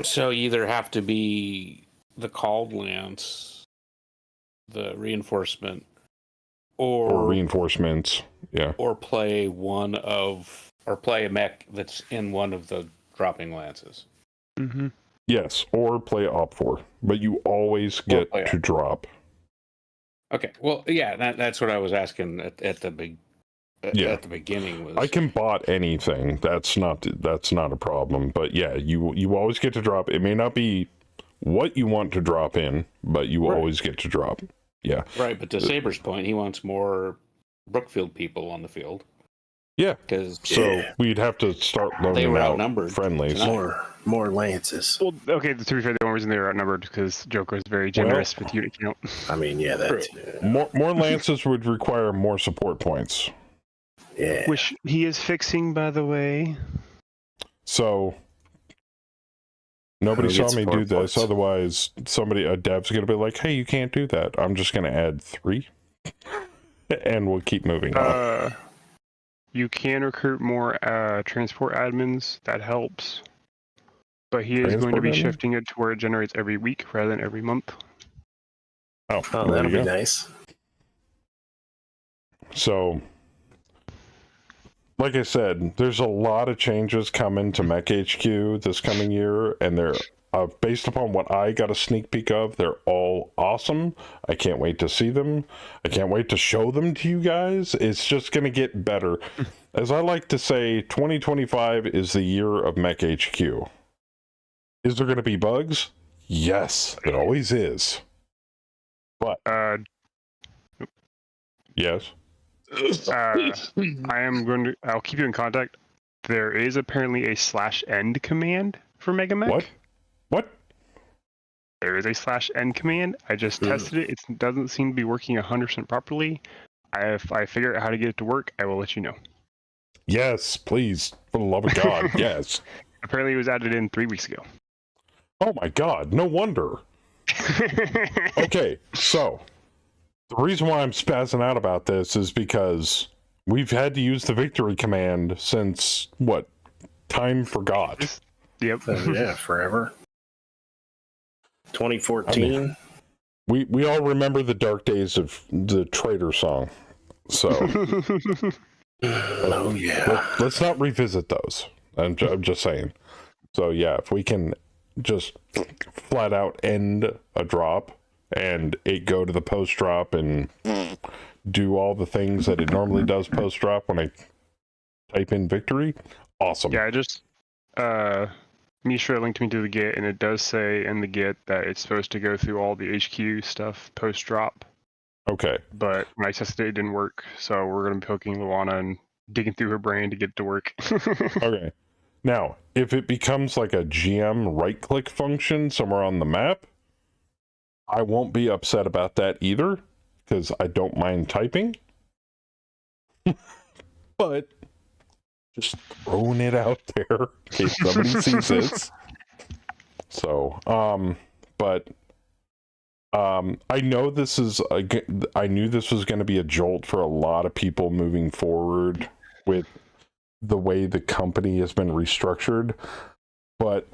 So you either have to be the called lance, the reinforcement, or reinforcements, yeah. Or play a mech that's in one of the dropping lances. Mm-hmm. Yes, or play op4, but you always get to drop. Okay, well, yeah, that's what I was asking at the beginning. Was I can bot anything. That's not a problem. But yeah, you always get to drop. It may not be what you want to drop in, but you always get to drop. Yeah. Right, but to Saber's point, he wants more Brookfield people on the field. Yeah, so we'd have to start loaning out friendlies. More lances. Well, okay, to be fair, the only reason they were outnumbered is because Joker is very generous with unit count. I mean, yeah, that's more lances would require more support points. Yeah, which he is fixing, by the way. So nobody saw me do this. Otherwise, a dev's gonna be like, "Hey, you can't do that." I'm just gonna add 3, and we'll keep moving on. You can recruit more transport admins. That helps. But he is going to be shifting it to where it generates every week rather than every month. Oh, that'll be nice. So, like I said, there's a lot of changes coming to Mech HQ this coming year, and they're based upon what I got a sneak peek of, they're all awesome. I can't wait to see them. I can't wait to show them to you guys. It's just going to get better. As I like to say, 2025 is the year of Mech HQ. Is there going to be bugs? Yes, it always is. But, yes. I'll keep you in contact. There is apparently a /end command for Megamech. What? There is a /end command. I just tested it. It doesn't seem to be working 100% properly. If I figure out how to get it to work, I will let you know. Yes, please. For the love of God, yes. Apparently it was added in 3 weeks ago. Oh my God, no wonder. Okay, so the reason why I'm spazzing out about this is because we've had to use the victory command since, time forgot. Yep. Yeah, forever. 2014. I mean, we all remember the dark days of the Traitor song. So, oh yeah. Let's not revisit those. I'm just saying. So yeah, if we can just flat out end a drop and it go to the post drop and do all the things that it normally does post drop when I type in victory, awesome. Yeah, I just Mishra linked me to the Git, and it does say in the Git that it's supposed to go through all the HQ stuff post drop. Okay. But when I tested it, it didn't work, so we're gonna be poking Luana and digging through her brain to get it to work. Okay. Now, if it becomes like a GM right-click function somewhere on the map, I won't be upset about that either, because I don't mind typing. But just throwing it out there in case somebody sees this. So, I know this is I knew this was going to be a jolt for a lot of people moving forward with the way the company has been restructured, but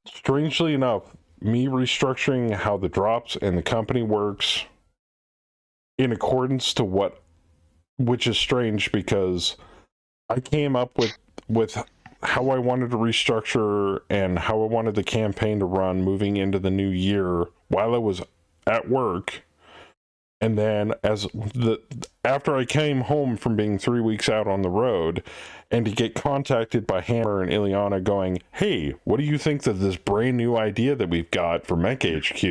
strangely enough, me restructuring how the drops and the company works in accordance to which is strange because I came up with how I wanted to restructure and how I wanted the campaign to run moving into the new year while I was at work. And then after I came home from being 3 weeks out on the road and to get contacted by Hammer and Ileana going, hey, what do you think of this brand new idea that we've got for Mech HQ?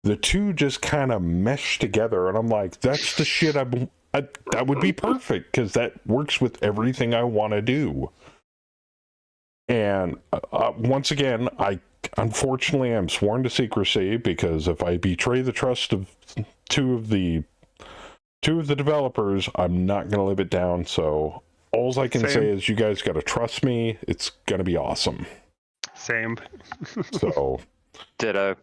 The two just kind of meshed together, and I'm like, that's the shit that would be perfect because that works with everything I want to do. And once again, unfortunately, I'm sworn to secrecy because if I betray the trust of two of the developers, I'm not going to live it down. So all I can say is you guys got to trust me. It's going to be awesome. Same. So ditto.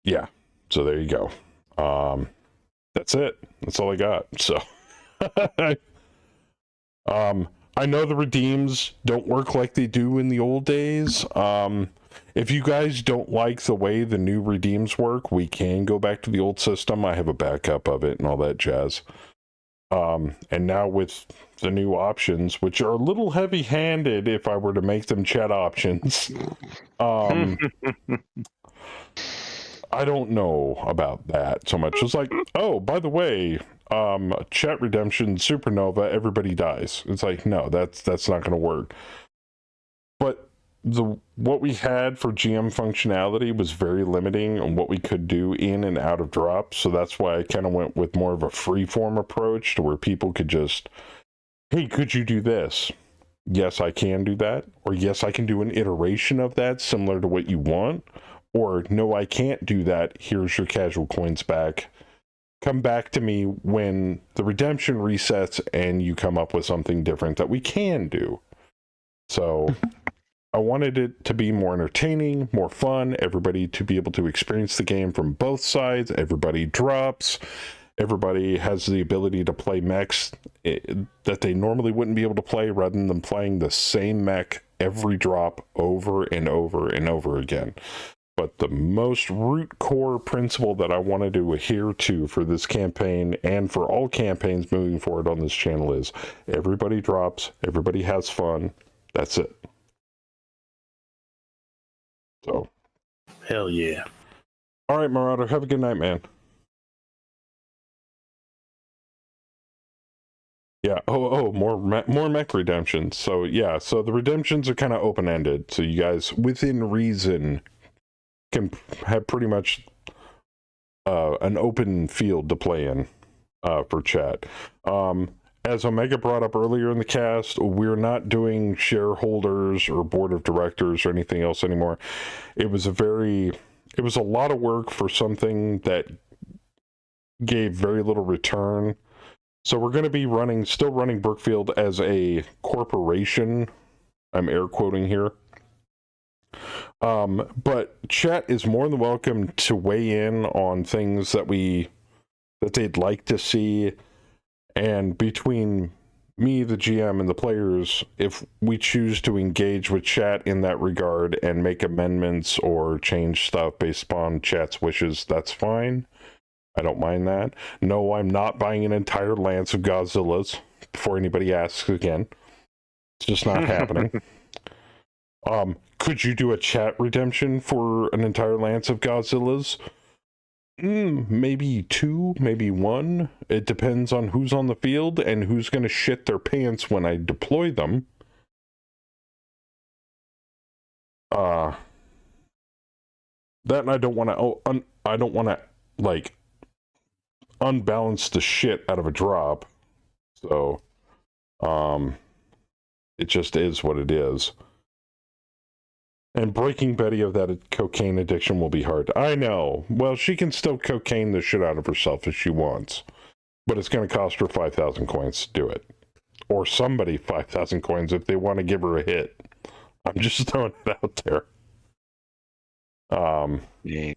Yeah. So there you go. That's it. That's all I got. So I know the redeems don't work like they do in the old days. If you guys don't like the way the new redeems work, we can go back to the old system. I have a backup of it and all that jazz. And now with the new options, which are a little heavy-handed if I were to make them chat options, I don't know about that so much. It's like, oh, by the way, chat redemption, supernova, everybody dies. It's like, no, that's not going to work. But what we had for GM functionality was very limiting on what we could do in and out of drops. So that's why I kind of went with more of a free-form approach to where people could just, hey, could you do this? Yes, I can do that. Or yes, I can do an iteration of that similar to what you want. Or no, I can't do that. Here's your casual coins back. Come back to me when the redemption resets and you come up with something different that we can do. So I wanted it to be more entertaining, more fun, everybody to be able to experience the game from both sides. Everybody drops. Everybody has the ability to play mechs that they normally wouldn't be able to play rather than playing the same mech every drop over and over and over again. But the most root core principle that I wanted to adhere to for this campaign and for all campaigns moving forward on this channel is everybody drops, everybody has fun. That's it. So. Hell yeah. All right, Marauder, have a good night, man. Yeah. Oh, more mech redemptions. So yeah, so the redemptions are kind of open-ended. So you guys, within reason, can have pretty much an open field to play in for chat. As Omega brought up earlier in the cast, we're not doing shareholders or board of directors or anything else anymore. It was a lot of work for something that gave very little return. So we're going to be still running Brookfield as a corporation. I'm air quoting here. But chat is more than welcome to weigh in on things that they'd like to see. And between me, the GM, and the players, if we choose to engage with chat in that regard and make amendments or change stuff based upon chat's wishes, that's fine. I don't mind that. No, I'm not buying an entire lance of Godzillas before anybody asks again. It's just not happening. Could you do a chat redemption for an entire lance of Godzillas? Maybe 2, maybe 1. It depends on who's on the field and who's going to shit their pants when I deploy them. That and I don't want to. I don't want to like unbalance the shit out of a drop. So, it just is what it is. And breaking Betty of that cocaine addiction will be hard. I know. Well, she can still cocaine the shit out of herself if she wants. But it's going to cost her 5,000 coins to do it. Or somebody 5,000 coins if they want to give her a hit. I'm just throwing it out there. Yeah.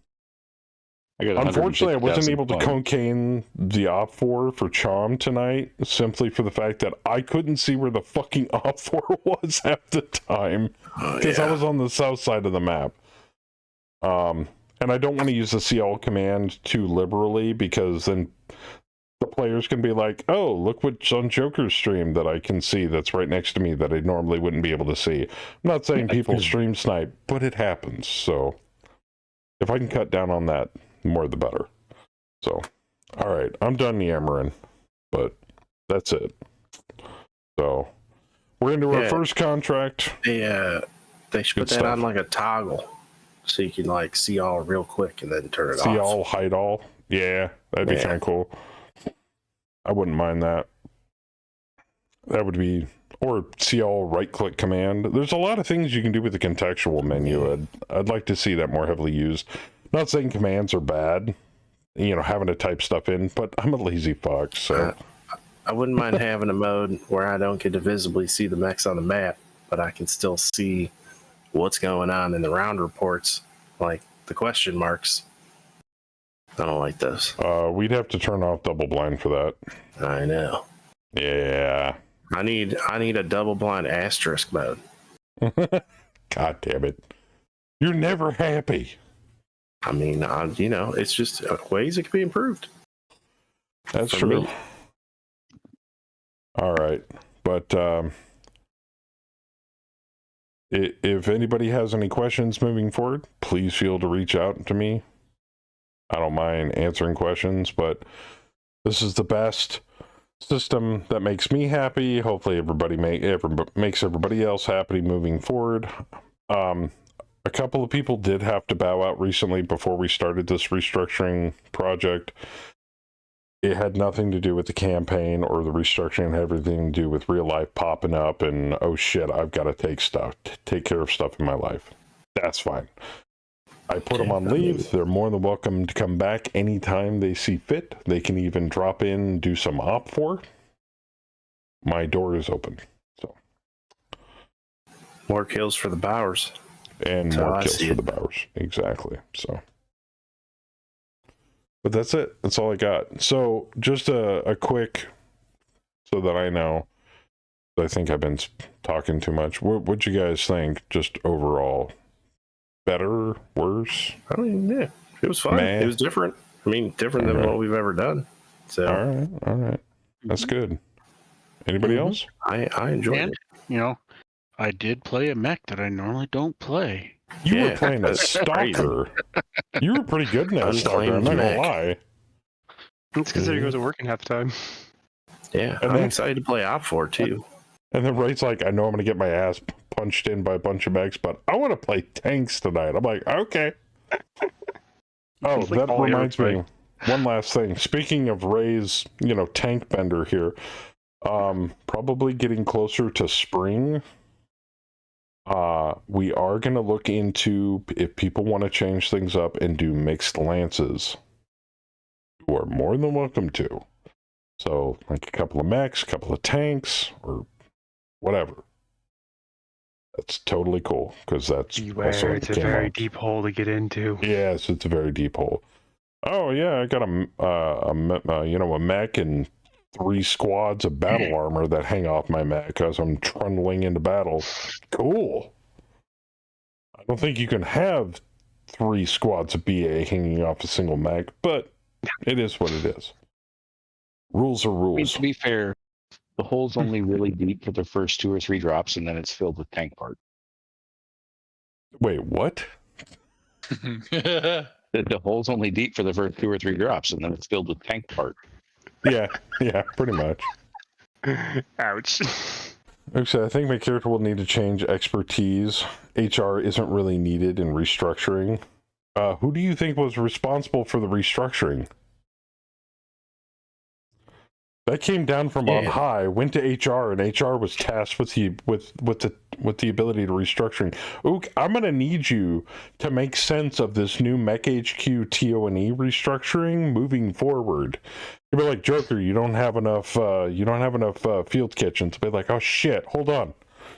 Unfortunately, I wasn't able to cocaine the op4 for Chom tonight, simply for the fact that I couldn't see where the fucking op4 was half the time, because I was on the south side of the map. And I don't want to use the CL command too liberally, because then the players can be like, oh, look what's on Joker's stream that I can see that's right next to me that I normally wouldn't be able to see. I'm not saying people stream snipe, but it happens, so if I can cut down on that, more the better. So, all right, I'm done yammering, but that's it. So, we're into our first contract. They should put that on like a toggle, so you can like see all real quick and then turn it off. See all, hide all. Yeah, that'd be kind of cool. I wouldn't mind that. That would be, or see all right-click command. There's a lot of things you can do with the contextual menu. I'd like to see that more heavily used. Not saying commands are bad, you know, having to type stuff in, but I'm a lazy fuck, so. I wouldn't mind having a mode where I don't get to visibly see the mechs on the map, but I can still see what's going on in the round reports, like the question marks. I don't like those. We'd have to turn off double blind for that. I know. Yeah. I need a double blind asterisk mode. God damn it. You're never happy. I mean, you know, it's just ways it can be improved. That's true. All right. But if anybody has any questions moving forward, please feel to reach out to me. I don't mind answering questions, but this is the best system that makes me happy. Hopefully everybody makes everybody else happy moving forward. A couple of people did have to bow out recently before we started this restructuring project. It had nothing to do with the campaign or the restructuring. It had everything to do with real life popping up and, oh shit, I've got to take care of stuff in my life. That's fine. I put them on leave. They're more than welcome to come back anytime they see fit. They can even drop in and do some op4. My door is open. So more kills for the Bowers. And more kills for the Bowers. Exactly. So, but that's it. That's all I got. So just a quick, so that I know, I think I've been talking too much. What'd you guys think? Just overall, better, worse? I mean, yeah, it was fun. It was different. I mean, different than what we've ever done. So, all right, that's good. Anybody else? I enjoyed it. You know, I did play a mech that I normally don't play. You were playing a stalker. You were pretty good in that stalker, I'm not gonna lie. It's because he goes to work in half the time. Yeah, and I'm excited to play op4 too. And then Ray's like, I know I'm gonna get my ass punched in by a bunch of mechs, but I want to play tanks tonight. I'm like, okay. Oh, that reminds me. One last thing. Speaking of Ray's, tank bender here, probably getting closer to spring. We are going to look into if people want to change things up and do mixed lances. You are more than welcome to. So, like a couple of mechs, a couple of tanks, or whatever. That's totally cool, because that's also it's a very deep hole to get into. Yes, it's a very deep hole. Oh yeah, I got a mech and 3 squads of battle armor that hang off my mech as I'm trundling into battle. Cool. I don't think you can have 3 squads of BA hanging off a single mech, but it is what it is. Rules are rules. I mean, to be fair, the hole's only really deep for the first 2 or 3 drops, and then it's filled with tank part. Wait, what? The hole's only deep for the first 2 or 3 drops, and then it's filled with tank part. Yeah, pretty much. Ouch. Actually, I think my character will need to change expertise. HR isn't really needed in restructuring. Who do you think was responsible for the restructuring? That came down from on high, went to HR, and HR was tasked with the ability to restructuring. Ook, I'm gonna need you to make sense of this new Mech HQ TO&E restructuring moving forward. You'll be like, Joker, you don't have enough field kitchens. Be like, oh shit, hold on.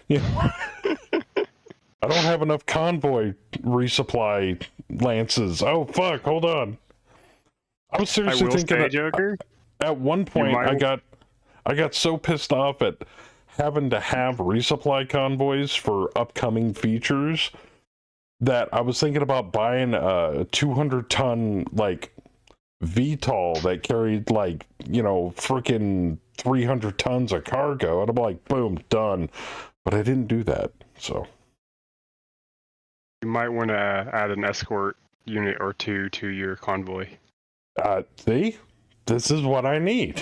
You know, I don't have enough convoy resupply lances. Oh fuck, hold on. I was seriously thinking Joker. At one point, I got so pissed off at having to have resupply convoys for upcoming features that I was thinking about buying a 200-ton like VTOL that carried like, you know, freaking 300 tons of cargo, and I'm like, boom, done. But I didn't do that, so. You might want to add an escort unit or 2 to your convoy. See? This is what I need.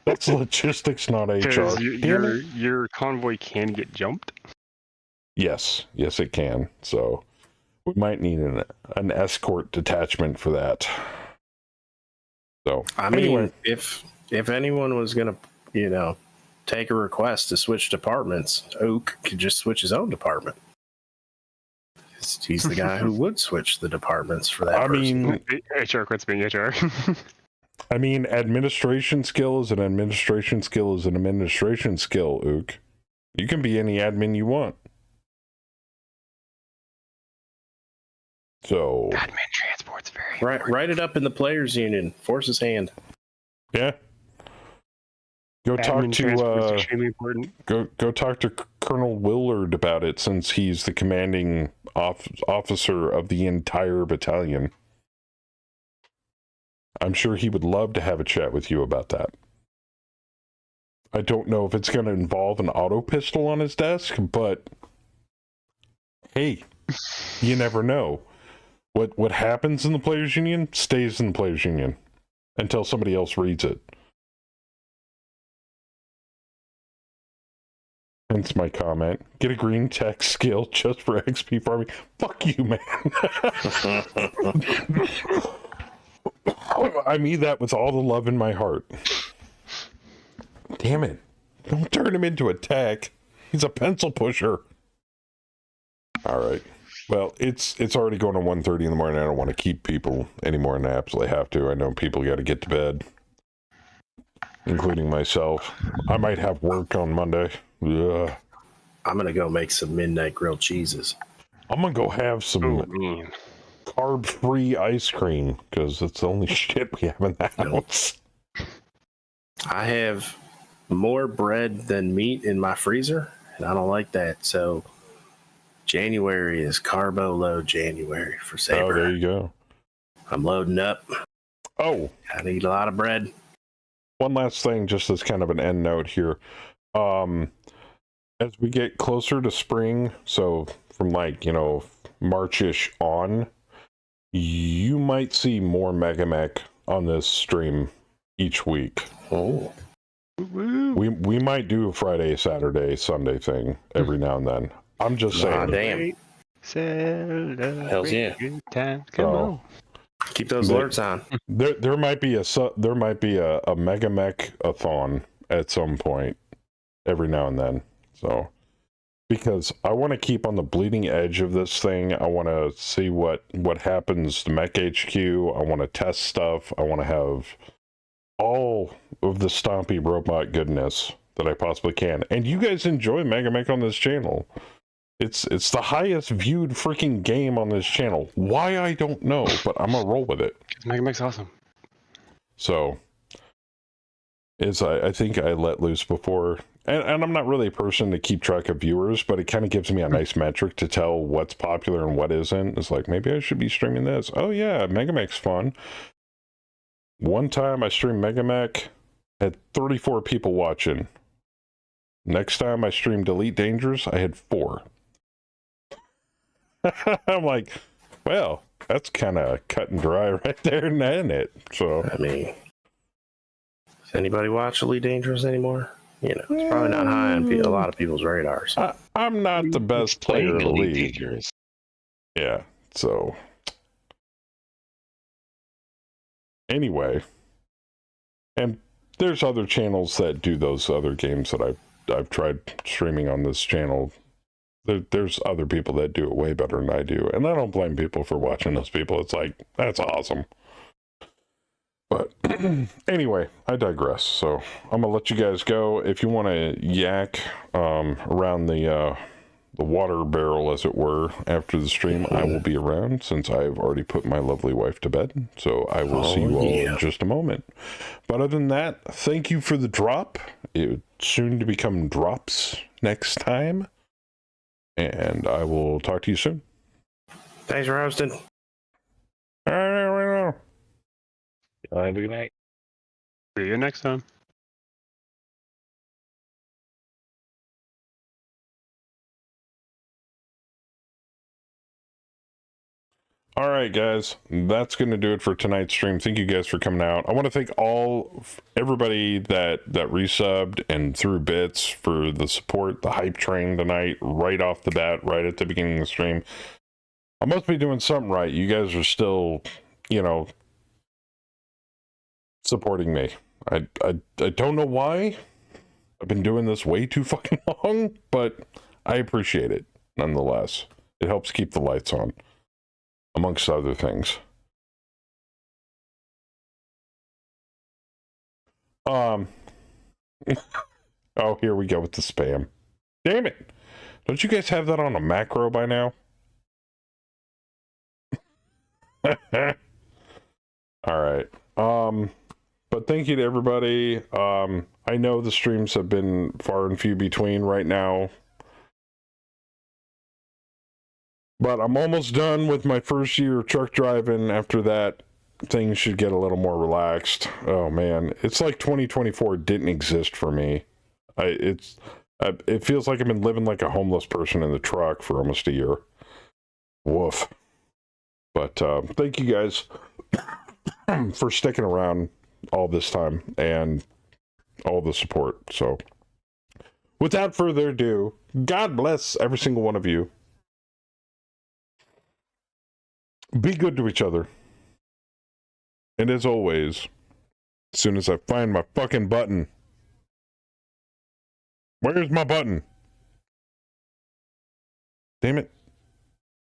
That's logistics, not HR. Your convoy can get jumped. Yes, it can. So we might need an escort detachment for that. So I mean, if anyone was gonna, you know, take a request to switch departments, Oak could just switch his own department. He's the guy who would switch the departments for that. I mean, HR quits being HR. I mean, administration skill is an administration skill is an administration skill, Ook. You can be any admin you want. So admin transport's very write it up in the players union. Force his hand. Yeah. Go talk to go talk to Colonel Willard about it, since he's the commanding officer of the entire battalion. I'm sure he would love to have a chat with you about that. I don't know if it's going to involve an auto pistol on his desk, but hey, you never know. What happens in the players union stays in the players union until somebody else reads it. Hence my comment. Get a green tech skill just for XP farming. Fuck you, man. I mean that with all the love in my heart. Damn it. Don't turn him into a tech. He's a pencil pusher. Alright. Well, it's already going to 1:30 in the morning. I don't want to keep people any more than I absolutely have to. I know people got to get to bed. Including myself. I might have work on Monday. Ugh. I'm going to go make some midnight grilled cheeses. I'm going to go have some carb-free ice cream, because it's the only shit we have in the house. I have more bread than meat in my freezer, and I don't like that. So January is carbo load January for Saber. Oh, there you go. I'm loading up. Oh. I need a lot of bread. One last thing, just as kind of an end note here. As we get closer to spring, so from like, you know, March-ish on, you might see more Mega Mech on this stream each week. Oh. We might do a Friday, Saturday, Sunday thing every now and then. I'm just saying. Damn. Hells yeah. Come on. Keep those alerts on. There might be a Mega Mech-a-thon at some point every now and then. So, because I want to keep on the bleeding edge of this thing. I want to see what happens to Mech HQ. I want to test stuff. I want to have all of the stompy robot goodness that I possibly can. And you guys enjoy Mega Mech on this channel. It's the highest viewed freaking game on this channel. Why, I don't know, but I'm gonna roll with it. Mega Mech's awesome. So, is I think I let loose before, and I'm not really a person to keep track of viewers, but it kind of gives me a nice metric to tell what's popular and what isn't. It's like, maybe I should be streaming this. Oh yeah, Mega Mech's fun. One time I streamed Mega Mech, had 34 people watching. Next time I streamed Elite Dangerous, I had 4. I'm like, well, that's kind of cut and dry right there, isn't it? So, I mean, does anybody watch Elite Dangerous anymore? You know, it's probably not high on a lot of people's radars. I'm not the best player in the league. Dangerous. Yeah, so anyway, and there's other channels that do those other games that I've tried streaming on this channel. There's other people that do it way better than I do, and I don't blame people for watching those people. It's like, that's awesome. But anyway, I digress. So I'm gonna let you guys go. If you want to yak around the water barrel, as it were, after the stream, I will be around since I've already put my lovely wife to bed. So I will see you all in just a moment. But other than that, thank you for the drop. It's soon to become drops next time. And I will talk to you soon. Thanks for hosting. Have a good night. See you next time. All right, guys, that's going to do it for tonight's stream. Thank you guys for coming out. I want to thank everybody that resubbed and threw bits for the support, the hype train tonight, right off the bat, right at the beginning of the stream. I must be doing something right. You guys are still, supporting me. I don't know why. I've been doing this way too fucking long, but I appreciate it nonetheless. It helps keep the lights on, amongst other things. Oh, here we go with the spam. Damn it. Don't you guys have that on a macro by now? All right. But thank you to everybody. I know the streams have been far and few between right now, but I'm almost done with my first year of truck driving. After that, things should get a little more relaxed. Oh man, it's like 2024 didn't exist for me. It feels like I've been living like a homeless person in the truck for almost a year. Woof. But thank you guys for sticking around all this time and all the support. So without further ado, God bless every single one of you. Be good to each other. And as always, as soon as I find my fucking button, where's my button? Damn it.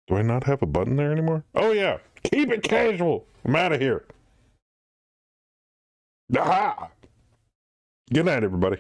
Do I not have a button there anymore? Oh yeah, keep it casual. I'm out of here. Aha! Good night, everybody.